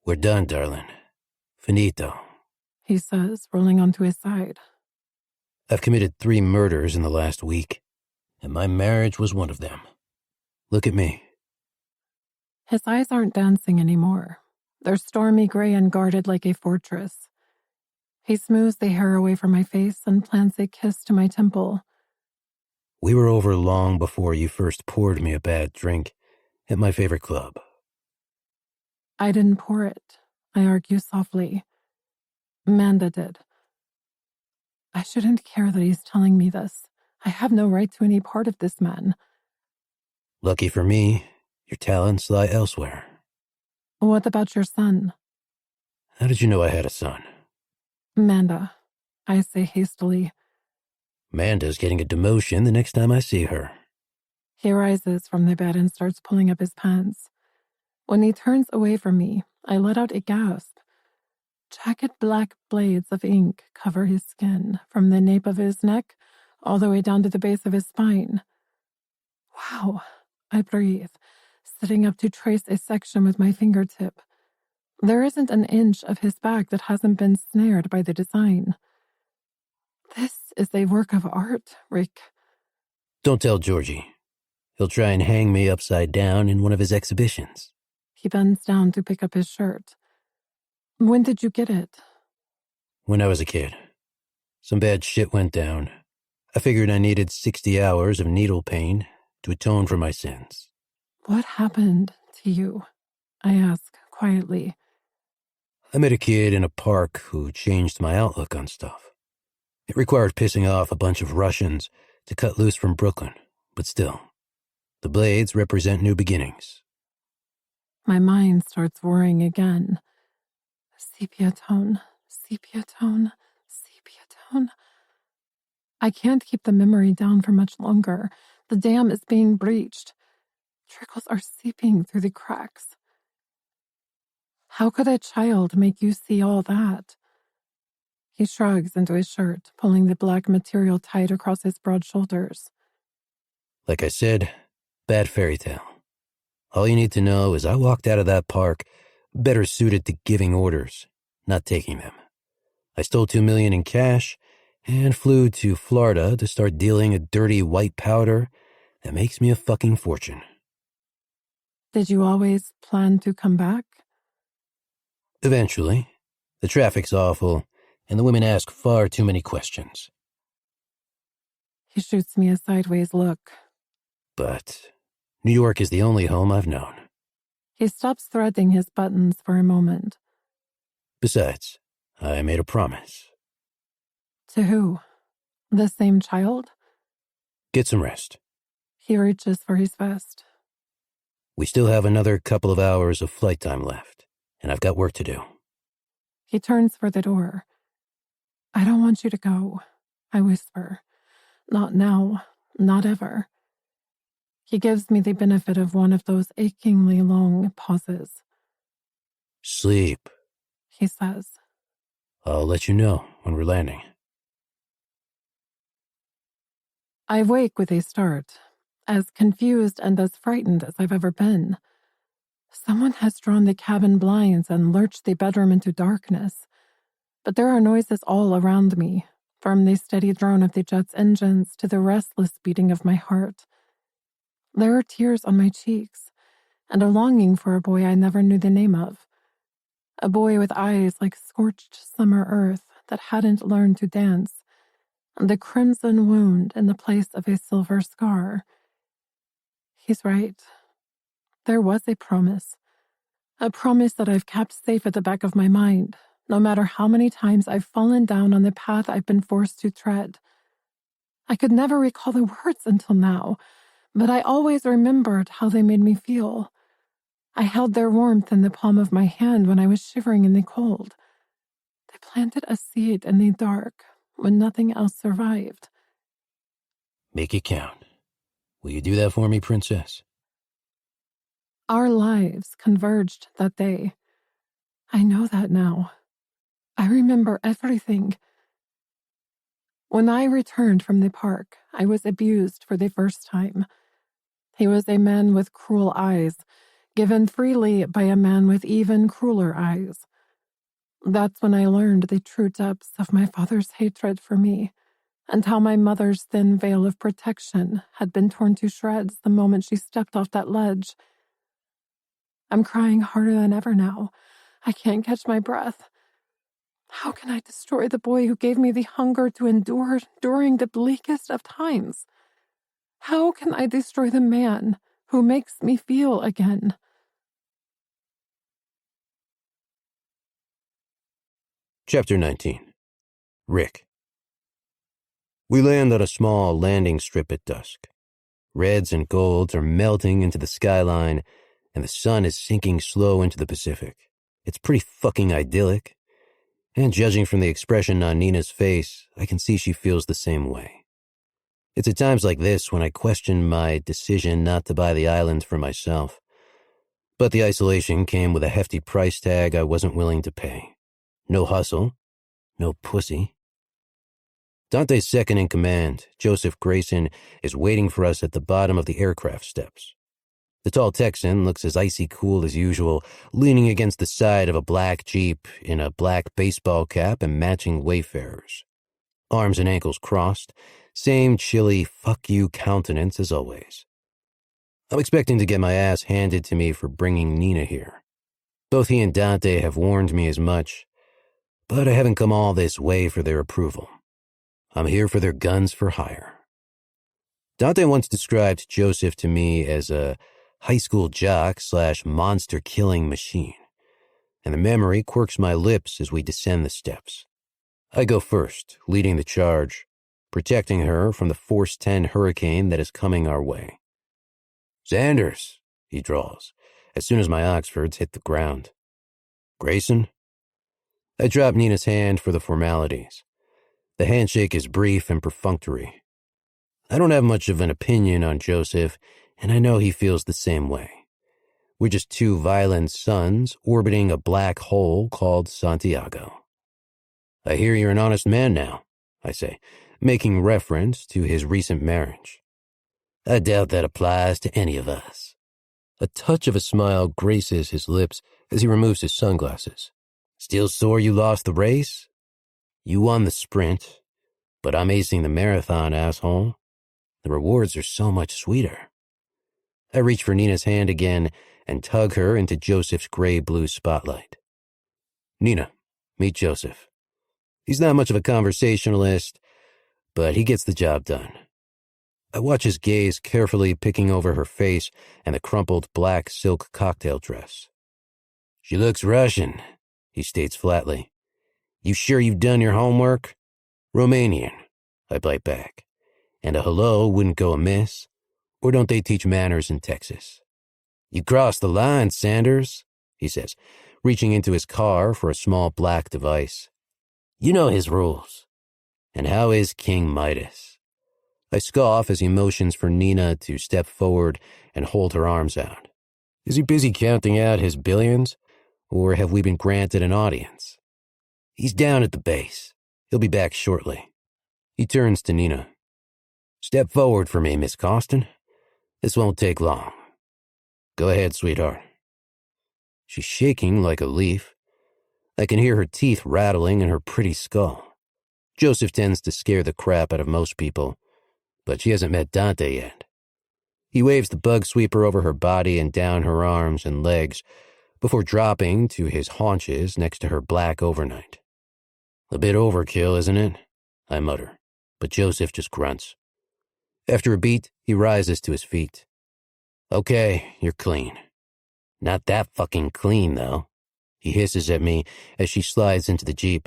[SPEAKER 1] We're done, darling. Finito.
[SPEAKER 2] He says, rolling onto his side.
[SPEAKER 1] I've committed 3 murders in the last week, and my marriage was one of them. Look at me.
[SPEAKER 2] His eyes aren't dancing anymore. They're stormy gray and guarded like a fortress. He smooths the hair away from my face and plants a kiss to my temple.
[SPEAKER 1] We were over long before you first poured me a bad drink at my favorite club.
[SPEAKER 2] I didn't pour it, I argue softly. Amanda did. I shouldn't care that he's telling me this. I have no right to any part of this man.
[SPEAKER 1] Lucky for me, your talents lie elsewhere.
[SPEAKER 2] What about your son?
[SPEAKER 1] How did you know I had a son?
[SPEAKER 2] Amanda, I say hastily.
[SPEAKER 1] Amanda's getting a demotion the next time I see her.
[SPEAKER 2] He rises from the bed and starts pulling up his pants. When he turns away from me, I let out a gasp. Jagged black blades of ink cover his skin from the nape of his neck all the way down to the base of his spine. Wow, I breathe, sitting up to trace a section with my fingertip. There isn't an inch of his back that hasn't been snared by the design. This is a work of art, Rick.
[SPEAKER 1] Don't tell Georgie. He'll try and hang me upside down in one of his exhibitions.
[SPEAKER 2] He bends down to pick up his shirt. When did you get it?
[SPEAKER 1] When I was a kid. Some bad shit went down. I figured I needed 60 hours of needle pain to atone for my sins.
[SPEAKER 2] What happened to you? I ask quietly.
[SPEAKER 1] I met a kid in a park who changed my outlook on stuff. It required pissing off a bunch of Russians to cut loose from Brooklyn, but still, the blades represent new beginnings.
[SPEAKER 2] My mind starts whirring again. Sepia tone, sepia tone, sepia tone. I can't keep the memory down for much longer. The dam is being breached. Trickles are seeping through the cracks. How could a child make you see all that? He shrugs into his shirt, pulling the black material tight across his broad shoulders.
[SPEAKER 1] Like I said, bad fairy tale. All you need to know is I walked out of that park better suited to giving orders, not taking them. I stole $2 million in cash and flew to Florida to start dealing a dirty white powder that makes me a fucking fortune.
[SPEAKER 2] Did you always plan to come back?
[SPEAKER 1] Eventually. The traffic's awful, and the women ask far too many questions.
[SPEAKER 2] He shoots me a sideways look.
[SPEAKER 1] But New York is the only home I've known.
[SPEAKER 2] He stops threading his buttons for a moment.
[SPEAKER 1] Besides, I made a promise.
[SPEAKER 2] To who? The same child?
[SPEAKER 1] Get some rest.
[SPEAKER 2] He reaches for his vest.
[SPEAKER 1] We still have another couple of hours of flight time left, and I've got work to do.
[SPEAKER 2] He turns for the door. I don't want you to go, I whisper. Not now, not ever. He gives me the benefit of one of those achingly long pauses.
[SPEAKER 1] Sleep,
[SPEAKER 2] He says.
[SPEAKER 1] I'll let you know when we're landing.
[SPEAKER 2] I wake with a start, as confused and as frightened as I've ever been. Someone has drawn the cabin blinds and lurched the bedroom into darkness. But there are noises all around me, from the steady drone of the jet's engines to the restless beating of my heart. There are tears on my cheeks, and a longing for a boy I never knew the name of. A boy with eyes like scorched summer earth that hadn't learned to dance, and a crimson wound in the place of a silver scar. He's right. There was a promise that I've kept safe at the back of my mind, no matter how many times I've fallen down on the path I've been forced to tread. I could never recall the words until now, but I always remembered how they made me feel. I held their warmth in the palm of my hand when I was shivering in the cold. They planted a seed in the dark when nothing else survived.
[SPEAKER 1] Make it count. Will you do that for me, Princess?
[SPEAKER 2] Our lives converged that day. I know that now. I remember everything. When I returned from the park, I was abused for the first time. He was a man with cruel eyes, given freely by a man with even crueler eyes. That's when I learned the true depths of my father's hatred for me, and how my mother's thin veil of protection had been torn to shreds the moment she stepped off that ledge. I'm crying harder than ever now. I can't catch my breath. How can I destroy the boy who gave me the hunger to endure during the bleakest of times? How can I destroy the man who makes me feel again?
[SPEAKER 1] Chapter 19. Rick. We land on a small landing strip at dusk. Reds and golds are melting into the skyline, and the sun is sinking slow into the Pacific. It's pretty fucking idyllic. And judging from the expression on Nina's face, I can see she feels the same way. It's at times like this when I question my decision not to buy the island for myself. But the isolation came with a hefty price tag I wasn't willing to pay. No hustle, no pussy. Dante's second in command, Joseph Grayson, is waiting for us at the bottom of the aircraft steps. The tall Texan looks as icy cool as usual, leaning against the side of a black Jeep in a black baseball cap and matching Wayfarers. Arms and ankles crossed, same chilly fuck you countenance as always. I'm expecting to get my ass handed to me for bringing Nina here. Both he and Dante have warned me as much, but I haven't come all this way for their approval. I'm here for their guns for hire. Dante once described Joseph to me as a high school jock / monster killing machine, and the memory quirks my lips as we descend the steps. I go first, leading the charge, protecting her from the Force 10 hurricane that is coming our way. "Sanders," he drawls, as soon as my Oxfords hit the ground. "Grayson?" I drop Nina's hand for the formalities. The handshake is brief and perfunctory. I don't have much of an opinion on Joseph, and I know he feels the same way. We're just two violent suns orbiting a black hole called Santiago. "I hear you're an honest man now," I say, making reference to his recent marriage. "I doubt that applies to any of us." A touch of a smile graces his lips as he removes his sunglasses. "Still sore you lost the race? You won the sprint, but I'm acing the marathon, asshole. The rewards are so much sweeter." I reach for Nina's hand again and tug her into Joseph's gray-blue spotlight. "Nina, meet Joseph. He's not much of a conversationalist, but he gets the job done." I watch his gaze carefully picking over her face and the crumpled black silk cocktail dress. "She looks Russian," he states flatly. "You sure you've done your homework?" "Romanian," I bite back. "And a hello wouldn't go amiss. Or don't they teach manners in Texas?" "You crossed the line, Sanders," he says, reaching into his car for a small black device. "You know his rules. And how is King Midas?" I scoff as he motions for Nina to step forward and hold her arms out. Is he busy counting out his billions, or have we been granted an audience? "He's down at the base. He'll be back shortly." He turns to Nina. "Step forward for me, Miss Costin. This won't take long." "Go ahead, sweetheart." She's shaking like a leaf. I can hear her teeth rattling in her pretty skull. Joseph tends to scare the crap out of most people, but she hasn't met Dante yet. He waves the bug sweeper over her body and down her arms and legs before dropping to his haunches next to her black overnight. "A bit overkill, isn't it?" I mutter, but Joseph just grunts. After a beat, he rises to his feet. "Okay, you're clean." "Not that fucking clean, though," he hisses at me as she slides into the Jeep.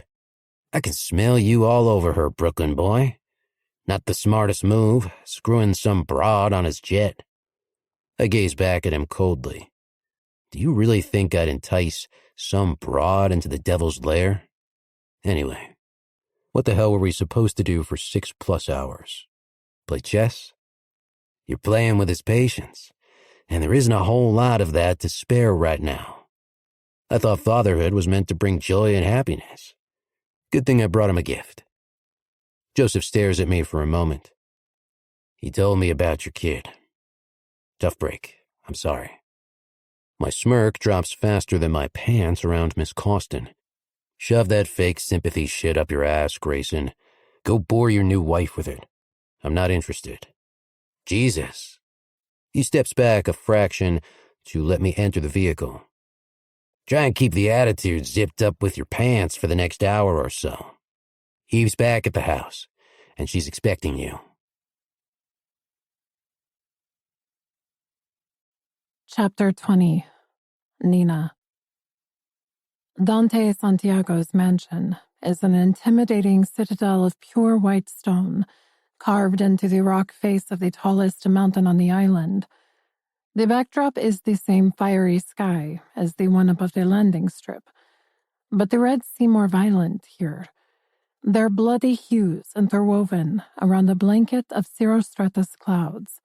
[SPEAKER 1] "I can smell you all over her, Brooklyn boy. Not the smartest move, screwing some broad on his jet." I gaze back at him coldly. Do you really think I'd entice some broad into the devil's lair? Anyway, what the hell were we supposed to do for 6+ hours? Play chess? You're playing with his patience, and there isn't a whole lot of that to spare right now. I thought fatherhood was meant to bring joy and happiness. Good thing I brought him a gift. Joseph stares at me for a moment. "He told me about your kid. Tough break. I'm sorry." My smirk drops faster than my pants around Miss Costin. "Shove that fake sympathy shit up your ass, Grayson. Go bore your new wife with it. I'm not interested." "Jesus." He steps back a fraction to let me enter the vehicle. "Try and keep the attitude zipped up with your pants for the next hour or so. Eve's back at the house, and she's expecting you."
[SPEAKER 2] Chapter 20. Nina. Dante Santiago's mansion is an intimidating citadel of pure white stone, carved into the rock face of the tallest mountain on the island. The backdrop is the same fiery sky as the one above the landing strip, but the reds seem more violent here. Their bloody hues interwoven around a blanket of cirrostratus clouds.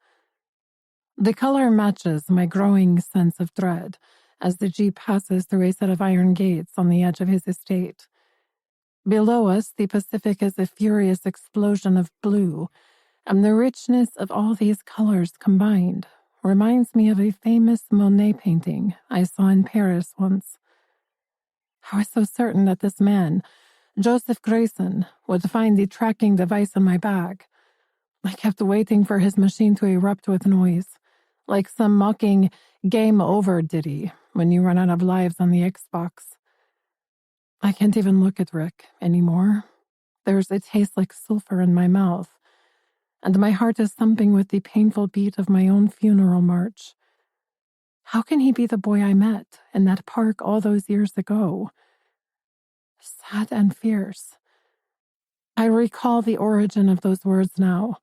[SPEAKER 2] The color matches my growing sense of dread as the Jeep passes through a set of iron gates on the edge of his estate. Below us, the Pacific is a furious explosion of blue, and the richness of all these colors combined reminds me of a famous Monet painting I saw in Paris once. I was so certain that this man, Joseph Grayson, would find the tracking device in my bag. I kept waiting for his machine to erupt with noise, like some mocking game over ditty when you run out of lives on the Xbox. I can't even look at Rick anymore. There's a taste like sulfur in my mouth, and my heart is thumping with the painful beat of my own funeral march. How can he be the boy I met in that park all those years ago? Sad and fierce. I recall the origin of those words now.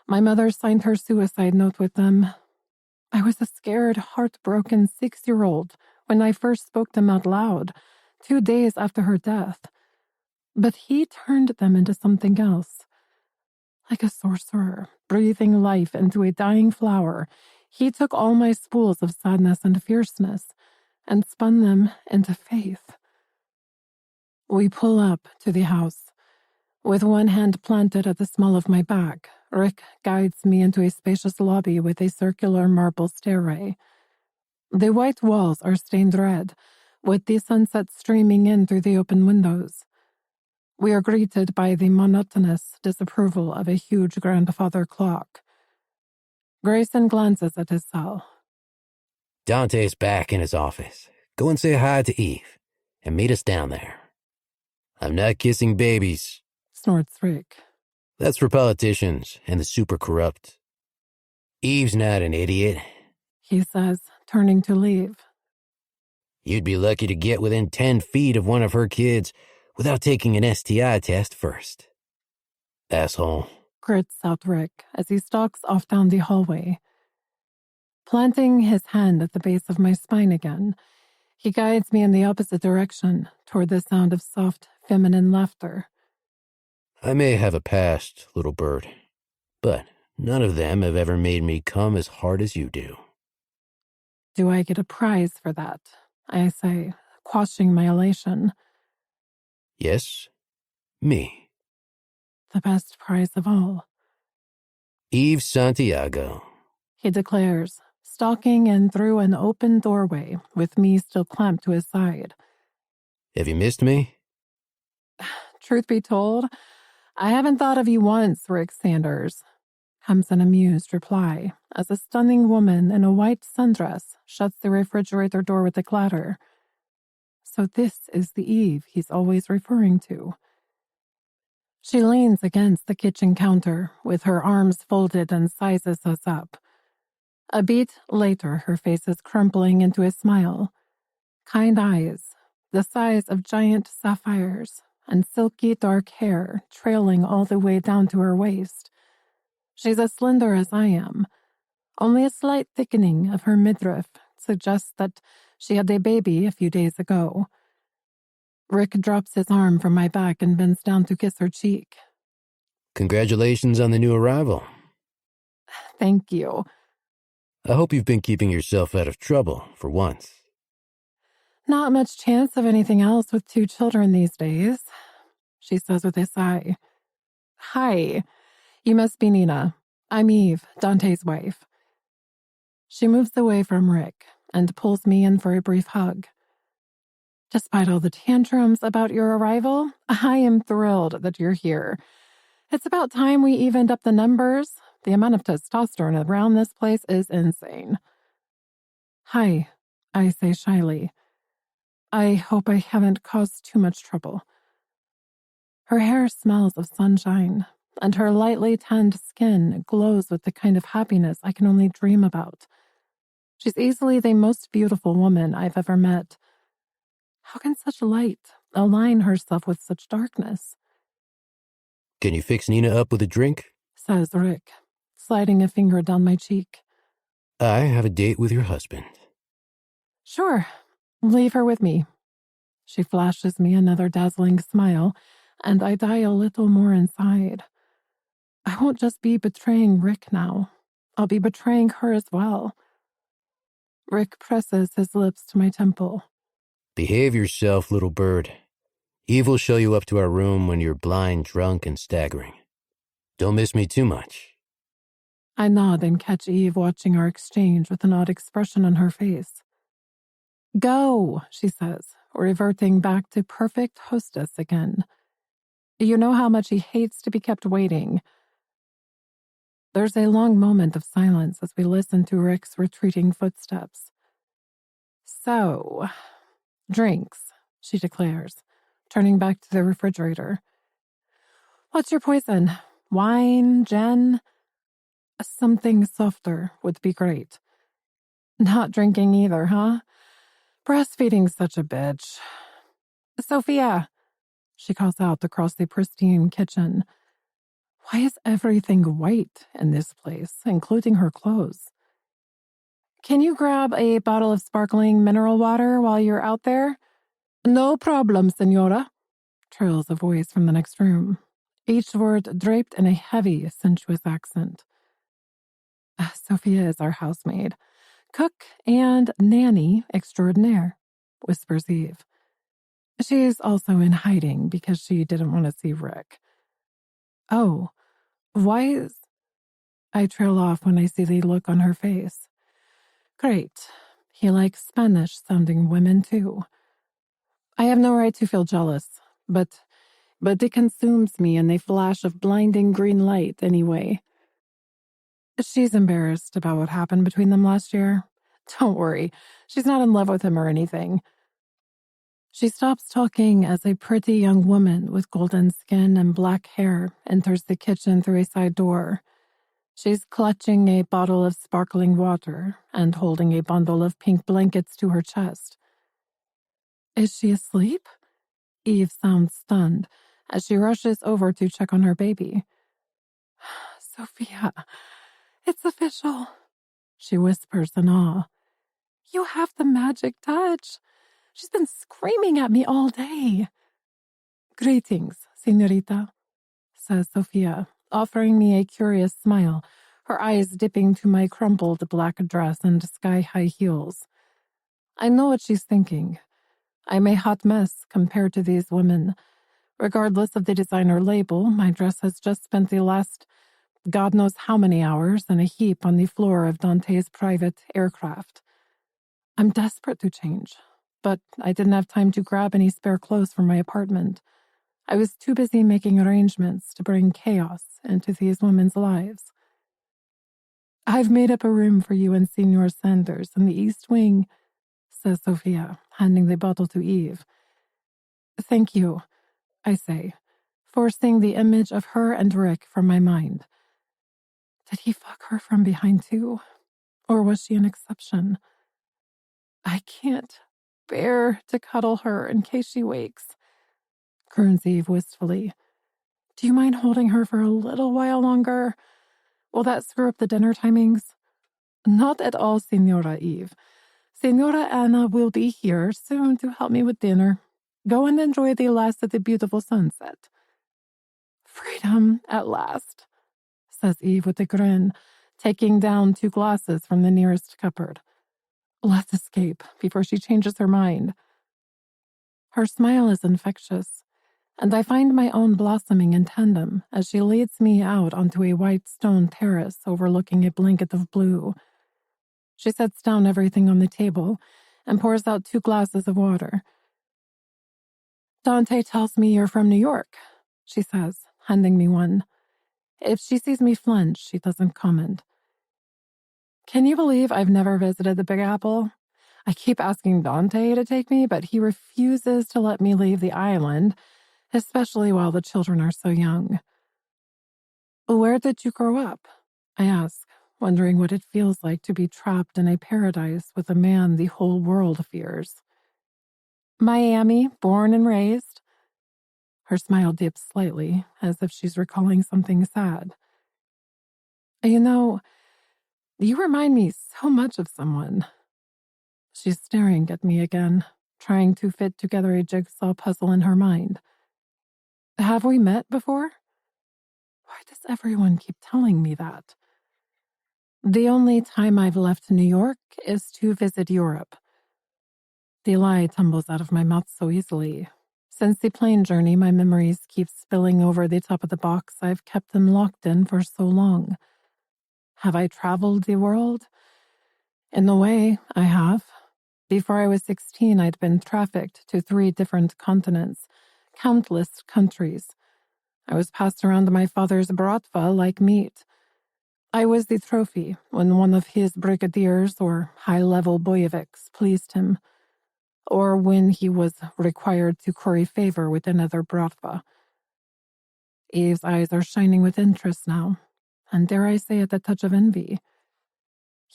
[SPEAKER 2] My mother signed her suicide note with them. I was a scared, heartbroken 6-year-old when I first spoke them out loud, 2 days after her death. But he turned them into something else. Like a sorcerer, breathing life into a dying flower, he took all my spools of sadness and fierceness and spun them into faith. We pull up to the house. With one hand planted at the small of my back, Rick guides me into a spacious lobby with a circular marble stairway. The white walls are stained red, with the sunset streaming in through the open windows. We are greeted by the monotonous disapproval of a huge grandfather clock. Grayson glances at his cell.
[SPEAKER 1] Dante's back in his office. Go and say hi to Eve, and meet us down there. I'm not kissing babies,
[SPEAKER 2] Snorts Rick.
[SPEAKER 1] That's for politicians and the super corrupt. Eve's not an idiot,
[SPEAKER 2] He says, turning to leave.
[SPEAKER 1] You'd be lucky to get within 10 feet of one of her kids without taking an STI test first. Asshole.
[SPEAKER 2] Grits out Rick as he stalks off down the hallway. Planting his hand at the base of my spine again, he guides me in the opposite direction, toward the sound of soft, feminine laughter.
[SPEAKER 1] I may have a past, little bird, but none of them have ever made me come as hard as you do.
[SPEAKER 2] Do I get a prize for that? I say, quashing my elation.
[SPEAKER 1] Yes, me.
[SPEAKER 2] The best prize of all.
[SPEAKER 1] Eve Santiago,
[SPEAKER 2] He declares, stalking in through an open doorway with me still clamped to his side.
[SPEAKER 1] Have you missed me?
[SPEAKER 2] Truth be told, I haven't thought of you once, Rick Sanders, comes an amused reply as a stunning woman in a white sundress shuts the refrigerator door with a clatter. So this is the Eve he's always referring to. She leans against the kitchen counter with her arms folded and sizes us up. A beat later, her face is crumpling into a smile. Kind eyes, the size of giant sapphires, and silky dark hair trailing all the way down to her waist. She's as slender as I am. Only a slight thickening of her midriff suggests that she had a baby a few days ago. Rick drops his arm from my back and bends down to kiss her cheek.
[SPEAKER 1] Congratulations on the new arrival.
[SPEAKER 2] Thank you.
[SPEAKER 1] I hope you've been keeping yourself out of trouble for once.
[SPEAKER 2] Not much chance of anything else with 2 children these days, she says with a sigh. Hi, you must be Nina. I'm Eve, Dante's wife. She moves away from Rick and pulls me in for a brief hug. Despite all the tantrums about your arrival, I am thrilled that you're here. It's about time we evened up the numbers. The amount of testosterone around this place is insane. Hi, I say shyly. I hope I haven't caused too much trouble. Her hair smells of sunshine, and her lightly tanned skin glows with the kind of happiness I can only dream about. She's easily the most beautiful woman I've ever met. How can such light align herself with such darkness?
[SPEAKER 1] Can you fix Nina up with a drink?
[SPEAKER 2] Says Rick, sliding a finger down my cheek.
[SPEAKER 1] I have a date with your husband.
[SPEAKER 2] Sure, leave her with me. She flashes me another dazzling smile, and I die a little more inside. I won't just be betraying Rick now. I'll be betraying her as well. Rick presses his lips to my temple.
[SPEAKER 1] Behave yourself, little bird. Eve will show you up to our room when you're blind, drunk, and staggering. Don't miss me too much.
[SPEAKER 2] I nod and catch Eve watching our exchange with an odd expression on her face. Go, she says, reverting back to perfect hostess again. You know how much he hates to be kept waiting. There's a long moment of silence as we listen to Rick's retreating footsteps. So, drinks, she declares, turning back to the refrigerator. What's your poison? Wine, gin? Something softer would be great. Not drinking either, huh? Breastfeeding's such a bitch. Sophia, she calls out across the pristine kitchen. Why is everything white in this place, including her clothes? Can you grab a bottle of sparkling mineral water while you're out there? No problem, senora, trills a voice from the next room, each word draped in a heavy, sensuous accent. Sophia is our housemaid, cook and nanny extraordinaire, whispers Eve. She's also in hiding because she didn't want to see Rick. Oh, why is... I trail off when I see the look on her face. Great. He likes Spanish-sounding women, too. I have no right to feel jealous, but it consumes me in a flash of blinding green light anyway. She's embarrassed about what happened between them last year. Don't worry, she's not in love with him or anything. She stops talking as a pretty young woman with golden skin and black hair enters the kitchen through a side door. She's clutching a bottle of sparkling water and holding a bundle of pink blankets to her chest. Is she asleep? Eve sounds stunned as she rushes over to check on her baby. Sophia, it's official, she whispers in awe. You have the magic touch. She's been screaming at me all day. Greetings, señorita, says Sophia, offering me a curious smile, her eyes dipping to my crumpled black dress and sky-high heels. I know what she's thinking. I'm a hot mess compared to these women. Regardless of the designer label, my dress has just spent the last God knows how many hours in a heap on the floor of Dante's private aircraft. I'm desperate to change, but I didn't have time to grab any spare clothes from my apartment. I was too busy making arrangements to bring chaos into these women's lives. I've made up a room for you and Senor Sanders in the East Wing, says Sophia, handing the bottle to Eve. Thank you, I say, forcing the image of her and Rick from my mind. Did he fuck her from behind too? Or was she an exception? I can't bear to cuddle her in case she wakes, croons Eve wistfully. Do you mind holding her for a little while longer? Will that screw up the dinner timings? Not at all, Senora Eve. Senora Anna will be here soon to help me with dinner. Go and enjoy the last of the beautiful sunset. Freedom at last, says Eve with a grin, taking down 2 glasses from the nearest cupboard. Let's escape before she changes her mind. Her smile is infectious, and I find my own blossoming in tandem as she leads me out onto a white stone terrace overlooking a blanket of blue. She sets down everything on the table and pours out 2 glasses of water. Dante tells me you're from New York, she says, handing me one. If she sees me flinch, she doesn't comment. Can you believe I've never visited the Big Apple? I keep asking Dante to take me, but he refuses to let me leave the island, especially while the children are so young. Where did you grow up? I ask, wondering what it feels like to be trapped in a paradise with a man the whole world fears. Miami, born and raised. Her smile dips slightly, as if she's recalling something sad. You know, you remind me so much of someone. She's staring at me again, trying to fit together a jigsaw puzzle in her mind. Have we met before? Why does everyone keep telling me that? The only time I've left New York is to visit Europe. The lie tumbles out of my mouth so easily. Since the plane journey, my memories keep spilling over the top of the box I've kept them locked in for so long. Have I traveled the world? In a way, I have. Before I was 16, I'd been trafficked to 3 different continents, countless countries. I was passed around to my father's Bratva like meat. I was the trophy when one of his brigadiers or high-level boyeviks pleased him, or when he was required to curry favor with another Bratva. Eve's eyes are shining with interest now, and dare I say it, a touch of envy.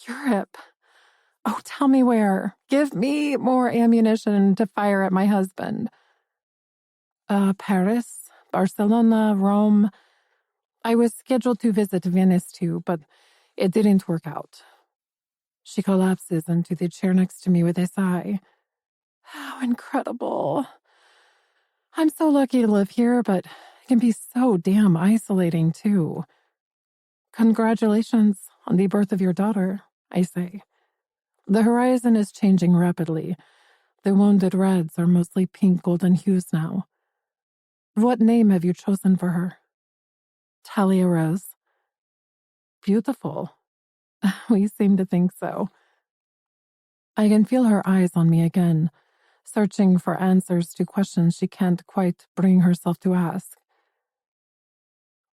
[SPEAKER 2] Europe. Oh, tell me where. Give me more ammunition to fire at my husband. Paris, Barcelona, Rome. I was scheduled to visit Venice too, but it didn't work out. She collapses into the chair next to me with a sigh. How incredible. I'm so lucky to live here, but it can be so damn isolating too. Congratulations on the birth of your daughter, I say. The horizon is changing rapidly. The wounded reds are mostly pink golden hues now. What name have you chosen for her? Talia Rose. Beautiful. We seem to think so. I can feel her eyes on me again, searching for answers to questions she can't quite bring herself to ask.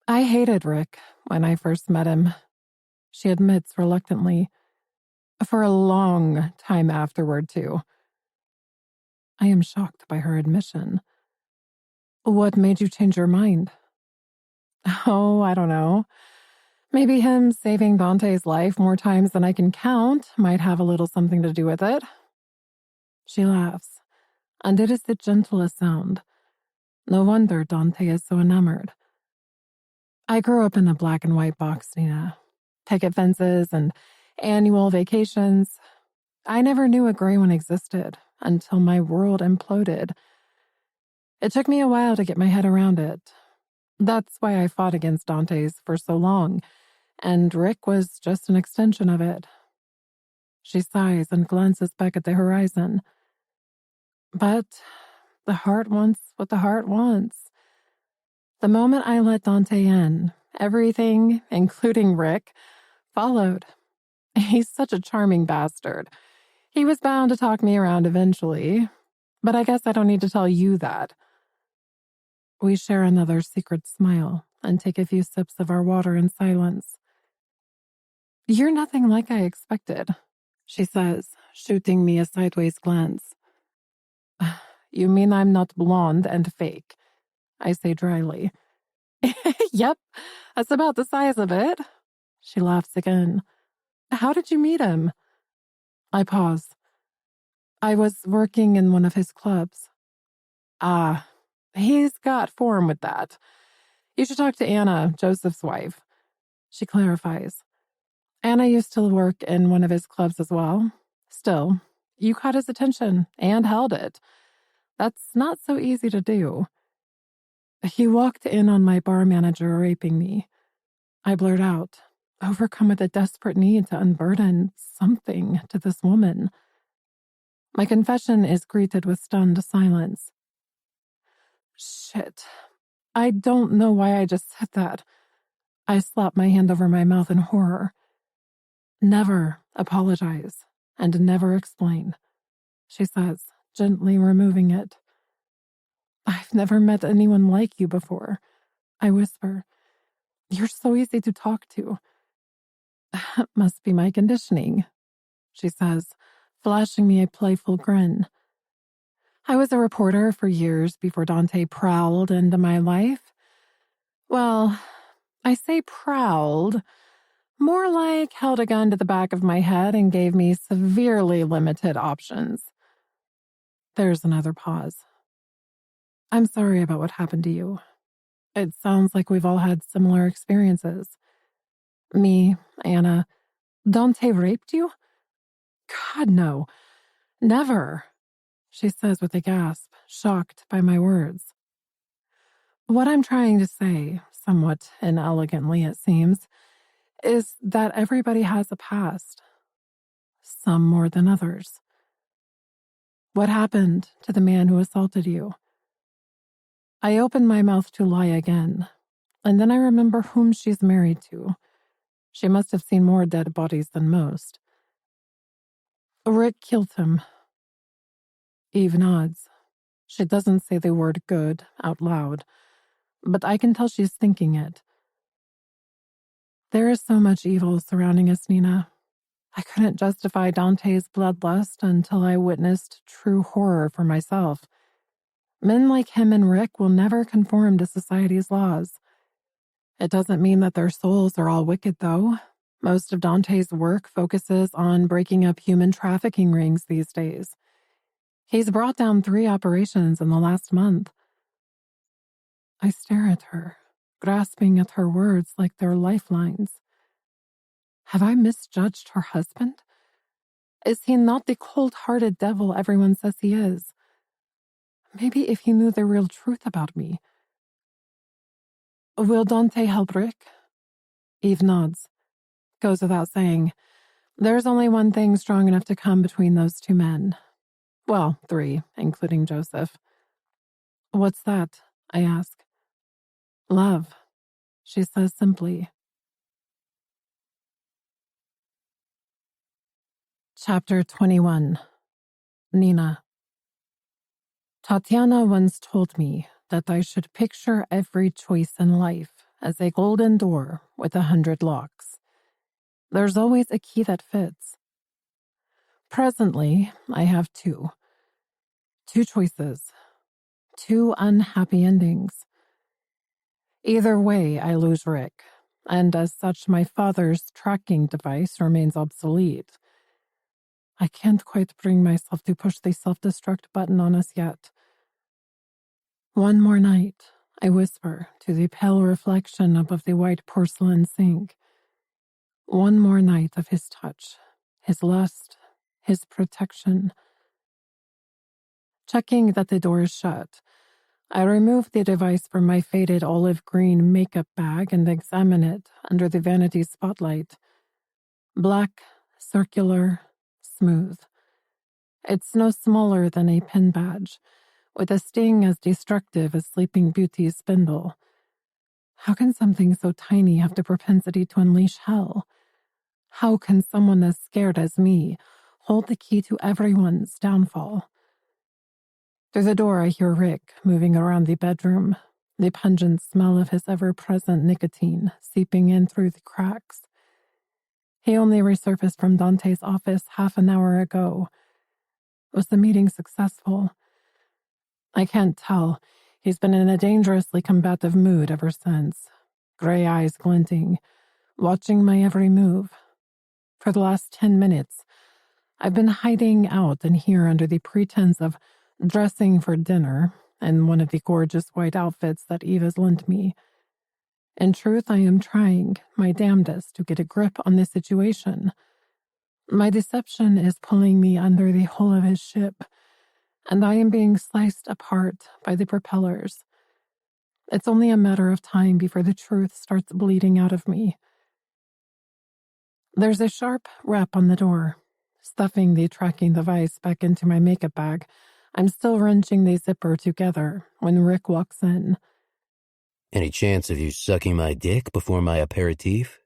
[SPEAKER 2] I hated Rick when I first met him, she admits reluctantly. For a long time afterward, too. I am shocked by her admission. What made you change your mind? Oh, I don't know. Maybe him saving Dante's life more times than I can count might have a little something to do with it. She laughs, and it is the gentlest sound. No wonder Dante is so enamored. I grew up in a black and white box, Nina. Picket fences and annual vacations. I never knew a gray one existed until my world imploded. It took me a while to get my head around it. That's why I fought against Dante's for so long, and Rick was just an extension of it. She sighs and glances back at the horizon. But the heart wants what the heart wants. The moment I let Dante in, everything, including Rick, followed. He's such a charming bastard. He was bound to talk me around eventually, but I guess I don't need to tell you that. We share another secret smile and take a few sips of our water in silence. You're nothing like I expected, she says, shooting me a sideways glance. You mean I'm not blonde and fake? I say dryly. Yep, that's about the size of it. She laughs again. How did you meet him? I pause. I was working in one of his clubs. Ah, he's got form with that. You should talk to Anna, Joseph's wife. She clarifies. Anna used to work in one of his clubs as well. Still, you caught his attention and held it. That's not so easy to do. He walked in on my bar manager raping me. I blurt out, overcome with a desperate need to unburden something to this woman. My confession is greeted with stunned silence. Shit. I don't know why I just said that. I slap my hand over my mouth in horror. Never apologize and never explain, she says, gently removing it. I've never met anyone like you before, I whisper. You're so easy to talk to. That must be my conditioning, she says, flashing me a playful grin. I was a reporter for years before Dante prowled into my life. Well, I say prowled, more like held a gun to the back of my head and gave me severely limited options. There's another pause. I'm sorry about what happened to you. It sounds like we've all had similar experiences. Me, Anna. Dante raped you? God, no. Never, she says with a gasp, shocked by my words. What I'm trying to say, somewhat inelegantly it seems, is that everybody has a past. Some more than others. What happened to the man who assaulted you? I open my mouth to lie again, and then I remember whom she's married to. She must have seen more dead bodies than most. Rick killed him. Eve nods. She doesn't say the word good out loud, but I can tell she's thinking it. There is so much evil surrounding us, Nina. I couldn't justify Dante's bloodlust until I witnessed true horror for myself. Men like him and Rick will never conform to society's laws. It doesn't mean that their souls are all wicked, though. Most of Dante's work focuses on breaking up human trafficking rings these days. He's brought down 3 operations in the last month. I stare at her, grasping at her words like they're lifelines. Have I misjudged her husband? Is he not the cold-hearted devil everyone says he is? Maybe if he knew the real truth about me. Will Dante help Rick? Eve nods. Goes without saying. There's only one thing strong enough to come between those 2 men. Well, 3, including Joseph. What's that? I ask. Love, she says simply. Chapter 21. Nina. Tatiana once told me that I should picture every choice in life as a golden door with 100 locks. There's always a key that fits. Presently, I have 2. 2 choices. 2 unhappy endings. Either way, I lose Rick, and as such, my father's tracking device remains obsolete. I can't quite bring myself to push the self-destruct button on us yet. One more night, I whisper to the pale reflection above the white porcelain sink. One more night of his touch, his lust, his protection. Checking that the door is shut, I remove the device from my faded olive green makeup bag and examine it under the vanity spotlight. Black, circular, smooth. It's no smaller than a pin badge, with a sting as destructive as Sleeping Beauty's spindle. How can something so tiny have the propensity to unleash hell? How can someone as scared as me hold the key to everyone's downfall? Through the door, I hear Rick moving around the bedroom, the pungent smell of his ever-present nicotine seeping in through the cracks. He only resurfaced from Dante's office half an hour ago. Was the meeting successful? I can't tell. He's been in a dangerously combative mood ever since, gray eyes glinting, watching my every move. For the last 10 minutes, I've been hiding out in here under the pretense of dressing for dinner in one of the gorgeous white outfits that Eva's lent me. In truth, I am trying my damnedest to get a grip on this situation. My deception is pulling me under the hull of his ship, and I am being sliced apart by the propellers. It's only a matter of time before the truth starts bleeding out of me. There's a sharp rap on the door. Stuffing the tracking device back into my makeup bag, I'm still wrenching the zipper together when Rick walks in.
[SPEAKER 1] Any chance of you sucking my dick before my aperitif?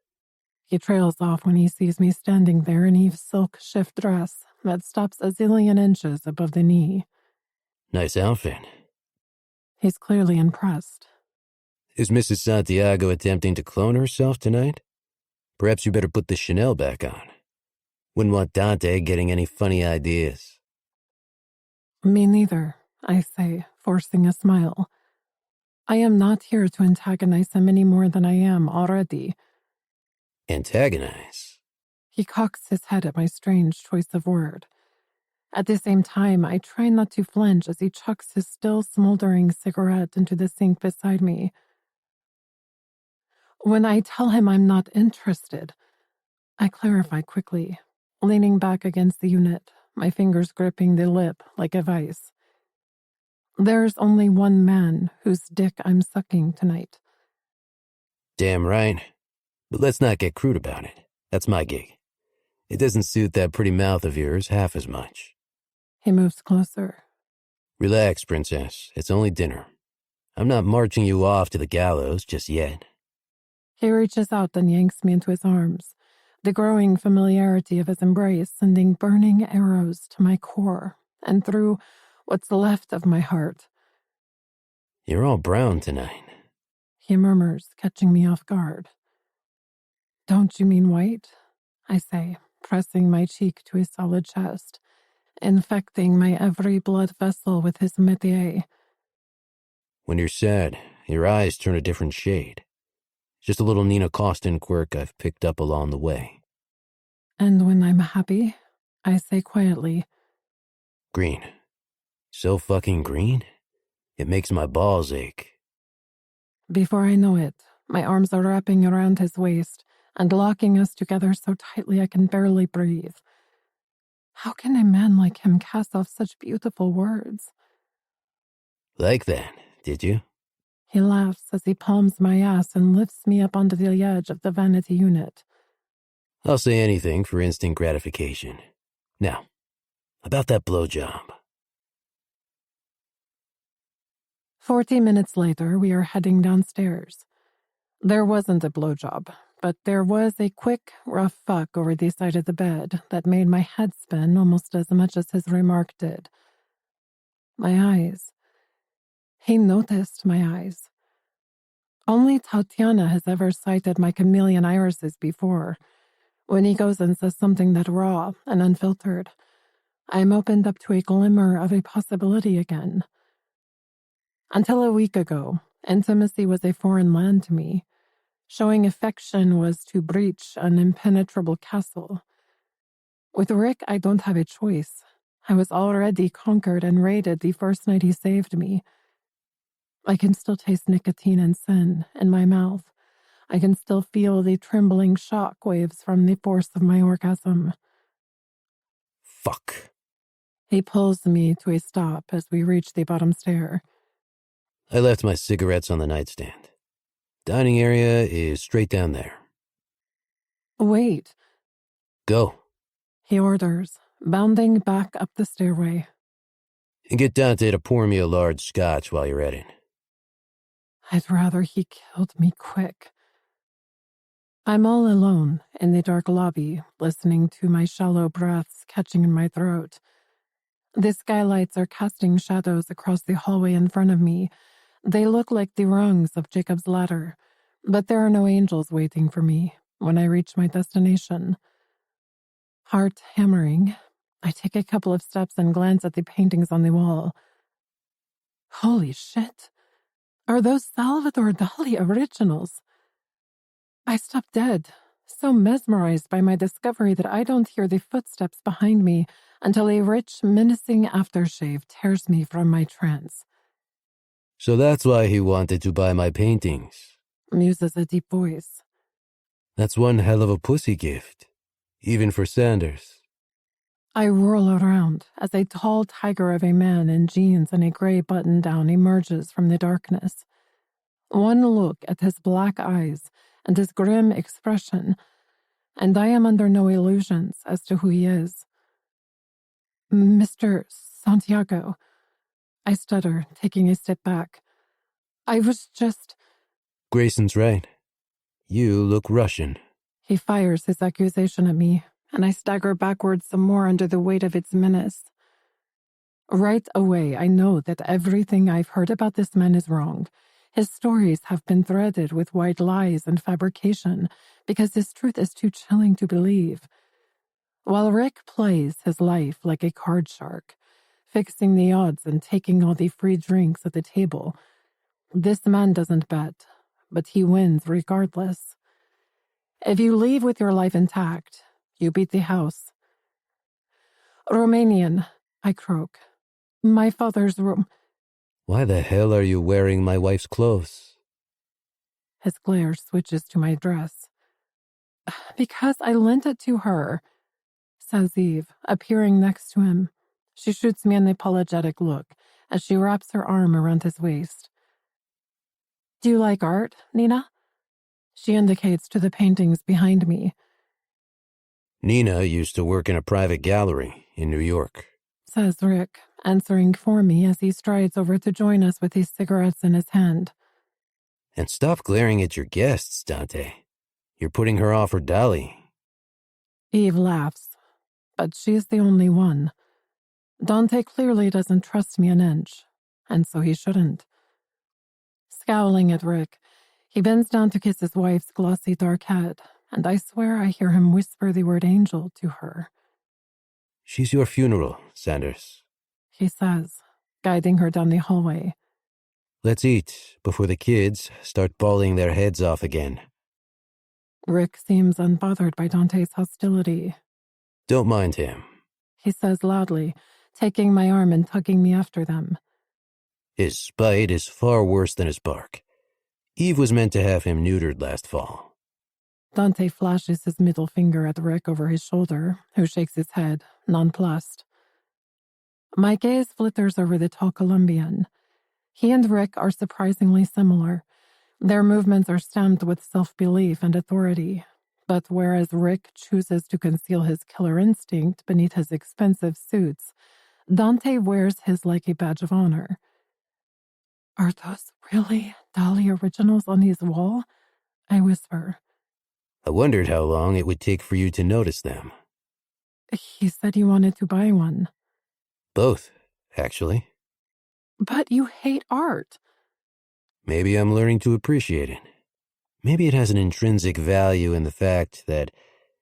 [SPEAKER 2] He trails off when he sees me standing there in Eve's silk shift dress that stops a zillion inches above the knee.
[SPEAKER 1] Nice outfit.
[SPEAKER 2] He's clearly impressed.
[SPEAKER 1] Is Mrs. Santiago attempting to clone herself tonight? Perhaps you better put the Chanel back on. Wouldn't want Dante getting any funny ideas.
[SPEAKER 2] Me neither, I say, forcing a smile. I am not here to antagonize him any more than I am already.
[SPEAKER 1] Antagonize?
[SPEAKER 2] He cocks his head at my strange choice of word. At the same time, I try not to flinch as he chucks his still smoldering cigarette into the sink beside me. When I tell him I'm not interested, I clarify quickly, leaning back against the unit, my fingers gripping the lip like a vice. There's only one man whose dick I'm sucking tonight.
[SPEAKER 1] Damn right. But let's not get crude about it. That's my gig. It doesn't suit that pretty mouth of yours half as much.
[SPEAKER 2] He moves closer.
[SPEAKER 1] Relax, princess. It's only dinner. I'm not marching you off to the gallows just yet.
[SPEAKER 2] He reaches out and yanks me into his arms, the growing familiarity of his embrace sending burning arrows to my core and through what's left of my heart.
[SPEAKER 1] You're all brown tonight.
[SPEAKER 2] He murmurs, catching me off guard. Don't you mean white? I say, pressing my cheek to his solid chest, infecting my every blood vessel with his métier.
[SPEAKER 1] When you're sad, your eyes turn a different shade. Just a little Nina Costin quirk I've picked up along the way.
[SPEAKER 2] And when I'm happy, I say quietly,
[SPEAKER 1] Green. So fucking green? It makes my balls ache.
[SPEAKER 2] Before I know it, my arms are wrapping around his waist and locking us together so tightly I can barely breathe. How can a man like him cast off such beautiful words?
[SPEAKER 1] Like that, did you?
[SPEAKER 2] He laughs as he palms my ass and lifts me up onto the edge of the vanity unit.
[SPEAKER 1] I'll say anything for instant gratification. Now, about that blowjob.
[SPEAKER 2] 40 minutes later, we are heading downstairs. There wasn't a blowjob, but there was a quick, rough fuck over the side of the bed that made my head spin almost as much as his remark did. My eyes. He noticed my eyes. Only Tatiana has ever sighted my chameleon irises before. When he goes and says something that raw and unfiltered, I'm opened up to a glimmer of a possibility again. Until a week ago, intimacy was a foreign land to me. Showing affection was to breach an impenetrable castle. With Rick, I don't have a choice. I was already conquered and raided the first night he saved me. I can still taste nicotine and sin in my mouth. I can still feel the trembling shock waves from the force of my orgasm.
[SPEAKER 1] Fuck.
[SPEAKER 2] He pulls me to a stop as we reach the bottom stair.
[SPEAKER 1] I left my cigarettes on the nightstand. Dining area is straight down there.
[SPEAKER 2] Wait,
[SPEAKER 1] Go.
[SPEAKER 2] he orders, bounding back up the stairway.
[SPEAKER 1] And get Dante to pour me a large scotch while you're at it.
[SPEAKER 2] I'd rather he killed me quick. I'm all alone in the dark lobby, listening to my shallow breaths catching in my throat. The skylights are casting shadows across the hallway in front of me. They look like the rungs of Jacob's ladder, but there are no angels waiting for me when I reach my destination. Heart hammering, I take a couple of steps and glance at the paintings on the wall. Holy shit! Are those Salvador Dali originals? I stop dead, so mesmerized by my discovery that I don't hear the footsteps behind me until a rich, menacing aftershave tears me from my trance.
[SPEAKER 1] So that's why he wanted to buy my paintings.
[SPEAKER 2] Muses a deep voice.
[SPEAKER 1] That's one hell of a pussy gift. Even for Sanders.
[SPEAKER 2] I whirl around as a tall tiger of a man in jeans and a gray button-down emerges from the darkness. One look at his black eyes and his grim expression, and I am under no illusions as to who he is. Mr. Santiago, I stutter, taking a step back. I was just...
[SPEAKER 1] Grayson's right. You look Russian.
[SPEAKER 2] He fires his accusation at me, and I stagger backwards some more under the weight of its menace. Right away, I know that everything I've heard about this man is wrong. His stories have been threaded with white lies and fabrication because his truth is too chilling to believe. While Rick plays his life like a card shark, fixing the odds and taking all the free drinks at the table, this man doesn't bet, but he wins regardless. If you leave with your life intact, you beat the house. Romanian, I croak. My father's room.
[SPEAKER 1] Why the hell are you wearing my wife's clothes?
[SPEAKER 2] His glare switches to my dress. Because I lent it to her, says Eve, appearing next to him. She shoots me an apologetic look as she wraps her arm around his waist. Do you like art, Nina? She indicates to the paintings behind me.
[SPEAKER 1] Nina used to work in a private gallery in New York,
[SPEAKER 2] says Rick, answering for me as he strides over to join us with his cigarettes in his hand.
[SPEAKER 1] And stop glaring at your guests, Dante. You're putting her off her Dali.
[SPEAKER 2] Eve laughs, but she's the only one. Dante clearly doesn't trust me an inch, and so he shouldn't. Scowling at Rick, he bends down to kiss his wife's glossy dark head, and I swear I hear him whisper the word angel to her.
[SPEAKER 1] She's your funeral, Sanders,
[SPEAKER 2] He says, guiding her down the hallway.
[SPEAKER 1] Let's eat before the kids start bawling their heads off again.
[SPEAKER 2] Rick seems unbothered by Dante's hostility.
[SPEAKER 1] Don't mind him,
[SPEAKER 2] He says loudly, taking my arm and tugging me after them.
[SPEAKER 1] His spite is far worse than his bark. Eve was meant to have him neutered last fall.
[SPEAKER 2] Dante flashes his middle finger at Rick over his shoulder, who shakes his head, nonplussed. My gaze flitters over the tall Colombian. He and Rick are surprisingly similar. Their movements are stamped with self-belief and authority. But whereas Rick chooses to conceal his killer instinct beneath his expensive suits, Dante wears his like a badge of honor. Are those really Dali originals on his wall? I whisper.
[SPEAKER 1] I wondered how long it would take for you to notice them.
[SPEAKER 2] He said you wanted to buy one.
[SPEAKER 1] Both, actually.
[SPEAKER 2] But you hate art.
[SPEAKER 1] Maybe I'm learning to appreciate it. Maybe it has an intrinsic value in the fact that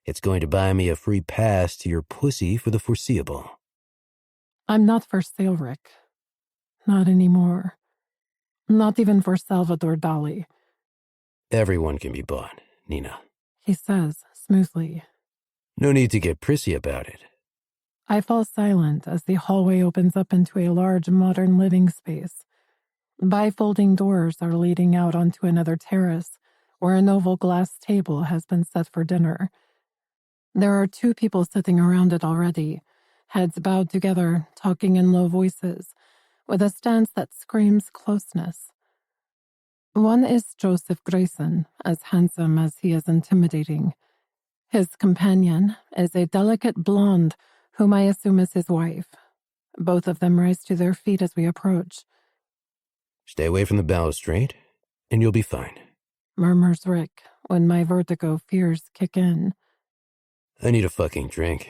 [SPEAKER 1] it's going to buy me a free pass to your pussy for the foreseeable.
[SPEAKER 2] I'm not for sale, Rick. Not anymore. Not even for Salvador Dali.
[SPEAKER 1] Everyone can be bought, Nina.
[SPEAKER 2] He says, smoothly.
[SPEAKER 1] No need to get prissy about it.
[SPEAKER 2] I fall silent as the hallway opens up into a large modern living space. Bifolding doors are leading out onto another terrace where an oval glass table has been set for dinner. There are 2 people sitting around it already, heads bowed together, talking in low voices, with a stance that screams closeness. One is Joseph Grayson, as handsome as he is intimidating. His companion is a delicate blonde whom I assume is his wife. Both of them rise to their feet as we approach.
[SPEAKER 1] Stay away from the balustrade, and you'll be fine,
[SPEAKER 2] Murmurs Rick when my vertigo fears kick in.
[SPEAKER 1] I need a fucking drink.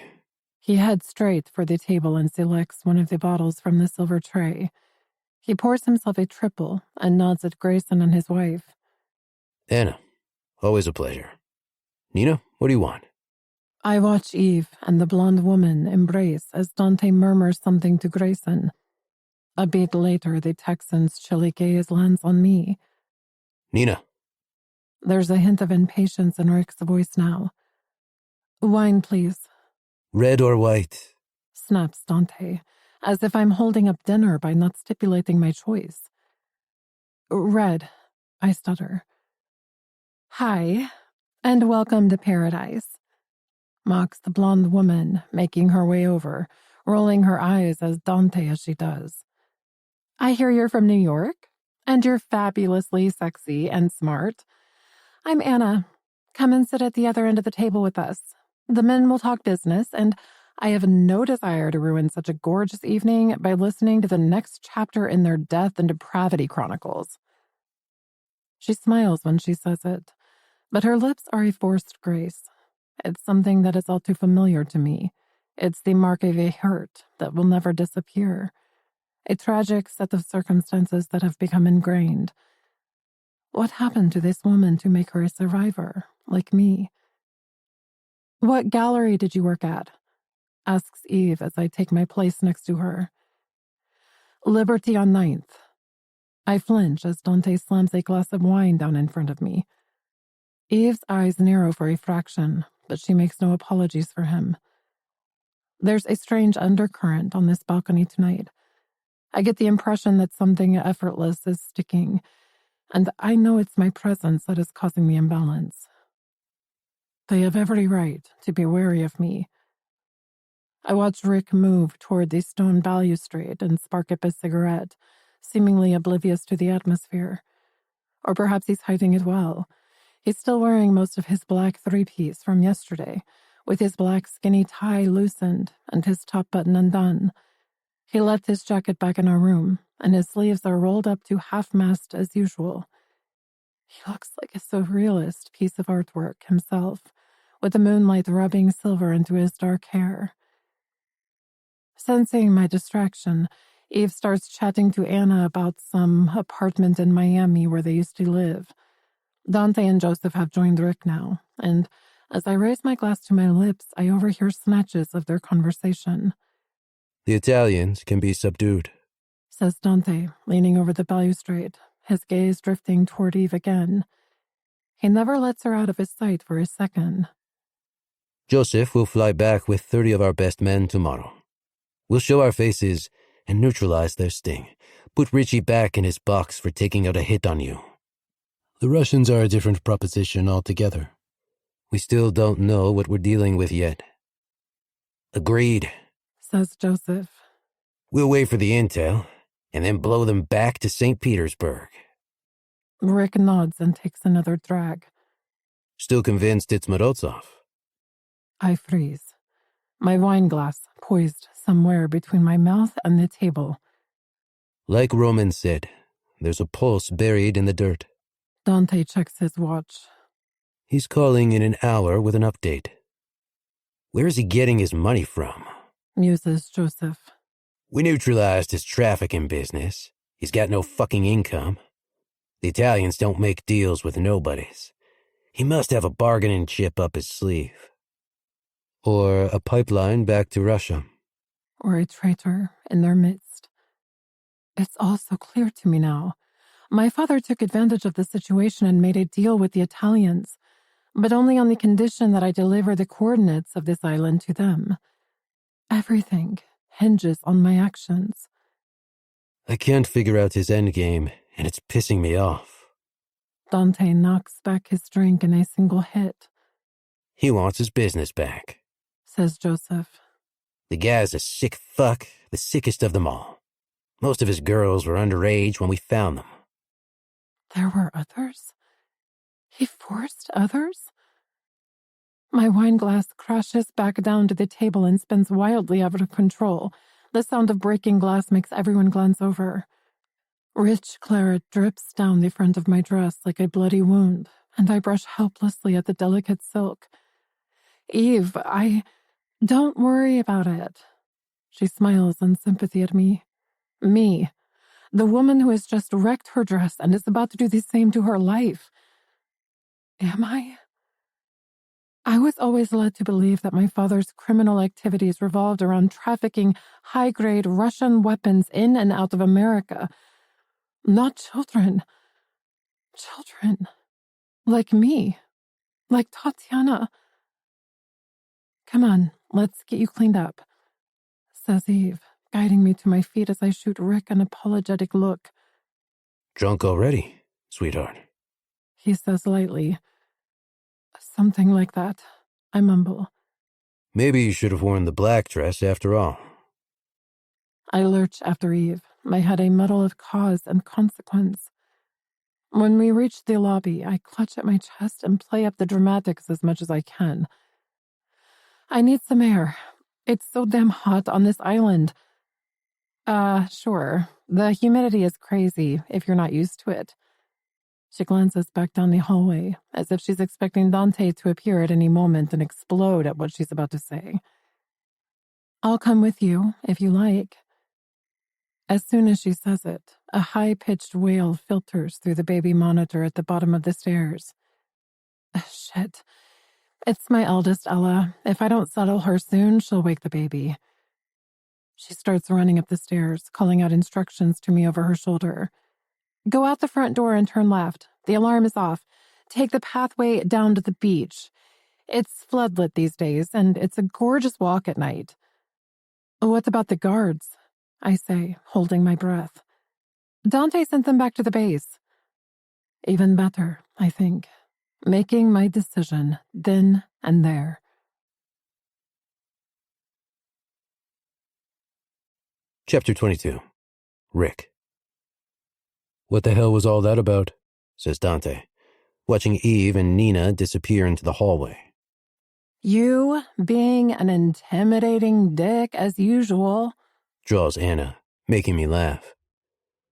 [SPEAKER 2] He heads straight for the table and selects one of the bottles from the silver tray. He pours himself a triple and nods at Grayson and his wife.
[SPEAKER 1] Anna, always a pleasure. Nina, what do you want?
[SPEAKER 2] I watch Eve and the blonde woman embrace as Dante murmurs something to Grayson. A beat later, the Texan's chilly gaze lands on me.
[SPEAKER 1] Nina.
[SPEAKER 2] There's a hint of impatience in Rick's voice now. Wine, please.
[SPEAKER 1] Red or white?
[SPEAKER 2] Snaps Dante, as if I'm holding up dinner by not stipulating my choice. Red, I stutter. Hi, and welcome to paradise, mocks the blonde woman, making her way over, rolling her eyes as Dante as she does. I hear you're from New York, and you're fabulously sexy and smart. I'm Anna. Come and sit at the other end of the table with us. The men will talk business, and I have no desire to ruin such a gorgeous evening by listening to the next chapter in their death and depravity chronicles. She smiles when she says it, but her lips are a forced grace. It's something that is all too familiar to me. It's the mark of a hurt that will never disappear. A tragic set of circumstances that have become ingrained. What happened to this woman to make her a survivor, like me? What gallery did you work at? Asks Eve as I take my place next to her. Liberty on 9th. I flinch as Dante slams a glass of wine down in front of me. Eve's eyes narrow for a fraction, but she makes no apologies for him. There's a strange undercurrent on this balcony tonight. I get the impression that something effortless is sticking, and I know it's my presence that is causing the imbalance. They have every right to be wary of me. I watch Rick move toward the stone balustrade and spark up a cigarette, seemingly oblivious to the atmosphere. Or perhaps he's hiding it well. He's still wearing most of his black 3-piece from yesterday, with his black skinny tie loosened and his top button undone. He left his jacket back in our room, and his sleeves are rolled up to half-mast as usual. He looks like a surrealist piece of artwork himself, with the moonlight rubbing silver into his dark hair. Sensing my distraction, Eve starts chatting to Anna about some apartment in Miami where they used to live. Dante and Joseph have joined Rick now, and as I raise my glass to my lips, I overhear snatches of their conversation.
[SPEAKER 1] The Italians can be subdued,
[SPEAKER 2] Says Dante, leaning over the balustrade, his gaze drifting toward Eve again. He never lets her out of his sight for a second.
[SPEAKER 1] Joseph will fly back with 30 of our best men tomorrow. We'll show our faces and neutralize their sting. Put Richie back in his box for taking out a hit on you. The Russians are a different proposition altogether. We still don't know what we're dealing with yet. Agreed,
[SPEAKER 2] says Joseph.
[SPEAKER 1] We'll wait for the intel, and then blow them back to St. Petersburg.
[SPEAKER 2] Rick nods and takes another drag.
[SPEAKER 1] Still convinced it's Morozov?
[SPEAKER 2] I freeze, my wine glass poised somewhere between my mouth and the table.
[SPEAKER 1] Like Roman said, there's a pulse buried in the dirt.
[SPEAKER 2] Dante checks his watch.
[SPEAKER 1] He's calling in an hour with an update. Where is he getting his money from?
[SPEAKER 2] Muses Joseph.
[SPEAKER 1] We neutralized his trafficking business. He's got no fucking income. The Italians don't make deals with nobodies. He must have a bargaining chip up his sleeve. Or a pipeline back to Russia.
[SPEAKER 2] Or a traitor in their midst. It's all so clear to me now. My father took advantage of the situation and made a deal with the Italians, but only on the condition that I deliver the coordinates of this island to them. Everything hinges on my actions.
[SPEAKER 1] I can't figure out his endgame, and it's pissing me off.
[SPEAKER 2] Dante knocks back his drink in a single hit.
[SPEAKER 1] He wants his business back,
[SPEAKER 2] says Joseph.
[SPEAKER 1] The guy's a sick fuck, the sickest of them all. Most of his girls were underage when we found them.
[SPEAKER 2] There were others? He forced others? My wine glass crashes back down to the table and spins wildly out of control. The sound of breaking glass makes everyone glance over. Rich claret drips down the front of my dress like a bloody wound, and I brush helplessly at the delicate silk. Eve, don't worry about it. She smiles in sympathy at me. Me, the woman who has just wrecked her dress and is about to do the same to her life. Am I? I was always led to believe that my father's criminal activities revolved around trafficking high-grade Russian weapons in and out of America. Not children. Children. Like me. Like Tatiana. Come on, let's get you cleaned up, says Eve, guiding me to my feet as I shoot Rick an apologetic look.
[SPEAKER 1] Drunk already, sweetheart?
[SPEAKER 2] He says lightly. Something like that, I mumble.
[SPEAKER 1] Maybe you should have worn the black dress after all.
[SPEAKER 2] I lurch after Eve, my head a muddle of cause and consequence. When we reach the lobby, I clutch at my chest and play up the dramatics as much as I can. I need some air. It's so damn hot on this island. Sure. The humidity is crazy if you're not used to it. She glances back down the hallway, as if she's expecting Dante to appear at any moment and explode at what she's about to say. I'll come with you, if you like. As soon as she says it, a high-pitched wail filters through the baby monitor at the bottom of the stairs. Shit. It's my eldest, Ella. If I don't settle her soon, she'll wake the baby. She starts running up the stairs, calling out instructions to me over her shoulder. Go out the front door and turn left. The alarm is off. Take the pathway down to the beach. It's floodlit these days, and it's a gorgeous walk at night. What about the guards? I say, holding my breath. Dante sent them back to the base. Even better, I think. Making my decision then and there.
[SPEAKER 1] Chapter 22. Rick. What the hell was all that about? Says Dante, watching Eve and Nina disappear into the hallway.
[SPEAKER 2] You being an intimidating dick as usual,
[SPEAKER 1] drawls Anna, making me laugh.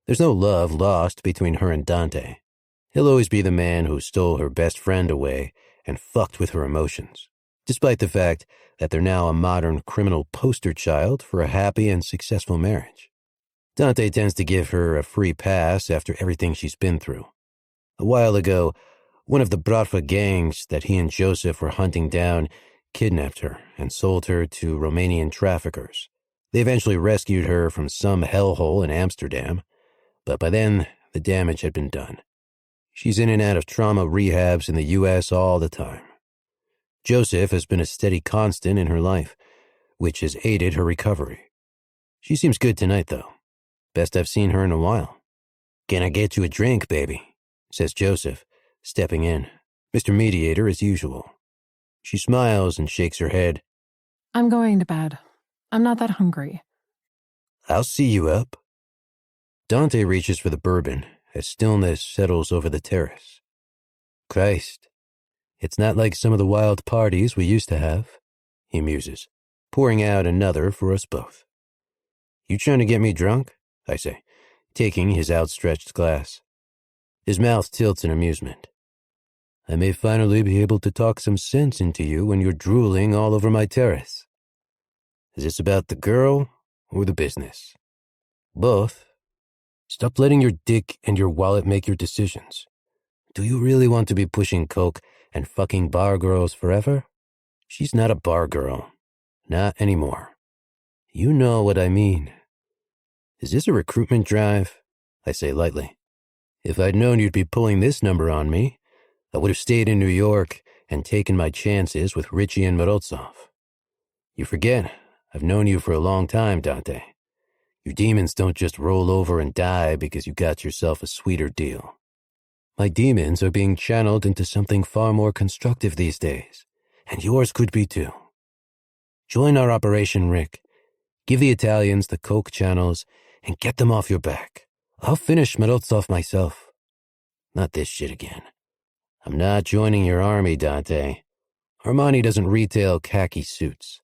[SPEAKER 1] There's no love lost between her and Dante. He'll always be the man who stole her best friend away and fucked with her emotions, despite the fact that they're now a modern criminal poster child for a happy and successful marriage. Dante tends to give her a free pass after everything she's been through. A while ago, one of the Bratva gangs that he and Joseph were hunting down kidnapped her and sold her to Romanian traffickers. They eventually rescued her from some hellhole in Amsterdam, but by then the damage had been done. She's in and out of trauma rehabs in the U.S. all the time. Joseph has been a steady constant in her life, which has aided her recovery. She seems good tonight, though. Best I've seen her in a while. "Can I get you a drink, baby?" says Joseph, stepping in, Mr. Mediator as usual. She smiles and shakes her head.
[SPEAKER 2] "I'm going to bed. I'm not that hungry."
[SPEAKER 1] "I'll see you up." Dante reaches for the bourbon as stillness settles over the terrace. "Christ, it's not like some of the wild parties we used to have," he muses, pouring out another for us both. "You trying to get me drunk?" I say, taking his outstretched glass. His mouth tilts in amusement. "I may finally be able to talk some sense into you when you're drooling all over my terrace. Is this about the girl or the business?" "Both. Stop letting your dick and your wallet make your decisions. Do you really want to be pushing coke and fucking bar girls forever? She's not a bar girl. Not anymore. You know what I mean." "Is this a recruitment drive?" I say lightly. "If I'd known you'd be pulling this number on me, I would have stayed in New York and taken my chances with Richie and Morozov. You forget, I've known you for a long time, Dante. Your demons don't just roll over and die because you got yourself a sweeter deal. My demons are being channeled into something far more constructive these days, and yours could be too. Join our Operation Rick. Give the Italians the coke channels and get them off your back. I'll finish Morozov myself. Not this shit again. I'm not joining your army, Dante. Armani doesn't retail khaki suits.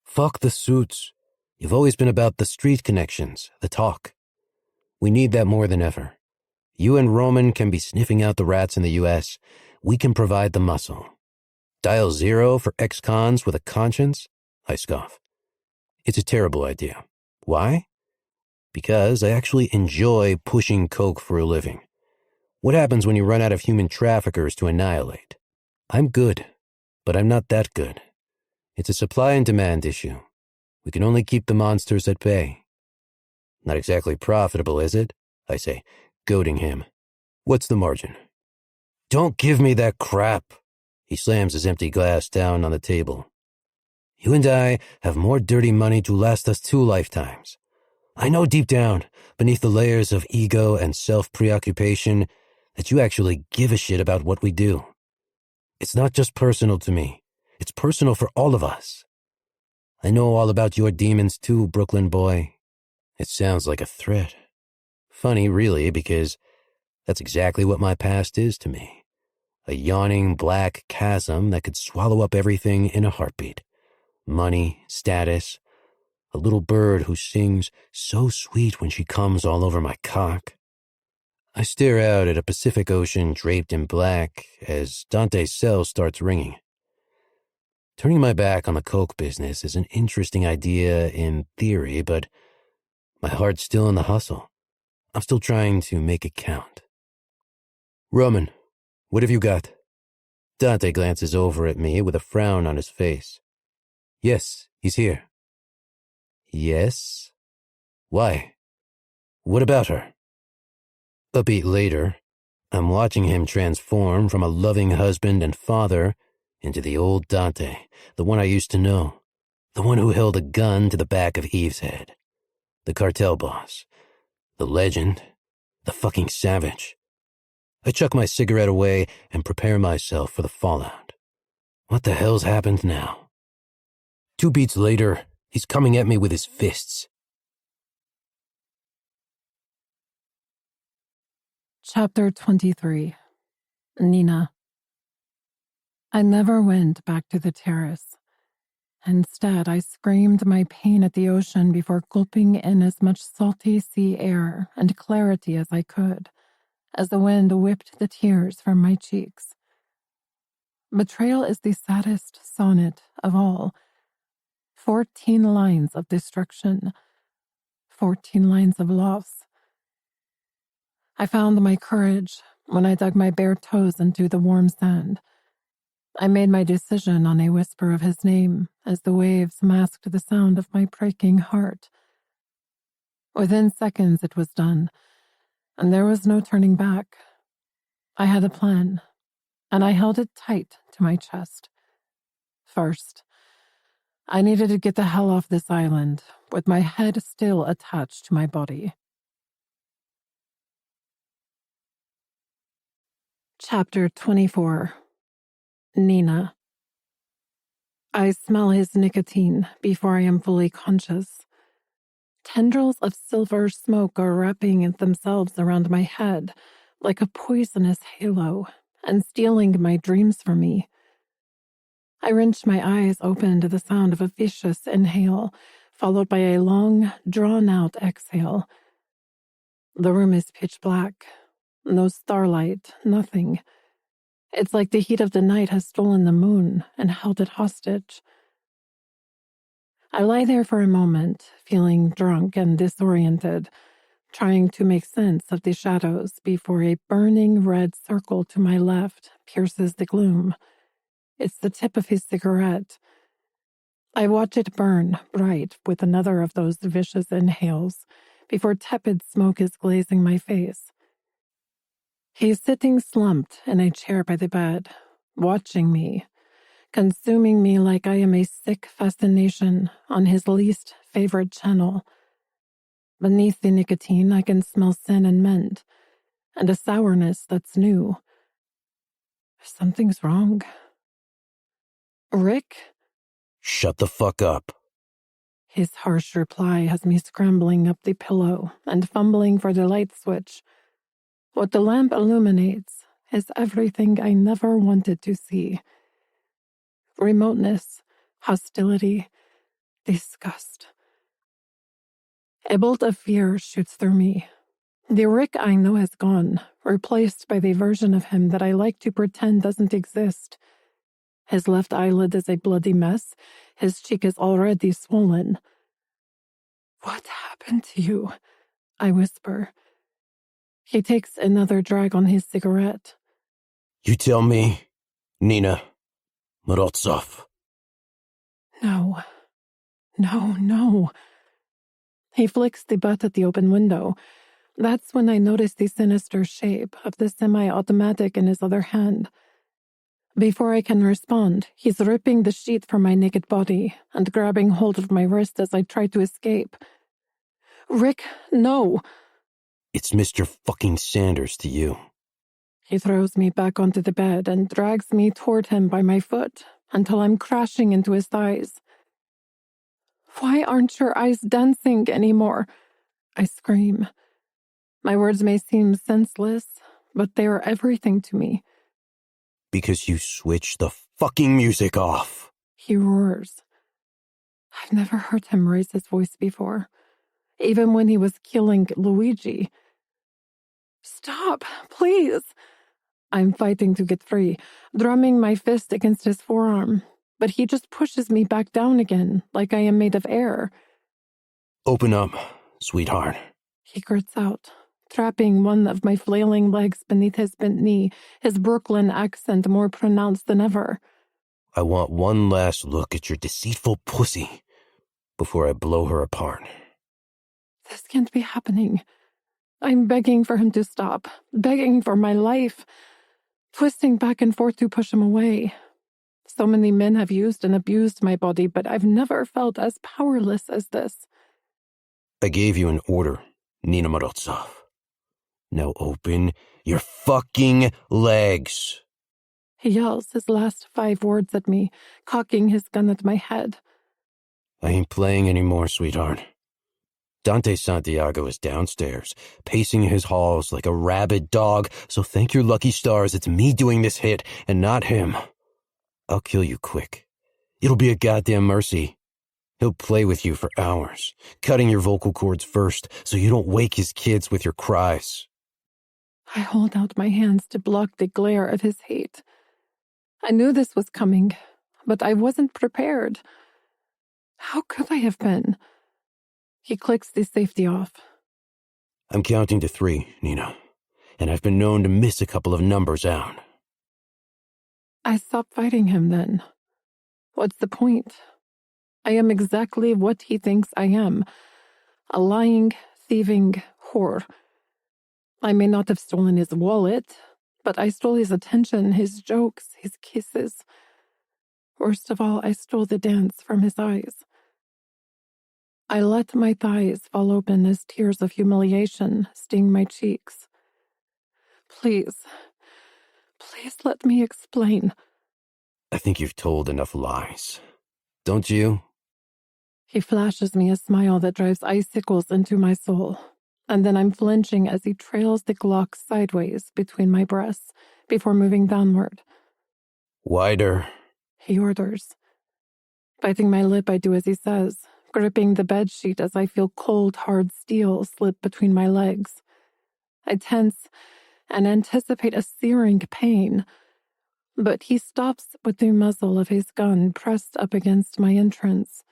[SPEAKER 1] Fuck the suits. You've always been about the street connections, the talk. We need that more than ever. You and Roman can be sniffing out the rats in the U.S. We can provide the muscle. Dial 0 for ex-cons with a conscience? I scoff. It's a terrible idea. Why? Because I actually enjoy pushing coke for a living. What happens when you run out of human traffickers to annihilate? I'm good, but I'm not that good. It's a supply and demand issue. We can only keep the monsters at bay. Not exactly profitable, is it? I say, goading him. What's the margin? Don't give me that crap. He slams his empty glass down on the table. You and I have more dirty money to last us 2 lifetimes. I know deep down, beneath the layers of ego and self-preoccupation, that you actually give a shit about what we do. It's not just personal to me. It's personal for all of us. I know all about your demons too, Brooklyn boy. It sounds like a threat. Funny, really, because that's exactly what my past is to me. A yawning black chasm that could swallow up everything in a heartbeat. Money, status, a little bird who sings so sweet when she comes all over my cock. I stare out at a Pacific Ocean draped in black as Dante's cell starts ringing. Turning my back on the coke business is an interesting idea in theory, but my heart's still in the hustle. I'm still trying to make it count. Roman, what have you got? Dante glances over at me with a frown on his face. Yes, he's here. Yes? Why? What about her? A beat later, I'm watching him transform from a loving husband and father into the old Dante, the one I used to know, the one who held a gun to the back of Eve's head, the cartel boss, the legend, the fucking savage. I chuck my cigarette away and prepare myself for the fallout. What the hell's happened now? 2 beats later, he's coming at me with his fists.
[SPEAKER 2] Chapter 23. Nina. I never went back to the terrace. Instead, I screamed my pain at the ocean before gulping in as much salty sea air and clarity as I could, as the wind whipped the tears from my cheeks. Betrayal is the saddest sonnet of all. 14 lines of destruction, 14 lines of loss. I found my courage when I dug my bare toes into the warm sand. I made my decision on a whisper of his name as the waves masked the sound of my breaking heart. Within seconds it was done, and there was no turning back. I had a plan, and I held it tight to my chest. First, I needed to get the hell off this island, with my head still attached to my body. Chapter 24. Nina. I smell his nicotine before I am fully conscious. Tendrils of silver smoke are wrapping themselves around my head like a poisonous halo and stealing my dreams from me. I wrench my eyes open to the sound of a vicious inhale, followed by a long, drawn-out exhale. The room is pitch black. No starlight, nothing. It's like the heat of the night has stolen the moon and held it hostage. I lie there for a moment, feeling drunk and disoriented, trying to make sense of the shadows before a burning red circle to my left pierces the gloom. It's the tip of his cigarette. I watch it burn bright with another of those vicious inhales before tepid smoke is glazing my face. He's sitting slumped in a chair by the bed, watching me, consuming me like I am a sick fascination on his least favorite channel. Beneath the nicotine, I can smell sin and mint, and a sourness that's new. Something's wrong. Rick?
[SPEAKER 1] Shut the fuck up.
[SPEAKER 2] His harsh reply has me scrambling up the pillow and fumbling for the light switch. What the lamp illuminates is everything I never wanted to see. Remoteness, hostility, disgust. A bolt of fear shoots through me. The Rick I know has gone, replaced by the version of him that I like to pretend doesn't exist. His left eyelid is a bloody mess. His cheek is already swollen. "What happened to you?" I whisper. He takes another drag on his cigarette.
[SPEAKER 1] You tell me, Nina Morozov.
[SPEAKER 2] No. No. He flicks the butt at the open window. That's when I notice the sinister shape of the semi-automatic in his other hand. Before I can respond, he's ripping the sheet from my naked body and grabbing hold of my wrist as I try to escape. "Rick, no!"
[SPEAKER 1] It's Mr. fucking Sanders to you.
[SPEAKER 2] He throws me back onto the bed and drags me toward him by my foot until I'm crashing into his thighs. "Why aren't your eyes dancing anymore?" I scream. My words may seem senseless, but they are everything to me.
[SPEAKER 1] Because you switched the fucking music off.
[SPEAKER 2] He roars. I've never heard him raise his voice before, even when he was killing Luigi. "Stop, please!" I'm fighting to get free, drumming my fist against his forearm, but he just pushes me back down again, like I am made of air.
[SPEAKER 1] Open up, sweetheart.
[SPEAKER 2] He grits out, trapping one of my flailing legs beneath his bent knee, his Brooklyn accent more pronounced than ever.
[SPEAKER 1] I want one last look at your deceitful pussy before I blow her apart.
[SPEAKER 2] This can't be happening. I'm begging for him to stop, begging for my life, twisting back and forth to push him away. So many men have used and abused my body, but I've never felt as powerless as this.
[SPEAKER 1] I gave you an order, Nina Morozov. Now open your fucking legs.
[SPEAKER 2] He yells his last 5 words at me, cocking his gun at my head.
[SPEAKER 1] I ain't playing anymore, sweetheart. Dante Santiago is downstairs, pacing his halls like a rabid dog, so thank your lucky stars it's me doing this hit and not him. I'll kill you quick. It'll be a goddamn mercy. He'll play with you for hours, cutting your vocal cords first so you don't wake his kids with your cries.
[SPEAKER 2] I hold out my hands to block the glare of his hate. I knew this was coming, but I wasn't prepared. How could I have been? He clicks the safety off.
[SPEAKER 1] I'm counting to 3, Nina, and I've been known to miss a couple of numbers out.
[SPEAKER 2] I stop fighting him then. What's the point? I am exactly what he thinks I am. A lying, thieving whore. I may not have stolen his wallet, But I stole his attention, his jokes, his kisses. Worst of all, I stole the dance from his eyes. I let my thighs fall open as tears of humiliation sting my cheeks. Please, please let me explain.
[SPEAKER 1] I think you've told enough lies. Don't you?
[SPEAKER 2] He flashes me a smile that drives icicles into my soul, and then I'm flinching as he trails the Glock sideways between my breasts before moving downward.
[SPEAKER 1] Wider.
[SPEAKER 2] He orders. Biting my lip, I do as he says, gripping the bedsheet as I feel cold, hard steel slip between my legs. I tense and anticipate a searing pain, but he stops with the muzzle of his gun pressed up against my entrance,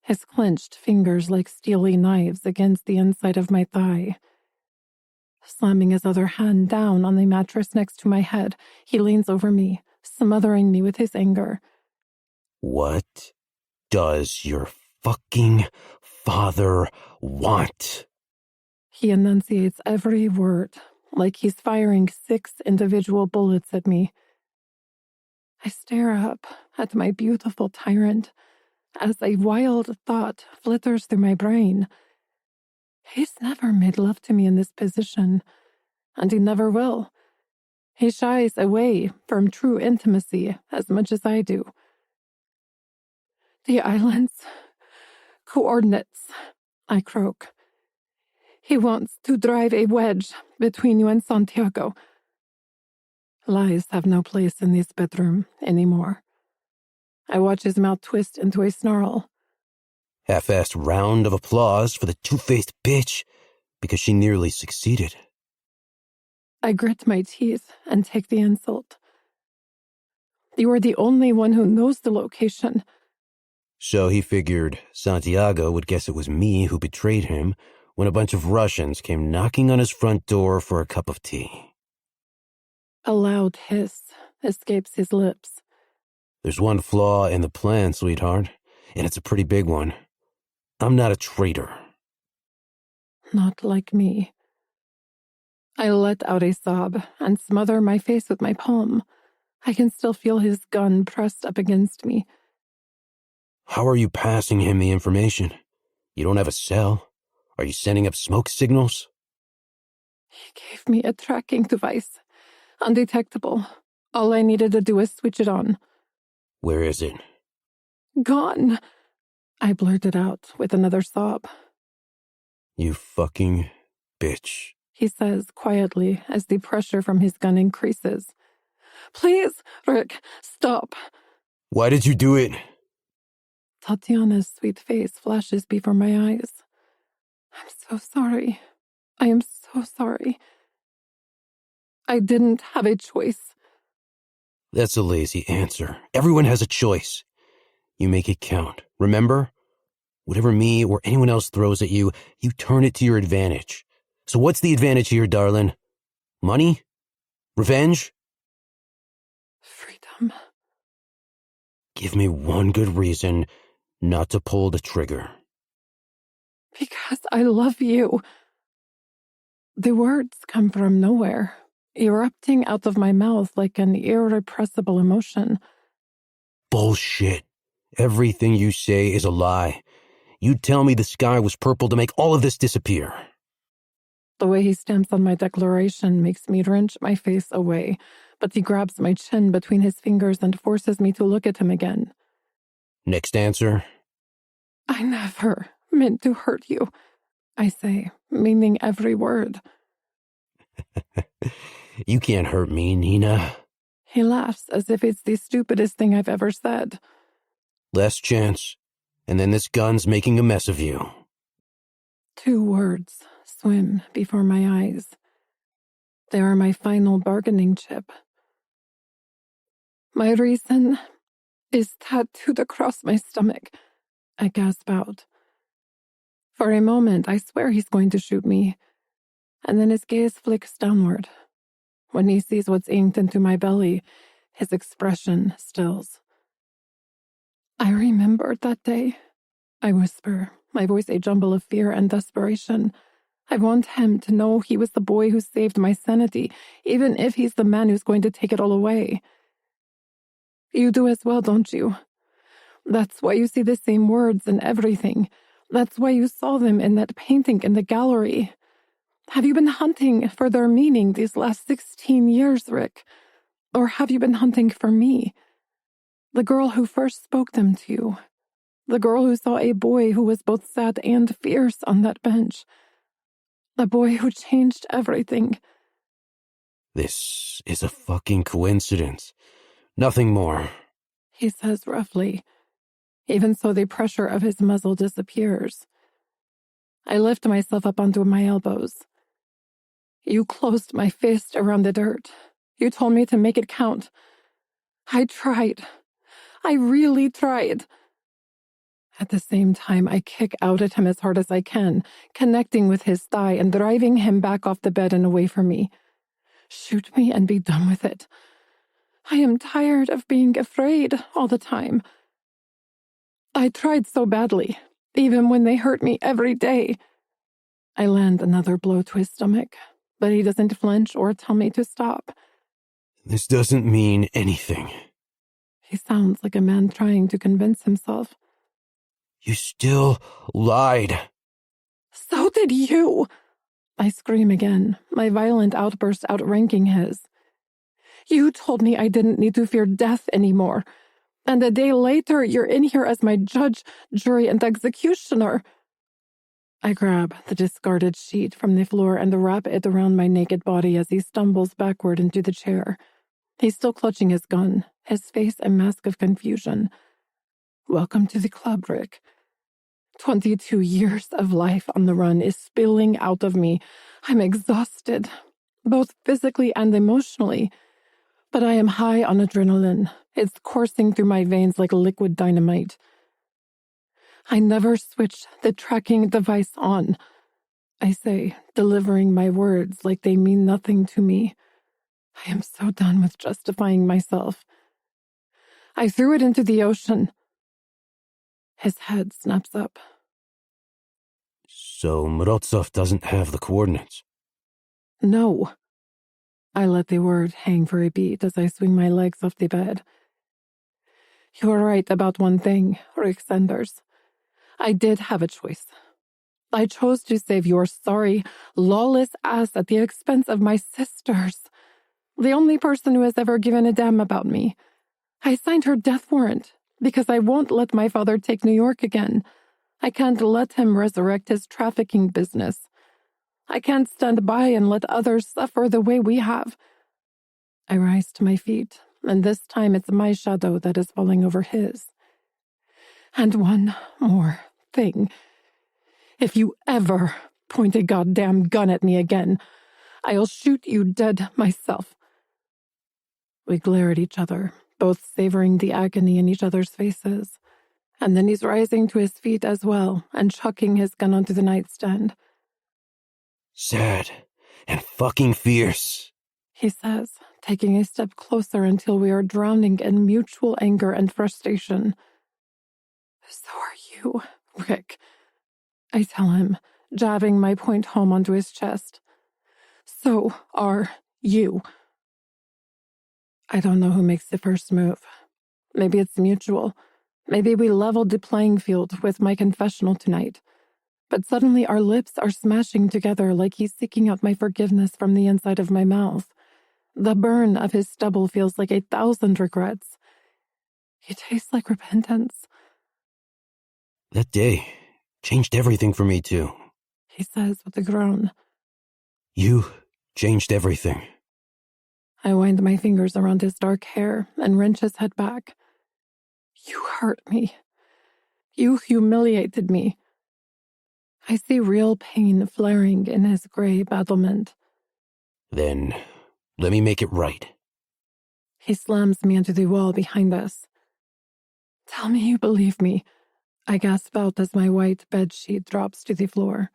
[SPEAKER 2] his clenched fingers like steely knives against the inside of my thigh. Slamming his other hand down on the mattress next to my head, he leans over me, smothering me with his anger.
[SPEAKER 1] What does your fucking father want?
[SPEAKER 2] He enunciates every word, like he's firing 6 individual bullets at me. I stare up at my beautiful tyrant as a wild thought flitters through my brain. He's never made love to me in this position, and he never will. He shies away from true intimacy as much as I do. The island's coordinates, I croak. He wants to drive a wedge between you and Santiago. Lies have no place in this bedroom anymore. I watch his mouth twist into a snarl.
[SPEAKER 1] Half-assed round of applause for the two-faced bitch because she nearly succeeded.
[SPEAKER 2] I grit my teeth and take the insult. You are the only one who knows the location.
[SPEAKER 1] So he figured Santiago would guess it was me who betrayed him when a bunch of Russians came knocking on his front door for a cup of tea.
[SPEAKER 2] A loud hiss escapes his lips.
[SPEAKER 1] There's one flaw in the plan, sweetheart, and it's a pretty big one. I'm not a traitor.
[SPEAKER 2] Not like me. I let out a sob and smother my face with my palm. I can still feel his gun pressed up against me.
[SPEAKER 1] How are you passing him the information? You don't have a cell? Are you sending up smoke signals?
[SPEAKER 2] He gave me a tracking device. Undetectable. All I needed to do was switch it on.
[SPEAKER 1] Where is it?
[SPEAKER 2] Gone. I blurted out with another sob.
[SPEAKER 1] You fucking bitch,
[SPEAKER 2] He says quietly as the pressure from his gun increases. Please, Rick, stop.
[SPEAKER 1] Why did you do it?
[SPEAKER 2] Tatiana's sweet face flashes before my eyes. I'm so sorry. I am so sorry. I didn't have a choice.
[SPEAKER 1] That's a lazy answer. Everyone has a choice. You make it count. Remember? Whatever me or anyone else throws at you, you turn it to your advantage. So what's the advantage here, darling? Money? Revenge?
[SPEAKER 2] Freedom.
[SPEAKER 1] Give me one good reason not to pull the trigger.
[SPEAKER 2] Because I love you. The words come from nowhere, erupting out of my mouth like an irrepressible emotion.
[SPEAKER 1] Bullshit. Everything you say is a lie. You tell me the sky was purple to make all of this disappear.
[SPEAKER 2] The way he stamps on my declaration makes me wrench my face away, but he grabs my chin between his fingers and forces me to look at him again.
[SPEAKER 1] Next answer?
[SPEAKER 2] I never meant to hurt you, I say, meaning every word.
[SPEAKER 1] You can't hurt me, Nina.
[SPEAKER 2] He laughs as if it's the stupidest thing I've ever said.
[SPEAKER 1] Last chance, and then this gun's making a mess of you.
[SPEAKER 2] 2 words swim before my eyes. They are my final bargaining chip. My reason is tattooed across my stomach, I gasp out. For a moment, I swear he's going to shoot me, and then his gaze flicks downward. When he sees what's inked into my belly, his expression stills. I remembered that day, I whisper, my voice a jumble of fear and desperation. I want him to know he was the boy who saved my sanity, even if he's the man who's going to take it all away. You do as well, don't you? That's why you see the same words in everything. That's why you saw them in that painting in the gallery. Have you been hunting for their meaning these last 16 years, Rick? Or have you been hunting for me? The girl who first spoke them to you. The girl who saw a boy who was both sad and fierce on that bench. The boy who changed everything.
[SPEAKER 1] This is a fucking coincidence. Nothing more.
[SPEAKER 2] He says roughly. Even so, the pressure of his muzzle disappears. I lift myself up onto my elbows. You closed my fist around the dirt. You told me to make it count. I tried. I really tried. At the same time, I kick out at him as hard as I can, connecting with his thigh and driving him back off the bed and away from me. Shoot me and be done with it. I am tired of being afraid all the time. I tried so badly, even when they hurt me every day. I land another blow to his stomach, but he doesn't flinch or tell me to stop.
[SPEAKER 1] This doesn't mean anything.
[SPEAKER 2] He sounds like a man trying to convince himself.
[SPEAKER 1] You still lied.
[SPEAKER 2] So did you! I scream again, my violent outburst outranking his. You told me I didn't need to fear death anymore. And a day later, you're in here as my judge, jury, and executioner. I grab the discarded sheet from the floor and wrap it around my naked body as he stumbles backward into the chair. He's still clutching his gun, his face a mask of confusion. Welcome to the club, Rick. 22 years of life on the run is spilling out of me. I'm exhausted, both physically and emotionally. But I am high on adrenaline. It's coursing through my veins like liquid dynamite. I never switch the tracking device on, I say, delivering my words like they mean nothing to me. I am so done with justifying myself. I threw it into the ocean. His head snaps up.
[SPEAKER 1] So Morozov doesn't have the coordinates?
[SPEAKER 2] No. I let the word hang for a beat as I swing my legs off the bed. You are right about one thing, Rick Sanders. I did have a choice. I chose to save your sorry, lawless ass at the expense of my sisters. The only person who has ever given a damn about me. I signed her death warrant because I won't let my father take New York again. I can't let him resurrect his trafficking business. I can't stand by and let others suffer the way we have. I rise to my feet, and this time it's my shadow that is falling over his. And one more thing. If you ever point a goddamn gun at me again, I'll shoot you dead myself. We glare at each other, both savoring the agony in each other's faces. And then he's rising to his feet as well and chucking his gun onto the nightstand.
[SPEAKER 1] Sad and fucking fierce,
[SPEAKER 2] He says, taking a step closer until we are drowning in mutual anger and frustration. So are you, Rick, I tell him, jabbing my point home onto his chest. So are you. I don't know who makes the first move. Maybe it's mutual. Maybe we leveled the playing field with my confessional tonight. But suddenly our lips are smashing together like he's seeking out my forgiveness from the inside of my mouth. The burn of his stubble feels like 1,000 regrets. He tastes like repentance.
[SPEAKER 1] That day changed everything for me too.
[SPEAKER 2] He says with a groan.
[SPEAKER 1] You changed everything.
[SPEAKER 2] I wind my fingers around his dark hair and wrench his head back. You hurt me. You humiliated me. I see real pain flaring in his gray battlement.
[SPEAKER 1] Then let me make it right.
[SPEAKER 2] He slams me into the wall behind us. Tell me you believe me, I gasp out as my white bedsheet drops to the floor.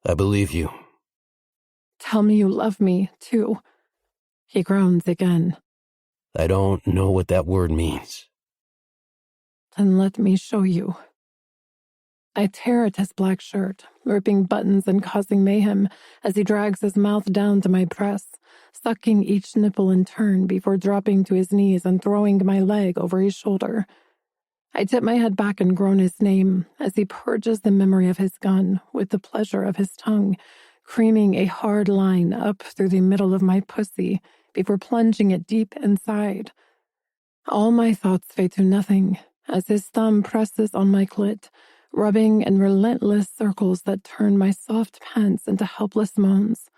[SPEAKER 1] I believe you.
[SPEAKER 2] Tell me you love me, too. He groans again.
[SPEAKER 1] I don't know what that word means.
[SPEAKER 2] Then let me show you. I tear at his black shirt, ripping buttons and causing mayhem as he drags his mouth down to my breasts, sucking each nipple in turn before dropping to his knees and throwing my leg over his shoulder. I tip my head back and groan his name as he purges the memory of his gun with the pleasure of his tongue, creaming a hard line up through the middle of my pussy before plunging it deep inside. All my thoughts fade to nothing as his thumb presses on my clit, rubbing in relentless circles that turn my soft pants into helpless moans.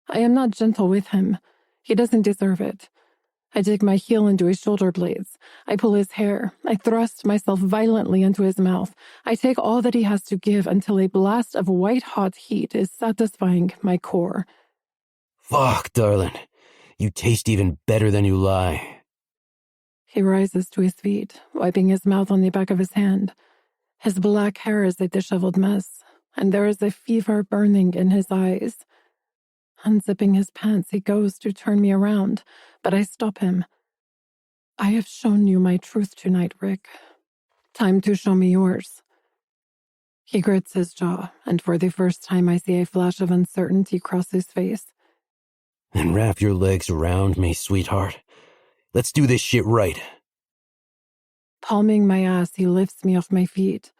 [SPEAKER 2] I am not gentle with him. He doesn't deserve it. I dig my heel into his shoulder blades. I pull his hair. I thrust myself violently into his mouth. I take all that he has to give until a blast of white-hot heat is satisfying my core.
[SPEAKER 1] Fuck, darling. You taste even better than you lie.
[SPEAKER 2] He rises to his feet, wiping his mouth on the back of his hand. His black hair is a disheveled mess, and there is a fever burning in his eyes. Unzipping his pants, he goes to turn me around, but I stop him. I have shown you my truth tonight, Rick. Time to show me yours. He grits his jaw, and for the first time I see a flash of uncertainty cross his face.
[SPEAKER 1] Then wrap your legs around me, sweetheart. Let's do this shit right.
[SPEAKER 2] Palming my ass, he lifts me off my feet.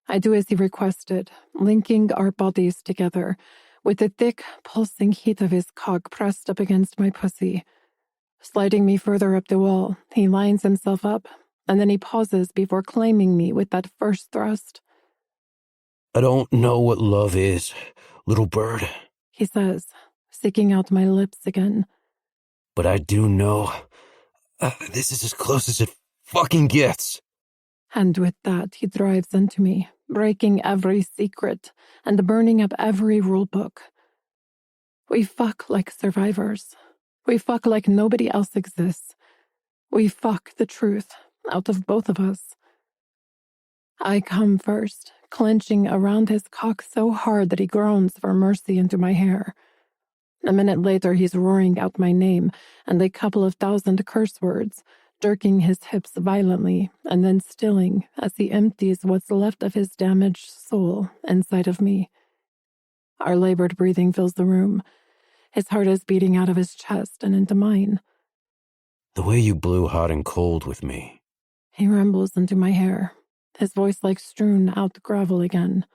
[SPEAKER 2] I do as he requested, linking our bodies together, with the thick, pulsing heat of his cock pressed up against my pussy. Sliding me further up the wall, he lines himself up, and then he pauses before claiming me with that first thrust.
[SPEAKER 1] I don't know what love is, little bird,
[SPEAKER 2] he says, seeking out my lips again.
[SPEAKER 1] But I do know this is as close as it fucking gets.
[SPEAKER 2] And with that, he drives into me, breaking every secret and burning up every rule book. We fuck like survivors. We fuck like nobody else exists. We fuck the truth out of both of us. I come first, clenching around his cock so hard that he groans for mercy into my hair. A minute later, he's roaring out my name and a couple of thousand curse words, jerking his hips violently and then stilling as he empties what's left of his damaged soul inside of me. Our labored breathing fills the room. His heart is beating out of his chest and into mine.
[SPEAKER 1] The way you blew hot and cold with me.
[SPEAKER 2] He rumbles into my hair, his voice like strewn out gravel again.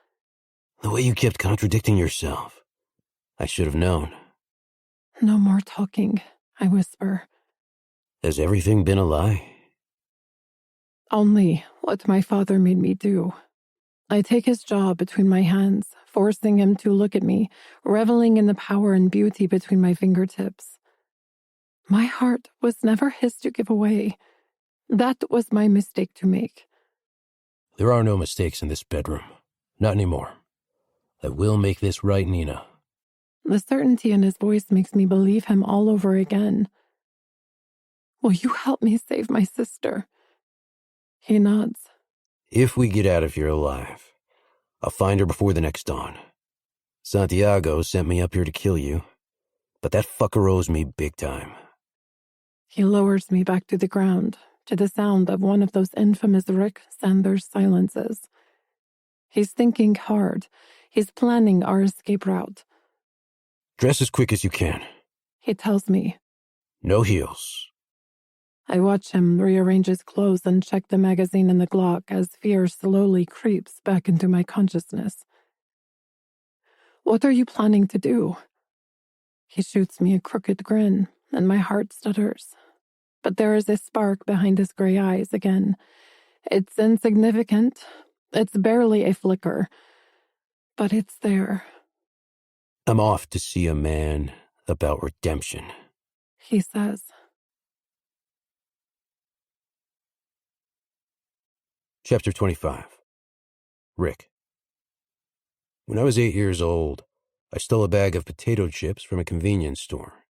[SPEAKER 1] The way you kept contradicting yourself. I should have known.
[SPEAKER 2] No more talking, I whisper.
[SPEAKER 1] Has everything been a lie?
[SPEAKER 2] Only what my father made me do. I take his jaw between my hands, forcing him to look at me, reveling in the power and beauty between my fingertips. My heart was never his to give away. That was my mistake to make.
[SPEAKER 1] There are no mistakes in this bedroom. Not anymore. I will make this right, Nina.
[SPEAKER 2] The certainty in his voice makes me believe him all over again. Will you help me save my sister? He nods.
[SPEAKER 1] If we get out of here alive, I'll find her before the next dawn. Santiago sent me up here to kill you, but that fucker owes me big time.
[SPEAKER 2] He lowers me back to the ground, to the sound of one of those infamous Rick Sanders silences. He's thinking hard. He's planning our escape route.
[SPEAKER 1] Dress as quick as you can.
[SPEAKER 2] He tells me.
[SPEAKER 1] No heels.
[SPEAKER 2] I watch him rearrange his clothes and check the magazine in the Glock as fear slowly creeps back into my consciousness. What are you planning to do? He shoots me a crooked grin, and my heart stutters. But there is a spark behind his gray eyes again. It's insignificant. It's barely a flicker. But it's there.
[SPEAKER 1] I'm off to see a man about redemption,
[SPEAKER 2] he says.
[SPEAKER 1] Chapter 25. Rick. When I was 8 years old, I stole a bag of potato chips from a convenience store.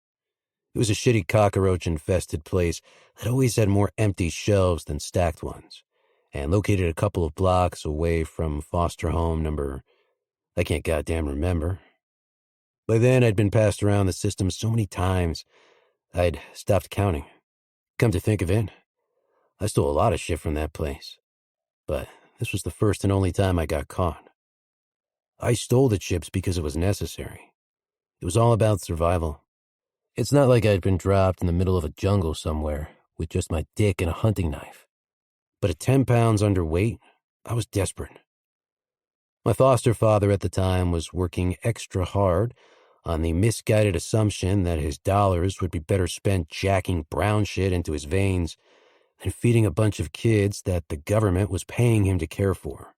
[SPEAKER 1] It was a shitty cockroach-infested place that always had more empty shelves than stacked ones, and located a couple of blocks away from foster home number I can't goddamn remember. By then, I'd been passed around the system so many times, I'd stopped counting. Come to think of it, I stole a lot of shit from that place. But this was the first and only time I got caught. I stole the chips because it was necessary. It was all about survival. It's not like I'd been dropped in the middle of a jungle somewhere with just my dick and a hunting knife. But at 10 pounds underweight, I was desperate. My foster father at the time was working extra hard on the misguided assumption that his dollars would be better spent jacking brown shit into his veins than feeding a bunch of kids that the government was paying him to care for.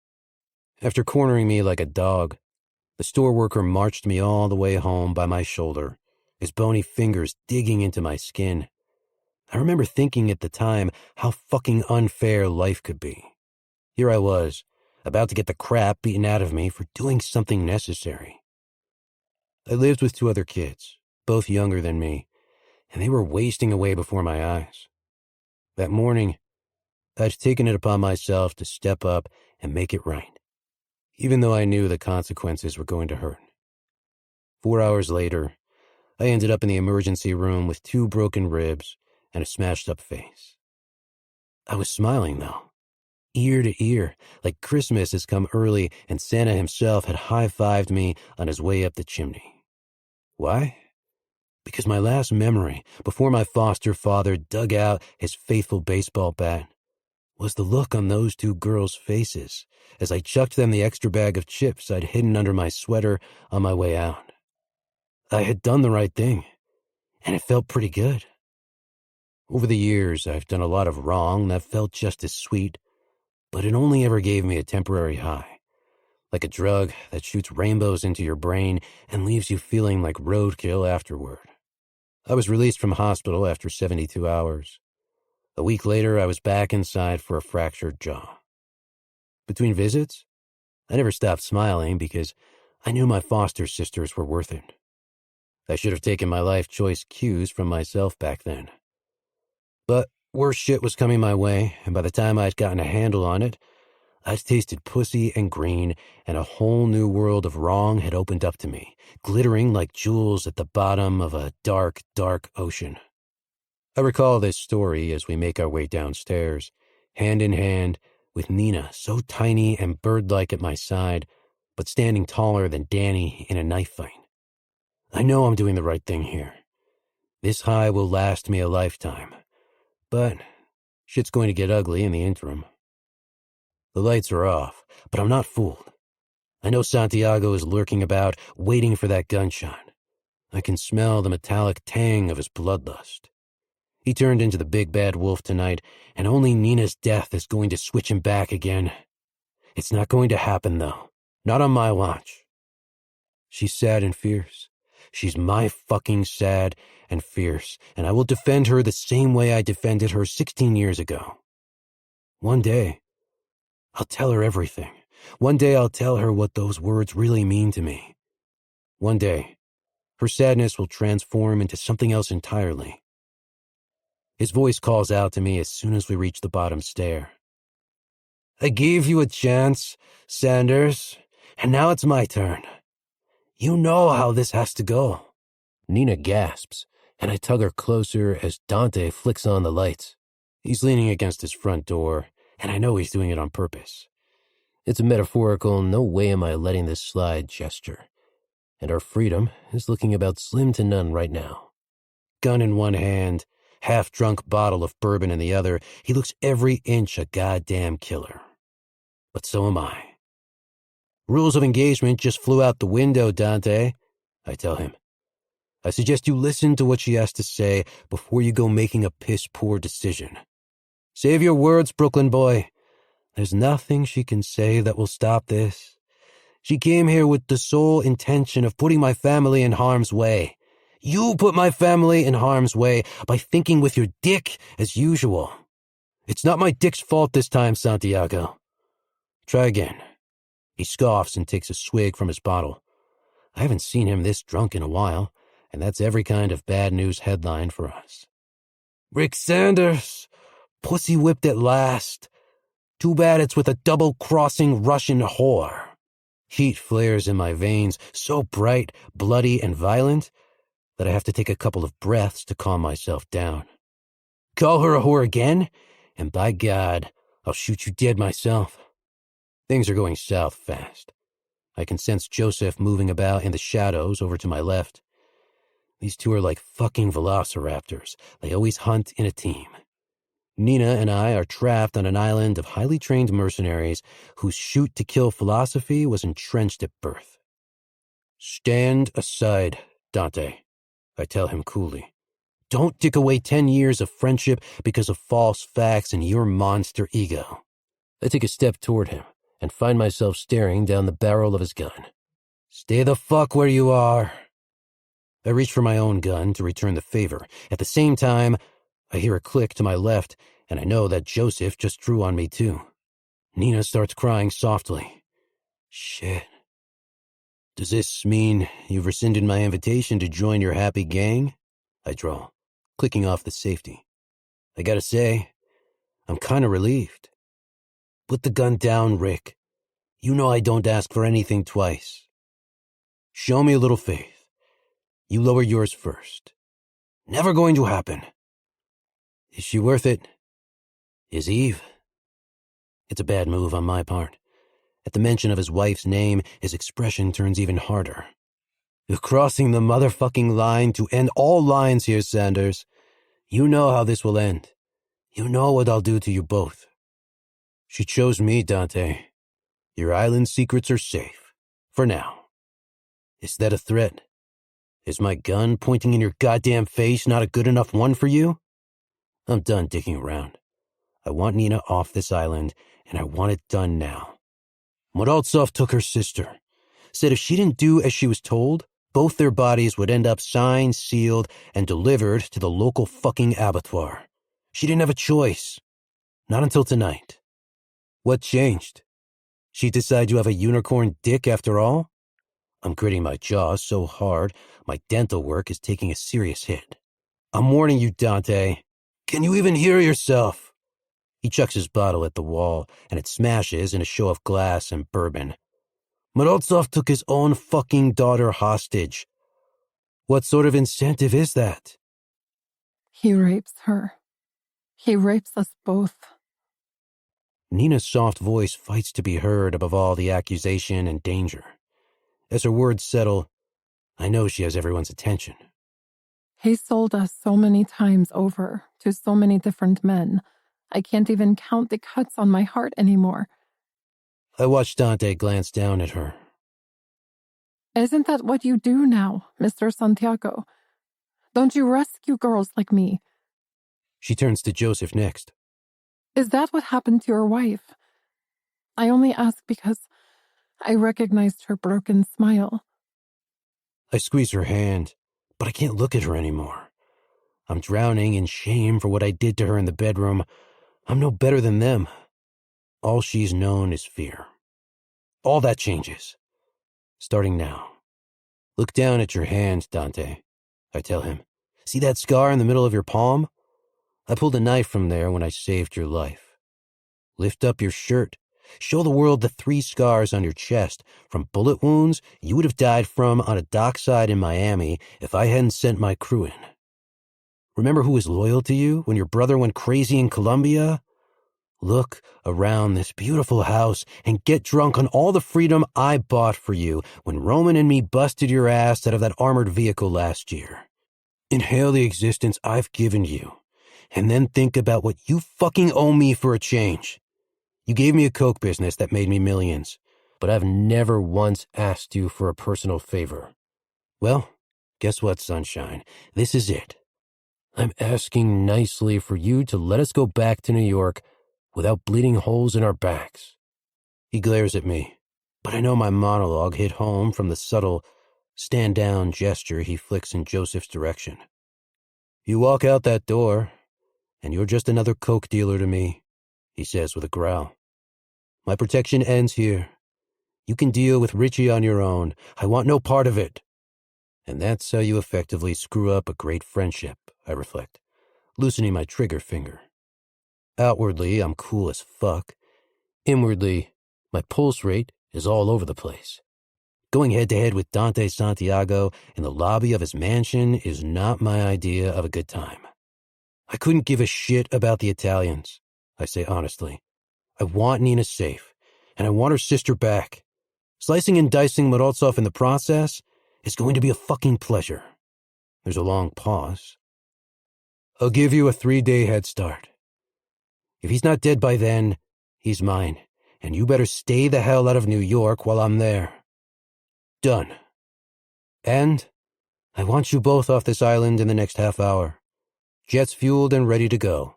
[SPEAKER 1] After cornering me like a dog, the store worker marched me all the way home by my shoulder, his bony fingers digging into my skin. I remember thinking at the time how fucking unfair life could be. Here I was, about to get the crap beaten out of me for doing something necessary. I lived with 2 other kids, both younger than me, and they were wasting away before my eyes. That morning, I'd taken it upon myself to step up and make it right, even though I knew the consequences were going to hurt. 4 hours later, I ended up in the emergency room with 2 broken ribs and a smashed-up face. I was smiling, though, ear to ear, like Christmas has come early and Santa himself had high-fived me on his way up the chimney. Why? Because my last memory, before my foster father dug out his faithful baseball bat, was the look on those 2 girls' faces as I chucked them the extra bag of chips I'd hidden under my sweater on my way out. I had done the right thing, and it felt pretty good. Over the years, I've done a lot of wrong that felt just as sweet, but it only ever gave me a temporary high, like a drug that shoots rainbows into your brain and leaves you feeling like roadkill afterward. I was released from hospital after 72 hours. A week later, I was back inside for a fractured jaw. Between visits, I never stopped smiling because I knew my foster sisters were worth it. I should have taken my life choice cues from myself back then. But worse shit was coming my way, and by the time I'd gotten a handle on it, I'd tasted pussy and green, and a whole new world of wrong had opened up to me, glittering like jewels at the bottom of a dark, dark ocean. I recall this story as we make our way downstairs, hand in hand, with Nina so tiny and bird-like at my side, but standing taller than Danny in a knife fight. I know I'm doing the right thing here. This high will last me a lifetime, but shit's going to get ugly in the interim. The lights are off, but I'm not fooled. I know Santiago is lurking about, waiting for that gunshot. I can smell the metallic tang of his bloodlust. He turned into the big bad wolf tonight, and only Nina's death is going to switch him back again. It's not going to happen, though. Not on my watch. She's sad and fierce. She's my fucking sad and fierce, and I will defend her the same way I defended her 16 years ago. One day, I'll tell her everything. One day I'll tell her what those words really mean to me. One day, her sadness will transform into something else entirely. His voice calls out to me as soon as we reach the bottom stair. I gave you a chance, Sanders, and now it's my turn. You know how this has to go. Nina gasps, and I tug her closer as Dante flicks on the lights. He's leaning against his front door, and I know he's doing it on purpose. It's a metaphorical, no way am I letting this slide gesture, and our freedom is looking about slim to none right now. Gun in one hand, half-drunk bottle of bourbon in the other, he looks every inch a goddamn killer. But so am I. Rules of engagement just flew out the window, Dante, I tell him. I suggest you listen to what she has to say before you go making a piss-poor decision. Save your words, Brooklyn boy. There's nothing she can say that will stop this. She came here with the sole intention of putting my family in harm's way. You put my family in harm's way by thinking with your dick as usual. It's not my dick's fault this time, Santiago. Try again. He scoffs and takes a swig from his bottle. I haven't seen him this drunk in a while, and that's every kind of bad news headline for us. Rick Sanders, pussy whipped at last. Too bad it's with a double-crossing Russian whore. Heat flares in my veins, so bright, bloody, and violent that I have to take a couple of breaths to calm myself down. Call her a whore again, and by God, I'll shoot you dead myself. Things are going south fast. I can sense Joseph moving about in the shadows over to my left. These two are like fucking velociraptors. They always hunt in a team. Nina and I are trapped on an island of highly trained mercenaries whose shoot-to-kill philosophy was entrenched at birth. Stand aside, Dante, I tell him coolly. Don't dick away 10 years of friendship because of false facts and your monster ego. I take a step toward him and find myself staring down the barrel of his gun. Stay the fuck where you are. I reach for my own gun to return the favor. At the same time, I hear a click to my left, and I know that Joseph just drew on me too. Nina starts crying softly. Shit. Does this mean you've rescinded my invitation to join your happy gang? I drawl, clicking off the safety. I gotta say, I'm kinda relieved. Put the gun down, Rick. You know I don't ask for anything twice. Show me a little faith. You lower yours first. Never going to happen. Is she worth it? Is Eve? It's a bad move on my part. At the mention of his wife's name, his expression turns even harder. You're crossing the motherfucking line to end all lines here, Sanders. You know how this will end. You know what I'll do to you both. She chose me, Dante. Your island secrets are safe. For now. Is that a threat? Is my gun pointing in your goddamn face not a good enough one for you? I'm done dicking around. I want Nina off this island, and I want it done now. Morozov took her sister. Said if she didn't do as she was told, both their bodies would end up signed, sealed, and delivered to the local fucking abattoir. She didn't have a choice. Not until tonight. What changed? She decided you have a unicorn dick after all? I'm gritting my jaw so hard, my dental work is taking a serious hit. I'm warning you, Dante. Can you even hear yourself? He chucks his bottle at the wall, and it smashes in a show of glass and bourbon. Morozov took his own fucking daughter hostage. What sort of incentive is that?
[SPEAKER 2] He rapes her. He rapes us both.
[SPEAKER 1] Nina's soft voice fights to be heard above all the accusation and danger. As her words settle, I know she has everyone's attention.
[SPEAKER 2] He sold us so many times over to so many different men. I can't even count the cuts on my heart anymore.
[SPEAKER 1] I watched Dante glance down at her.
[SPEAKER 2] Isn't that what you do now, Mr. Santiago? Don't you rescue girls like me?
[SPEAKER 1] She turns to Joseph next.
[SPEAKER 2] Is that what happened to your wife? I only ask because I recognized her broken smile.
[SPEAKER 1] I squeeze her hand, but I can't look at her anymore. I'm drowning in shame for what I did to her in the bedroom. I'm no better than them. All she's known is fear. All that changes. Starting now. Look down at your hand, Dante, I tell him. See that scar in the middle of your palm? I pulled a knife from there when I saved your life. Lift up your shirt. Show the world the 3 scars on your chest from bullet wounds you would have died from on a dockside in Miami if I hadn't sent my crew in. Remember who was loyal to you when your brother went crazy in Colombia? Look around this beautiful house and get drunk on all the freedom I bought for you when Roman and me busted your ass out of that armored vehicle last year. Inhale the existence I've given you, and then think about what you fucking owe me for a change. You gave me a coke business that made me millions, but I've never once asked you for a personal favor. Well, guess what, sunshine? This is it. I'm asking nicely for you to let us go back to New York without bleeding holes in our backs. He glares at me, but I know my monologue hit home from the subtle stand-down gesture he flicks in Joseph's direction. You walk out that door, and you're just another coke dealer to me, he says with a growl. My protection ends here. You can deal with Richie on your own. I want no part of it. And that's how you effectively screw up a great friendship, I reflect, loosening my trigger finger. Outwardly, I'm cool as fuck. Inwardly, my pulse rate is all over the place. Going head-to-head with Dante Santiago in the lobby of his mansion is not my idea of a good time. I couldn't give a shit about the Italians, I say honestly. I want Nina safe, and I want her sister back. Slicing and dicing Morozov in the process is going to be a fucking pleasure. There's a long pause. I'll give you a 3-day head start. If he's not dead by then, he's mine, and you better stay the hell out of New York while I'm there. Done. And I want you both off this island in the next half hour. Jets fueled and ready to go.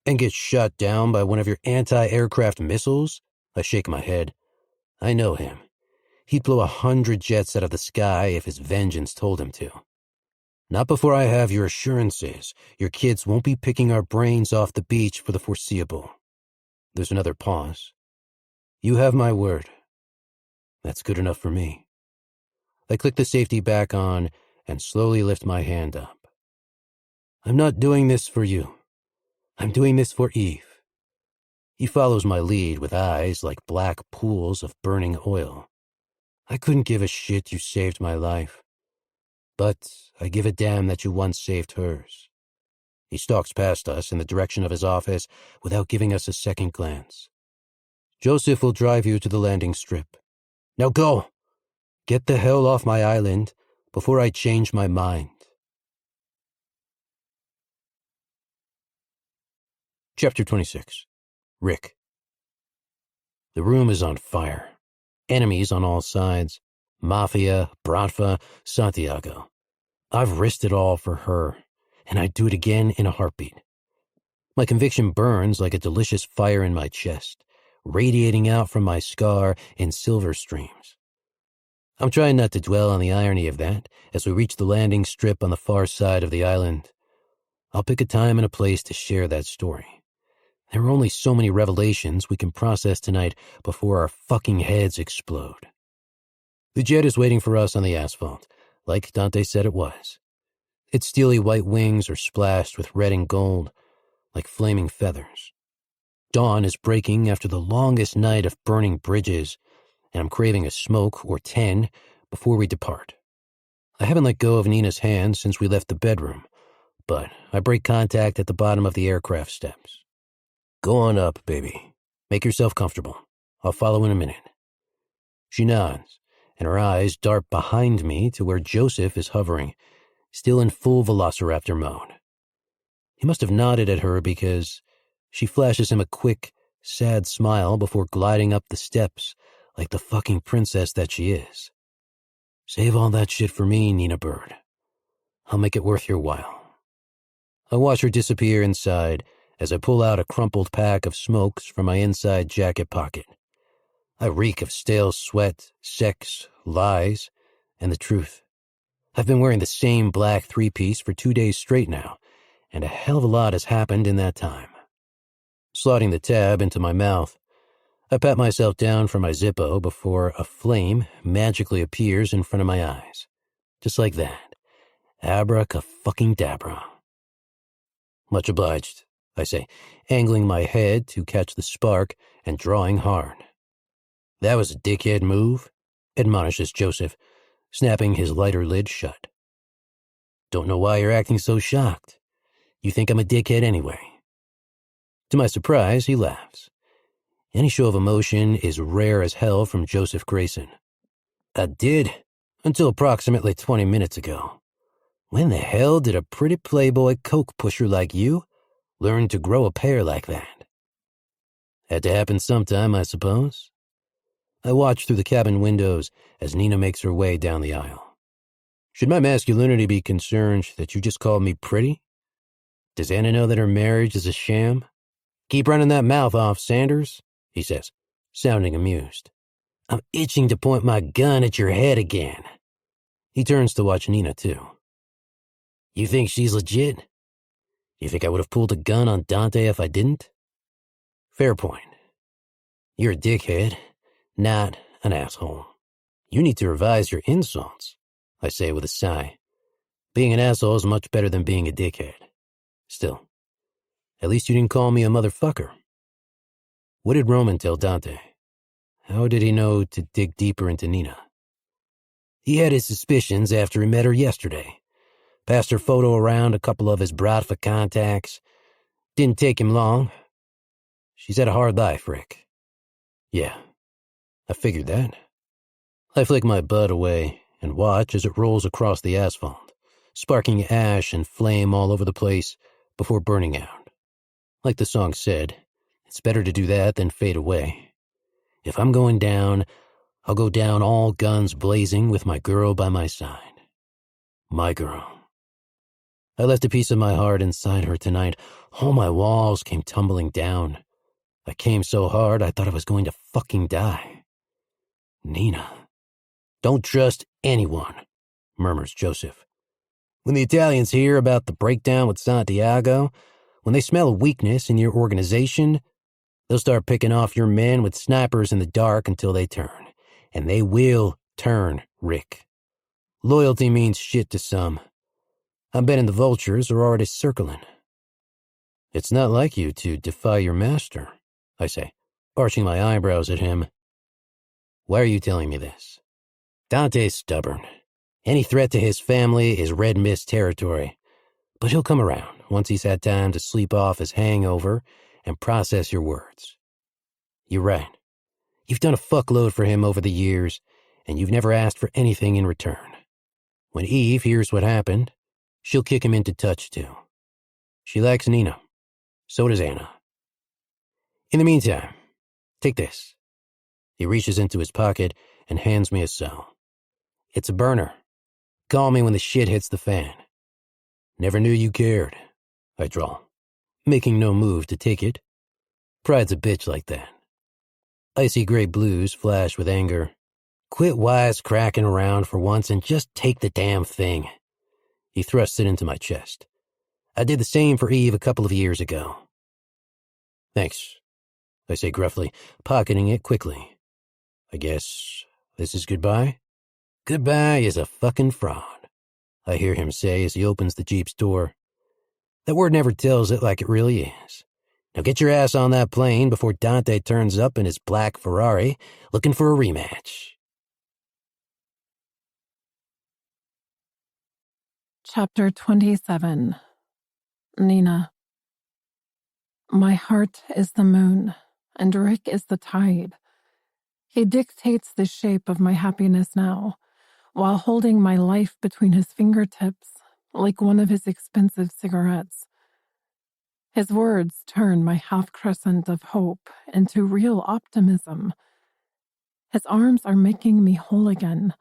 [SPEAKER 1] And get shot down by one of your anti-aircraft missiles? I shake my head. I know him. He'd blow 100 jets out of the sky if his vengeance told him to. Not before I have your assurances your kids won't be picking our brains off the beach for the foreseeable. There's another pause. You have my word. That's good enough for me. I click the safety back on and slowly lift my hand up. I'm not doing this for you. I'm doing this for Eve. He follows my lead with eyes like black pools of burning oil. I couldn't give a shit you saved my life. But I give a damn that you once saved hers. He stalks past us in the direction of his office without giving us a second glance. Joseph will drive you to the landing strip. Now go! Get the hell off my island before I change my mind. Chapter 26. Rick. The room is on fire. Enemies on all sides. Mafia, Bratva, Santiago. I've risked it all for her, and I'd do it again in a heartbeat. My conviction burns like a delicious fire in my chest, radiating out from my scar in silver streams. I'm trying not to dwell on the irony of that as we reach the landing strip on the far side of the island. I'll pick a time and a place to share that story. There are only so many revelations we can process tonight before our fucking heads explode. The jet is waiting for us on the asphalt, like Dante said it was. Its steely white wings are splashed with red and gold, like flaming feathers. Dawn is breaking after the longest night of burning bridges, and I'm craving a smoke or 10 before we depart. I haven't let go of Nina's hand since we left the bedroom, but I break contact at the bottom of the aircraft steps. Go on up, baby. Make yourself comfortable. I'll follow in a minute. She nods, and her eyes dart behind me to where Joseph is hovering, still in full velociraptor mode. He must have nodded at her because she flashes him a quick, sad smile before gliding up the steps like the fucking princess that she is. Save all that shit for me, Nina Bird. I'll make it worth your while. I watch her disappear inside as I pull out a crumpled pack of smokes from my inside jacket pocket. I reek of stale sweat, sex, lies, and the truth. I've been wearing the same black 3-piece for 2 days straight now, and a hell of a lot has happened in that time. Slotting the tab into my mouth, I pat myself down for my Zippo before a flame magically appears in front of my eyes. Just like that. Abracadabra. Much obliged, I say, angling my head to catch the spark and drawing hard. That was a dickhead move, admonishes Joseph, snapping his lighter lid shut. Don't know why you're acting so shocked. You think I'm a dickhead anyway. To my surprise, he laughs. Any show of emotion is rare as hell from Joseph Grayson. I did, until approximately 20 minutes ago. When the hell did a pretty playboy coke pusher like you learn to grow a pair like that? Had to happen sometime, I suppose. I watch through the cabin windows as Nina makes her way down the aisle. Should my masculinity be concerned that you just called me pretty? Does Anna know that her marriage is a sham? Keep running that mouth off, Sanders, he says, sounding amused. I'm itching to point my gun at your head again. He turns to watch Nina, too. You think she's legit? You think I would have pulled a gun on Dante if I didn't? Fair point. You're a dickhead, not an asshole. You need to revise your insults, I say with a sigh. Being an asshole is much better than being a dickhead. Still, at least you didn't call me a motherfucker. What did Roman tell Dante? How did he know to dig deeper into Nina? He had his suspicions after he met her yesterday. Passed her photo around a couple of his Bratva contacts. Didn't take him long. She's had a hard life, Rick. Yeah, I figured that. I flick my butt away and watch as it rolls across the asphalt, sparking ash and flame all over the place before burning out. Like the song said, it's better to do that than fade away. If I'm going down, I'll go down all guns blazing with my girl by my side. My girl. I left a piece of my heart inside her tonight. All my walls came tumbling down. I came so hard I thought I was going to fucking die. Nina. Don't trust anyone, murmurs Joseph. When the Italians hear about the breakdown with Santiago, when they smell a weakness in your organization, they'll start picking off your men with snipers in the dark until they turn. And they will turn, Rick. Loyalty means shit to some. I'm betting the vultures are already circling. It's not like you to defy your master, I say, arching my eyebrows at him. Why are you telling me this? Dante's stubborn. Any threat to his family is red mist territory. But he'll come around once he's had time to sleep off his hangover and process your words. You're right. You've done a fuckload for him over the years, and you've never asked for anything in return. When Eve hears what happened, she'll kick him into touch too. She likes Nina. So does Anna. In the meantime, take this. He reaches into his pocket and hands me a cell. It's a burner. Call me when the shit hits the fan. Never knew you cared, I drawl, making no move to take it. Pride's a bitch like that. Icy gray blues flash with anger. Quit wisecracking around for once and just take the damn thing. He thrusts it into my chest. I did the same for Eve a couple of years ago. Thanks, I say gruffly, pocketing it quickly. I guess this is goodbye? Goodbye is a fucking fraud, I hear him say as he opens the Jeep's door. That word never tells it like it really is. Now get your ass on that plane before Dante turns up in his black Ferrari looking for a rematch.
[SPEAKER 2] Chapter 27. Nina. My heart is the moon, and Rick is the tide. He dictates the shape of my happiness now, while holding my life between his fingertips like one of his expensive cigarettes. His words turn my half-crescent of hope into real optimism. His arms are making me whole again.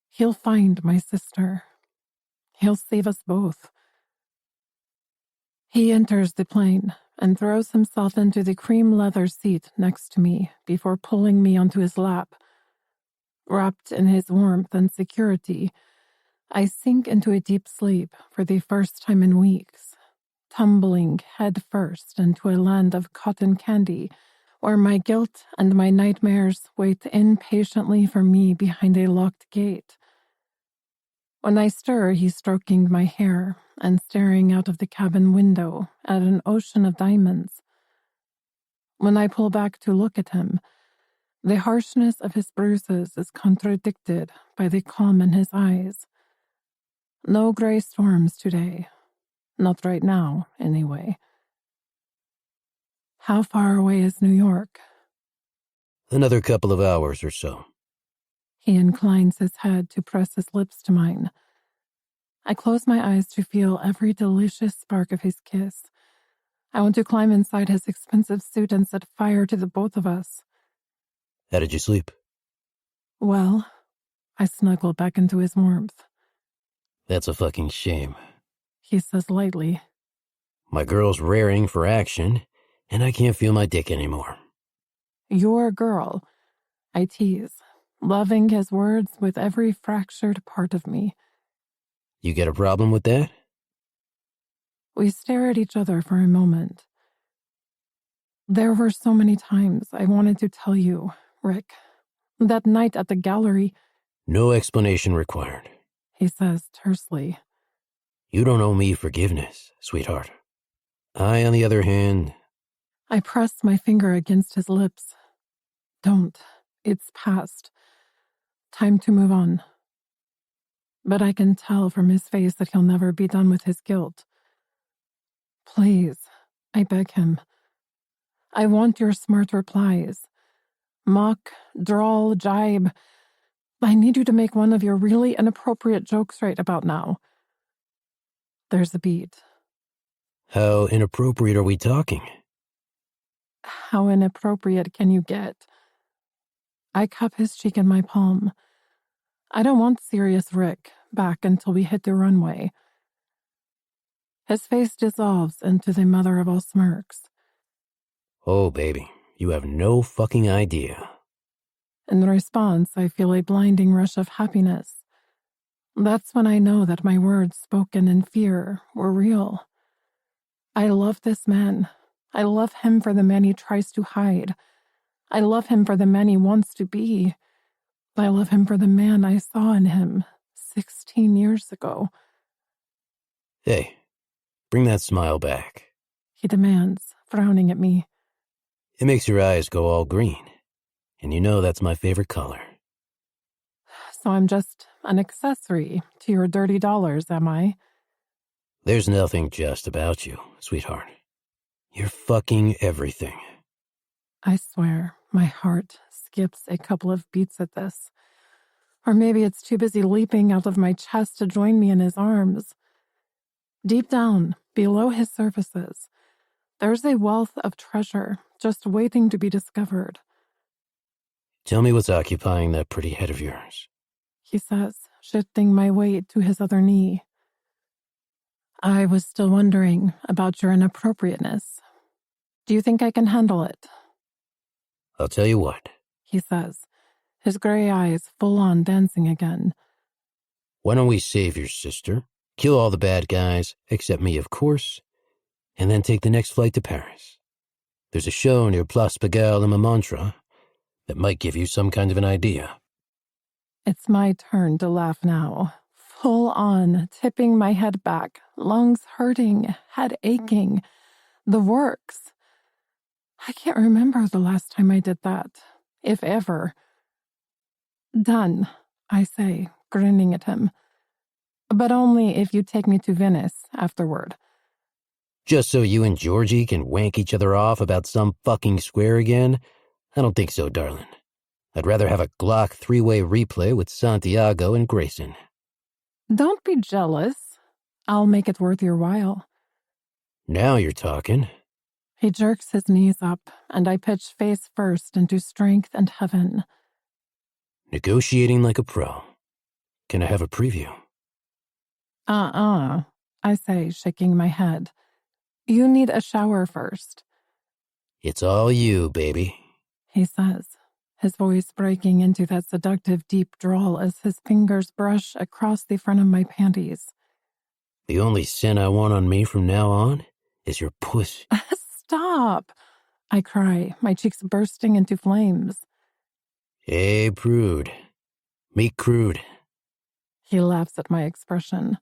[SPEAKER 2] He'll find my sister. He'll save us both. He enters the plane and throws himself into the cream leather seat next to me before pulling me onto his lap. Wrapped in his warmth and security, I sink into a deep sleep for the first time in weeks, tumbling head first into a land of cotton candy where my guilt and my nightmares wait impatiently for me behind a locked gate. When I stir, he's stroking my hair and staring out of the cabin window at an ocean of diamonds. When I pull back to look at him, the harshness of his bruises is contradicted by the calm in his eyes. No gray storms today. Not right now, anyway. How far away is New York?
[SPEAKER 1] Another couple of hours or so.
[SPEAKER 2] He inclines his head to press his lips to mine. I close my eyes to feel every delicious spark of his kiss. I want to climb inside his expensive suit and set fire to the both of us.
[SPEAKER 1] How did you sleep?
[SPEAKER 2] Well, I snuggle back into his warmth.
[SPEAKER 1] That's a fucking shame,
[SPEAKER 2] He says lightly.
[SPEAKER 1] My girl's raring for action, and I can't feel my dick anymore.
[SPEAKER 2] Your girl, I tease, loving his words with every fractured part of me.
[SPEAKER 1] You get a problem with that?
[SPEAKER 2] We stare at each other for a moment. There were so many times I wanted to tell you, Rick. That night at the gallery.
[SPEAKER 1] No explanation required,
[SPEAKER 2] He says tersely.
[SPEAKER 1] You don't owe me forgiveness, sweetheart. I, on the other hand...
[SPEAKER 2] I press my finger against his lips. Don't. It's past. Time to move on. But I can tell from his face that he'll never be done with his guilt. Please, I beg him. I want your smart replies. Mock, drawl, jibe. I need you to make one of your really inappropriate jokes right about now. There's a beat.
[SPEAKER 1] How inappropriate are we talking?
[SPEAKER 2] How inappropriate can you get? I cup his cheek in my palm. I don't want serious Rick back until we hit the runway. His face dissolves into the mother of all smirks.
[SPEAKER 1] Oh, baby, you have no fucking idea.
[SPEAKER 2] In response, I feel a blinding rush of happiness. That's when I know that my words spoken in fear were real. I love this man. I love him for the man he tries to hide. I love him for the man he wants to be. I love him for the man I saw in him 16 years ago.
[SPEAKER 1] Hey, bring that smile back.
[SPEAKER 2] He demands, frowning at me.
[SPEAKER 1] It makes your eyes go all green. And you know that's my favorite color.
[SPEAKER 2] So I'm just an accessory to your dirty dollars, am I?
[SPEAKER 1] There's nothing just about you, sweetheart. You're fucking everything.
[SPEAKER 2] I swear, my heart skips a couple of beats at this. Or maybe it's too busy leaping out of my chest to join me in his arms. Deep down, below his surfaces, there's a wealth of treasure just waiting to be discovered.
[SPEAKER 1] Tell me what's occupying that pretty head of yours.
[SPEAKER 2] He says, shifting my weight to his other knee. I was still wondering about your inappropriateness. Do you think I can handle it?
[SPEAKER 1] I'll tell you what,
[SPEAKER 2] He says, his gray eyes full on dancing again.
[SPEAKER 1] why don't we save your sister, kill all the bad guys, except me, of course, and then take the next flight to Paris. There's a show near Place Pigalle in Montmartre that might give you some kind of an idea.
[SPEAKER 2] It's my turn to laugh now, full on, tipping my head back, lungs hurting, head aching, the works. I can't remember the last time I did that, if ever. Done, I say, grinning at him. But only if you take me to Venice afterward.
[SPEAKER 1] Just so you and Georgie can wank each other off about some fucking square again? I don't think so, darling. I'd rather have a Glock 3-way replay with Santiago and Grayson.
[SPEAKER 2] Don't be jealous. I'll make it worth your while.
[SPEAKER 1] Now you're talking.
[SPEAKER 2] He jerks his knees up, and I pitch face first into strength and heaven.
[SPEAKER 1] Negotiating like a pro. Can I have a preview?
[SPEAKER 2] I say, shaking my head. You need a shower first,
[SPEAKER 1] It's all you, baby.
[SPEAKER 2] he says, his voice breaking into that seductive deep drawl as his fingers brush across the front of my panties.
[SPEAKER 1] The only sin I want on me from now on is your puss.
[SPEAKER 2] Stop, I cry, my cheeks bursting into flames.
[SPEAKER 1] Hey, prude. Meet crude.
[SPEAKER 2] He laughs at my expression.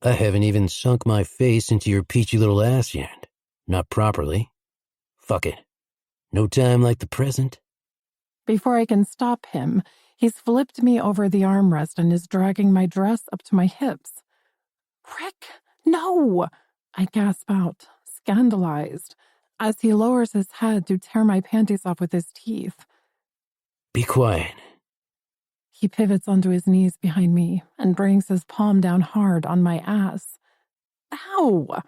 [SPEAKER 1] I haven't even sunk my face into your peachy little ass yet. Not properly. Fuck it. No time like the present.
[SPEAKER 2] Before I can stop him, he's flipped me over the armrest and is dragging my dress up to my hips. Rick, no! I gasp out, scandalized, as he lowers his head to tear my panties off with his teeth.
[SPEAKER 1] Be quiet.
[SPEAKER 2] He pivots onto his knees behind me and brings his palm down hard on my ass. Ow!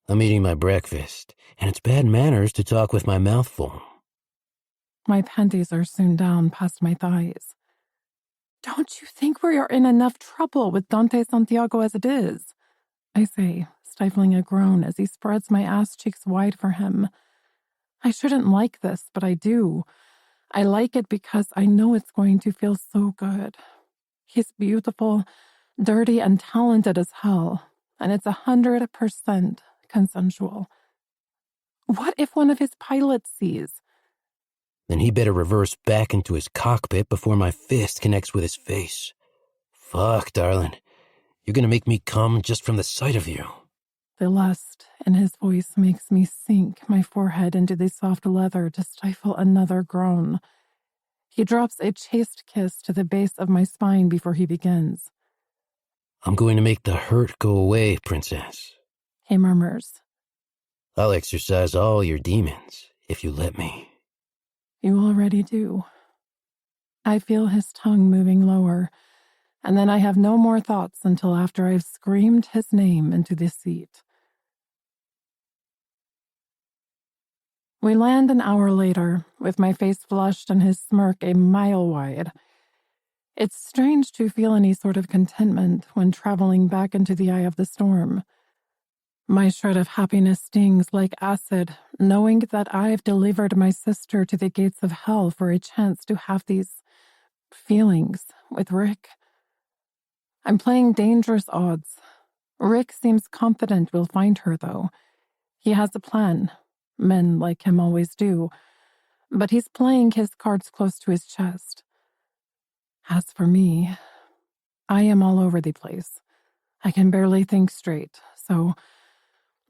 [SPEAKER 1] I'm eating my breakfast, and it's bad manners to talk with my mouth full.
[SPEAKER 2] My panties are soon down past my thighs. Don't you think we are in enough trouble with Dante Santiago as it is? I say, stifling a groan as he spreads my ass cheeks wide for him. I shouldn't like this, but I do. I like it because I know it's going to feel so good. He's beautiful, dirty, and talented as hell, and it's 100% consensual. What if one of his pilots sees?
[SPEAKER 1] Then he better reverse back into his cockpit before my fist connects with his face. Fuck, darling. You're gonna make me come just from the sight of you.
[SPEAKER 2] The lust in his voice makes me sink my forehead into the soft leather to stifle another groan. He drops a chaste kiss to the base of my spine before he begins.
[SPEAKER 1] I'm going to make the hurt go away, princess.
[SPEAKER 2] He murmurs.
[SPEAKER 1] I'll exercise all your demons, if you let me.
[SPEAKER 2] You already do. I feel his tongue moving lower, and then I have no more thoughts until after I've screamed his name into the seat. We land an hour later, with my face flushed and his smirk a mile wide. It's strange to feel any sort of contentment when traveling back into the eye of the storm. My shred of happiness stings like acid, knowing that I've delivered my sister to the gates of hell for a chance to have these feelings with Rick. I'm playing dangerous odds. Rick seems confident we'll find her, though. He has a plan. Men like him always do. But he's playing his cards close to his chest. As for me, I am all over the place. I can barely think straight, so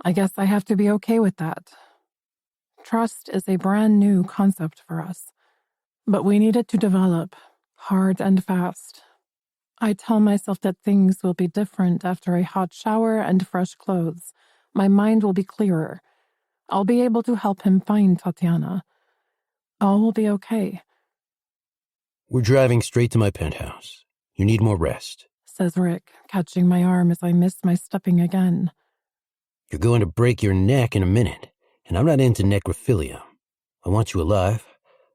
[SPEAKER 2] I guess I have to be okay with that. Trust is a brand new concept for us, but we need it to develop, hard and fast. I tell myself that things will be different after a hot shower and fresh clothes. My mind will be clearer. I'll be able to help him find Tatiana. All will be okay.
[SPEAKER 1] We're driving straight to my penthouse. You need more rest,
[SPEAKER 2] says Rick, catching my arm as I miss my stepping again.
[SPEAKER 1] You're going to break your neck in a minute, and I'm not into necrophilia. I want you alive,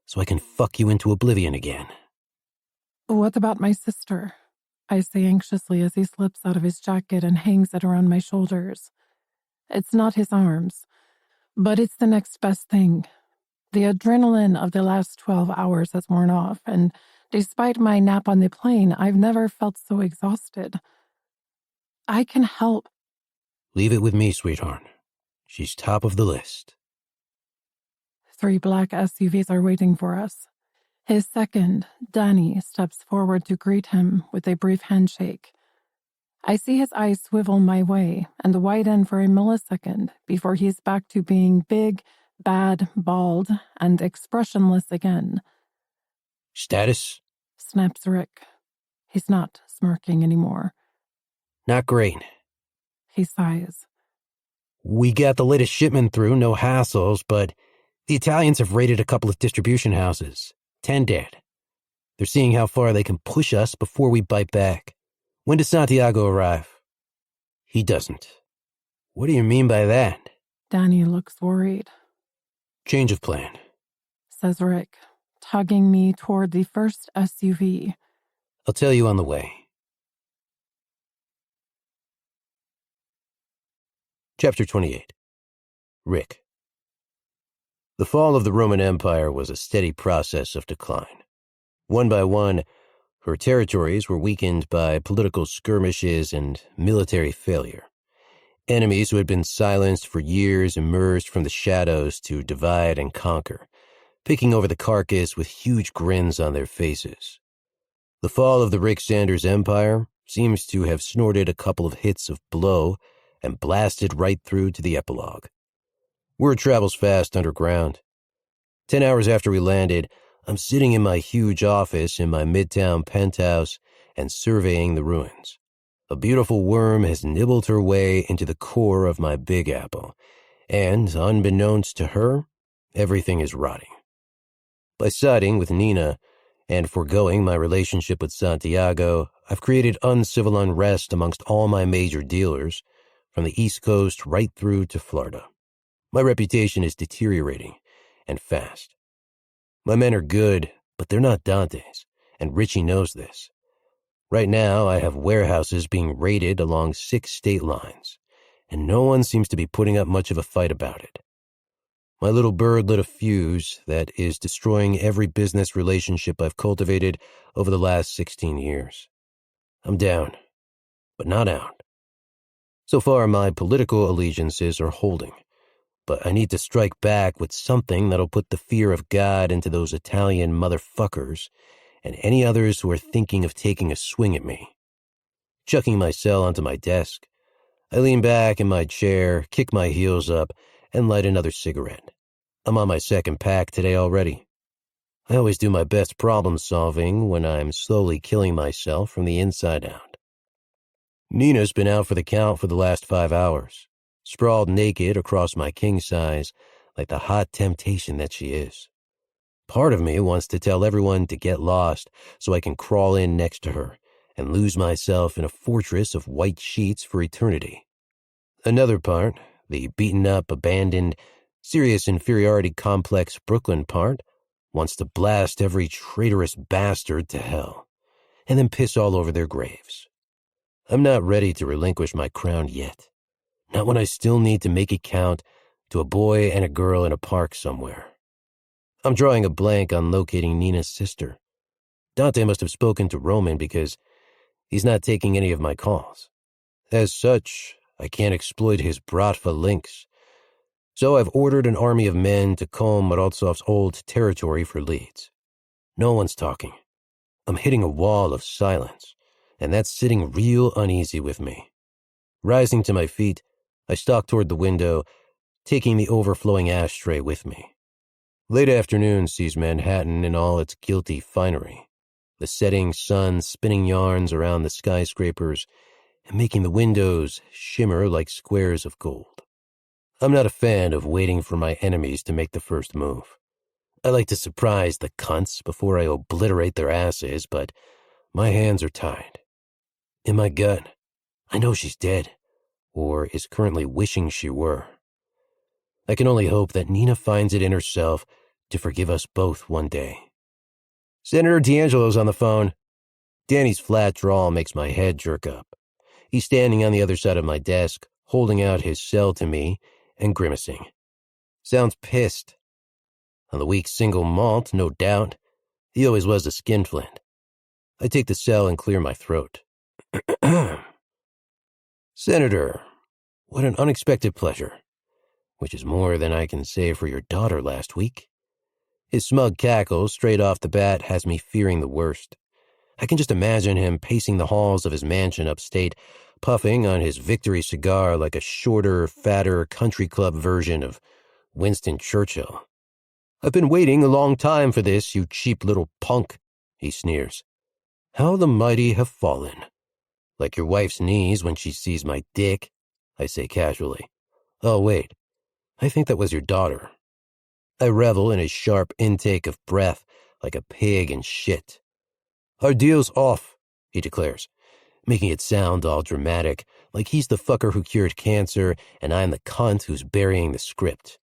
[SPEAKER 1] so I can fuck you into oblivion again.
[SPEAKER 2] What about my sister? I say anxiously as he slips out of his jacket and hangs it around my shoulders. It's not his arms, but it's the next best thing. The adrenaline of the last 12 hours has worn off, and despite my nap on the plane, I've never felt so exhausted. I can help.
[SPEAKER 1] Leave it with me, sweetheart. She's top of the list.
[SPEAKER 2] 3 black SUVs are waiting for us. His second, Danny, steps forward to greet him with a brief handshake. I see his eyes swivel my way and widen for a millisecond before he's back to being big, bad, bald, and expressionless again.
[SPEAKER 1] Status?
[SPEAKER 2] Snaps Rick. He's not smirking anymore.
[SPEAKER 1] Not great.
[SPEAKER 2] He sighs.
[SPEAKER 1] We got the latest shipment through, no hassles, but the Italians have raided a couple of distribution houses. 10 dead. They're seeing how far they can push us before we bite back. When does Santiago arrive? He doesn't. What do you mean by that?
[SPEAKER 2] Danny looks worried.
[SPEAKER 1] Change of plan,
[SPEAKER 2] says Rick, tugging me toward the first SUV.
[SPEAKER 1] I'll tell you on the way. Chapter 28. Rick. The fall of the Roman Empire was a steady process of decline. One by one, her territories were weakened by political skirmishes and military failure. Enemies who had been silenced for years emerged from the shadows to divide and conquer, picking over the carcass with huge grins on their faces. The fall of the Rick Sanders Empire seems to have snorted a couple of hits of blow and blasted right through to the epilogue. Word travels fast underground. 10 hours after we landed, I'm sitting in my huge office in my midtown penthouse and surveying the ruins. A beautiful worm has nibbled her way into the core of my Big Apple, and, unbeknownst to her, everything is rotting. By siding with Nina and foregoing my relationship with Santiago, I've created uncivil unrest amongst all my major dealers, from the East Coast right through to Florida. My reputation is deteriorating, and fast. My men are good, but they're not Dante's, and Richie knows this. Right now, I have warehouses being raided along 6 state lines, and no one seems to be putting up much of a fight about it. My little bird lit a fuse that is destroying every business relationship I've cultivated over the last 16 years. I'm down, but not out. So far, my political allegiances are holding, but I need to strike back with something that'll put the fear of God into those Italian motherfuckers and any others who are thinking of taking a swing at me. Chucking my cell onto my desk, I lean back in my chair, kick my heels up, and light another cigarette. I'm on my second pack today already. I always do my best problem solving when I'm slowly killing myself from the inside out. Nina's been out for the count for the last 5 hours, sprawled naked across my king size like the hot temptation that she is. Part of me wants to tell everyone to get lost so I can crawl in next to her and lose myself in a fortress of white sheets for eternity. Another part, the beaten-up, abandoned, serious inferiority complex Brooklyn part, wants to blast every traitorous bastard to hell, and then piss all over their graves. I'm not ready to relinquish my crown yet. Not when I still need to make it count to a boy and a girl in a park somewhere. I'm drawing a blank on locating Nina's sister. Dante must have spoken to Roman because he's not taking any of my calls. As such, I can't exploit his Bratva links. So I've ordered an army of men to comb Morozov's old territory for leads. No one's talking. I'm hitting a wall of silence, and that's sitting real uneasy with me. Rising to my feet, I stalk toward the window, taking the overflowing ashtray with me. Late afternoon sees Manhattan in all its guilty finery, the setting sun spinning yarns around the skyscrapers and making the windows shimmer like squares of gold. I'm not a fan of waiting for my enemies to make the first move. I like to surprise the cunts before I obliterate their asses, but my hands are tied. In my gut, I know she's dead, or is currently wishing she were. I can only hope that Nina finds it in herself to forgive us both one day. Senator D'Angelo's on the phone. Danny's flat drawl makes my head jerk up. He's standing on the other side of my desk, holding out his cell to me and grimacing. Sounds pissed. On the weak single malt, no doubt. He always was a skinflint. I take the cell and clear my throat. Senator, what an unexpected pleasure. Which is more than I can say for your daughter last week. His smug cackle straight off the bat has me fearing the worst. I can just imagine him pacing the halls of his mansion upstate, puffing on his victory cigar like a shorter, fatter country club version of Winston Churchill. I've been waiting a long time for this, you cheap little punk, he sneers. How the mighty have fallen. Like your wife's knees when she sees my dick, I say casually. Oh, wait. I think that was your daughter. I revel in a sharp intake of breath like a pig in shit. Our deal's off, he declares, making it sound all dramatic, like he's the fucker who cured cancer and I'm the cunt who's burying the script.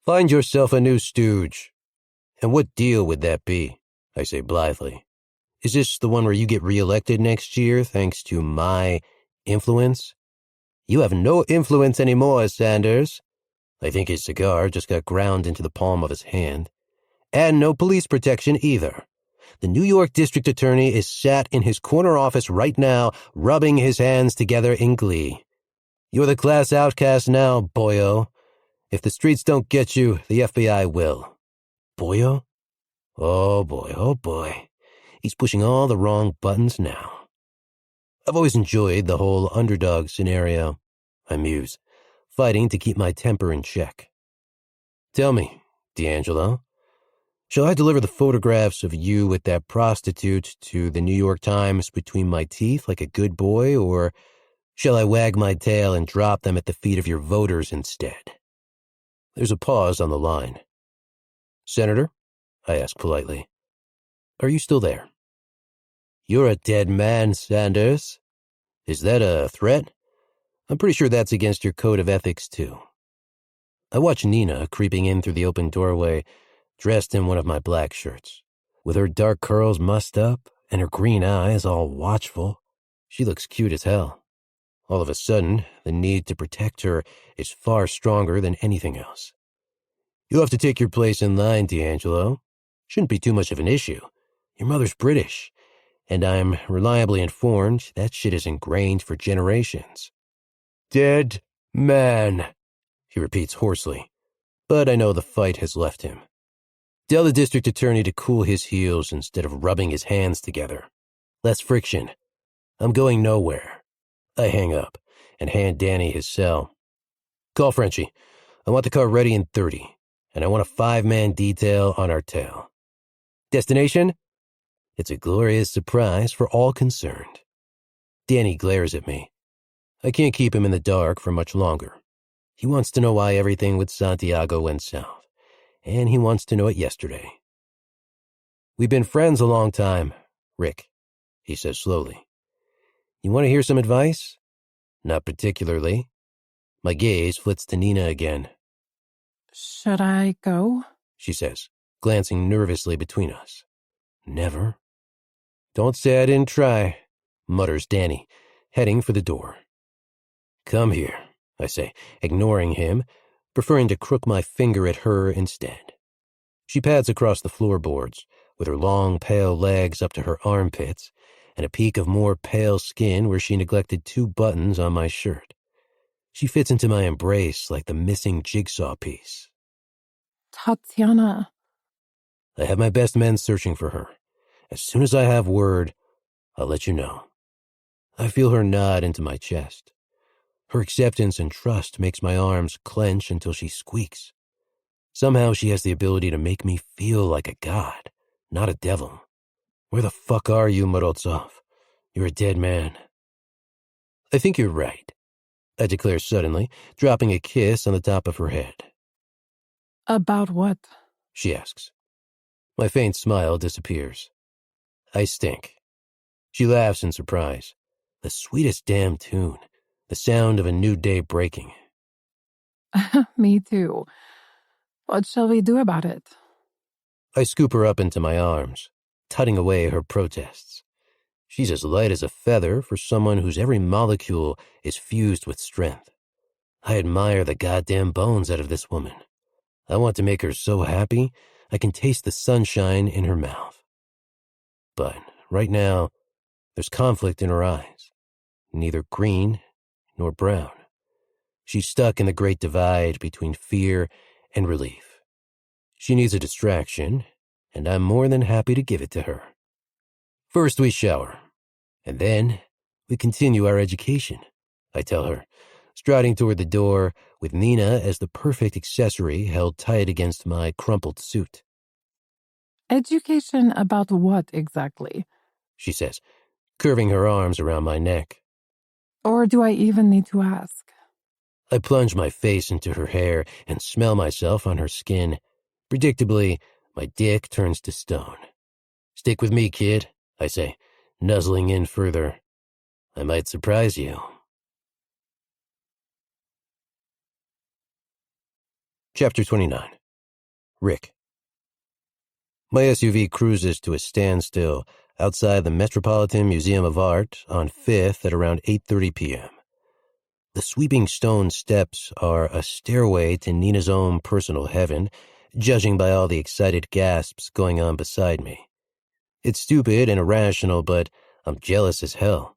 [SPEAKER 1] Find yourself a new stooge. And what deal would that be? I say blithely. Is this the one where you get reelected next year thanks to my influence? You have no influence anymore, Sanders. I think his cigar just got ground into the palm of his hand. And no police protection either. The New York District Attorney is sat in his corner office right now, rubbing his hands together in glee. You're the class outcast now, boyo. If the streets don't get you, the FBI will. Boyo? Oh boy. He's pushing all the wrong buttons now. I've always enjoyed the whole underdog scenario, I muse, fighting to keep my temper in check. Tell me, D'Angelo, shall I deliver the photographs of you with that prostitute to the New York Times between my teeth like a good boy, or shall I wag my tail and drop them at the feet of your voters instead? There's a pause on the line. Senator, I ask politely, are you still there? You're a dead man, Sanders. Is that a threat? I'm pretty sure that's against your code of ethics, too. I watch Nina creeping in through the open doorway, dressed in one of my black shirts. With her dark curls mussed up and her green eyes all watchful, she looks cute as hell. All of a sudden, the need to protect her is far stronger than anything else. You'll have to take your place in line, D'Angelo. Shouldn't be too much of an issue. Your mother's British, and I'm reliably informed that shit is ingrained for generations. Dead man, he repeats hoarsely, but I know the fight has left him. Tell the district attorney to cool his heels instead of rubbing his hands together. Less friction. I'm going nowhere. I hang up and hand Danny his cell. Call Frenchie. I want the car ready in 30, and I want a 5-man detail on our tail. Destination? It's a glorious surprise for all concerned. Danny glares at me. I can't keep him in the dark for much longer. He wants to know why everything with Santiago went south, and he wants to know it yesterday. We've been friends a long time, Rick, he says slowly. You want to hear some advice? Not particularly. My gaze flits to Nina again.
[SPEAKER 2] Should I go?
[SPEAKER 1] She says, glancing nervously between us. Never. Don't say I didn't try, mutters Danny, heading for the door. Come here, I say, ignoring him, preferring to crook my finger at her instead. She pads across the floorboards, with her long, pale legs up to her armpits, and a peak of more pale skin where she neglected 2 buttons on my shirt. She fits into my embrace like the missing jigsaw piece.
[SPEAKER 2] Tatiana.
[SPEAKER 1] I have my best men searching for her. As soon as I have word, I'll let you know. I feel her nod into my chest. Her acceptance and trust makes my arms clench until she squeaks. Somehow she has the ability to make me feel like a god, not a devil. Where the fuck are you, Morozov? You're a dead man. I think you're right, I declare suddenly, dropping a kiss on the top of her head.
[SPEAKER 2] About what?
[SPEAKER 1] She asks. My faint smile disappears. I stink. She laughs in surprise. The sweetest damn tune. The sound of a new day breaking.
[SPEAKER 2] Me too. What shall we do about it?
[SPEAKER 1] I scoop her up into my arms, tutting away her protests. She's as light as a feather for someone whose every molecule is fused with strength. I admire the goddamn bones out of this woman. I want to make her so happy I can taste the sunshine in her mouth. But right now, there's conflict in her eyes. Neither green nor brown. She's stuck in the great divide between fear and relief. She needs a distraction, and I'm more than happy to give it to her. First we shower, and then we continue our education, I tell her, striding toward the door with Nina as the perfect accessory held tight against my crumpled suit.
[SPEAKER 2] Education about what exactly?
[SPEAKER 1] She says, curving her arms around my neck.
[SPEAKER 2] Or do I even need to ask?
[SPEAKER 1] I plunge my face into her hair and smell myself on her skin. Predictably, my dick turns to stone. Stick with me, kid, I say, nuzzling in further. I might surprise you. Chapter 29. Rick. My SUV cruises to a standstill outside the Metropolitan Museum of Art on 5th at around 8:30 p.m. The sweeping stone steps are a stairway to Nina's own personal heaven, judging by all the excited gasps going on beside me. It's stupid and irrational, but I'm jealous as hell.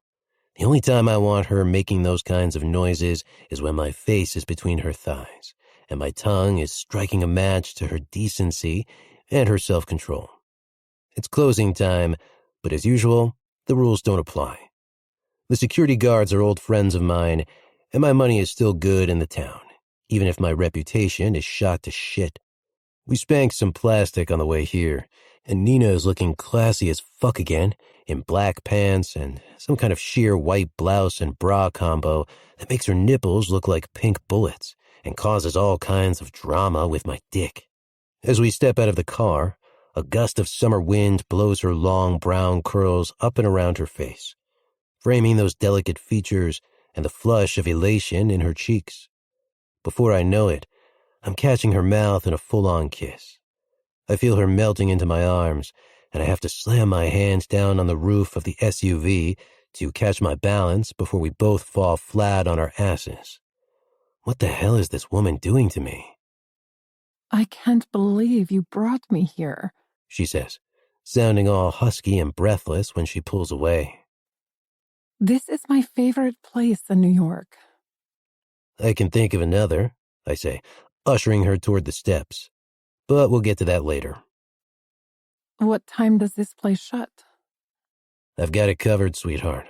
[SPEAKER 1] The only time I want her making those kinds of noises is when my face is between her thighs, and my tongue is striking a match to her decency and her self-control. It's closing time, but as usual, the rules don't apply. The security guards are old friends of mine, and my money is still good in the town, even if my reputation is shot to shit. We spanked some plastic on the way here, and Nina is looking classy as fuck again, in black pants and some kind of sheer white blouse and bra combo that makes her nipples look like pink bullets and causes all kinds of drama with my dick. As we step out of the car, a gust of summer wind blows her long brown curls up and around her face, framing those delicate features and the flush of elation in her cheeks. Before I know it, I'm catching her mouth in a full-on kiss. I feel her melting into my arms, and I have to slam my hand down on the roof of the SUV to catch my balance before we both fall flat on our asses. What the hell is this woman doing to me?
[SPEAKER 2] I can't believe you brought me here,
[SPEAKER 1] she says, sounding all husky and breathless when she pulls away.
[SPEAKER 2] This is my favorite place in New York.
[SPEAKER 1] I can think of another, I say, ushering her toward the steps. But we'll get to that later.
[SPEAKER 2] What time does this place shut?
[SPEAKER 1] I've got it covered, sweetheart.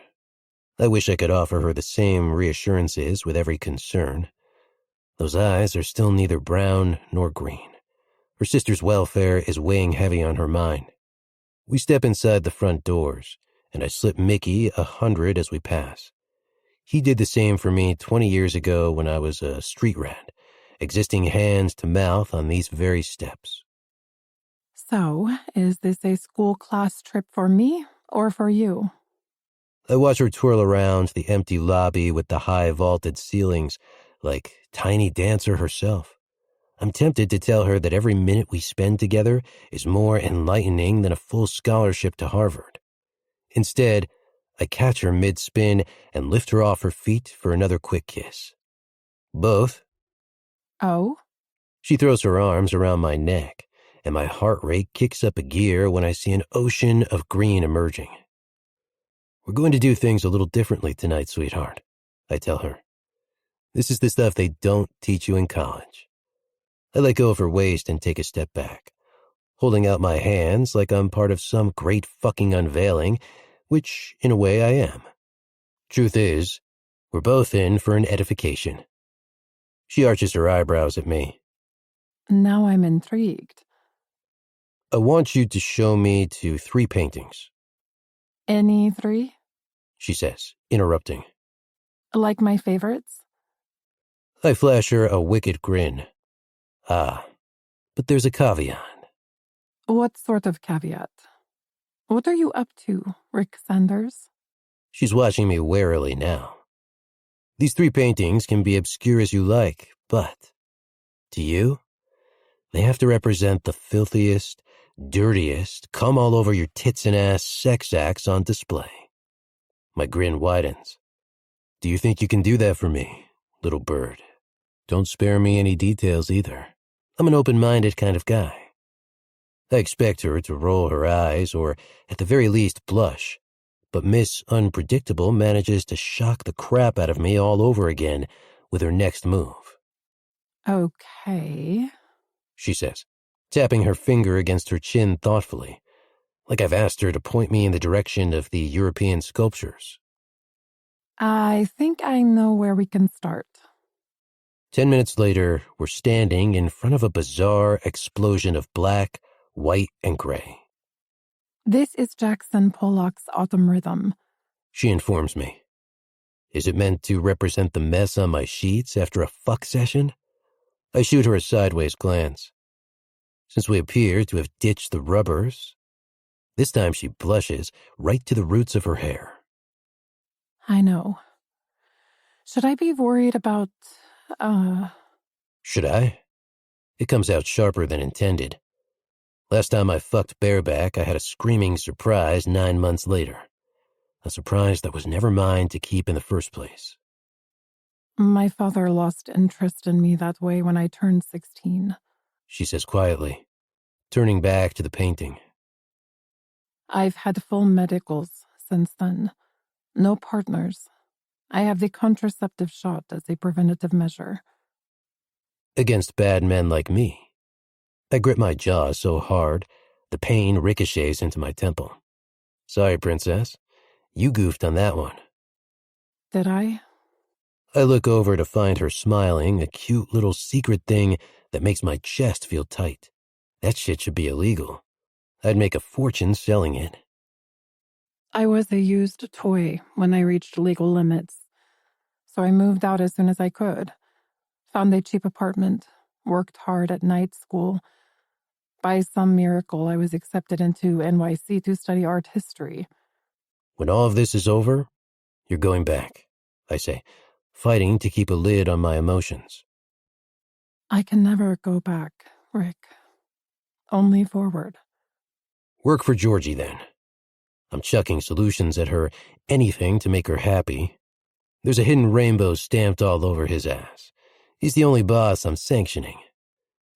[SPEAKER 1] I wish I could offer her the same reassurances with every concern. Those eyes are still neither brown nor green. Her sister's welfare is weighing heavy on her mind. We step inside the front doors, and I slip Mickey $100 as we pass. He did the same for me 20 years ago when I was a street rat, existing hand to mouth on these very steps.
[SPEAKER 2] So, is this a school class trip for me or for you?
[SPEAKER 1] I watch her twirl around the empty lobby with the high vaulted ceilings like tiny dancer herself. I'm tempted to tell her that every minute we spend together is more enlightening than a full scholarship to Harvard. Instead, I catch her mid-spin and lift her off her feet for another quick kiss. Both.
[SPEAKER 2] Oh?
[SPEAKER 1] She throws her arms around my neck, and my heart rate kicks up a gear when I see an ocean of green emerging. We're going to do things a little differently tonight, sweetheart, I tell her. This is the stuff they don't teach you in college. I let go of her waist and take a step back, holding out my hands like I'm part of some great fucking unveiling, which, in a way, I am. Truth is, we're both in for an edification. She arches her eyebrows at me.
[SPEAKER 2] Now I'm intrigued.
[SPEAKER 1] I want you to show me to 3 paintings,
[SPEAKER 2] Any 3?
[SPEAKER 1] she says, interrupting.
[SPEAKER 2] Like my favorites?
[SPEAKER 1] I flash her a wicked grin. Ah, but there's a caveat.
[SPEAKER 2] What sort of caveat? What are you up to, Rick Sanders?
[SPEAKER 1] She's watching me warily now. These 3 paintings can be obscure as you like, but to you, they have to represent the filthiest, dirtiest, come all over your tits and ass sex acts on display. My grin widens. Do you think you can do that for me, little bird? Don't spare me any details either. I'm an open-minded kind of guy. I expect her to roll her eyes or, at the very least, blush, but Miss Unpredictable manages to shock the crap out of me all over again with her next move.
[SPEAKER 2] Okay,
[SPEAKER 1] She says, tapping her finger against her chin thoughtfully, like I've asked her to point me in the direction of the European sculptures.
[SPEAKER 2] I think I know where we can start.
[SPEAKER 1] 10 minutes later, we're standing in front of a bizarre explosion of black, white, and gray.
[SPEAKER 2] This is Jackson Pollock's Autumn Rhythm.
[SPEAKER 1] She informs me. Is it meant to represent the mess on my sheets after a fuck session? I shoot her a sideways glance. Since we appear to have ditched the rubbers, this time she blushes right to the roots of her hair.
[SPEAKER 2] I know. Should I be worried about,
[SPEAKER 1] Should I? It comes out sharper than intended. Last time I fucked bareback, I had a screaming surprise 9 months later. A surprise that was never mine to keep in the first place.
[SPEAKER 2] My father lost interest in me that way when I turned 16.
[SPEAKER 1] She says quietly, turning back to the painting.
[SPEAKER 2] I've had full medicals since then. No partners. I have the contraceptive shot as a preventative measure.
[SPEAKER 1] Against bad men like me. I grip my jaw so hard, the pain ricochets into my temple. Sorry, princess. You goofed on that one.
[SPEAKER 2] Did I?
[SPEAKER 1] I look over to find her smiling, a cute little secret thing that makes my chest feel tight. That shit should be illegal. I'd make a fortune selling it.
[SPEAKER 2] I was a used toy when I reached legal limits. So I moved out as soon as I could. Found a cheap apartment, worked hard at night school. By some miracle, I was accepted into NYC to study art history.
[SPEAKER 1] When all of this is over, you're going back, I say, fighting to keep a lid on my emotions.
[SPEAKER 2] I can never go back, Rick. Only forward.
[SPEAKER 1] Work for Georgie, then. I'm chucking solutions at her, anything to make her happy. There's a hidden rainbow stamped all over his ass. He's the only boss I'm sanctioning.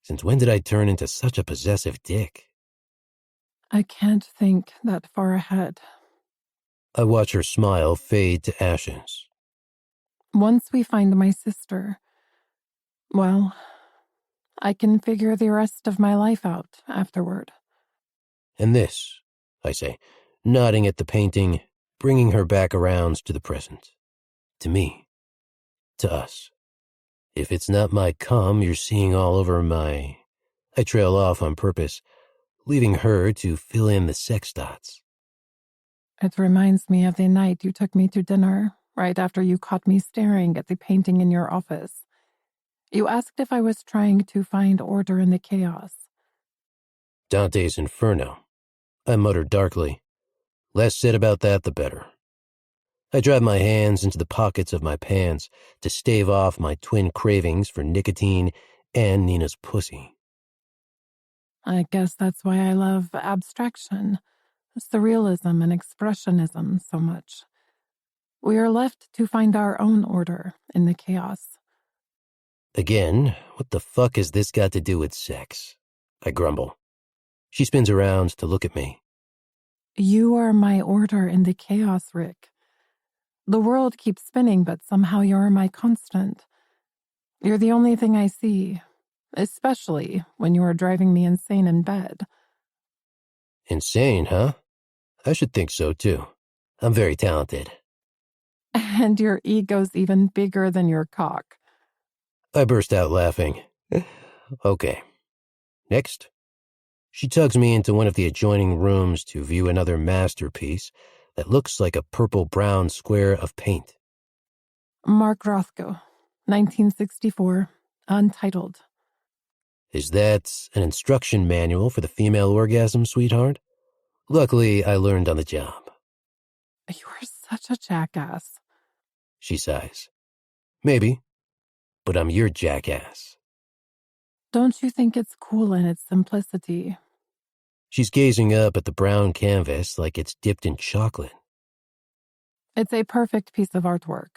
[SPEAKER 1] Since when did I turn into such a possessive dick?
[SPEAKER 2] I can't think that far ahead.
[SPEAKER 1] I watch her smile fade to ashes.
[SPEAKER 2] Once we find my sister, well, I can figure the rest of my life out afterward.
[SPEAKER 1] And this, I say, nodding at the painting, bringing her back around to the present. To me. To us. If it's not my cum you're seeing all over my... I trail off on purpose, leaving her to fill in the sex dots.
[SPEAKER 2] It reminds me of the night you took me to dinner, right after you caught me staring at the painting in your office. You asked if I was trying to find order in the chaos.
[SPEAKER 1] Dante's Inferno. I muttered darkly. Less said about that, the better. I drive my hands into the pockets of my pants to stave off my twin cravings for nicotine and Nina's pussy.
[SPEAKER 2] I guess that's why I love abstraction, surrealism, and expressionism so much. We are left to find our own order in the chaos.
[SPEAKER 1] Again, what the fuck has this got to do with sex? I grumble. She spins around to look at me.
[SPEAKER 2] You are my order in the chaos, Rick. The world keeps spinning, but somehow you're my constant. You're the only thing I see, especially when you are driving me insane in bed.
[SPEAKER 1] Insane, huh? I should think so, too. I'm very talented.
[SPEAKER 2] And your ego's even bigger than your cock.
[SPEAKER 1] I burst out laughing. Okay. Next. She tugs me into one of the adjoining rooms to view another masterpiece that looks like a purple-brown square of paint.
[SPEAKER 2] Mark Rothko, 1964, untitled.
[SPEAKER 1] Is that an instruction manual for the female orgasm, sweetheart? Luckily, I learned on the job.
[SPEAKER 2] You are such a jackass.
[SPEAKER 1] She sighs. Maybe, but I'm your jackass.
[SPEAKER 2] Don't you think it's cool in its simplicity?
[SPEAKER 1] She's gazing up at the brown canvas like it's dipped in chocolate.
[SPEAKER 2] It's a perfect piece of artwork.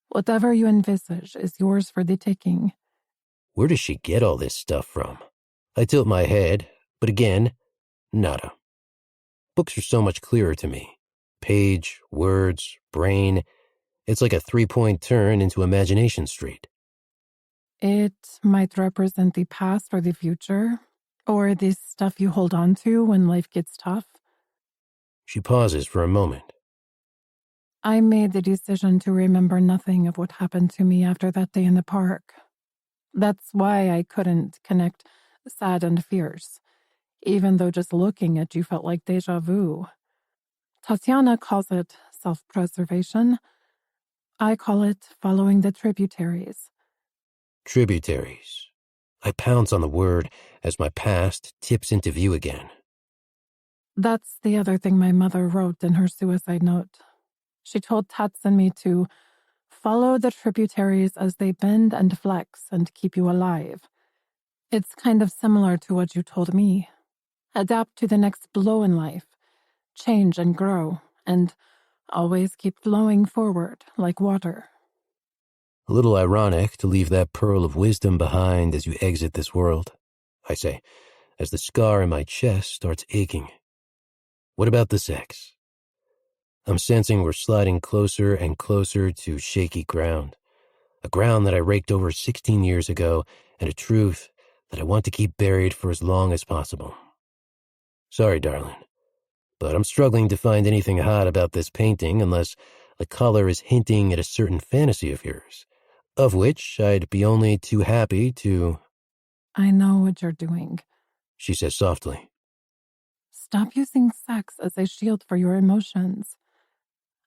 [SPEAKER 2] Whatever you envisage is yours for the taking.
[SPEAKER 1] Where does she get all this stuff from? I tilt my head, but again, nada. Books are so much clearer to me. Page, words, brain. It's like a 3-point turn into Imagination Street.
[SPEAKER 2] It might represent the past or the future, or the stuff you hold on to when life gets tough.
[SPEAKER 1] She pauses for a moment.
[SPEAKER 2] I made the decision to remember nothing of what happened to me after that day in the park. That's why I couldn't connect sad and fierce, even though just looking at you felt like deja vu. Tatiana calls it self-preservation. I call it following the tributaries.
[SPEAKER 1] Tributaries. I pounce on the word as my past tips into view again.
[SPEAKER 2] That's the other thing my mother wrote in her suicide note. She told Tats and me to follow the tributaries as they bend and flex and keep you alive. It's kind of similar to what you told me. Adapt to the next blow in life, change and grow, and always keep flowing forward like water.
[SPEAKER 1] A little ironic to leave that pearl of wisdom behind as you exit this world, I say, as the scar in my chest starts aching. What about the sex? I'm sensing we're sliding closer and closer to shaky ground, a ground that I raked over 16 years ago, and a truth that I want to keep buried for as long as possible. Sorry, darling, but I'm struggling to find anything hot about this painting unless the color is hinting at a certain fantasy of yours, of which I'd be only too happy to...
[SPEAKER 2] I know what you're doing,
[SPEAKER 1] she says softly.
[SPEAKER 2] Stop using sex as a shield for your emotions.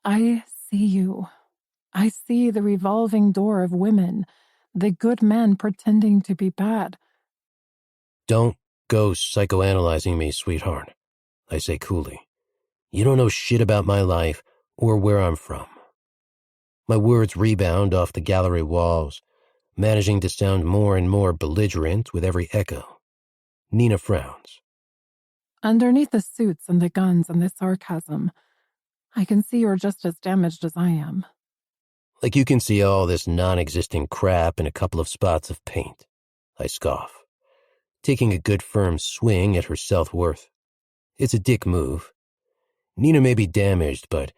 [SPEAKER 2] I see you. I see the revolving door of women, the good men pretending to be bad.
[SPEAKER 1] Don't go psychoanalyzing me, sweetheart, I say coolly. You don't know shit about my life or where I'm from. My words rebound off the gallery walls, managing to sound more and more belligerent with every echo. Nina frowns.
[SPEAKER 2] Underneath the suits and the guns and the sarcasm, I can see you're just as damaged as I am.
[SPEAKER 1] Like you can see all this non-existent crap in a couple of spots of paint, I scoff, taking a good firm swing at her self-worth. It's a dick move. Nina may be damaged, but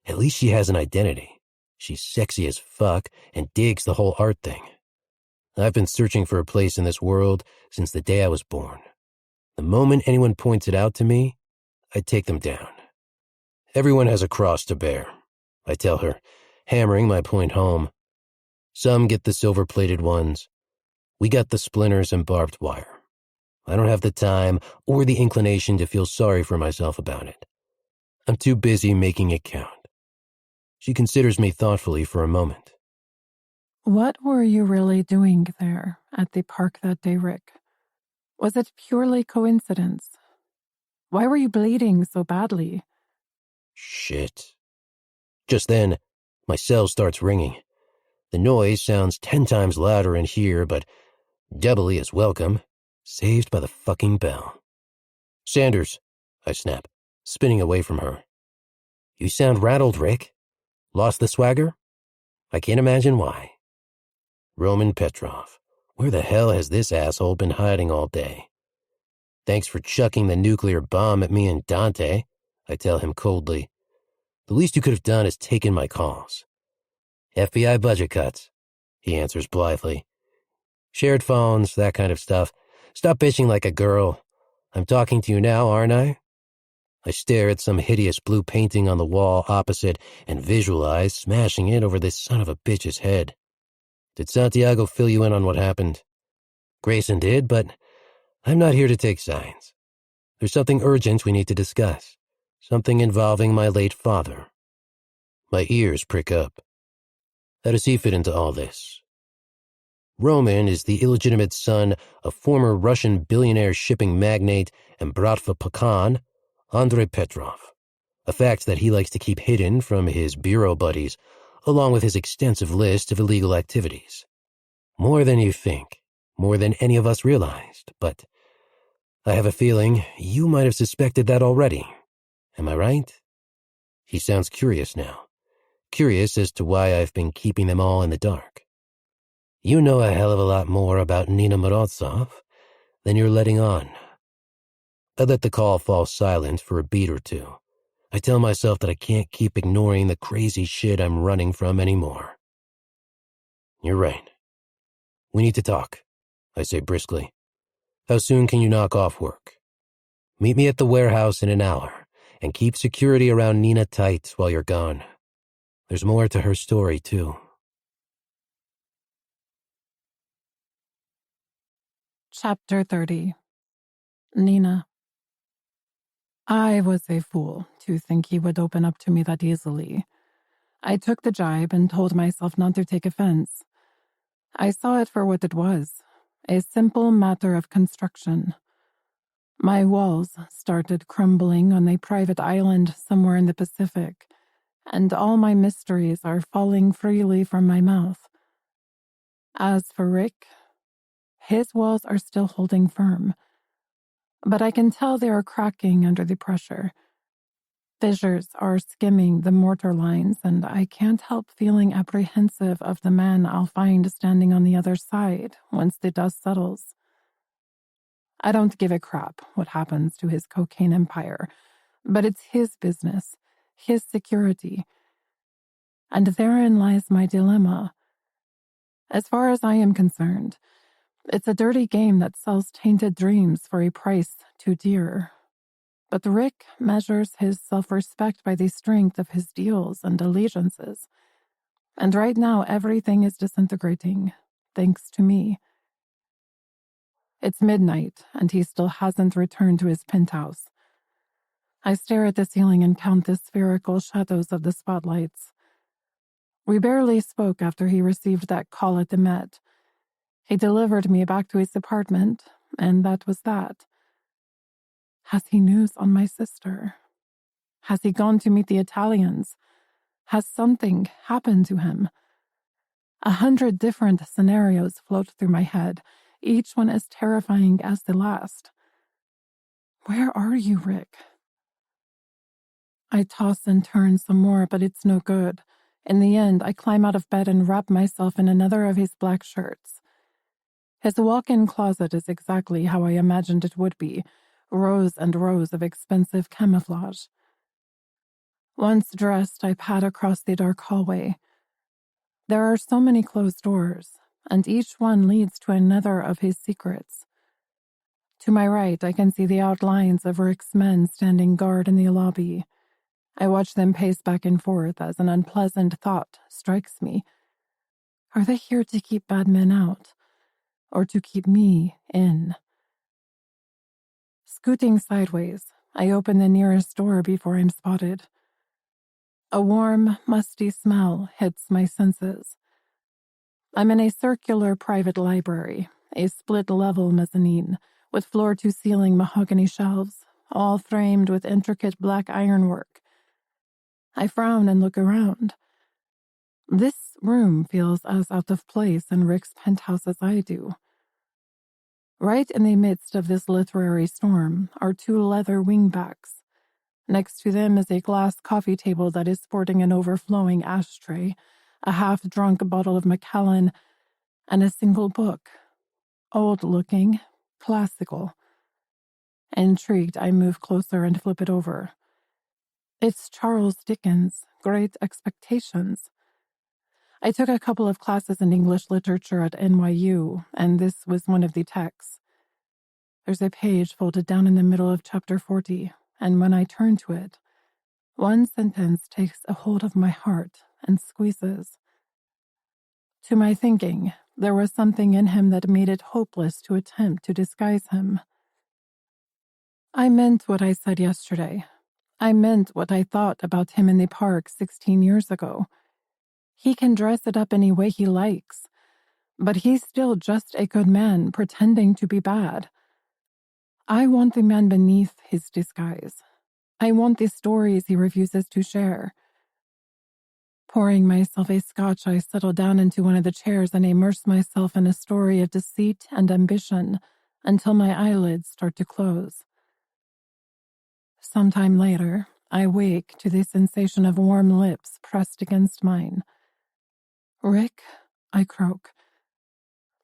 [SPEAKER 1] at least she has an identity. She's sexy as fuck and digs the whole art thing. I've been searching for a place in this world since the day I was born. The moment anyone points it out to me, I take them down. Everyone has a cross to bear, I tell her, hammering my point home. Some get the silver-plated ones. We got the splinters and barbed wire. I don't have the time or the inclination to feel sorry for myself about it. I'm too busy making it count. She considers me thoughtfully for a moment.
[SPEAKER 2] What were you really doing there at the park that day, Rick? Was it purely coincidence? Why were you bleeding so badly?
[SPEAKER 1] Shit. Just then, my cell starts ringing. The noise sounds 10 times louder in here, but doubly as welcome. Saved by the fucking bell. Sanders, I snap, spinning away from her. You sound rattled, Rick. Lost the swagger? I can't imagine why. Roman Petrov. Where the hell has this asshole been hiding all day? Thanks for chucking the nuclear bomb at me and Dante, I tell him coldly. The least you could have done is taken my calls. FBI budget cuts, he answers blithely. Shared phones, that kind of stuff. Stop bitching like a girl. I'm talking to you now, aren't I? I stare at some hideous blue painting on the wall opposite and visualize smashing it over this son of a bitch's head. Did Santiago fill you in on what happened? Grayson did, but I'm not here to take sides. There's something urgent we need to discuss. Something involving my late father. My ears prick up. How does he fit into all this? Roman is the illegitimate son of former Russian billionaire shipping magnate and Bratva pecan, Andrei Petrov, a fact that he likes to keep hidden from his bureau buddies, along with his extensive list of illegal activities. More than you think, more than any of us realized, but I have a feeling you might have suspected that already. Am I right? He sounds curious now, curious as to why I've been keeping them all in the dark. You know a hell of a lot more about Nina Morozov than you're letting on. I let the call fall silent for a beat or two. I tell myself that I can't keep ignoring the crazy shit I'm running from anymore. You're right. We need to talk, I say briskly. How soon can you knock off work? Meet me at the warehouse in an hour, and keep security around Nina tight while you're gone. There's more to her story, too.
[SPEAKER 2] Chapter 30. Nina. I was a fool to think he would open up to me that easily. I took the jibe and told myself not to take offense. I saw it for what it was, a simple matter of construction. My walls started crumbling on a private island somewhere in the Pacific, and all my mysteries are falling freely from my mouth. As for Rick, his walls are still holding firm, but I can tell they are cracking under the pressure. Fissures are skimming the mortar lines, and I can't help feeling apprehensive of the man I'll find standing on the other side once the dust settles. I don't give a crap what happens to his cocaine empire, but it's his business, his security. And therein lies my dilemma. As far as I am concerned, it's a dirty game that sells tainted dreams for a price too dear. But Rick measures his self-respect by the strength of his deals and allegiances. And right now, everything is disintegrating, thanks to me. It's midnight, and he still hasn't returned to his penthouse. I stare at the ceiling and count the spherical shadows of the spotlights. We barely spoke after he received that call at the Met. He delivered me back to his apartment, and that was that. Has he news on my sister? Has he gone to meet the Italians? Has something happened to him? 100 different scenarios float through my head, each one as terrifying as the last. Where are you, Rick? I toss and turn some more, but it's no good. In the end, I climb out of bed and wrap myself in another of his black shirts. His walk-in closet is exactly how I imagined it would be, rows and rows of expensive camouflage. Once dressed, I pad across the dark hallway. There are so many closed doors, and each one leads to another of his secrets. To my right, I can see the outlines of Rick's men standing guard in the lobby. I watch them pace back and forth as an unpleasant thought strikes me. Are they here to keep bad men out, or to keep me in? Scooting sideways, I open the nearest door before I'm spotted. A warm, musty smell hits my senses. I'm in a circular private library, a split-level mezzanine, with floor-to-ceiling mahogany shelves, all framed with intricate black ironwork. I frown and look around. This room feels as out of place in Rick's penthouse as I do. Right in the midst of this literary storm are two leather wingbacks. Next to them is a glass coffee table that is sporting an overflowing ashtray, a half-drunk bottle of Macallan, and a single book. Old-looking, classical. Intrigued, I move closer and flip it over. It's Charles Dickens' Great Expectations. I took a couple of classes in English literature at NYU, and this was one of the texts. There's a page folded down in the middle of chapter 40, and when I turn to it, one sentence takes a hold of my heart and squeezes. To my thinking, there was something in him that made it hopeless to attempt to disguise him. I meant what I said yesterday. I meant what I thought about him in the park 16 years ago. He can dress it up any way he likes, but he's still just a good man pretending to be bad. I want the man beneath his disguise. I want the stories he refuses to share. Pouring myself a scotch, I settle down into one of the chairs and immerse myself in a story of deceit and ambition until my eyelids start to close. Sometime later, I wake to the sensation of warm lips pressed against mine. "Rick," I croak.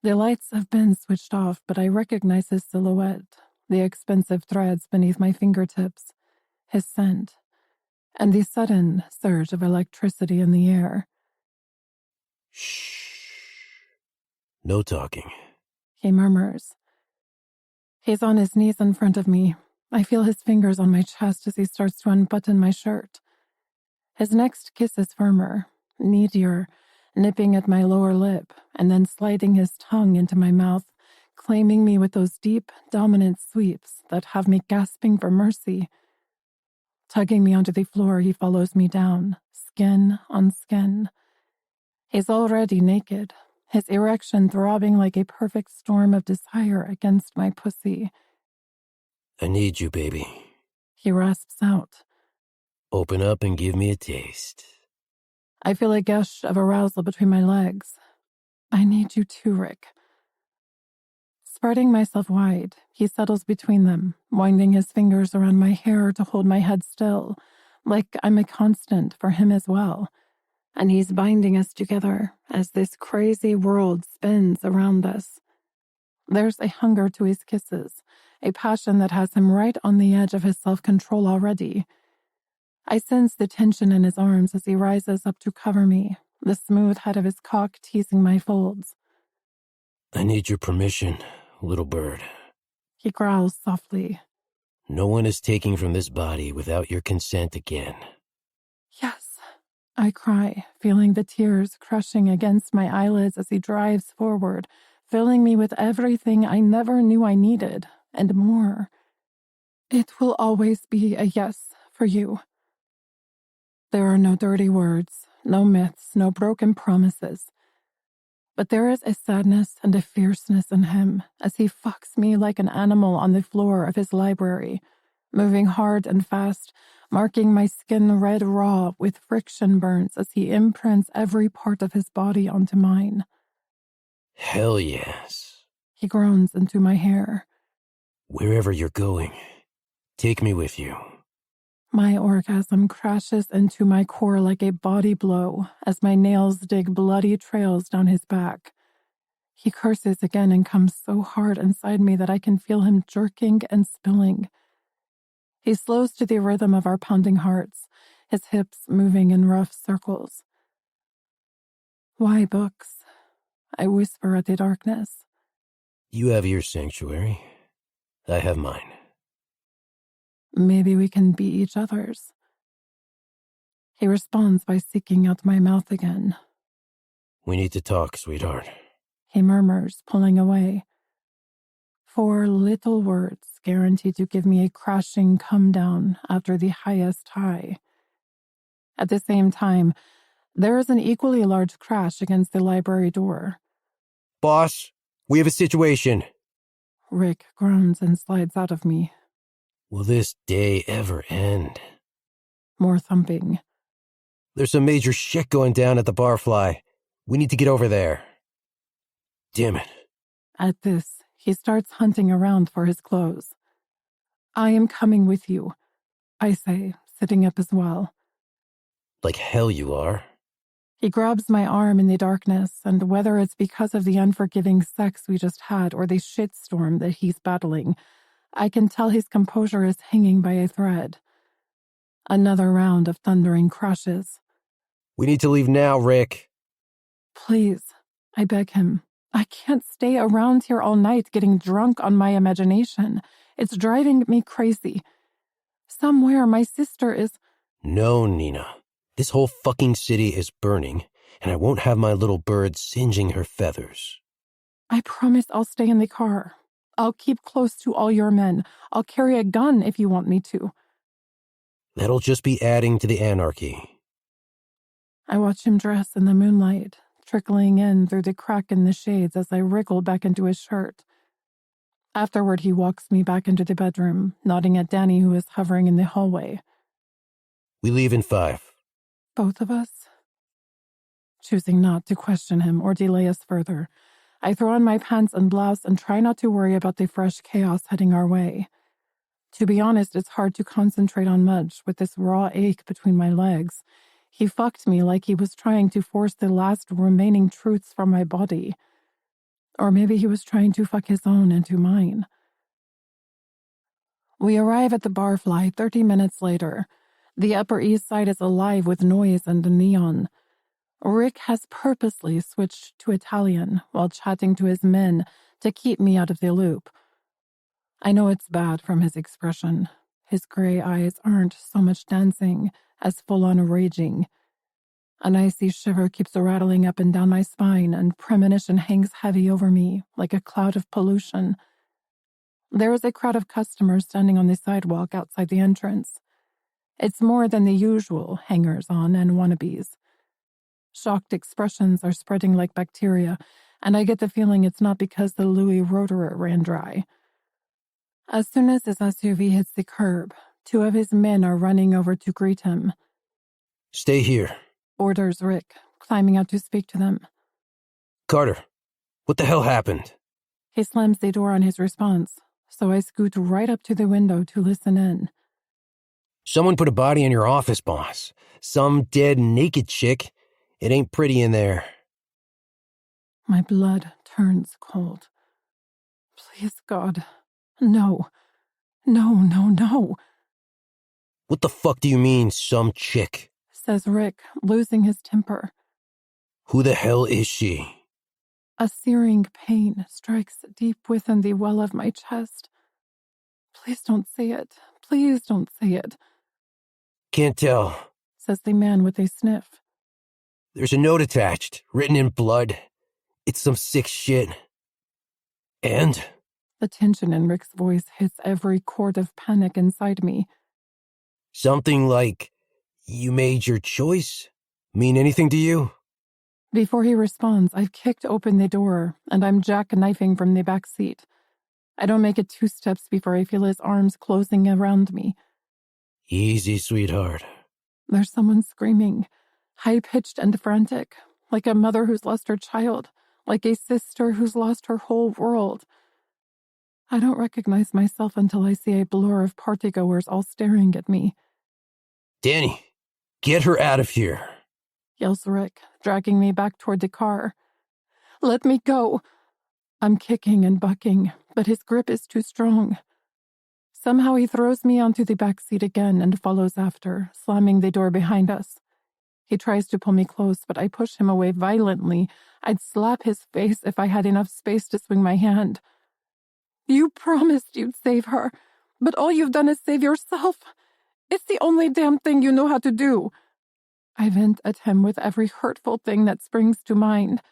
[SPEAKER 2] The lights have been switched off, but I recognize his silhouette, the expensive threads beneath my fingertips, his scent, and the sudden surge of electricity in the air.
[SPEAKER 1] Shh. No talking.
[SPEAKER 2] He murmurs. He's on his knees in front of me. I feel his fingers on my chest as he starts to unbutton my shirt. His next kiss is firmer, needier, nipping at my lower lip, and then sliding his tongue into my mouth, claiming me with those deep, dominant sweeps that have me gasping for mercy. Tugging me onto the floor, he follows me down, skin on skin. He's already naked, his erection throbbing like a perfect storm of desire against my pussy.
[SPEAKER 1] I need you, baby.
[SPEAKER 2] He rasps out.
[SPEAKER 1] Open up and give me a taste.
[SPEAKER 2] I feel a gush of arousal between my legs. I need you too, Rick. Spreading myself wide, he settles between them, winding his fingers around my hair to hold my head still, like I'm a constant for him as well. And he's binding us together as this crazy world spins around us. There's a hunger to his kisses, a passion that has him right on the edge of his self-control already. I sense the tension in his arms as he rises up to cover me, the smooth head of his cock teasing my folds.
[SPEAKER 1] I need your permission, little bird.
[SPEAKER 2] He growls softly.
[SPEAKER 1] No one is taking from this body without your consent again.
[SPEAKER 2] Yes, I cry, feeling the tears crushing against my eyelids as he drives forward, filling me with everything I never knew I needed, and more. It will always be a yes for you. There are no dirty words, no myths, no broken promises. But there is a sadness and a fierceness in him as he fucks me like an animal on the floor of his library, moving hard and fast, marking my skin red raw with friction burns as he imprints every part of his body onto mine.
[SPEAKER 1] Hell yes.
[SPEAKER 2] He groans into my hair.
[SPEAKER 1] Wherever you're going, take me with you.
[SPEAKER 2] My orgasm crashes into my core like a body blow as my nails dig bloody trails down his back. He curses again and comes so hard inside me that I can feel him jerking and spilling. He slows to the rhythm of our pounding hearts, his hips moving in rough circles. Why books? I whisper at the darkness.
[SPEAKER 1] You have your sanctuary. I have mine.
[SPEAKER 2] Maybe we can be each other's. He responds by seeking out my mouth again.
[SPEAKER 1] We need to talk, sweetheart.
[SPEAKER 2] He murmurs, pulling away. 4 little words guaranteed to give me a crashing come down after the highest high. At the same time, There is an equally large crash against the library door.
[SPEAKER 1] Boss, we have a situation.
[SPEAKER 2] Rick groans and slides out of me.
[SPEAKER 1] Will this day ever end?
[SPEAKER 2] More thumping.
[SPEAKER 1] There's some major shit going down at the Barfly. We need to get over there. Damn it.
[SPEAKER 2] At this, he starts hunting around for his clothes. I am coming with you, I say, sitting up as well.
[SPEAKER 1] Like hell you are.
[SPEAKER 2] He grabs my arm in the darkness, and whether it's because of the unforgiving sex we just had or the shitstorm that he's battling, I can tell his composure is hanging by a thread. Another round of thundering crashes.
[SPEAKER 1] We need to leave now, Rick.
[SPEAKER 2] Please, I beg him. I can't stay around here all night getting drunk on my imagination. It's driving me crazy. Somewhere my sister is...
[SPEAKER 1] No, Nina. This whole fucking city is burning, and I won't have my little bird singeing her feathers.
[SPEAKER 2] I promise I'll stay in the car. I'll keep close to all your men. I'll carry a gun if you want me to.
[SPEAKER 1] That'll just be adding to the anarchy.
[SPEAKER 2] I watch him dress in the moonlight, trickling in through the crack in the shades as I wriggle back into his shirt. Afterward, he walks me back into the bedroom, nodding at Danny, who is hovering in the hallway.
[SPEAKER 1] We leave in 5.
[SPEAKER 2] Both of us? Choosing not to question him or delay us further, I throw on my pants and blouse and try not to worry about the fresh chaos heading our way. To be honest, it's hard to concentrate on much with this raw ache between my legs. He fucked me like he was trying to force the last remaining truths from my body. Or maybe he was trying to fuck his own into mine. We arrive at the Barfly 30 minutes later. The Upper East Side is alive with noise and neon. Rick has purposely switched to Italian while chatting to his men to keep me out of the loop. I know it's bad from his expression. His gray eyes aren't so much dancing as full-on raging. An icy shiver keeps rattling up and down my spine, and premonition hangs heavy over me like a cloud of pollution. There is a crowd of customers standing on the sidewalk outside the entrance. It's more than the usual hangers-on and wannabes. Shocked expressions are spreading like bacteria, and I get the feeling it's not because the Louis Roederer ran dry. As soon as his SUV hits the curb, 2 of his men are running over to greet him.
[SPEAKER 1] Stay here,
[SPEAKER 2] Orders Rick, climbing out to speak to them.
[SPEAKER 1] Carter, what the hell happened?
[SPEAKER 2] He slams the door on his response, so I scoot right up to the window to listen in.
[SPEAKER 1] Someone put a body in your office, boss. Some dead, naked chick. It ain't pretty in there.
[SPEAKER 2] My blood turns cold. Please, God. No. No, no, no.
[SPEAKER 1] What the fuck do you mean, some chick?
[SPEAKER 2] Says Rick, losing his temper.
[SPEAKER 1] Who the hell is she?
[SPEAKER 2] A searing pain strikes deep within the well of my chest. Please don't say it. Please don't say it.
[SPEAKER 1] Can't tell,
[SPEAKER 2] says the man with a sniff.
[SPEAKER 1] There's a note attached, written in blood. It's some sick shit. And?
[SPEAKER 2] The tension in Rick's voice hits every chord of panic inside me.
[SPEAKER 1] Something like, you made your choice? Mean anything to you?
[SPEAKER 2] Before he responds, I've kicked open the door, and I'm jackknifing from the back seat. I don't make it 2 steps before I feel his arms closing around me.
[SPEAKER 1] Easy, sweetheart.
[SPEAKER 2] There's someone screaming, high-pitched and frantic, like a mother who's lost her child, like a sister who's lost her whole world. I don't recognize myself until I see a blur of partygoers all staring at me.
[SPEAKER 1] Danny, get her out of here,
[SPEAKER 2] yells Rick, dragging me back toward the car. Let me go. I'm kicking and bucking, but his grip is too strong. Somehow he throws me onto the back seat again and follows after, slamming the door behind us. He tries to pull me close, but I push him away violently. I'd slap his face if I had enough space to swing my hand. You promised you'd save her, but all you've done is save yourself. It's the only damn thing you know how to do. I vent at him with every hurtful thing that springs to mind.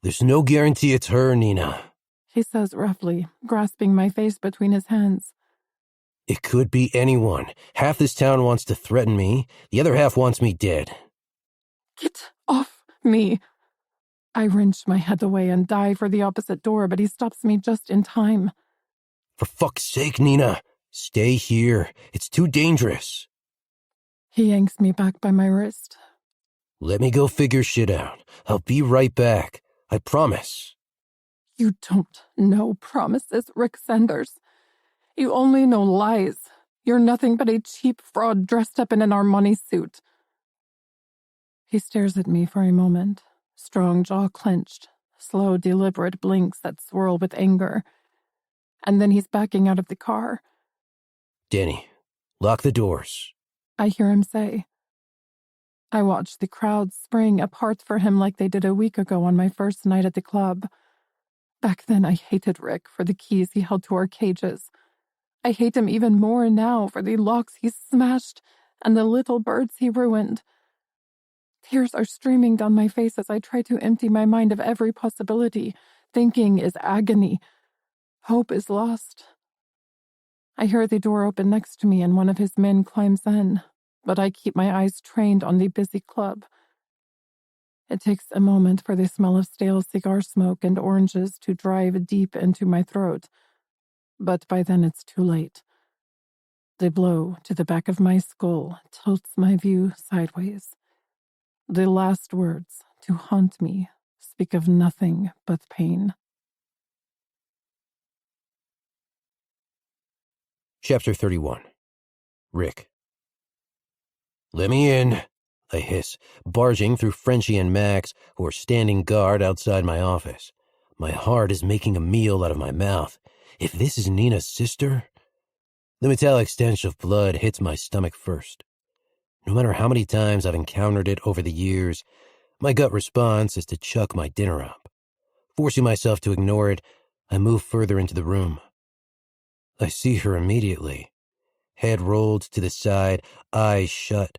[SPEAKER 1] There's no guarantee it's her, Nina,
[SPEAKER 2] he says roughly, grasping my face between his hands.
[SPEAKER 1] It could be anyone. Half this town wants to threaten me, the other half wants me dead.
[SPEAKER 2] Get off me! I wrench my head away and dive for the opposite door, but he stops me just in time.
[SPEAKER 1] For fuck's sake, Nina, stay here. It's too dangerous.
[SPEAKER 2] He yanks me back by my wrist.
[SPEAKER 1] Let me go figure shit out. I'll be right back. I promise.
[SPEAKER 2] You don't know promises, Rick Sanders. You only know lies. You're nothing but a cheap fraud dressed up in an Armani suit. He stares at me for a moment, strong jaw clenched, slow, deliberate blinks that swirl with anger. And then he's backing out of the car.
[SPEAKER 1] Danny, lock the doors.
[SPEAKER 2] I hear him say. I watch the crowd spring apart for him like they did a week ago on my first night at the club. Back then, I hated Rick for the keys he held to our cages. I hate him even more now for the locks he smashed and the little birds he ruined. Tears are streaming down my face as I try to empty my mind of every possibility. Thinking is agony. Hope is lost. I hear the door open next to me and one of his men climbs in, but I keep my eyes trained on the busy club. It takes a moment for the smell of stale cigar smoke and oranges to drive deep into my throat, but by then it's too late. The blow to the back of my skull tilts my view sideways. The last words to haunt me speak of nothing but pain.
[SPEAKER 1] Chapter 31. Rick. Let me in, I hiss, barging through Frenchie and Max, who are standing guard outside my office. My heart is making a meal out of my mouth. If this is Nina's sister... The metallic stench of blood hits my stomach first. No matter how many times I've encountered it over the years, my gut response is to chuck my dinner up. Forcing myself to ignore it, I move further into the room. I see her immediately. Head rolled to the side, eyes shut.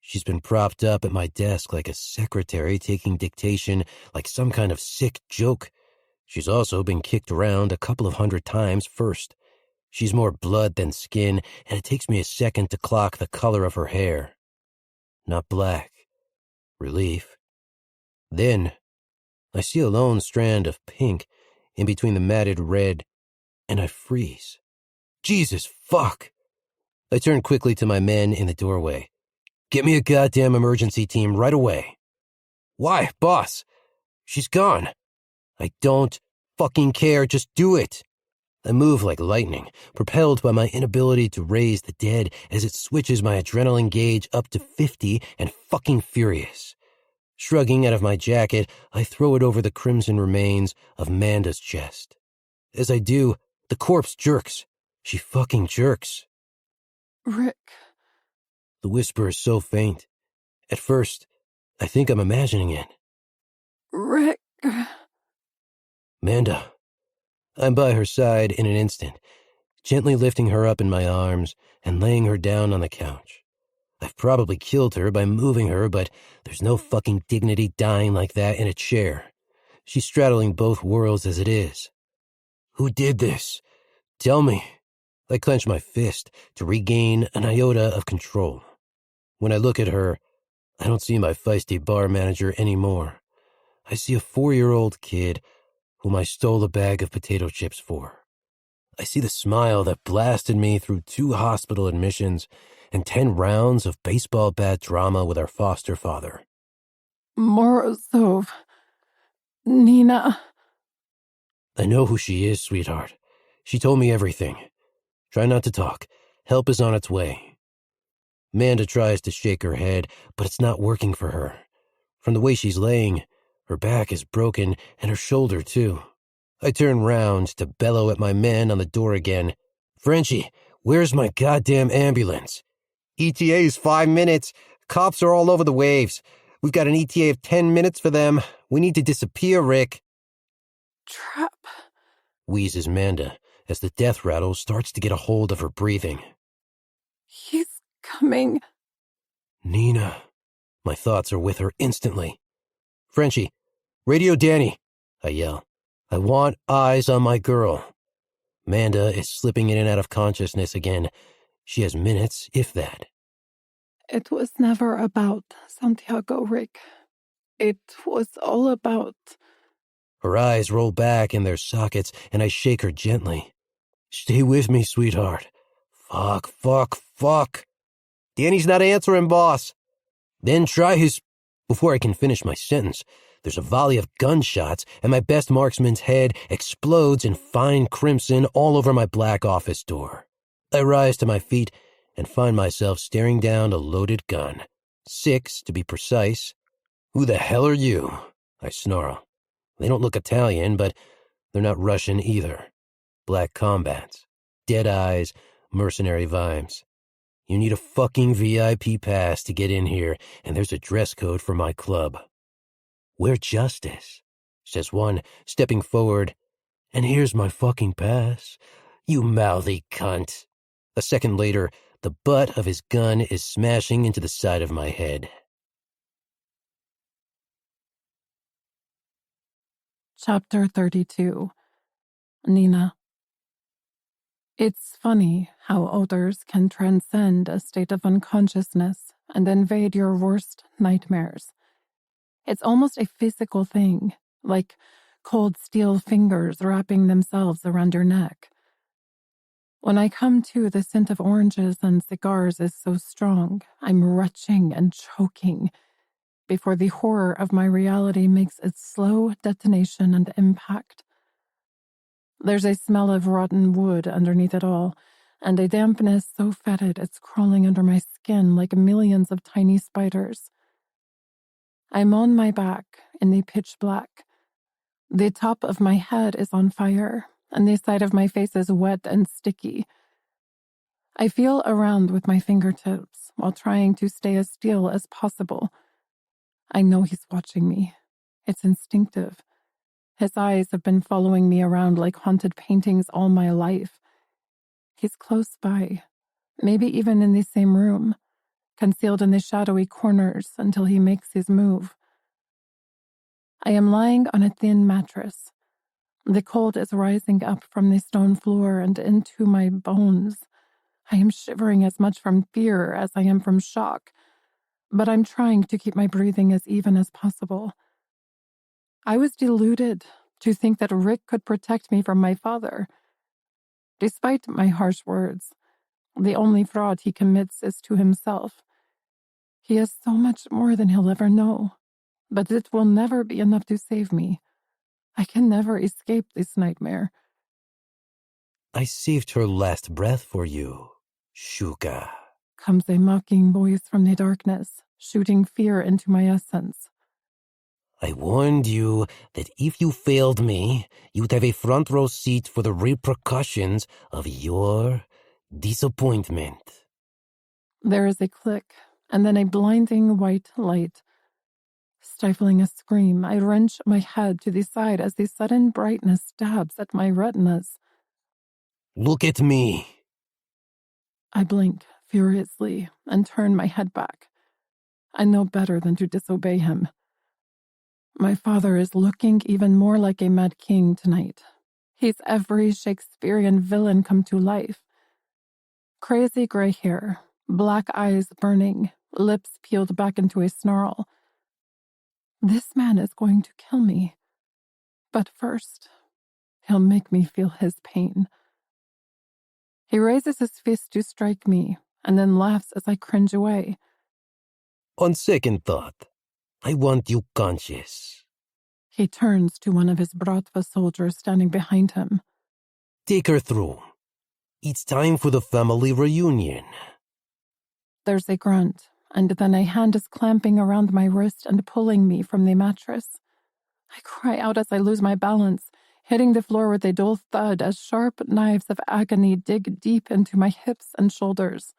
[SPEAKER 1] She's been propped up at my desk like a secretary taking dictation, like some kind of sick joke. She's also been kicked around a couple of 100 times first. She's more blood than skin, and it takes me a second to clock the color of her hair. Not black. Relief. Then, I see a lone strand of pink in between the matted red, and I freeze. Jesus fuck! I turn quickly to my men in the doorway. Get me a goddamn emergency team right away. Why, boss? She's gone. I don't fucking care, just do it. I move like lightning, propelled by my inability to raise the dead as it switches my adrenaline gauge up to 50 and fucking furious. Shrugging out of my jacket, I throw it over the crimson remains of Manda's chest. As I do, the corpse jerks. She fucking jerks.
[SPEAKER 2] Rick.
[SPEAKER 1] The whisper is so faint. At first, I think I'm imagining it.
[SPEAKER 2] Rick.
[SPEAKER 1] Manda. I'm by her side in an instant, gently lifting her up in my arms and laying her down on the couch. I've probably killed her by moving her, but there's no fucking dignity dying like that in a chair. She's straddling both worlds as it is. Who did this? Tell me. I clench my fist to regain an iota of control. When I look at her, I don't see my feisty bar manager anymore. I see a 4-year-old kid whom I stole a bag of potato chips for. I see the smile that blasted me through 2 hospital admissions and 10 rounds of baseball bat drama with our foster father.
[SPEAKER 2] Morozov. Nina.
[SPEAKER 1] I know who she is, sweetheart. She told me everything. Try not to talk. Help is on its way. Manda tries to shake her head, but it's not working for her. From the way she's laying, her back is broken and her shoulder, too. I turn round to bellow at my men on the door again. Frenchie, where's my goddamn ambulance? ETA's 5 minutes. Cops are all over the waves. We've got an ETA of 10 minutes for them. We need to disappear, Rick.
[SPEAKER 2] Trap.
[SPEAKER 1] Wheezes Manda as the death rattle starts to get a hold of her breathing.
[SPEAKER 2] He's coming.
[SPEAKER 1] Nina. My thoughts are with her instantly. Frenchie, radio Danny, I yell. I want eyes on my girl. Manda is slipping in and out of consciousness again. She has minutes, if that.
[SPEAKER 2] It was never about Santiago, Rick. It was all about...
[SPEAKER 1] Her eyes roll back in their sockets, and I shake her gently. Stay with me, sweetheart. Fuck. Danny's not answering, boss. Then try his... Before I can finish my sentence, there's a volley of gunshots, and my best marksman's head explodes in fine crimson all over my black office door. I rise to my feet and find myself staring down a loaded gun. 6, to be precise. Who the hell are you? I snarl. They don't look Italian, but they're not Russian either. Black combats, dead eyes, mercenary vibes. You need a fucking VIP pass to get in here, and there's a dress code for my club. Wear justice, says one, stepping forward. And here's my fucking pass. You mouthy cunt. A second later, the butt of his gun is smashing into the side of my head.
[SPEAKER 2] Chapter 32. Nina. It's funny how odors can transcend a state of unconsciousness and invade your worst nightmares. It's almost a physical thing, like cold steel fingers wrapping themselves around your neck. When I come to, the scent of oranges and cigars is so strong, I'm retching and choking before the horror of my reality makes its slow detonation and impact. There's a smell of rotten wood underneath it all, and a dampness so fetid it's crawling under my skin like millions of tiny spiders. I'm on my back in the pitch black. The top of my head is on fire, and the side of my face is wet and sticky. I feel around with my fingertips while trying to stay as still as possible. I know he's watching me. It's instinctive. His eyes have been following me around like haunted paintings all my life. He's close by, maybe even in the same room, concealed in the shadowy corners until he makes his move. I am lying on a thin mattress. The cold is rising up from the stone floor and into my bones. I am shivering as much from fear as I am from shock, but I'm trying to keep my breathing as even as possible. I was deluded to think that Rick could protect me from my father. Despite my harsh words, the only fraud he commits is to himself. He has so much more than he'll ever know, but it will never be enough to save me. I can never escape this nightmare.
[SPEAKER 1] I saved her last breath for you, Shuka.
[SPEAKER 2] Comes a mocking voice from the darkness, shooting fear into my essence.
[SPEAKER 1] I warned you that if you failed me, you'd have a front row seat for the repercussions of your disappointment.
[SPEAKER 2] There is a click, and then a blinding white light. Stifling a scream, I wrench my head to the side as the sudden brightness stabs at my retinas.
[SPEAKER 1] Look at me.
[SPEAKER 2] I blink furiously and turn my head back. I know better than to disobey him. My father is looking even more like a mad king tonight. He's every Shakespearean villain come to life. Crazy gray hair, black eyes burning, lips peeled back into a snarl. This man is going to kill me. But first, he'll make me feel his pain. He raises his fist to strike me, and then laughs as I cringe away.
[SPEAKER 1] On second thought, I want you conscious.
[SPEAKER 2] He turns to one of his Bratva soldiers standing behind him.
[SPEAKER 1] Take her through. It's time for the family reunion.
[SPEAKER 2] There's a grunt, and then a hand is clamping around my wrist and pulling me from the mattress. I cry out as I lose my balance, hitting the floor with a dull thud as sharp knives of agony dig deep into my hips and shoulders.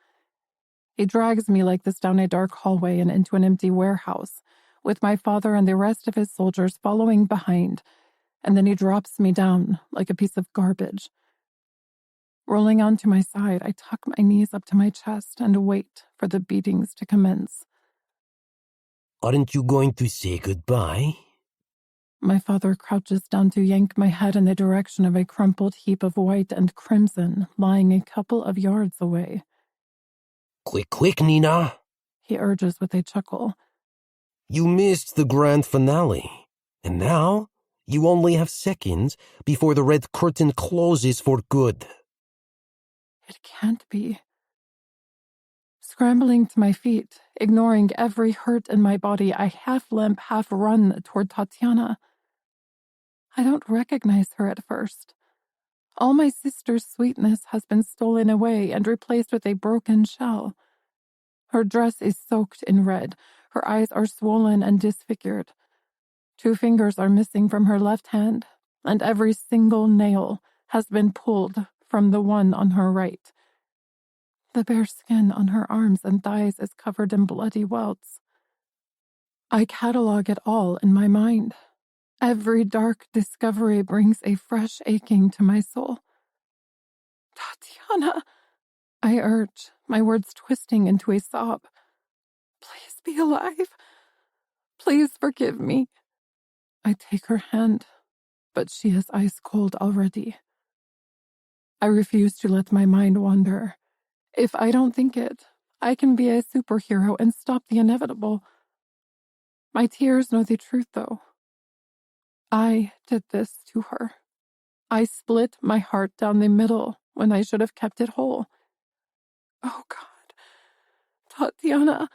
[SPEAKER 2] He drags me like this down a dark hallway and into an empty warehouse, with my father and the rest of his soldiers following behind, and then he drops me down like a piece of garbage. Rolling onto my side, I tuck my knees up to my chest and wait for the beatings to commence.
[SPEAKER 1] Aren't you going to say goodbye?
[SPEAKER 2] My father crouches down to yank my head in the direction of a crumpled heap of white and crimson lying a couple of yards away.
[SPEAKER 1] Quick, Nina.
[SPEAKER 2] he urges with a chuckle.
[SPEAKER 1] You missed the grand finale, and now you only have seconds before the red curtain closes for good.
[SPEAKER 2] It can't be. Scrambling to my feet, ignoring every hurt in my body, I half limp, half run toward Tatiana. I don't recognize her at first. All my sister's sweetness has been stolen away and replaced with a broken shell. Her dress is soaked in red. Her eyes are swollen and disfigured. 2 fingers are missing from her left hand, and every single nail has been pulled from the one on her right. The bare skin on her arms and thighs is covered in bloody welts. I catalog it all in my mind. Every dark discovery brings a fresh aching to my soul. Tatiana, I urge, my words twisting into a sob. Please be alive. Please forgive me. I take her hand, but she is ice cold already. I refuse to let my mind wander. If I don't think it, I can be a superhero and stop the inevitable. My tears know the truth, though. I did this to her. I split my heart down the middle when I should have kept it whole. Oh, God. Tatiana.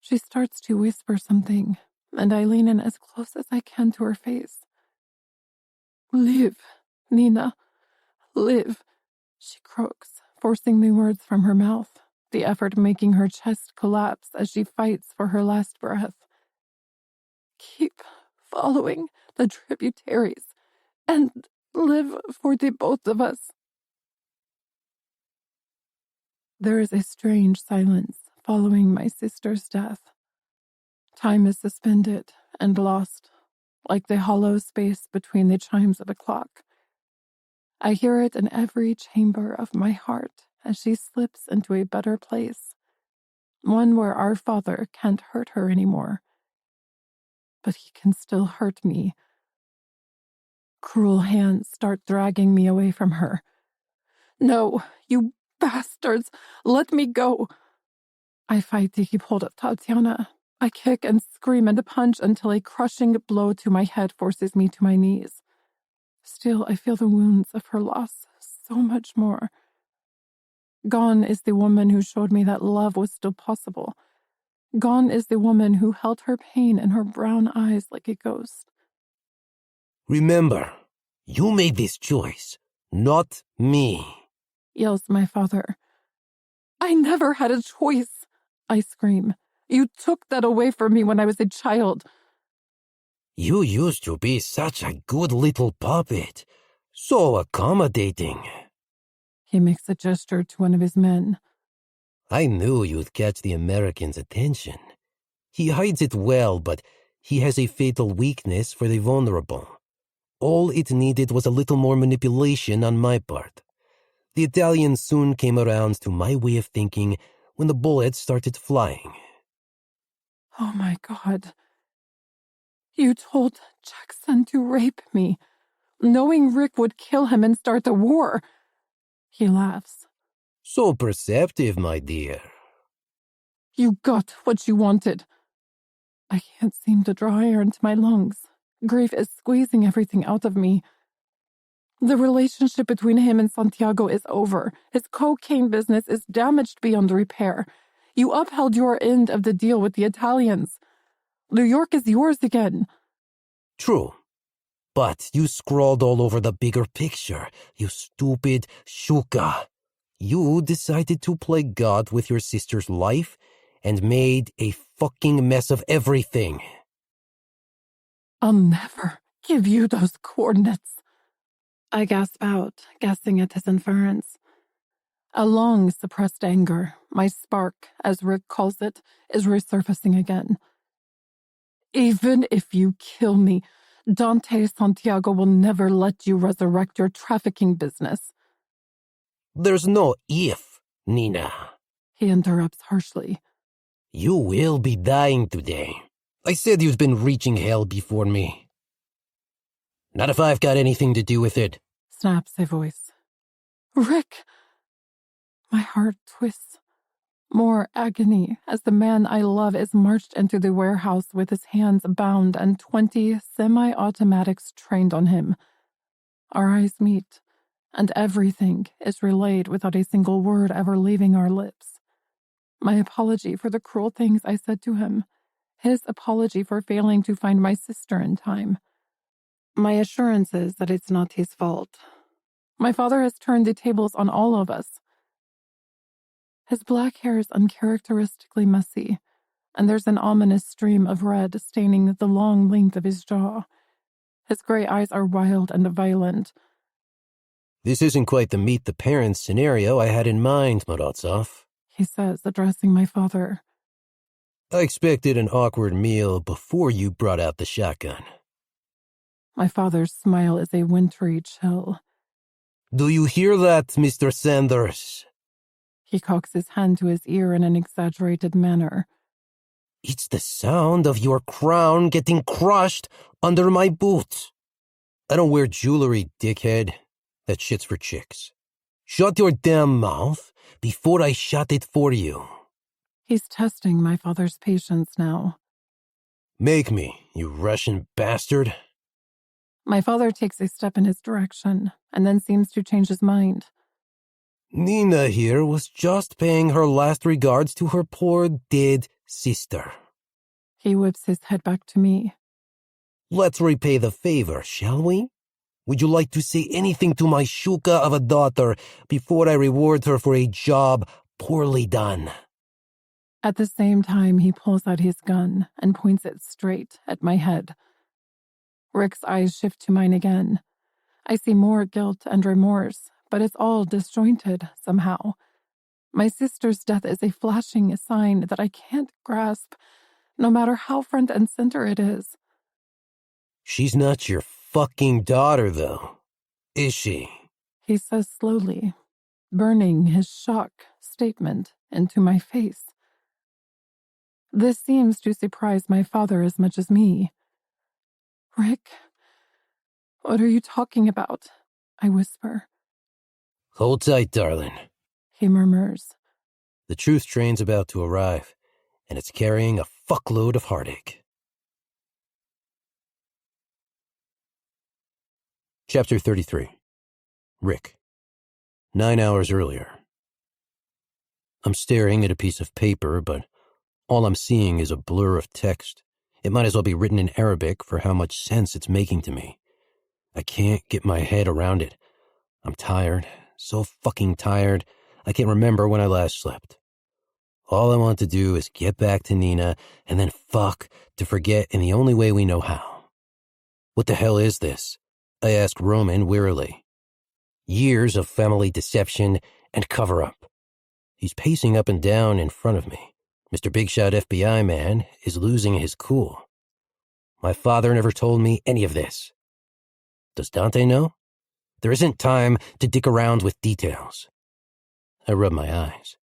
[SPEAKER 2] She starts to whisper something, and I lean in as close as I can to her face. Live, Nina. Live, she croaks, forcing the words from her mouth, the effort making her chest collapse as she fights for her last breath. Keep following the tributaries and live for the both of us. There is a strange silence following my sister's death. Time is suspended and lost, like the hollow space between the chimes of a clock. I hear it in every chamber of my heart as she slips into a better place, one where our father can't hurt her anymore. But he can still hurt me. Cruel hands start dragging me away from her. No, you bastards, let me go. I fight to keep hold of Tatiana. I kick and scream and punch until a crushing blow to my head forces me to my knees. Still, I feel the wounds of her loss so much more. Gone is the woman who showed me that love was still possible. Gone is the woman who held her pain in her brown eyes like a ghost.
[SPEAKER 1] Remember, you made this choice, not me,
[SPEAKER 2] Yells my father. I never had a choice, I scream. You took that away from me when I was a child.
[SPEAKER 1] You used to be such a good little puppet, so accommodating.
[SPEAKER 2] He makes a gesture to one of his men.
[SPEAKER 1] I knew you'd catch the American's attention. He hides it well, but he has a fatal weakness for the vulnerable. All it needed was a little more manipulation on my part. The Italian soon came around to my way of thinking when the bullets started flying.
[SPEAKER 2] Oh my God. You told Jackson to rape me, knowing Rick would kill him and start the war. He laughs.
[SPEAKER 1] So perceptive, my dear.
[SPEAKER 2] You got what you wanted. I can't seem to draw air into my lungs. Grief is squeezing everything out of me. The relationship between him and Santiago is over. His cocaine business is damaged beyond repair. You upheld your end of the deal with the Italians. New York is yours again.
[SPEAKER 1] True. But you scrawled all over the bigger picture, you stupid shuka. You decided to play God with your sister's life and made a fucking mess of everything.
[SPEAKER 2] I'll never give you those coordinates. I gasp out, guessing at his inference. A long suppressed anger, my spark, as Rick calls it, is resurfacing again. Even if you kill me, Dante Santiago will never let you resurrect your trafficking business.
[SPEAKER 1] There's no if, Nina.
[SPEAKER 2] He interrupts harshly.
[SPEAKER 1] You will be dying today. I said you'd been reaching hell before me. Not if I've got anything to do with it.
[SPEAKER 2] Snaps a voice. Rick! My heart twists. More agony as the man I love is marched into the warehouse with his hands bound and 20 semi-automatics trained on him. Our eyes meet, and everything is relayed without a single word ever leaving our lips. My apology for the cruel things I said to him. His apology for failing to find my sister in time. My assurances that it's not his fault. My father has turned the tables on all of us. His black hair is uncharacteristically messy, and there's an ominous stream of red staining the long length of his jaw. His gray eyes are wild and violent.
[SPEAKER 1] This isn't quite the meet the parents scenario I had in mind, Morozov,
[SPEAKER 2] he says, addressing my father.
[SPEAKER 1] I expected an awkward meal before you brought out the shotgun.
[SPEAKER 2] My father's smile is a wintry chill.
[SPEAKER 1] Do you hear that, Mr. Sanders?
[SPEAKER 2] He cocks his hand to his ear in an exaggerated manner.
[SPEAKER 1] It's the sound of your crown getting crushed under my boot. I don't wear jewelry, dickhead. That shit's for chicks. Shut your damn mouth before I shut it for you.
[SPEAKER 2] He's testing my father's patience now.
[SPEAKER 1] Make me, you Russian bastard.
[SPEAKER 2] My father takes a step in his direction and then seems to change his mind.
[SPEAKER 1] Nina here was just paying her last regards to her poor dead sister.
[SPEAKER 2] He whips his head back to me.
[SPEAKER 1] Let's repay the favor, shall we? Would you like to say anything to my shuka of a daughter before I reward her for a job poorly done?
[SPEAKER 2] At the same time, he pulls out his gun and points it straight at my head. Rick's eyes shift to mine again. I see more guilt and remorse, but it's all disjointed somehow. My sister's death is a flashing sign that I can't grasp, no matter how front and center it is.
[SPEAKER 1] She's not your fucking daughter, though, is she?
[SPEAKER 2] He says slowly, burning his shock statement into my face. This seems to surprise my father as much as me. Rick, what are you talking about? I whisper.
[SPEAKER 1] Hold tight, darling,
[SPEAKER 2] he murmurs.
[SPEAKER 1] The truth train's about to arrive, and it's carrying a fuckload of heartache. Chapter 33. Rick. 9 hours earlier. I'm staring at a piece of paper, but all I'm seeing is a blur of text. It might as well be written in Arabic for how much sense it's making to me. I can't get my head around it. I'm tired, so fucking tired, I can't remember when I last slept. All I want to do is get back to Nina and then fuck to forget in the only way we know how. What the hell is this? I asked Roman wearily. Years of family deception and cover-up. He's pacing up and down in front of me. Mr. Big Shot FBI man is losing his cool. My father never told me any of this. Does Dante know? There isn't time to dick around with details. I rub my eyes.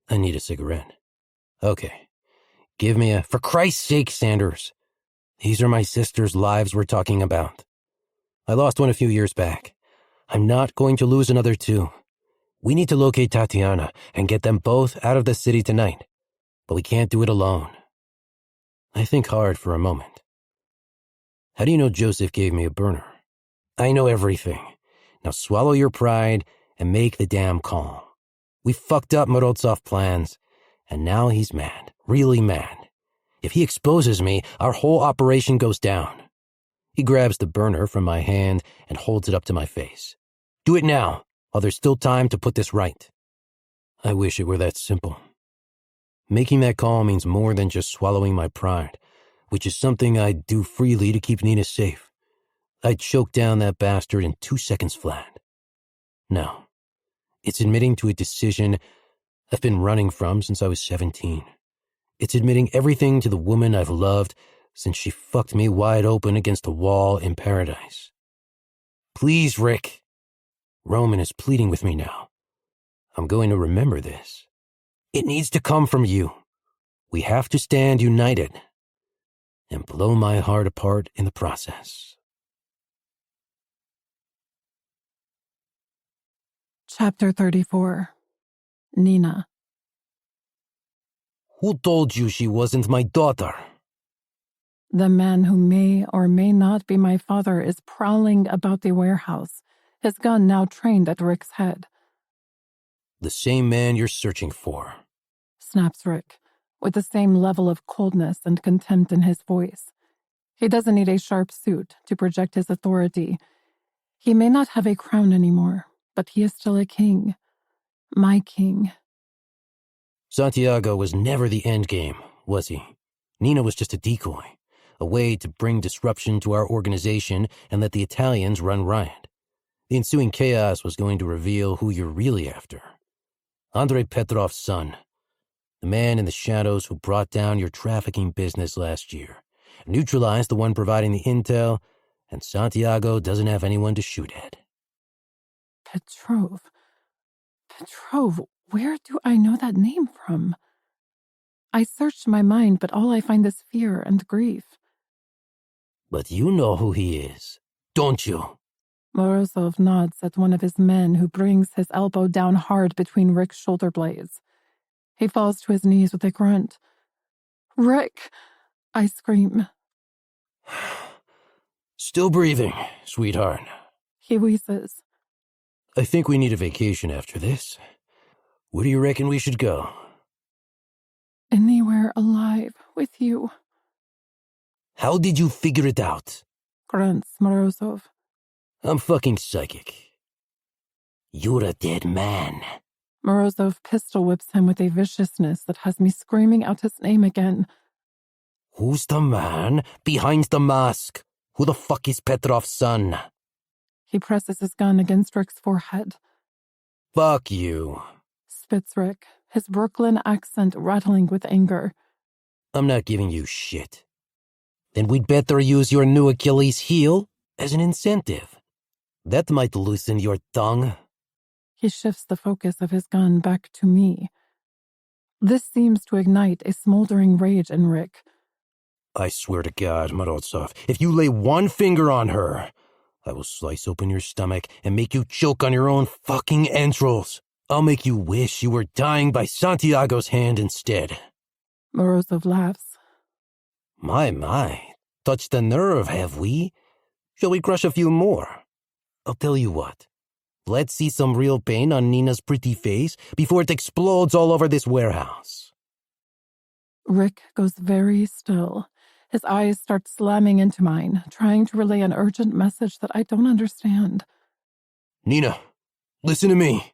[SPEAKER 1] I need a cigarette. Okay. Give me a... For Christ's sake, Sanders. These are my sister's lives we're talking about. I lost one a few years back. I'm not going to lose another two. We need to locate Tatiana and get them both out of the city tonight. But we can't do it alone. I think hard for a moment. How do you know Joseph gave me a burner? I know everything. Now swallow your pride and make the damn call. We fucked up Morozov plans, and now he's mad, really mad. If he exposes me, our whole operation goes down. He grabs the burner from my hand and holds it up to my face. Do it now, while there's still time to put this right. I wish it were that simple. Making that call means more than just swallowing my pride, which is something I'd do freely to keep Nina safe. I'd choke down that bastard in 2 seconds flat. No, it's admitting to a decision I've been running from since I was 17. It's admitting everything to the woman I've loved since she fucked me wide open against a wall in paradise. Please, Rick. Roman is pleading with me now. I'm going to remember this. It needs to come from you. We have to stand united and blow my heart apart in the process.
[SPEAKER 2] Chapter 34. Nina.
[SPEAKER 1] Who told you she wasn't my daughter?
[SPEAKER 2] The man who may or may not be my father is prowling about the warehouse, his gun now trained at Rick's head.
[SPEAKER 1] The same man you're searching for,
[SPEAKER 2] Snaps Rick, with the same level of coldness and contempt in his voice. He doesn't need a sharp suit to project his authority. He may not have a crown anymore, but he is still a king. My king.
[SPEAKER 1] Santiago was never the endgame, was he? Nina was just a decoy, a way to bring disruption to our organization and let the Italians run riot. The ensuing chaos was going to reveal who you're really after. Andrei Petrov's son, the man in the shadows who brought down your trafficking business last year, neutralized the one providing the intel, and Santiago doesn't have anyone to shoot at.
[SPEAKER 2] Petrov, where do I know that name from? I searched my mind, but all I find is fear and grief.
[SPEAKER 1] But you know who he is, don't you?
[SPEAKER 2] Morozov nods at one of his men who brings his elbow down hard between Rick's shoulder blades. He falls to his knees with a grunt. Rick! I scream.
[SPEAKER 1] Still breathing, sweetheart.
[SPEAKER 2] He wheezes.
[SPEAKER 1] I think we need a vacation after this. Where do you reckon we should go?
[SPEAKER 2] Anywhere alive with you.
[SPEAKER 1] How did you figure it out?
[SPEAKER 2] Grunts Morozov.
[SPEAKER 1] I'm fucking psychic. You're a dead man.
[SPEAKER 2] Morozov pistol whips him with a viciousness that has me screaming out his name again.
[SPEAKER 1] Who's the man behind the mask? Who the fuck is Petrov's son?
[SPEAKER 2] He presses his gun against Rick's forehead.
[SPEAKER 1] Fuck you.
[SPEAKER 2] Spits Rick, his Brooklyn accent rattling with anger.
[SPEAKER 1] I'm not giving you shit. Then we'd better use your new Achilles heel as an incentive. That might loosen your tongue.
[SPEAKER 2] He shifts the focus of his gun back to me. This seems to ignite a smoldering rage in Rick.
[SPEAKER 1] I swear to God, Morozov, if you lay one finger on her, I will slice open your stomach and make you choke on your own fucking entrails. I'll make you wish you were dying by Santiago's hand instead.
[SPEAKER 2] Morozov laughs.
[SPEAKER 1] My, touched the nerve, have we? Shall we crush a few more? I'll tell you what. Let's see some real pain on Nina's pretty face before it explodes all over this warehouse.
[SPEAKER 2] Rick goes very still. His eyes start slamming into mine, trying to relay an urgent message that I don't understand.
[SPEAKER 1] Nina, listen to me.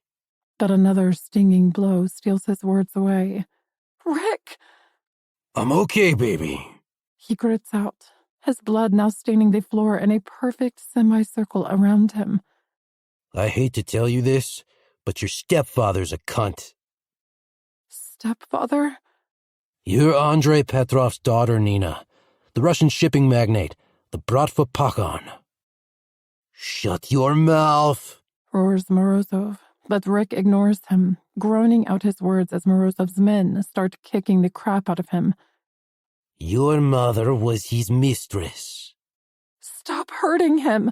[SPEAKER 2] But another stinging blow steals his words away. Rick!
[SPEAKER 1] I'm okay, baby.
[SPEAKER 2] He grits out, his blood now staining the floor in a perfect semicircle around him.
[SPEAKER 1] I hate to tell you this, but your stepfather's a cunt.
[SPEAKER 2] Stepfather?
[SPEAKER 1] You're Andrei Petrov's daughter, Nina. The Russian shipping magnate, the Bratva Pakon. Shut your mouth,
[SPEAKER 2] Roars Morozov, but Rick ignores him, groaning out his words as Morozov's men start kicking the crap out of him.
[SPEAKER 1] Your mother was his mistress.
[SPEAKER 2] Stop hurting him!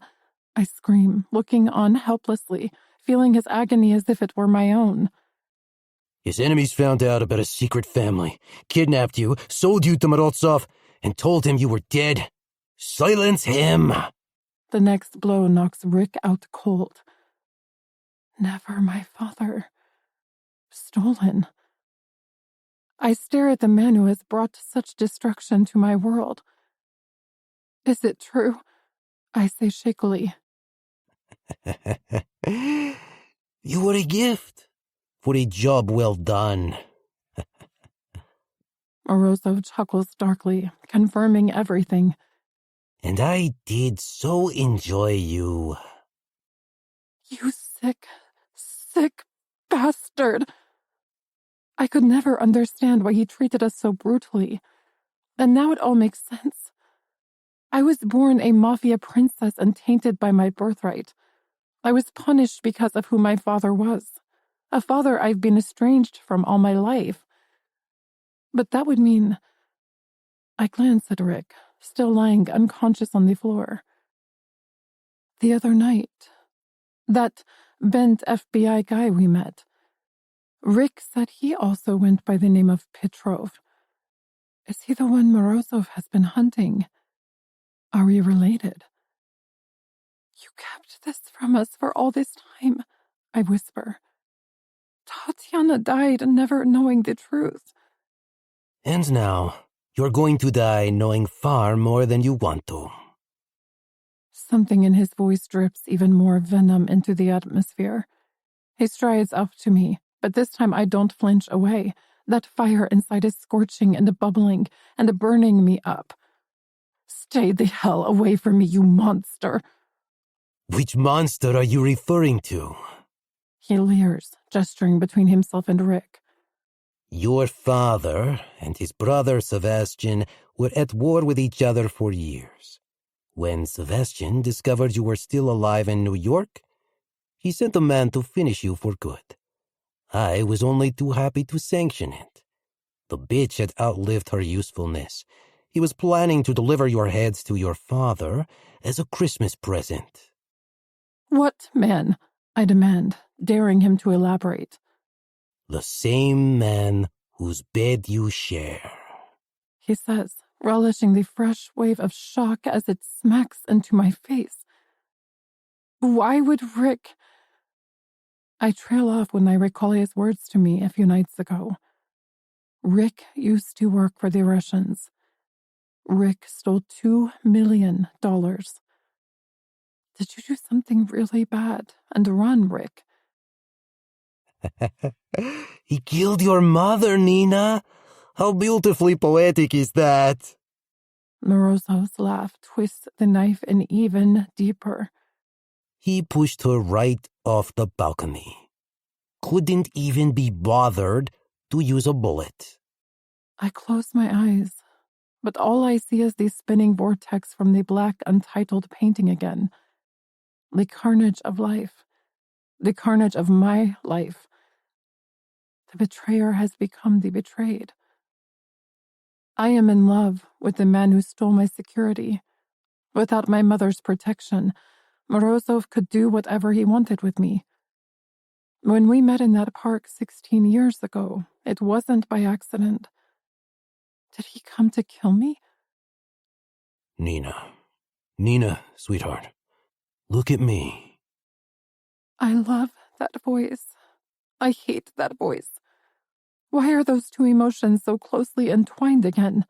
[SPEAKER 2] I scream, looking on helplessly, feeling his agony as if it were my own.
[SPEAKER 1] His enemies found out about a secret family, kidnapped you, sold you to Morozov, and told him you were dead. Silence him!
[SPEAKER 2] The next blow knocks Rick out cold. Never my father. Stolen. I stare at the man who has brought such destruction to my world. Is it true? I say shakily.
[SPEAKER 1] You were a gift for a job well done.
[SPEAKER 2] Morozov chuckles darkly, confirming everything.
[SPEAKER 1] And I did so enjoy you.
[SPEAKER 2] You sick bastard! I could never understand why he treated us so brutally. And now it all makes sense. I was born a mafia princess and tainted by my birthright. I was punished because of who my father was. A father I've been estranged from all my life. But that would mean... I glance at Rick, still lying unconscious on the floor. The other night, that bent FBI guy we met. Rick said he also went by the name of Petrov. Is he the one Morozov has been hunting? Are we related? You kept this from us for all this time, I whisper. Tatiana died never knowing the truth.
[SPEAKER 1] And now, you're going to die knowing far more than you want to.
[SPEAKER 2] Something in his voice drips even more venom into the atmosphere. He strides up to me, but this time I don't flinch away. That fire inside is scorching and bubbling and burning me up. Stay the hell away from me, you monster!
[SPEAKER 1] Which monster are you referring to?
[SPEAKER 2] He leers, gesturing between himself and Rick.
[SPEAKER 1] Your father and his brother Sebastian were at war with each other for years. When Sebastian discovered you were still alive in New York, he sent a man to finish you for good. I was only too happy to sanction it. The bitch had outlived her usefulness. He was planning to deliver your heads to your father as a Christmas present.
[SPEAKER 2] What man? I demand, daring him to elaborate.
[SPEAKER 1] The same man whose bed you share,
[SPEAKER 2] He says, relishing the fresh wave of shock as it smacks into my face. Why would Rick... I trail off when I recall his words to me a few nights ago. Rick used to work for the Russians. Rick stole $2 million. Did you do something really bad and run, Rick?
[SPEAKER 1] He killed your mother, Nina. How beautifully poetic is that?
[SPEAKER 2] Morozov's laugh twists the knife in even deeper.
[SPEAKER 1] He pushed her right off the balcony. Couldn't even be bothered to use a bullet.
[SPEAKER 2] I close my eyes, but all I see is the spinning vortex from the black untitled painting again. The carnage of life. The carnage of my life. The betrayer has become the betrayed. I am in love with the man who stole my security. Without my mother's protection, Morozov could do whatever he wanted with me. When we met in that park 16 years ago, it wasn't by accident. Did he come to kill me?
[SPEAKER 1] Nina, sweetheart, look at me.
[SPEAKER 2] I love that voice. I hate that voice. Why are those two emotions so closely entwined again?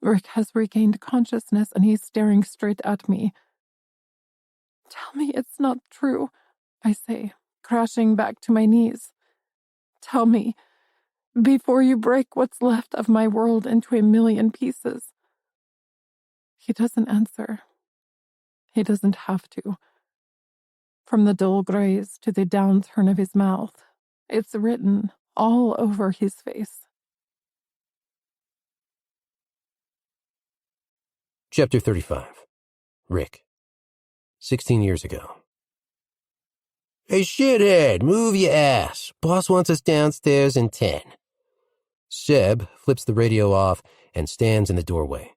[SPEAKER 2] Rick has regained consciousness and he's staring straight at me. Tell me it's not true, I say, crashing back to my knees. Tell me, before you break what's left of my world into a million pieces. He doesn't answer. He doesn't have to. From the dull graze to the downturn of his mouth, it's written all over his face.
[SPEAKER 1] Chapter 35. Rick. 16 years ago. Hey, shithead, move your ass. Boss wants us downstairs in 10. Seb flips the radio off and stands in the doorway,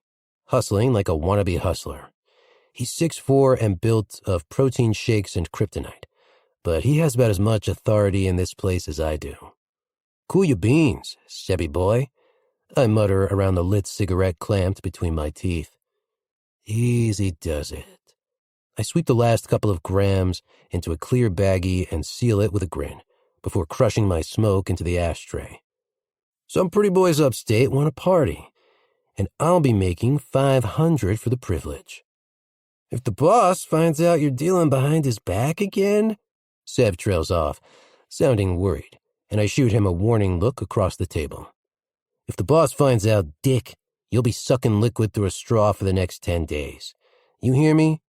[SPEAKER 1] hustling like a wannabe hustler. He's 6'4" and built of protein shakes and kryptonite, but he has about as much authority in this place as I do. Cool your beans, Sebby boy, I mutter around the lit cigarette clamped between my teeth. Easy does it. I sweep the last couple of grams into a clear baggie and seal it with a grin before crushing my smoke into the ashtray. Some pretty boys upstate want a party, and I'll be making $500 for the privilege. If the boss finds out you're dealing behind his back again, Seb trails off, sounding worried, and I shoot him a warning look across the table. If the boss finds out, Dick, you'll be sucking liquid through a straw for the next 10 days. You hear me?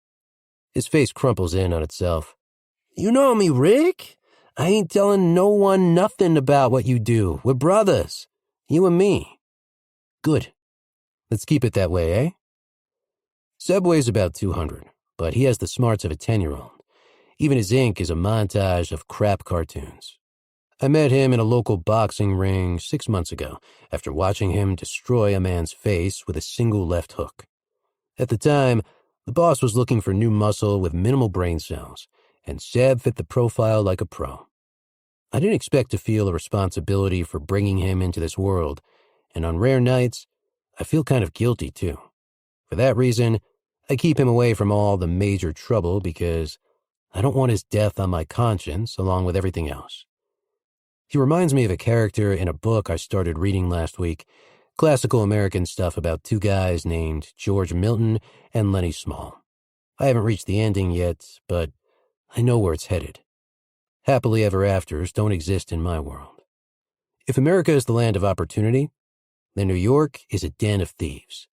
[SPEAKER 1] His face crumples in on itself. You know me, Rick. I ain't telling no one nothing about what you do. We're brothers. You and me. Good. Let's keep it that way, eh? Seb weighs about 200, but he has the smarts of a 10-year-old. Even his ink is a montage of crap cartoons. I met him in a local boxing ring 6 months ago after watching him destroy a man's face with a single left hook. At the time, the boss was looking for new muscle with minimal brain cells, and Seb fit the profile like a pro. I didn't expect to feel a responsibility for bringing him into this world, and on rare nights, I feel kind of guilty too. For that reason, I keep him away from all the major trouble because I don't want his death on my conscience along with everything else. He reminds me of a character in a book I started reading last week, classical American stuff about two guys named George Milton and Lenny Small. I haven't reached the ending yet, but I know where it's headed. Happily ever afters don't exist in my world. If America is the land of opportunity, then New York is a den of thieves,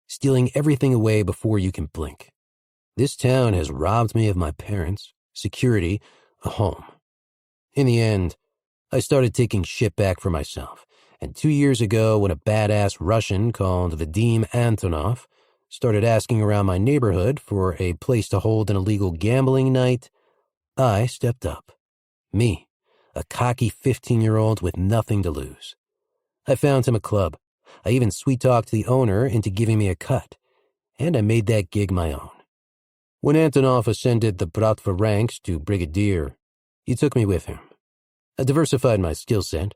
[SPEAKER 1] stealing everything away before you can blink. This town has robbed me of my parents, security, a home. In the end, I started taking shit back for myself, and 2 years ago when a badass Russian called Vadim Antonov started asking around my neighborhood for a place to hold an illegal gambling night, I stepped up. Me, a cocky 15-year-old with nothing to lose. I found him a club. I even sweet-talked the owner into giving me a cut, and I made that gig my own. When Antonov ascended the Bratva ranks to brigadier, he took me with him. I diversified my skill set,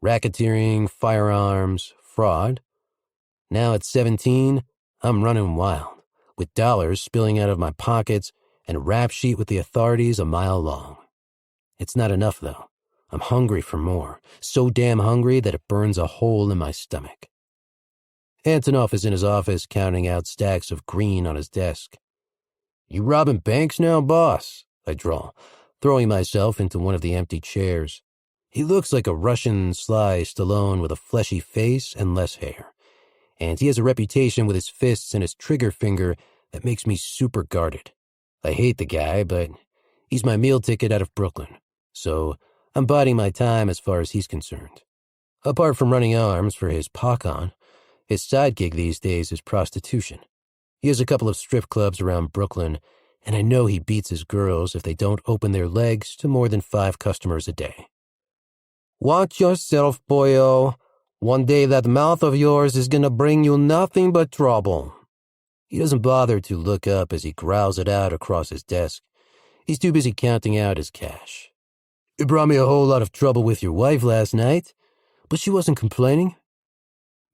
[SPEAKER 1] racketeering, firearms, fraud. Now at 17, I'm running wild, with dollars spilling out of my pockets and a rap sheet with the authorities a mile long. It's not enough, though. I'm hungry for more, so damn hungry that it burns a hole in my stomach. Antonov is in his office counting out stacks of green on his desk. "You robbing banks now, boss?" I drawl, throwing myself into one of the empty chairs. He looks like a Russian Sly Stallone with a fleshy face and less hair. And he has a reputation with his fists and his trigger finger that makes me super guarded. I hate the guy, but he's my meal ticket out of Brooklyn, so I'm biding my time as far as he's concerned. Apart from running arms for his Pakon, his side gig these days is prostitution. He has a couple of strip clubs around Brooklyn, and I know he beats his girls if they don't open their legs to more than 5 customers a day. "Watch yourself, boyo. One day that mouth of yours is gonna bring you nothing but trouble." He doesn't bother to look up as he growls it out across his desk. He's too busy counting out his cash. "It brought me a whole lot of trouble with your wife last night, but she wasn't complaining."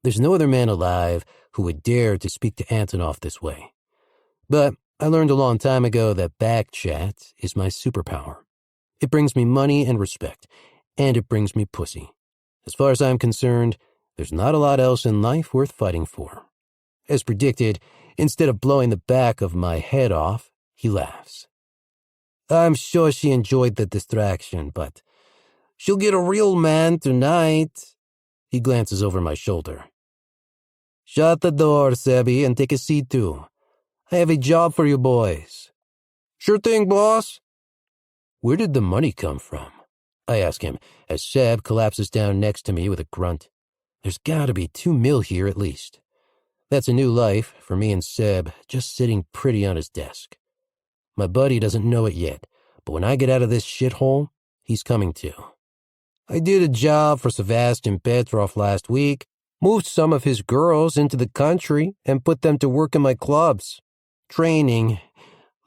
[SPEAKER 1] There's no other man alive who would dare to speak to Antonov this way. But I learned a long time ago that back chat is my superpower. It brings me money and respect, and it brings me pussy. As far as I'm concerned, there's not a lot else in life worth fighting for. As predicted, instead of blowing the back of my head off, he laughs. "I'm sure she enjoyed the distraction, but she'll get a real man tonight." He glances over my shoulder. "Shut the door, Sebby, and take a seat too. I have a job for you boys." "Sure thing, boss." "Where did the money come from?" I ask him as Seb collapses down next to me with a grunt. There's gotta be $2 million here at least. That's a new life for me and Seb just sitting pretty on his desk. My buddy doesn't know it yet, but when I get out of this shithole, he's coming too. "I did a job for Sebastian Petrov last week, moved some of his girls into the country and put them to work in my clubs. Training,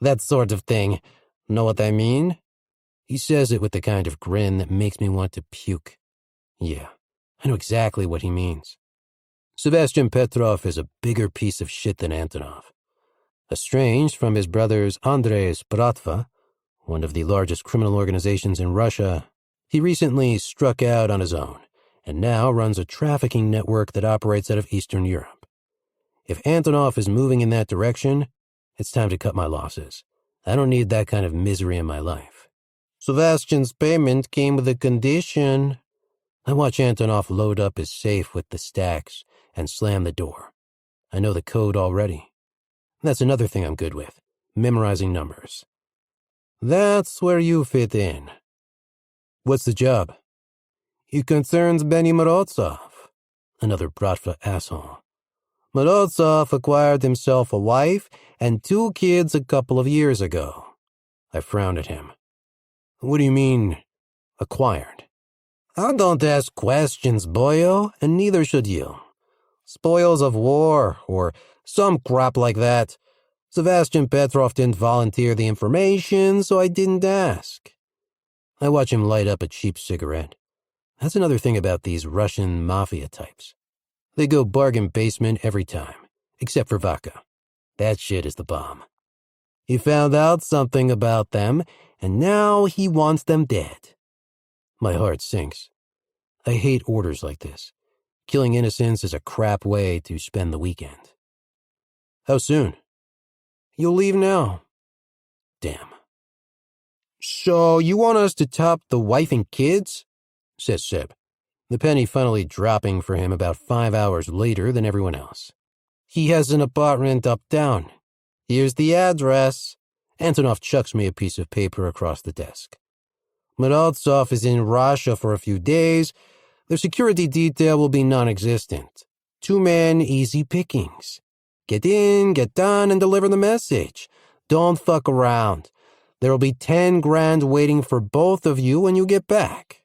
[SPEAKER 1] that sort of thing. Know what I mean?" He says it with the kind of grin that makes me want to puke. Yeah, I know exactly what he means. Sebastian Petrov is a bigger piece of shit than Antonov. Estranged from his brothers Andres Bratva, one of the largest criminal organizations in Russia, he recently struck out on his own and now runs a trafficking network that operates out of Eastern Europe. If Antonov is moving in that direction, it's time to cut my losses. I don't need that kind of misery in my life. Sebastian's payment came with a condition. I watch Antonov load up his safe with the stacks and slam the door. I know the code already. That's another thing I'm good with, memorizing numbers. That's where you fit in. What's the job? It concerns Benny Morozov, another Bratva asshole. Morozov acquired himself a wife and 2 kids a couple of years ago. I frowned at him. What do you mean, acquired? I don't ask questions, boyo, and neither should you. Spoils of war, or some crap like that. Sebastian Petrov didn't volunteer the information, so I didn't ask. I watch him light up a cheap cigarette. That's another thing about these Russian mafia types. They go bargain basement every time, except for vodka. That shit is the bomb. He found out something about them, and now he wants them dead. My heart sinks. I hate orders like this. Killing innocents is a crap way to spend the weekend. How soon? You'll leave now. Damn. So you want us to top the wife and kids? Says Seb, the penny finally dropping for him about 5 hours later than everyone else. He has an apartment uptown. Here's the address. Antonov chucks me a piece of paper across the desk. Morozov is in Russia for a few days. Their security detail will be non-existent. 2 men, easy pickings. Get in, get done, and deliver the message. Don't fuck around. There'll be 10 grand waiting for both of you when you get back.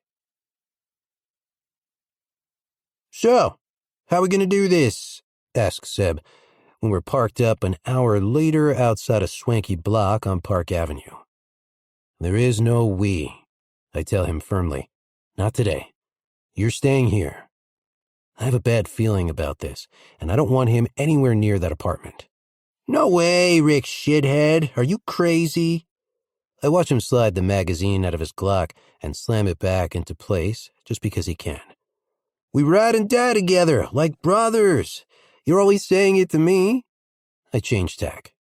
[SPEAKER 1] So, how are we going to do this? Asks Seb, when we're parked up an hour later outside a swanky block on Park Avenue. There is no we, I tell him firmly. Not today. You're staying here. I have a bad feeling about this, and I don't want him anywhere near that apartment. No way, Rick shithead. Are you crazy? I watch him slide the magazine out of his Glock and slam it back into place just because he can. We ride and die together, like brothers. You're always saying it to me. I change tack.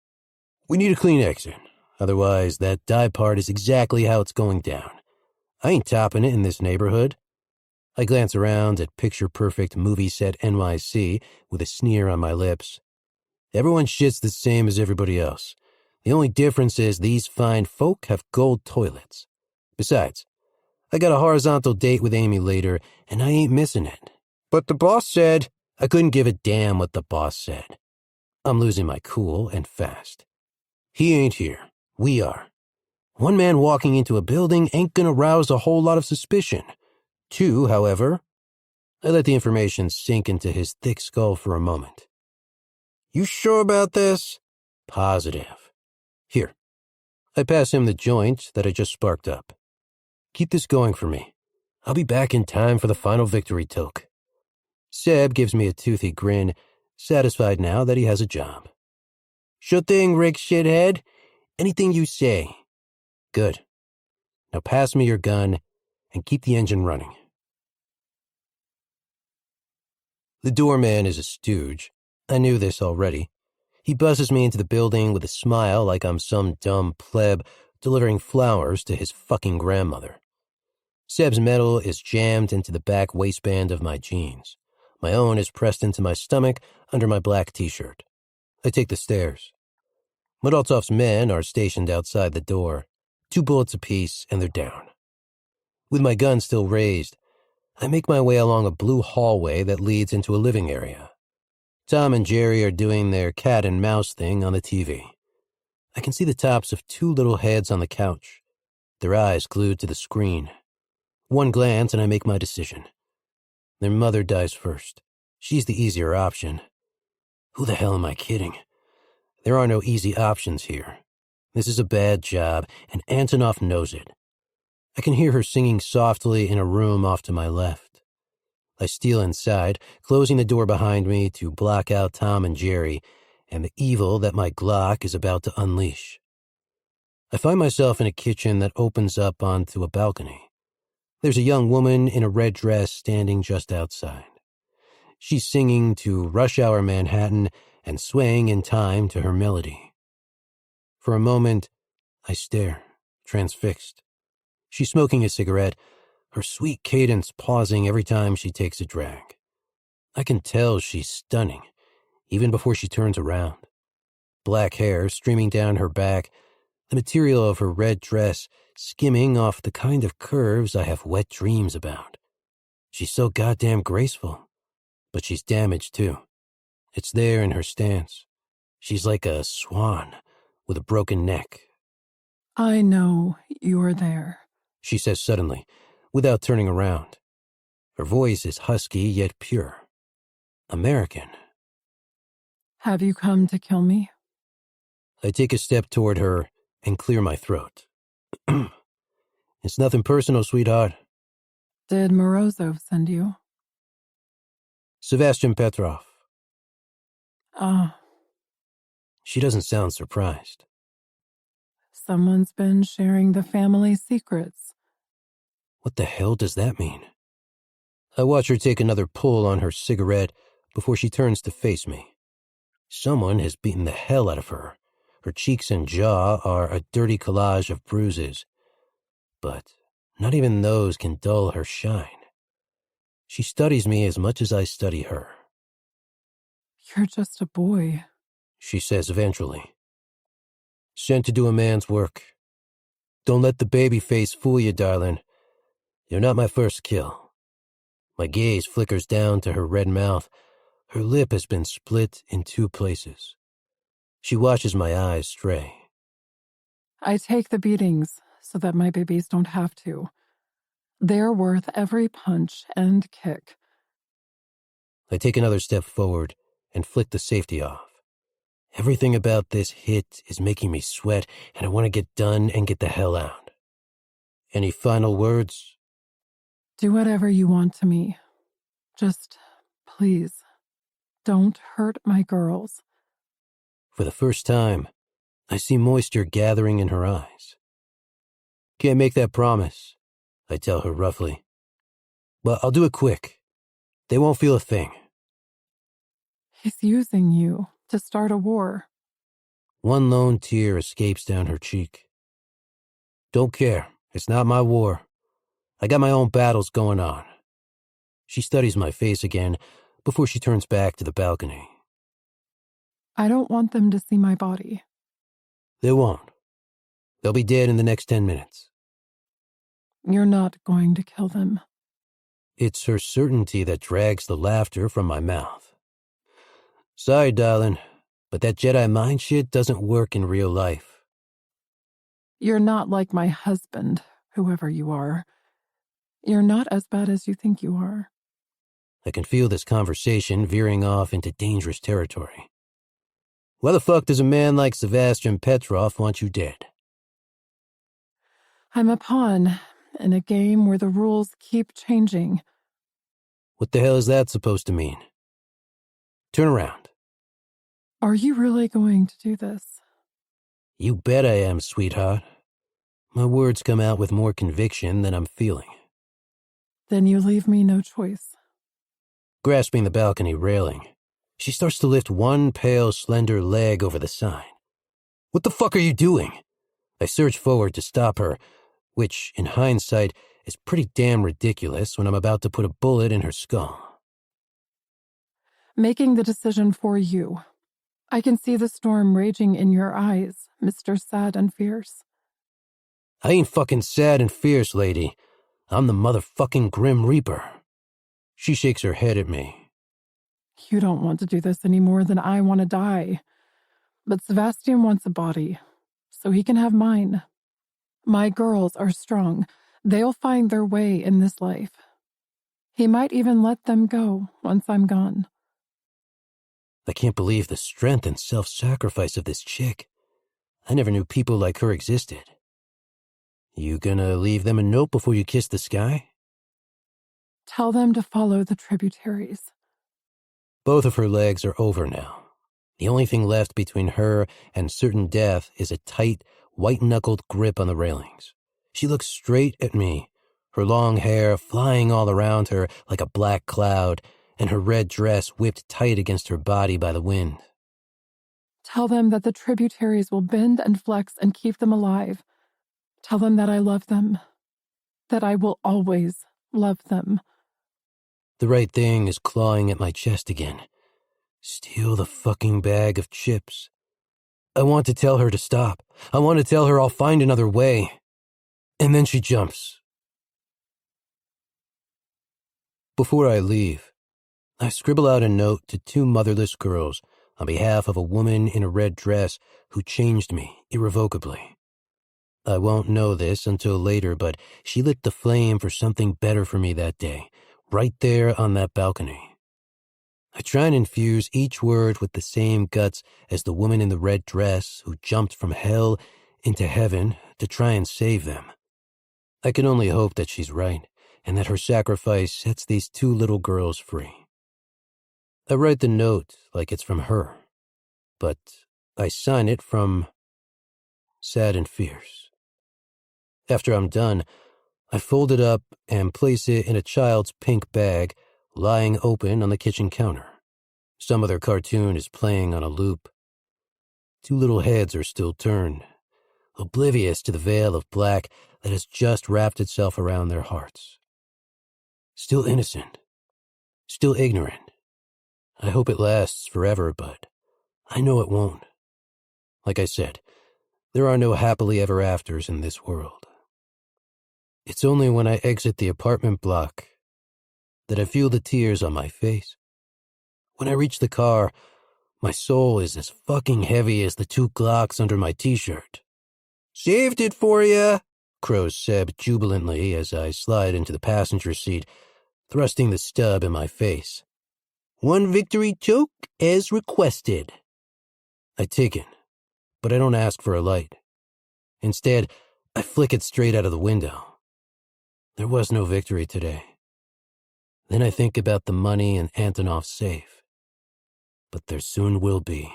[SPEAKER 1] We need a clean exit. Otherwise, that die part is exactly how it's going down. I ain't topping it in this neighborhood. I glance around at picture-perfect movie set NYC with a sneer on my lips. Everyone shits the same as everybody else. The only difference is these fine folk have gold toilets. Besides, I got a horizontal date with Amy later, and I ain't missing it. But the boss said I couldn't give a damn what the boss said. I'm losing my cool and fast. He ain't here. We are. 1 man walking into a building ain't gonna rouse a whole lot of suspicion. 2, however. I let the information sink into his thick skull for a moment. You sure about this? Positive. Here. I pass him the joint that I just sparked up. Keep this going for me. I'll be back in time for the final victory toke. Seb gives me a toothy grin, satisfied now that he has a job. Sure thing, Rick shithead. Anything you say. Good. Now pass me your gun and keep the engine running. The doorman is a stooge. I knew this already. He buzzes me into the building with a smile like I'm some dumb pleb delivering flowers to his fucking grandmother. Seb's medal is jammed into the back waistband of my jeans. My own is pressed into my stomach under my black t-shirt. I take the stairs. Morozov's men are stationed outside the door, 2 bullets apiece, and they're down. With my gun still raised, I make my way along a blue hallway that leads into a living area. Tom and Jerry are doing their cat and mouse thing on the TV. I can see the tops of 2 little heads on the couch, their eyes glued to the screen. One glance and I make my decision. Their mother dies first. She's the easier option. Who the hell am I kidding? There are no easy options here. This is a bad job, and Antonov knows it. I can hear her singing softly in a room off to my left. I steal inside, closing the door behind me to block out Tom and Jerry and the evil that my Glock is about to unleash. I find myself in a kitchen that opens up onto a balcony. There's a young woman in a red dress standing just outside. She's singing to Rush Hour Manhattan and swaying in time to her melody. For a moment, I stare, transfixed. She's smoking a cigarette, her sweet cadence pausing every time she takes a drag. I can tell she's stunning, even before she turns around. Black hair streaming down her back, the material of her red dress skimming off the kind of curves I have wet dreams about. She's so goddamn graceful, but she's damaged too. It's there in her stance. She's like a swan with a broken neck.
[SPEAKER 2] I know you're there,
[SPEAKER 1] She says suddenly, without turning around. Her voice is husky yet pure. American.
[SPEAKER 2] Have you come to kill me?
[SPEAKER 1] I take a step toward her and clear my throat. It's nothing personal, sweetheart.
[SPEAKER 2] Did Morozov send you?
[SPEAKER 1] Sebastian Petrov.
[SPEAKER 2] Ah,
[SPEAKER 1] She doesn't sound surprised.
[SPEAKER 2] someone's been sharing the family secrets.
[SPEAKER 1] What the hell does that mean? I watch her take another pull on her cigarette before she turns to face me. Someone has beaten the hell out of her. Her cheeks and jaw are a dirty collage of bruises. But not even those can dull her shine. She studies me as much as I study her.
[SPEAKER 2] You're just a boy.
[SPEAKER 1] She says eventually. Sent to do a man's work. Don't let the baby face fool you, darling. You're not my first kill. My gaze flickers down to her red mouth. Her lip has been split in 2 places. She watches my eyes stray.
[SPEAKER 2] I take the beatings so that my babies don't have to. They're worth every punch and kick.
[SPEAKER 1] I take another step forward and flick the safety off. Everything about this hit is making me sweat, and I want to get done and get the hell out. Any final words?
[SPEAKER 2] Do whatever you want to me. Just, please, don't hurt my girls.
[SPEAKER 1] For the first time, I see moisture gathering in her eyes. Can't make that promise, I tell her roughly. But I'll do it quick. They won't feel a thing.
[SPEAKER 2] He's using you to start a war.
[SPEAKER 1] One lone tear escapes down her cheek. Don't care. It's not my war. I got my own battles going on. She studies my face again before she turns back to the balcony.
[SPEAKER 2] I don't want them to see my body.
[SPEAKER 1] They won't. They'll be dead in the next 10 minutes.
[SPEAKER 2] You're not going to kill them.
[SPEAKER 1] It's her certainty that drags the laughter from my mouth. Sorry, darling, but that Jedi mind shit doesn't work in real life.
[SPEAKER 2] You're not like my husband, whoever you are. You're not as bad as you think you are.
[SPEAKER 1] I can feel this conversation veering off into dangerous territory. Why the fuck does a man like Sebastian Petrov want you dead?
[SPEAKER 2] I'm a pawn in a game where the rules keep changing.
[SPEAKER 1] What the hell is that supposed to mean? Turn around.
[SPEAKER 2] Are you really going to do this?
[SPEAKER 1] You bet I am, sweetheart. My words come out with more conviction than I'm feeling.
[SPEAKER 2] Then you leave me no choice.
[SPEAKER 1] Grasping the balcony railing, she starts to lift one pale, slender leg over the sign. What the fuck are you doing? I surge forward to stop her, which, in hindsight, is pretty damn ridiculous when I'm about to put a bullet in her skull.
[SPEAKER 2] Making the decision for you. I can see the storm raging in your eyes, Mr. Sad and Fierce.
[SPEAKER 1] I ain't fucking sad and fierce, lady. I'm the motherfucking Grim Reaper. She shakes her head at me.
[SPEAKER 2] You don't want to do this any more than I want to die. But Sebastian wants a body, so he can have mine. My girls are strong. They'll find their way in this life. He might even let them go once I'm gone.
[SPEAKER 1] I can't believe the strength and self-sacrifice of this chick. I never knew people like her existed. You gonna leave them a note before you kiss the sky?
[SPEAKER 2] Tell them to follow the tributaries.
[SPEAKER 1] Both of her legs are over now. The only thing left between her and certain death is a tight, white-knuckled grip on the railings. She looks straight at me, her long hair flying all around her like a black cloud, and her red dress whipped tight against her body by the wind.
[SPEAKER 2] Tell them that the tributaries will bend and flex and keep them alive. Tell them that I love them, that I will always love them.
[SPEAKER 1] The right thing is clawing at my chest again. Steal the fucking bag of chips. I want to tell her to stop. I want to tell her I'll find another way. And then she jumps. Before I leave, I scribble out a note to 2 motherless girls on behalf of a woman in a red dress who changed me irrevocably. I won't know this until later, but she lit the flame for something better for me that day, right there on that balcony. I try and infuse each word with the same guts as the woman in the red dress who jumped from hell into heaven to try and save them. I can only hope that she's right, and that her sacrifice sets these two little girls free. I write the note like it's from her, but I sign it from Sad and Fierce. After I'm done, I fold it up and place it in a child's pink bag lying open on the kitchen counter. Some other cartoon is playing on a loop. Two little heads are still turned, oblivious to the veil of black that has just wrapped itself around their hearts. Still innocent, still ignorant. I hope it lasts forever, but I know it won't. Like I said, there are no happily ever afters in this world. It's only when I exit the apartment block that I feel the tears on my face. When I reach the car, my soul is as fucking heavy as the two Glocks under my t-shirt. "Saved it for ya," crows Seb jubilantly as I slide into the passenger seat, thrusting the stub in my face. "One victory choke as requested." I take it, but I don't ask for a light. Instead, I flick it straight out of the window. There was no victory today. Then I think about the money in Antonov's safe. But there soon will be.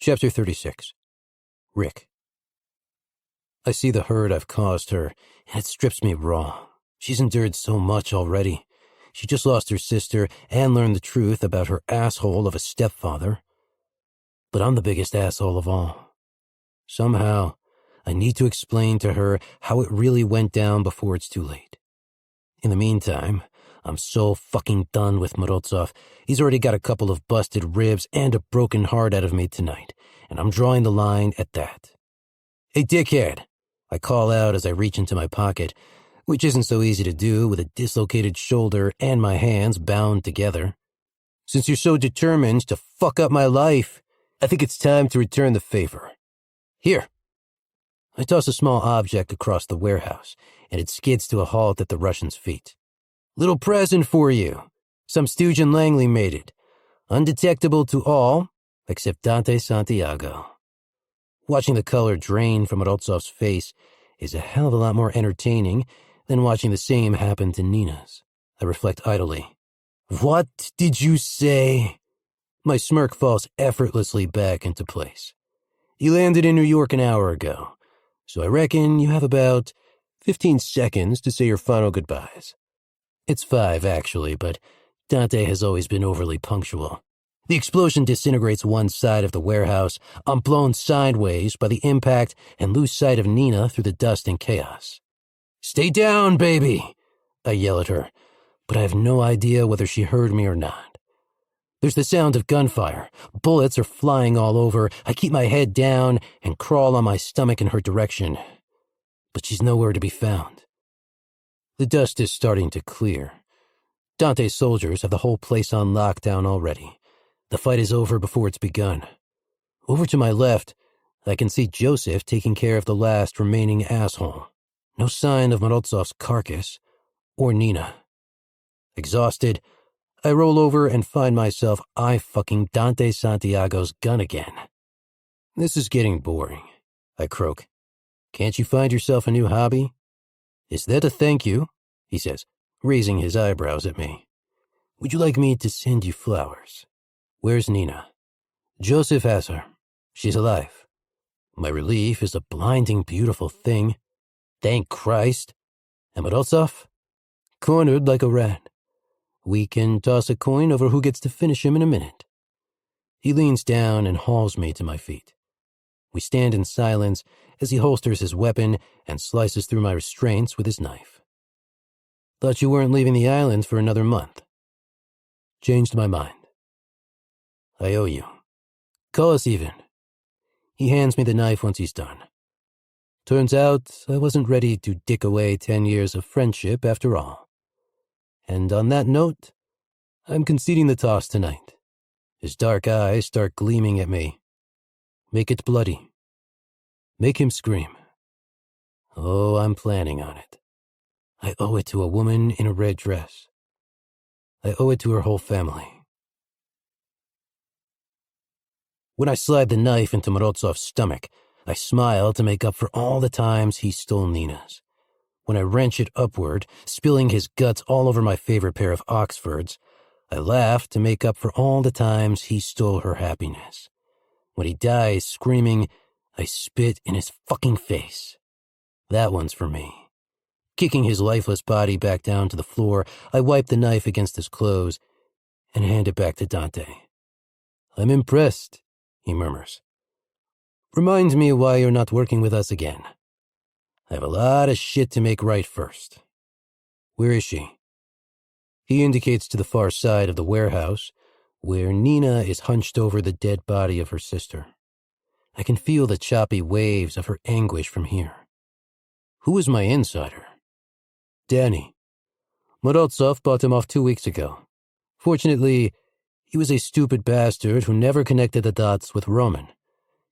[SPEAKER 1] Chapter 36. Rick. I see the hurt I've caused her, and it strips me raw. She's endured so much already. She just lost her sister and learned the truth about her asshole of a stepfather. But I'm the biggest asshole of all. Somehow, I need to explain to her how it really went down before it's too late. In the meantime, I'm so fucking done with Morozov. He's already got a couple of busted ribs and a broken heart out of me tonight, and I'm drawing the line at that. "Hey, dickhead," I call out as I reach into my pocket, which isn't so easy to do with a dislocated shoulder and my hands bound together. "Since you're so determined to fuck up my life, I think it's time to return the favor. Here." I toss a small object across the warehouse, and it skids to a halt at the Russian's feet. "Little present for you. Some stooge in Langley made it. Undetectable to all, except Dante Santiago." Watching the color drain from Morozov's face is a hell of a lot more entertaining than watching the same happen to Nina's. I reflect idly. "What did you say?" My smirk falls effortlessly back into place. "You landed in New York an hour ago, so I reckon you have about 15 seconds to say your final goodbyes." It's 5, actually, but Dante has always been overly punctual. The explosion disintegrates one side of the warehouse. I'm blown sideways by the impact and lose sight of Nina through the dust and chaos. "Stay down, baby," I yell at her, but I have no idea whether she heard me or not. There's the sound of gunfire. Bullets are flying all over. I keep my head down and crawl on my stomach in her direction, but she's nowhere to be found. The dust is starting to clear. Dante's soldiers have the whole place on lockdown already. The fight is over before it's begun. Over to my left, I can see Joseph taking care of the last remaining asshole. No sign of Morozov's carcass, or Nina. Exhausted, I roll over and find myself eye-fucking Dante Santiago's gun again. "This is getting boring," I croak. "Can't you find yourself a new hobby?" "Is that a thank you?" he says, raising his eyebrows at me. "Would you like me to send you flowers? Where's Nina?" "Joseph has her. She's alive." My relief is a blinding beautiful thing. Thank Christ. And Morozov? Cornered like a rat. We can toss a coin over who gets to finish him in a minute. He leans down and hauls me to my feet. We stand in silence as he holsters his weapon and slices through my restraints with his knife. "Thought you weren't leaving the island for another month." "Changed my mind." "I owe you. Call us even." He hands me the knife once he's done. Turns out I wasn't ready to dick away 10 years of friendship after all. And on that note, I'm conceding the toss tonight. His dark eyes start gleaming at me. Make it bloody. Make him scream. Oh, I'm planning on it. I owe it to a woman in a red dress. I owe it to her whole family. When I slide the knife into Morozov's stomach, I smile to make up for all the times he stole Nina's. When I wrench it upward, spilling his guts all over my favorite pair of Oxfords, I laugh to make up for all the times he stole her happiness. When he dies screaming, I spit in his fucking face. That one's for me. Kicking his lifeless body back down to the floor, I wipe the knife against his clothes and hand it back to Dante. "I'm impressed," he murmurs. "Reminds me why you're not working with us again. I have a lot of shit to make right first. Where is she?" He indicates to the far side of the warehouse, where Nina is hunched over the dead body of her sister. I can feel the choppy waves of her anguish from here. Who is my insider? Danny. Morozov bought him off 2 weeks ago. Fortunately, he was a stupid bastard who never connected the dots with Roman.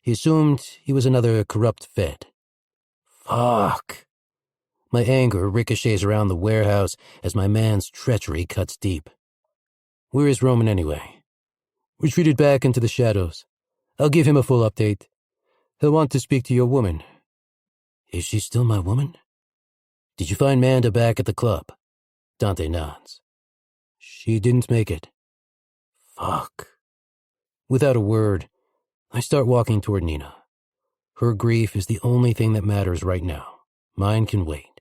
[SPEAKER 1] He assumed he was another corrupt Fed. Fuck. My anger ricochets around the warehouse as my man's treachery cuts deep. Where is Roman anyway? Retreated back into the shadows. I'll give him a full update. He'll want to speak to your woman. Is she still my woman? Did you find Manda back at the club? Dante nods. She didn't make it. Fuck. Without a word, I start walking toward Nina. Her grief is the only thing that matters right now. Mine can wait.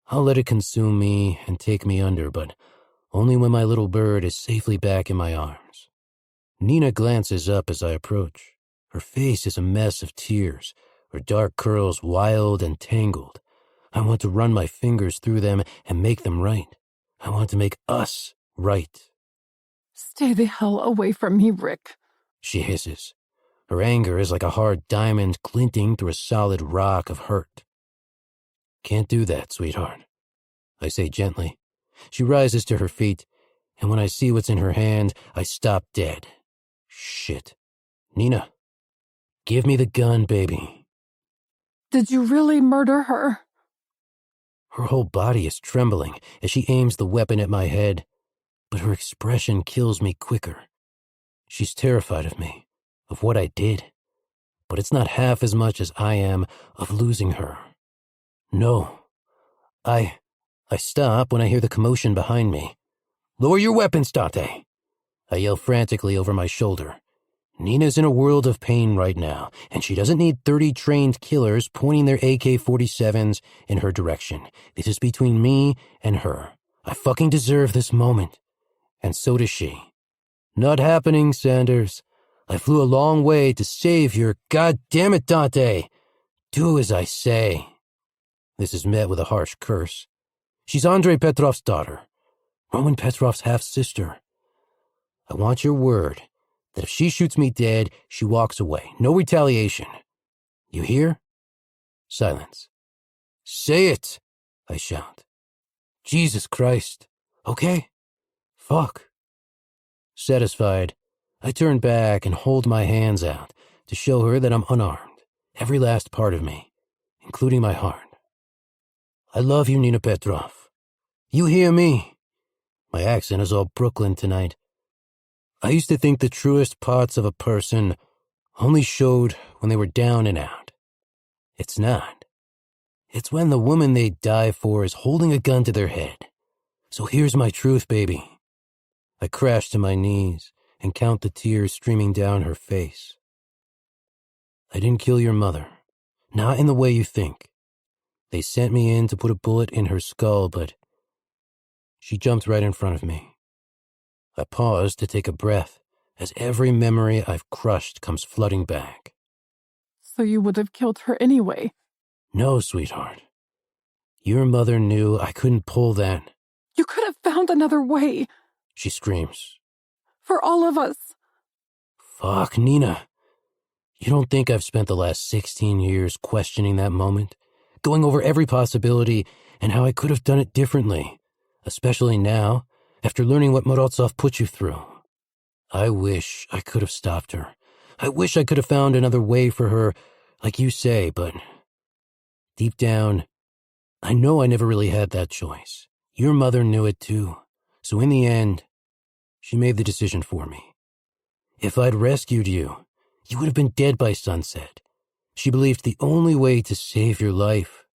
[SPEAKER 1] I'll let it consume me and take me under, but only when my little bird is safely back in my arms. Nina glances up as I approach. Her face is a mess of tears, her dark curls wild and tangled. I want to run my fingers through them and make them right. I want to make us right.
[SPEAKER 2] Stay the hell away from me, Rick,
[SPEAKER 1] she hisses. Her anger is like a hard diamond glinting through a solid rock of hurt. Can't do that, sweetheart, I say gently. She rises to her feet, and when I see what's in her hand, I stop dead. Shit. Nina, give me the gun, baby.
[SPEAKER 2] Did you really murder her?
[SPEAKER 1] Her whole body is trembling as she aims the weapon at my head, but her expression kills me quicker. She's terrified of me, of what I did, but it's not half as much as I am of losing her. No. I stop when I hear the commotion behind me. Lower your weapons, Dante! I yell frantically over my shoulder. Nina's in a world of pain right now, and she doesn't need 30 trained killers pointing their AK-47s in her direction. This is between me and her. I fucking deserve this moment. And so does she. Not happening, Sanders. I flew a long way to save your... God damn it, Dante! Do as I say. This is met with a harsh curse. She's Andrei Petrov's daughter. Roman Petrov's half-sister. I want your word that if she shoots me dead, she walks away. No retaliation. You hear? Silence. Say it, I shout. Jesus Christ. Okay. Fuck. Satisfied, I turn back and hold my hands out to show her that I'm unarmed, every last part of me, including my heart. I love you, Nina Petrov. You hear me? My accent is all Brooklyn tonight. I used to think the truest parts of a person only showed when they were down and out. It's not. It's when the woman they die for is holding a gun to their head. So here's my truth, baby. I crash to my knees and count the tears streaming down her face. I didn't kill your mother. Not in the way you think. They sent me in to put a bullet in her skull, but she jumped right in front of me. I paused to take a breath as every memory I've crushed comes flooding back.
[SPEAKER 2] So you would have killed her anyway?
[SPEAKER 1] No, sweetheart. Your mother knew I couldn't pull that.
[SPEAKER 2] You could have found another way.
[SPEAKER 1] She screams.
[SPEAKER 2] For all of us.
[SPEAKER 1] Fuck, Nina. You don't think I've spent the last 16 years questioning that moment? Going over every possibility and how I could have done it differently, especially now, after learning what Morozov put you through. I wish I could have stopped her. I wish I could have found another way for her, like you say, but deep down, I know I never really had that choice. Your mother knew it too. So in the end, she made the decision for me. If I'd rescued you, you would have been dead by sunset. She believed the only way to save your life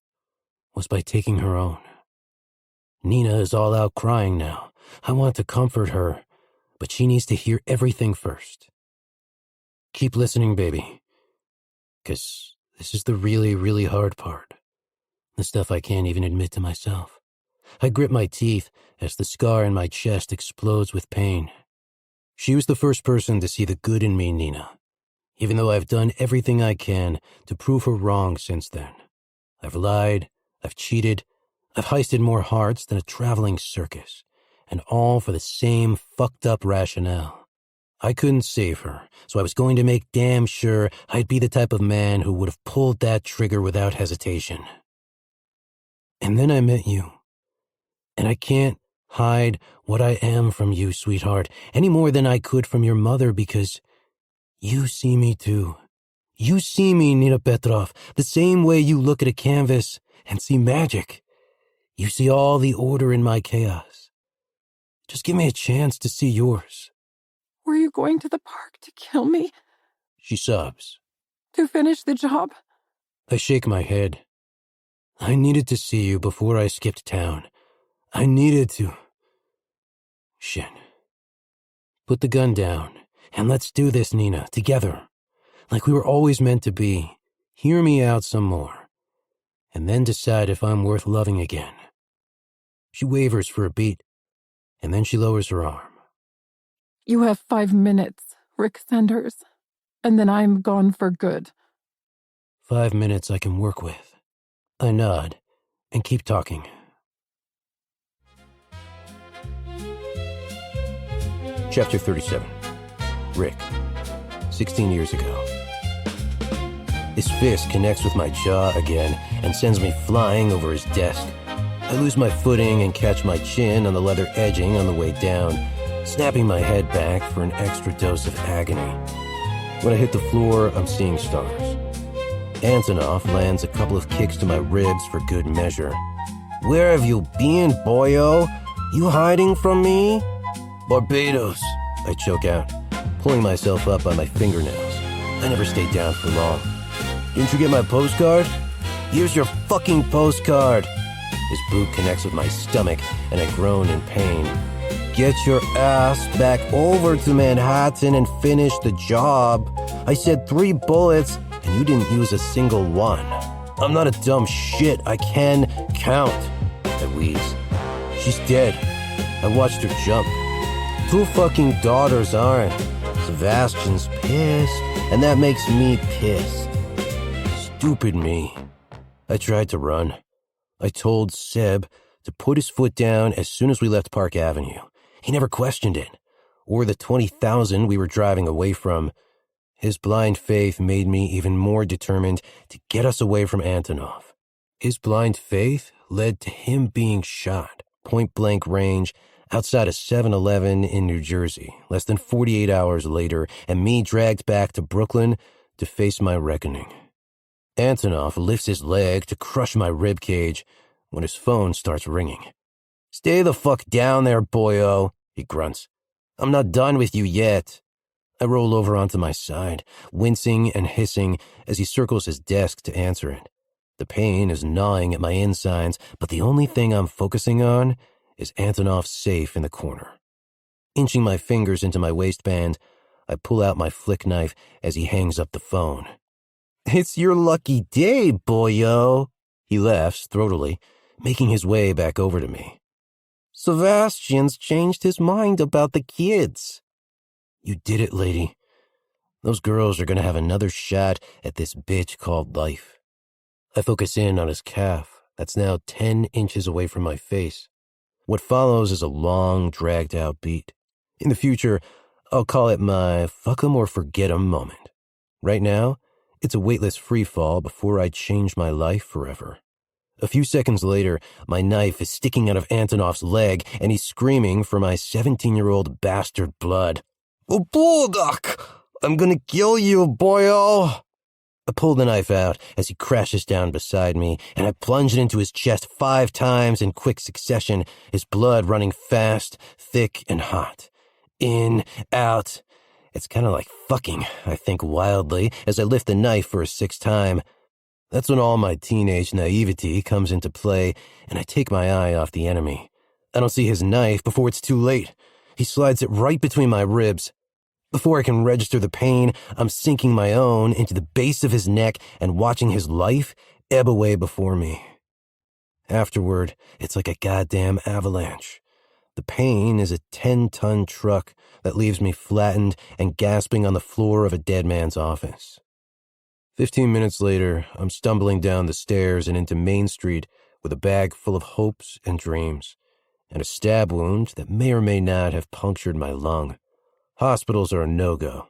[SPEAKER 1] was by taking her own. Nina is all out crying now. I want to comfort her, but she needs to hear everything first. Keep listening, baby, because this is the really, really hard part. The stuff I can't even admit to myself. I grip my teeth as the scar in my chest explodes with pain. She was the first person to see the good in me, Nina, even though I've done everything I can to prove her wrong since then. I've lied, I've cheated, I've heisted more hearts than a traveling circus, and all for the same fucked up rationale. I couldn't save her, so I was going to make damn sure I'd be the type of man who would have pulled that trigger without hesitation. And then I met you, and I can't hide what I am from you, sweetheart, any more than I could from your mother, because you see me too. You see me, Nina Petrov, the same way you look at a canvas and see magic. You see all the order in my chaos. Just give me a chance to see yours.
[SPEAKER 2] Were you going to the park to kill me?
[SPEAKER 1] She sobs.
[SPEAKER 2] To finish the job?
[SPEAKER 1] I shake my head. I needed to see you before I skipped town. I needed to. Shit. Put the gun down, and let's do this, Nina, together. Like we were always meant to be. Hear me out some more, and then decide if I'm worth loving again. She wavers for a beat, and then she lowers her arm.
[SPEAKER 2] You have 5 minutes, Rick Sanders, and then I'm gone for good.
[SPEAKER 1] 5 minutes I can work with. I nod and keep talking. Chapter 37. Rick. 16 years ago. His fist connects with my jaw again and sends me flying over his desk. I lose my footing and catch my chin on the leather edging on the way down, snapping my head back for an extra dose of agony. When I hit the floor, I'm seeing stars. Antonov lands a couple of kicks to my ribs for good measure. Where have you been, boyo? You hiding from me? Barbados, I choke out, pulling myself up by my fingernails. I never stayed down for long. Didn't you get my postcard? Here's your fucking postcard. His boot connects with my stomach, and I groan in pain. Get your ass back over to Manhattan and finish the job. I said 3 bullets, and you didn't use a single one. I'm not a dumb shit. I can count. I wheeze. She's dead. I watched her jump. 2 fucking daughters aren't. Sebastian's pissed, and that makes me pissed. Stupid me. I tried to run. I told Seb to put his foot down as soon as we left Park Avenue. He never questioned it, or the 20,000 we were driving away from. His blind faith made me even more determined to get us away from Antonov. His blind faith led to him being shot, point-blank range, outside a 7-Eleven in New Jersey, less than 48 hours later, and me dragged back to Brooklyn to face my reckoning. Antonov lifts his leg to crush my ribcage when his phone starts ringing. Stay the fuck down there, boyo, he grunts. I'm not done with you yet. I roll over onto my side, wincing and hissing as he circles his desk to answer it. The pain is gnawing at my insides, but the only thing I'm focusing on is Antonov's safe in the corner. Inching my fingers into my waistband, I pull out my flick knife as he hangs up the phone. It's your lucky day, boyo. He laughs throatily, making his way back over to me. Sebastian's changed his mind about the kids. You did it, lady. Those girls are going to have another shot at this bitch called life. I focus in on his calf that's now 10 inches away from my face. What follows is a long, dragged-out beat. In the future, I'll call it my fuck 'em or forget 'em moment. Right now, it's a weightless freefall before I change my life forever. A few seconds later, my knife is sticking out of Antonov's leg, and he's screaming for my 17-year-old bastard blood. Oh, Bulldog! I'm gonna kill you, boyo! I pull the knife out as he crashes down beside me, and I plunge it into his chest 5 times in quick succession, his blood running fast, thick, and hot. In, out, It's kind of like fucking, I think wildly, as I lift the knife for a sixth time. That's when all my teenage naivety comes into play, and I take my eye off the enemy. I don't see his knife before it's too late. He slides it right between my ribs. Before I can register the pain, I'm sinking my own into the base of his neck and watching his life ebb away before me. Afterward, it's like a goddamn avalanche. The pain is a 10-ton truck that leaves me flattened and gasping on the floor of a dead man's office. 15 minutes later, I'm stumbling down the stairs and into Main Street with a bag full of hopes and dreams, and a stab wound that may or may not have punctured my lung. Hospitals are a no-go.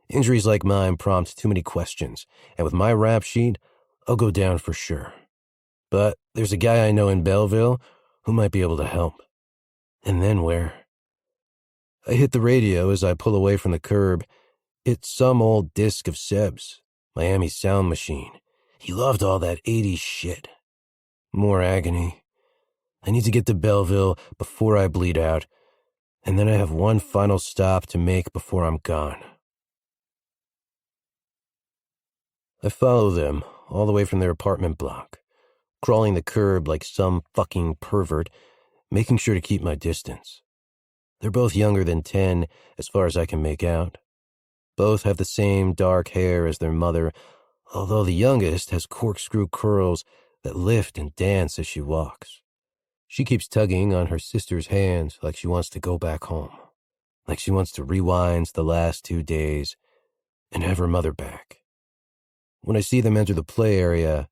[SPEAKER 1] Injuries like mine prompt too many questions, and with my rap sheet, I'll go down for sure. But there's a guy I know in Belleville who might be able to help. And then where? I hit the radio as I pull away from the curb. It's some old disc of Seb's, Miami's sound machine. He loved all that 80s shit. More agony. I need to get to Belleville before I bleed out, and then I have one final stop to make before I'm gone. I follow them all the way from their apartment block, crawling the curb like some fucking pervert, making sure to keep my distance. They're both younger than 10, as far as I can make out. Both have the same dark hair as their mother, although the youngest has corkscrew curls that lift and dance as she walks. She keeps tugging on her sister's hands like she wants to go back home, like she wants to rewind the last 2 days and have her mother back. When I see them enter the play area,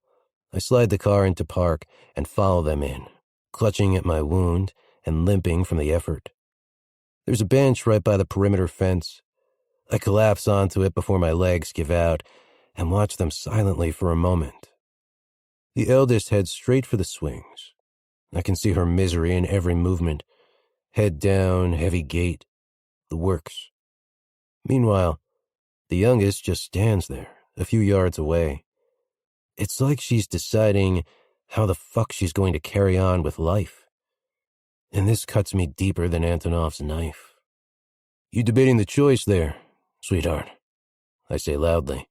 [SPEAKER 1] I slide the car into park and follow them in, clutching at my wound and limping from the effort. There's a bench right by the perimeter fence. I collapse onto it before my legs give out and watch them silently for a moment. The eldest heads straight for the swings. I can see her misery in every movement. Head down, heavy gait. The works. Meanwhile, the youngest just stands there, a few yards away. It's like she's deciding how the fuck she's going to carry on with life. And this cuts me deeper than Antonov's knife. You debating the choice there, sweetheart? I say loudly,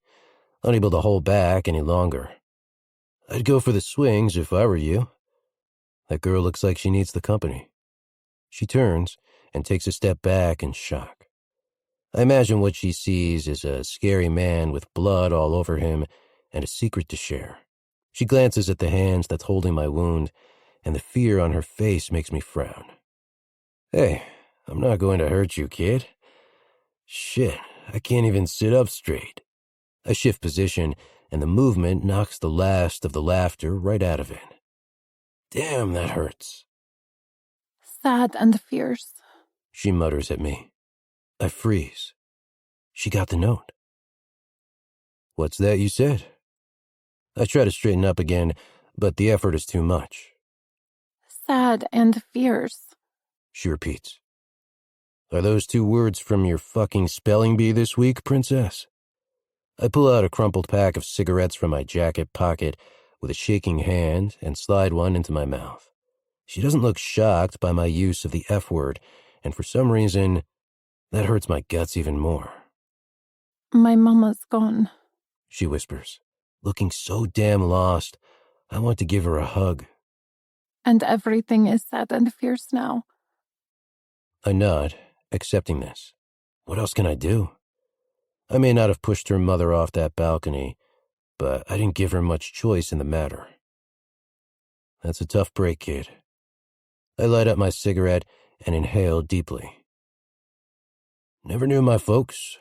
[SPEAKER 1] unable to hold back any longer. I'd go for the swings if I were you. That girl looks like she needs the company. She turns and takes a step back in shock. I imagine what she sees is a scary man with blood all over him and a secret to share. She glances at the hands that's holding my wound, and the fear on her face makes me frown. Hey, I'm not going to hurt you, kid. Shit, I can't even sit up straight. I shift position, and the movement knocks the last of the laughter right out of it. Damn, that hurts.
[SPEAKER 2] Sad and fierce,
[SPEAKER 1] She mutters at me. I freeze. She got the note. What's that you said? I try to straighten up again, but the effort is too much.
[SPEAKER 2] Sad and fierce.
[SPEAKER 1] She repeats. Are those 2 words from your fucking spelling bee this week, princess? I pull out a crumpled pack of cigarettes from my jacket pocket with a shaking hand and slide one into my mouth. She doesn't look shocked by my use of the F word, and for some reason, that hurts my guts even more.
[SPEAKER 2] My mama's gone.
[SPEAKER 1] She whispers, looking so damn lost, I want to give her a hug.
[SPEAKER 2] And everything is sad and fierce now.
[SPEAKER 1] I nod, accepting this. What else can I do? I may not have pushed her mother off that balcony, but I didn't give her much choice in the matter. That's a tough break, kid. I light up my cigarette and inhale deeply. Never knew my folks.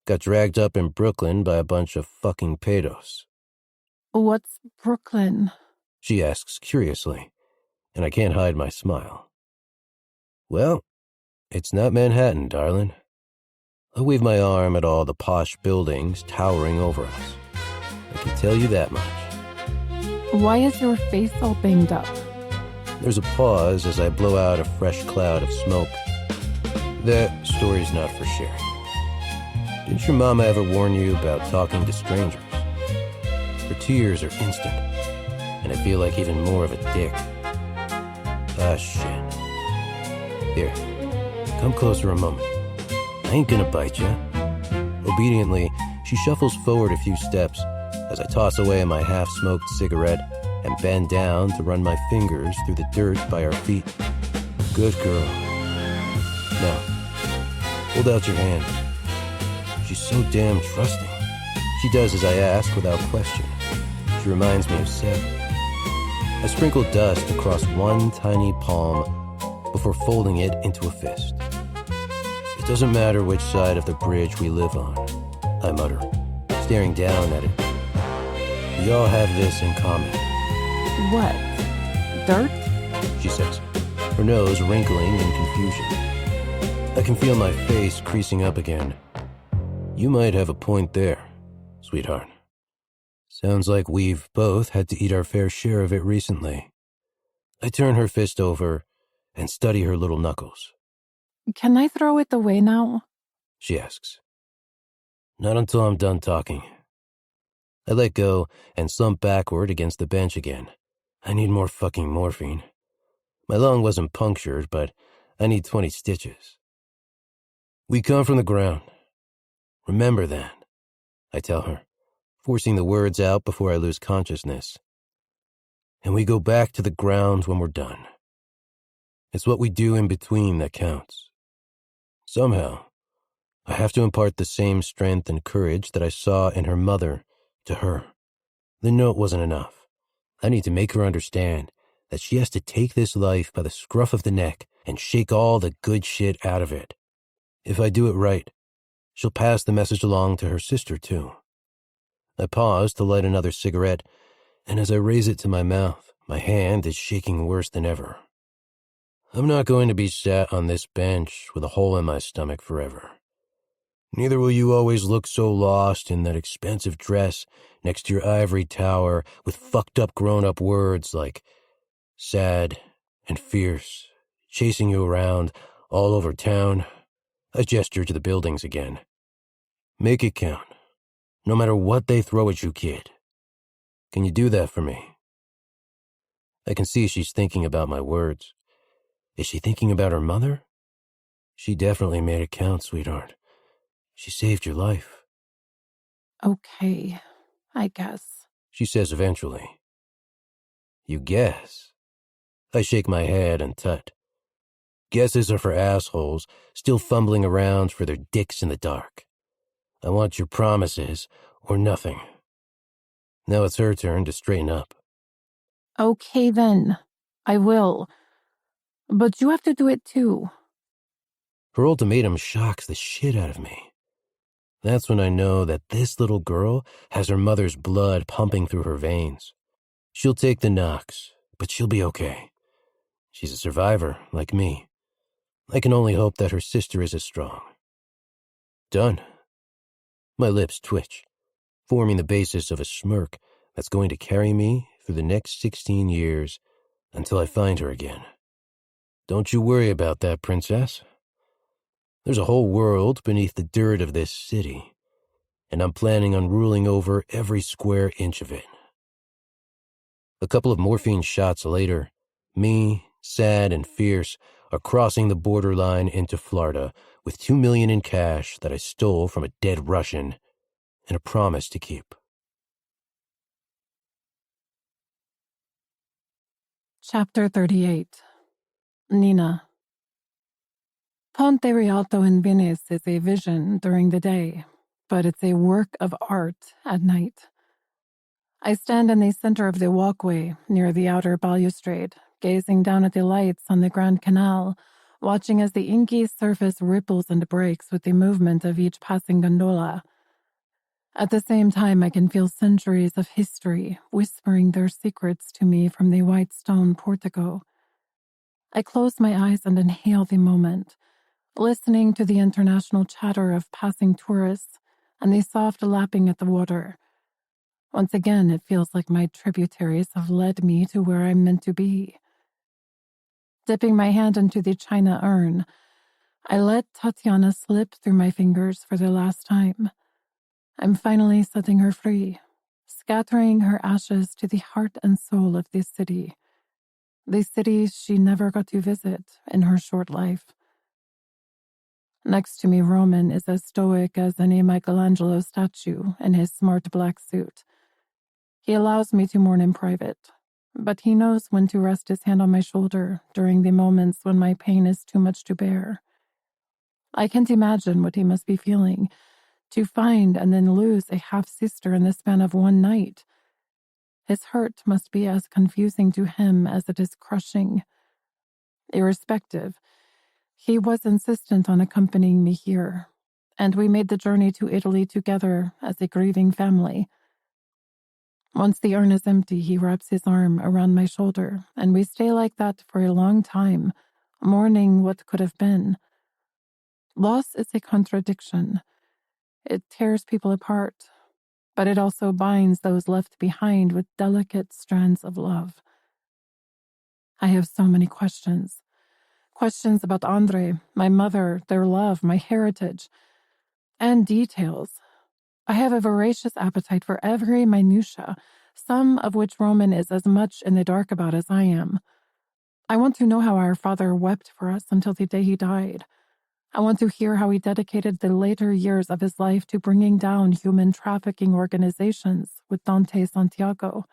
[SPEAKER 1] Got dragged up in Brooklyn by a bunch of fucking pedos.
[SPEAKER 2] What's Brooklyn?
[SPEAKER 1] She asks curiously, and I can't hide my smile. Well, it's not Manhattan, darling. I wave my arm at all the posh buildings towering over us. I can tell you that much.
[SPEAKER 2] Why is your face all banged up?
[SPEAKER 1] There's a pause as I blow out a fresh cloud of smoke. That story's not for sharing. Didn't your mama ever warn you about talking to strangers? Her tears are instant, and I feel like even more of a dick. Ah, shit. Here, come closer a moment. I I ain't gonna bite ya. Obediently, she shuffles forward a few steps as I toss away my half-smoked cigarette and bend down to run my fingers through the dirt by our feet. Good girl. Now, hold out your hand. She's so damn trusting. She does as I ask without question. She reminds me of Seb. I sprinkle dust across one tiny palm before folding it into a fist. It doesn't matter which side of the bridge we live on, I mutter, staring down at it. We all have this in common.
[SPEAKER 2] What? Dirt?
[SPEAKER 1] She says, her nose wrinkling in confusion. I can feel my face creasing up again. You might have a point there, sweetheart. Sounds like we've both had to eat our fair share of it recently. I turn her fist over and study her little knuckles.
[SPEAKER 2] Can I throw it away now?
[SPEAKER 1] She asks. Not until I'm done talking. I let go and slump backward against the bench again. I need more fucking morphine. My lung wasn't punctured, but I need 20 stitches. We come from the ground. Remember that, I tell her, forcing the words out before I lose consciousness. And we go back to the ground when we're done. It's what we do in between that counts. Somehow, I have to impart the same strength and courage that I saw in her mother to her. The note wasn't enough. I need to make her understand that she has to take this life by the scruff of the neck and shake all the good shit out of it. If I do it right, she'll pass the message along to her sister, too. I pause to light another cigarette, and as I raise it to my mouth, my hand is shaking worse than ever. I'm not going to be sat on this bench with a hole in my stomach forever. Neither will you always look so lost in that expensive dress next to your ivory tower with fucked up grown-up words like sad and fierce, chasing you around all over town. I gesture to the buildings again. Make it count, no matter what they throw at you, kid. Can you do that for me? I can see she's thinking about my words. Is she thinking about her mother? She definitely made it count, sweetheart. She saved your life.
[SPEAKER 2] Okay, I guess.
[SPEAKER 1] She says eventually. You guess? I shake my head and tut. Guesses are for assholes still fumbling around for their dicks in the dark. I want your promises or nothing. Now it's her turn to straighten up.
[SPEAKER 2] Okay then, I will. But you have to do it too.
[SPEAKER 1] Her ultimatum shocks the shit out of me. That's when I know that this little girl has her mother's blood pumping through her veins. She'll take the knocks, but she'll be okay. She's a survivor, like me. I can only hope that her sister is as strong. Done. My lips twitch, forming the basis of a smirk that's going to carry me through the next 16 years until I find her again. Don't you worry about that, princess. There's a whole world beneath the dirt of this city, and I'm planning on ruling over every square inch of it. A couple of morphine shots later, me, sad and fierce, are crossing the borderline into Florida with $2 million in cash that I stole from a dead Russian and a promise to keep.
[SPEAKER 2] Chapter 38. Nina. Ponte Rialto in Venice is a vision during the day, but it's a work of art at night. I stand in the center of the walkway near the outer balustrade, gazing down at the lights on the Grand Canal, watching as the inky surface ripples and breaks with the movement of each passing gondola. At the same time, I can feel centuries of history whispering their secrets to me from the white stone portico. I close my eyes and inhale the moment, listening to the international chatter of passing tourists and the soft lapping at the water. Once again, it feels like my tributaries have led me to where I'm meant to be. Dipping my hand into the china urn, I let Tatiana slip through my fingers for the last time. I'm finally setting her free, scattering her ashes to the heart and soul of this city. The city she never got to visit in her short life. Next to me, Roman is as stoic as any Michelangelo statue in his smart black suit. He allows me to mourn in private, but he knows when to rest his hand on my shoulder during the moments when my pain is too much to bear. I can't imagine what he must be feeling, to find and then lose a half-sister in the span of one night. His hurt must be as confusing to him as it is crushing. Irrespective, he was insistent on accompanying me here, and we made the journey to Italy together as a grieving family. Once the urn is empty, he wraps his arm around my shoulder, and we stay like that for a long time, mourning what could have been. Loss is a contradiction. It tears people apart, but it also binds those left behind with delicate strands of love. I have so many questions. Questions about Andre, my mother, their love, my heritage, and details. I have a voracious appetite for every minutia, some of which Roman is as much in the dark about as I am. I want to know how our father wept for us until the day he died. I want to hear how he dedicated the later years of his life to bringing down human trafficking organizations with Dante Santiago.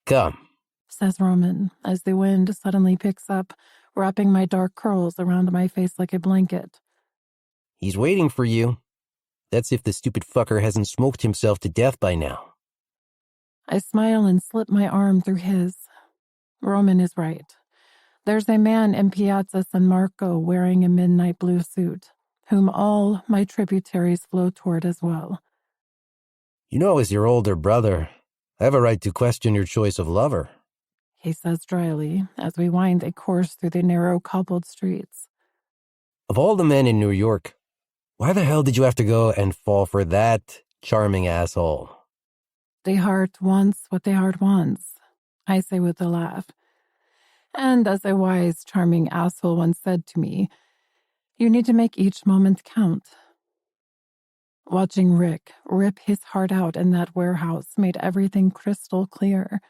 [SPEAKER 1] Come,
[SPEAKER 2] Says Roman, as the wind suddenly picks up, wrapping my dark curls around my face like a blanket.
[SPEAKER 1] He's waiting for you. That's if the stupid fucker hasn't smoked himself to death by now.
[SPEAKER 2] I smile and slip my arm through his. Roman is right. There's a man in Piazza San Marco wearing a midnight blue suit, whom all my tributaries flow toward as well.
[SPEAKER 1] You know, as your older brother, I have a right to question your choice of lover,
[SPEAKER 2] He says dryly as we wind a course through the narrow cobbled streets.
[SPEAKER 1] Of all the men in New York, why the hell did you have to go and fall for that charming asshole?
[SPEAKER 2] The heart wants what the heart wants, I say with a laugh. And as a wise, charming asshole once said to me, you need to make each moment count. Watching Rick rip his heart out in that warehouse made everything crystal clear.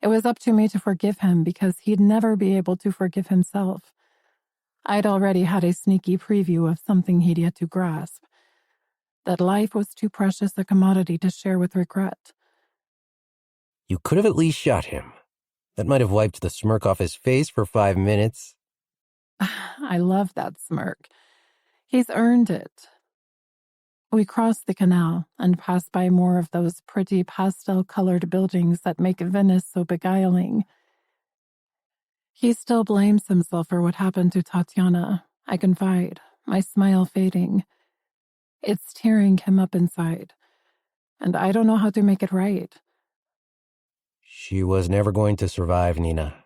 [SPEAKER 2] It was up to me to forgive him because he'd never be able to forgive himself. I'd already had a sneaky preview of something he'd yet to grasp. That life was too precious a commodity to share with regret.
[SPEAKER 1] You could have at least shot him. That might have wiped the smirk off his face for 5 minutes.
[SPEAKER 2] I love that smirk. He's earned it. We cross the canal and pass by more of those pretty pastel-colored buildings that make Venice so beguiling. He still blames himself for what happened to Tatiana, I confide, my smile fading. It's tearing him up inside, and I don't know how to make it right.
[SPEAKER 1] She was never going to survive, Nina.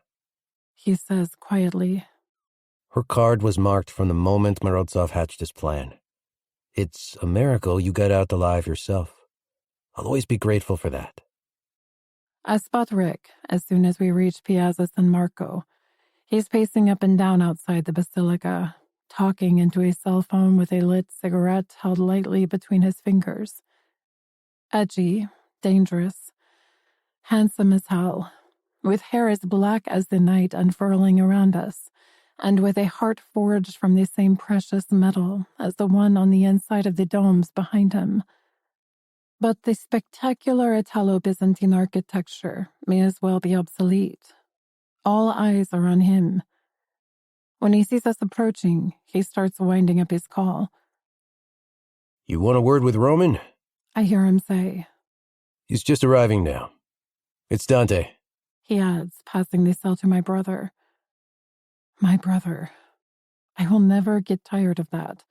[SPEAKER 2] He says quietly.
[SPEAKER 1] Her card was marked from the moment Morozov hatched his plan. It's a miracle you got out alive yourself. I'll always be grateful for that.
[SPEAKER 2] I spot Rick as soon as we reach Piazza San Marco. He's pacing up and down outside the basilica, talking into a cell phone with a lit cigarette held lightly between his fingers. Edgy, dangerous, handsome as hell, with hair as black as the night unfurling around us, and with a heart forged from the same precious metal as the one on the inside of the domes behind him. But the spectacular Italo-Byzantine architecture may as well be obsolete. All eyes are on him. When he sees us approaching, he starts winding up his call.
[SPEAKER 1] You want a word with Roman?
[SPEAKER 2] I hear him say.
[SPEAKER 1] He's just arriving now. It's Dante.
[SPEAKER 2] He adds, passing the cell to my brother. My brother. I will never get tired of that.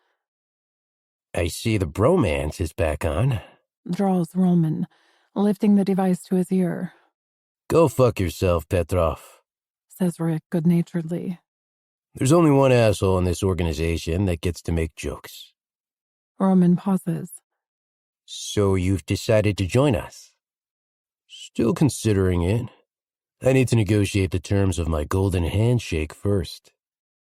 [SPEAKER 1] I see the bromance is back on.
[SPEAKER 2] Drawls Roman, lifting the device to his ear.
[SPEAKER 1] Go fuck yourself, Petrov,
[SPEAKER 2] Says Rick good-naturedly.
[SPEAKER 1] There's only one asshole in this organization that gets to make jokes.
[SPEAKER 2] Roman pauses.
[SPEAKER 1] So you've decided to join us? Still considering it. I need to negotiate the terms of my golden handshake first.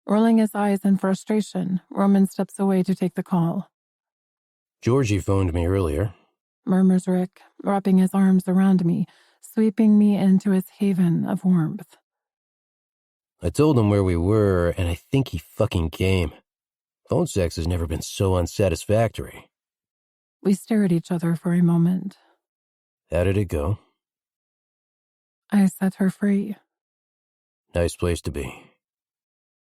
[SPEAKER 2] Rolling his eyes in frustration, Roman steps away to take the call.
[SPEAKER 1] Georgie phoned me earlier.
[SPEAKER 2] Murmurs Rick, wrapping his arms around me, sweeping me into his haven of warmth.
[SPEAKER 1] I told him where we were, and I think he fucking came. Phone sex has never been so unsatisfactory.
[SPEAKER 2] We stare at each other for a moment.
[SPEAKER 1] How did it go?
[SPEAKER 2] I set her free.
[SPEAKER 1] Nice place to be.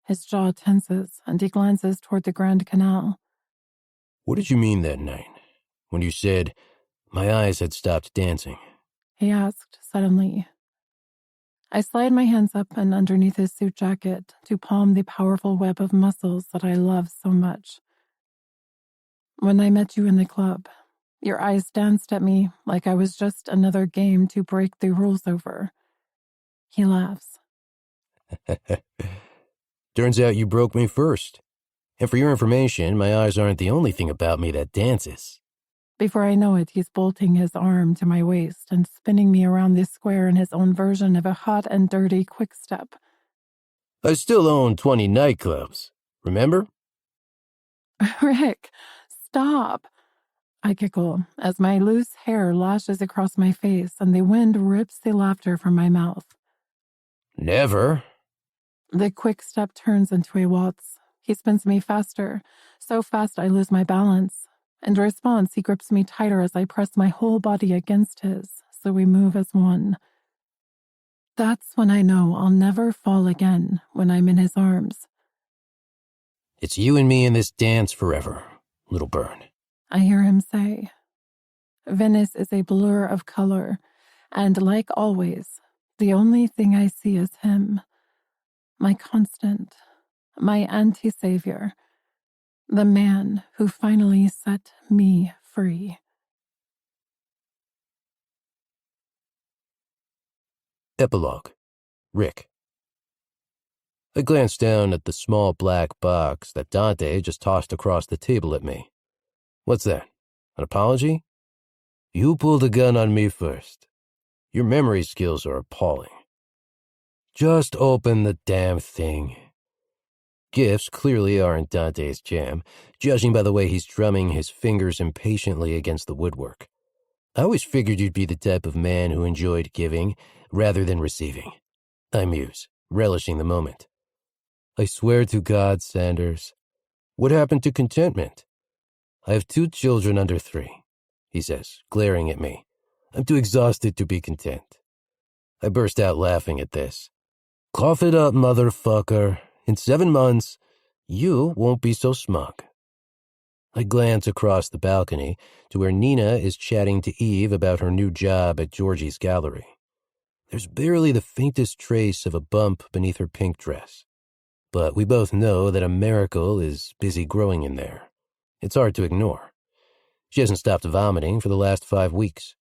[SPEAKER 2] His jaw tenses, and he glances toward the Grand Canal.
[SPEAKER 1] What did you mean that night, when you said, my eyes had stopped dancing?
[SPEAKER 2] He asked suddenly. I slide my hands up and underneath his suit jacket to palm the powerful web of muscles that I love so much. When I met you in the club, your eyes danced at me like I was just another game to break the rules over. He laughs.
[SPEAKER 1] Turns out you broke me first. And for your information, my eyes aren't the only thing about me that dances.
[SPEAKER 2] Before I know it, he's bolting his arm to my waist and spinning me around the square in his own version of a hot and dirty quick step.
[SPEAKER 1] I still own 20 nightclubs, remember?
[SPEAKER 2] Rick, stop. I giggle as my loose hair lashes across my face and the wind rips the laughter from my mouth.
[SPEAKER 1] Never.
[SPEAKER 2] The quick step turns into a waltz. He spins me faster, so fast I lose my balance. In response, he grips me tighter as I press my whole body against his, so we move as one. That's when I know I'll never fall again, when I'm in his arms.
[SPEAKER 1] It's you and me in this dance forever, little bird.
[SPEAKER 2] I hear him say. Venice is a blur of color, and like always, the only thing I see is him. My constant, my anti-savior, the man who finally set me free.
[SPEAKER 1] Epilogue. Rick. I glanced down at the small black box that Dante just tossed across the table at me. What's that? An apology? You pulled a gun on me first. Your memory skills are appalling. Just open the damn thing. Gifts clearly aren't Dante's jam, judging by the way he's drumming his fingers impatiently against the woodwork. I always figured you'd be the type of man who enjoyed giving rather than receiving. I muse, relishing the moment. I swear to God, Sanders. What happened to contentment? I have 2 children under 3, he says, glaring at me. I'm too exhausted to be content. I burst out laughing at this. Cough it up, motherfucker. In 7 months, you won't be so smug. I glance across the balcony to where Nina is chatting to Eve about her new job at Georgie's gallery. There's barely the faintest trace of a bump beneath her pink dress. But we both know that a miracle is busy growing in there. It's hard to ignore. She hasn't stopped vomiting for the last 5 weeks.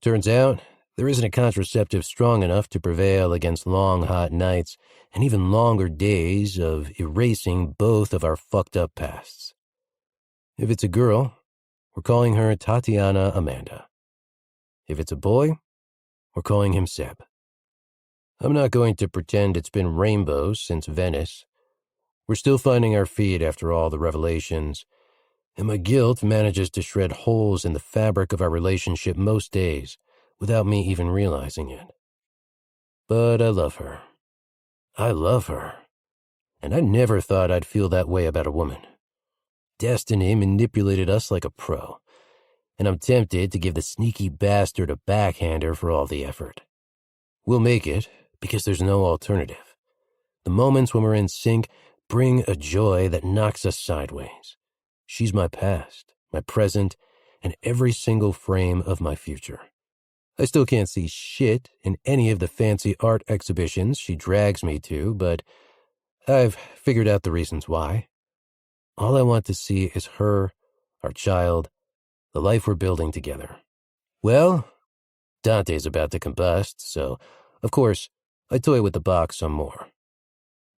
[SPEAKER 1] Turns out, there isn't a contraceptive strong enough to prevail against long, hot nights and even longer days of erasing both of our fucked up pasts. If it's a girl, we're calling her Tatiana Amanda. If it's a boy, we're calling him Seb. I'm not going to pretend it's been rainbows since Venice. We're still finding our feet after all the revelations, and my guilt manages to shred holes in the fabric of our relationship most days without me even realizing it. But I love her. I love her. And I never thought I'd feel that way about a woman. Destiny manipulated us like a pro, and I'm tempted to give the sneaky bastard a backhander for all the effort. We'll make it, because there's no alternative. The moments when we're in sync bring a joy that knocks us sideways. She's my past, my present, and every single frame of my future. I still can't see shit in any of the fancy art exhibitions she drags me to, but I've figured out the reasons why. All I want to see is her, our child, the life we're building together. Well, Dante's about to combust, so, of course, I toy with the box some more.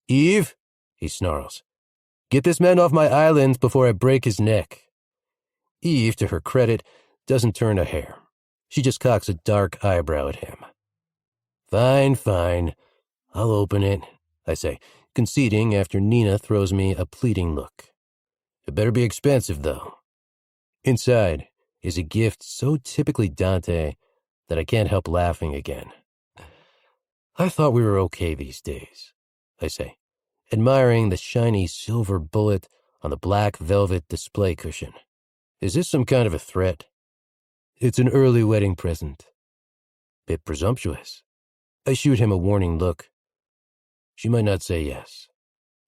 [SPEAKER 1] Eve, he snarls, get this man off my island before I break his neck. Eve, to her credit, doesn't turn a hair. She just cocks a dark eyebrow at him. Fine. I'll open it, I say, conceding after Nina throws me a pleading look. It better be expensive, though. Inside is a gift so typically Dante that I can't help laughing again. I thought we were okay these days, I say, admiring the shiny silver bullet on the black velvet display cushion. Is this some kind of a threat? It's an early wedding present. Bit presumptuous. I shoot him a warning look. She might not say yes.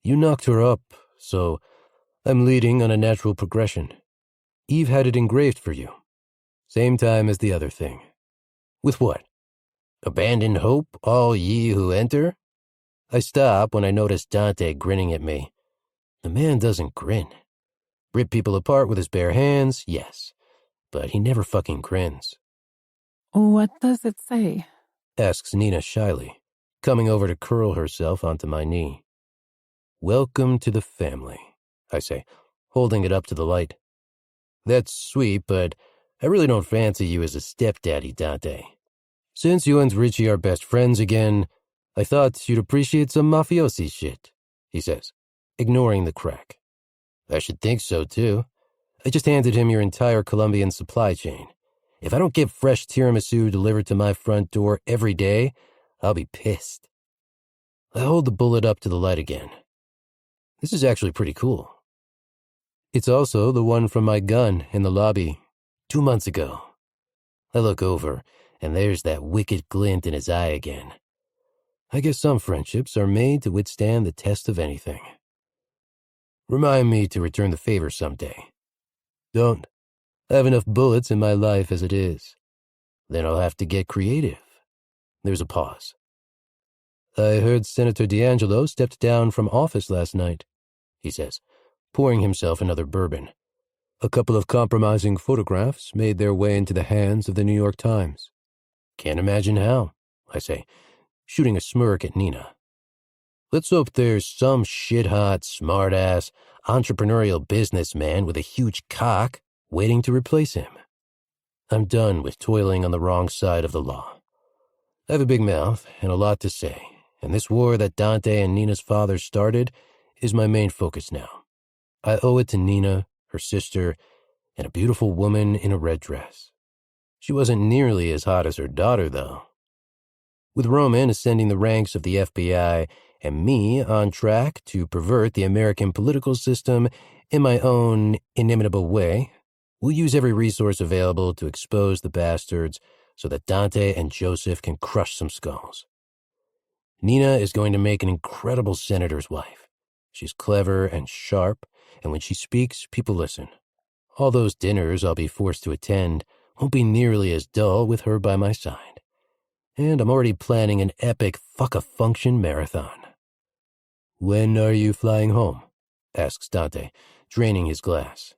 [SPEAKER 1] You knocked her up, so I'm leading on a natural progression. Eve had it engraved for you. Same time as the other thing. With what? Abandon hope, all ye who enter? I stop when I notice Dante grinning at me. The man doesn't grin. Rip people apart with his bare hands, yes. But he never fucking grins.
[SPEAKER 2] What does it say?
[SPEAKER 1] Asks Nina shyly, coming over to curl herself onto my knee. Welcome to the family, I say, holding it up to the light. That's sweet, but I really don't fancy you as a stepdaddy, Dante. Since you and Richie are best friends again, I thought you'd appreciate some mafiosi shit, he says, ignoring the crack. I should think so, too. I just handed him your entire Colombian supply chain. If I don't get fresh tiramisu delivered to my front door every day, I'll be pissed. I hold the bullet up to the light again. This is actually pretty cool. It's also the one from my gun in the lobby 2 months ago. I look over, and there's that wicked glint in his eye again. I guess some friendships are made to withstand the test of anything. Remind me to return the favor someday. Don't. I have enough bullets in my life as it is. Then I'll have to get creative. There's a pause. I heard Senator D'Angelo stepped down from office last night, he says, pouring himself another bourbon. A couple of compromising photographs made their way into the hands of the New York Times. Can't imagine how, I say, shooting a smirk at Nina. Let's hope there's some shit-hot, smart-ass, entrepreneurial businessman with a huge cock waiting to replace him. I'm done with toiling on the wrong side of the law. I have a big mouth and a lot to say, and this war that Dante and Nina's father started is my main focus now. I owe it to Nina, her sister, and a beautiful woman in a red dress. She wasn't nearly as hot as her daughter, though. With Roman ascending the ranks of the FBI and me on track to pervert the American political system in my own inimitable way, we'll use every resource available to expose the bastards so that Dante and Joseph can crush some skulls. Nina is going to make an incredible senator's wife. She's clever and sharp, and when she speaks, people listen. All those dinners I'll be forced to attend won't be nearly as dull with her by my side. And I'm already planning an epic fuck-a-function marathon. When are you flying home? Asks Dante, draining his glass.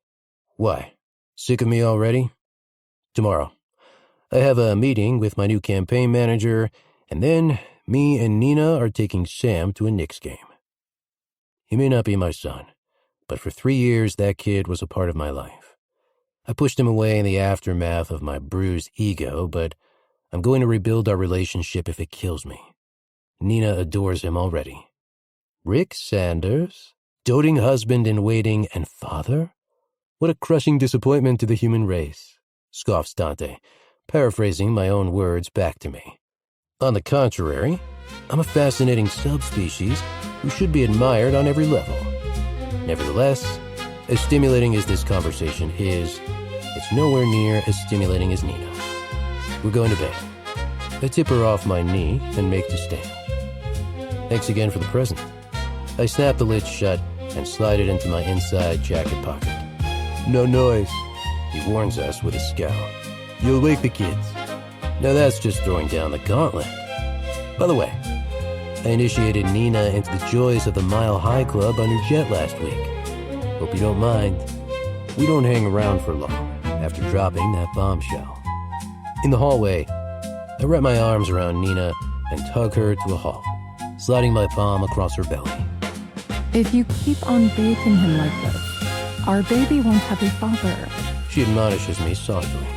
[SPEAKER 1] Why? Sick of me already? Tomorrow. I have a meeting with my new campaign manager, and then me and Nina are taking Sam to a Knicks game. He may not be my son, but for 3 years that kid was a part of my life. I pushed him away in the aftermath of my bruised ego, but I'm going to rebuild our relationship if it kills me. Nina adores him already. Rick Sanders? Doting husband-in-waiting and father? What a crushing disappointment to the human race, scoffs Dante, paraphrasing my own words back to me. On the contrary, I'm a fascinating subspecies who should be admired on every level. Nevertheless, as stimulating as this conversation is, it's nowhere near as stimulating as Nina. We're going to bed. I tip her off my knee and make to stand. Thanks again for the present. I snap the lid shut and slide it into my inside jacket pocket. No noise, he warns us with a scowl. You'll wake the kids. Now that's just throwing down the gauntlet. By the way, I initiated Nina into the joys of the Mile High Club on her jet last week. Hope you don't mind. We don't hang around for long after dropping that bombshell. In the hallway, I wrap my arms around Nina and tug her to a halt, sliding my palm across her belly.
[SPEAKER 2] If you keep on bathing him like this, our baby won't have a father.
[SPEAKER 1] She admonishes me softly.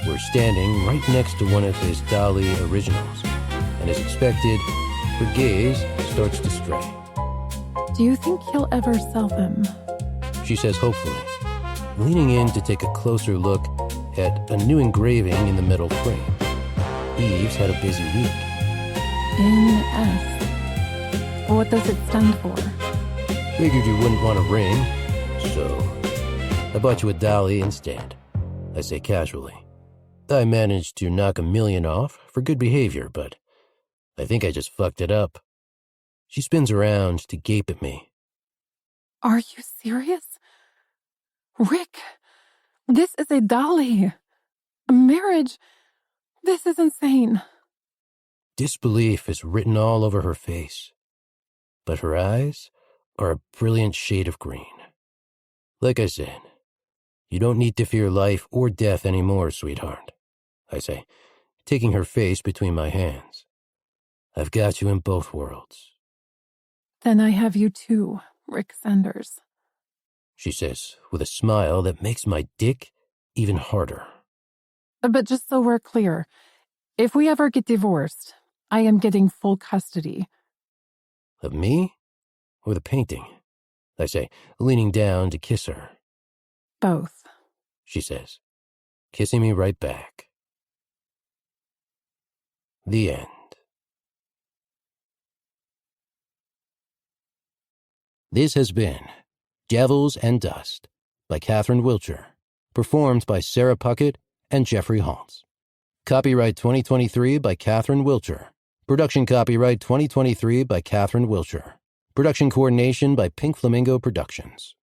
[SPEAKER 1] We're standing right next to one of his Dali originals, and as expected, her gaze starts to stray.
[SPEAKER 2] Do you think he'll ever sell them?
[SPEAKER 1] She says hopefully, leaning in to take a closer look at a new engraving in the metal frame. Eve's had a busy week.
[SPEAKER 2] NS. What does it stand for?
[SPEAKER 1] Figured you wouldn't want a ring. So, I bought you a dolly instead, I say casually. I managed to knock $1 million off for good behavior, but I think I just fucked it up. She spins around to gape at me.
[SPEAKER 2] Are you serious? Rick, this is a dolly. A marriage. This is insane.
[SPEAKER 1] Disbelief is written all over her face, but her eyes are a brilliant shade of green. Like I said, you don't need to fear life or death anymore, sweetheart, I say, taking her face between my hands. I've got you in both worlds.
[SPEAKER 2] Then I have you too, Rick Sanders,
[SPEAKER 1] she says with a smile that makes my dick even harder.
[SPEAKER 2] But just so we're clear, if we ever get divorced, I am getting full custody.
[SPEAKER 1] Of me? Or the painting? I say, leaning down to kiss her.
[SPEAKER 2] Both,
[SPEAKER 1] she says, kissing me right back. The end. This has been Devils and Dust by Catherine Wiltcher, performed by Sarah Puckett and Jeffrey Haltz. Copyright 2023 by Catherine Wiltcher. Production copyright 2023 by Catherine Wiltcher. Production coordination by Pink Flamingo Productions.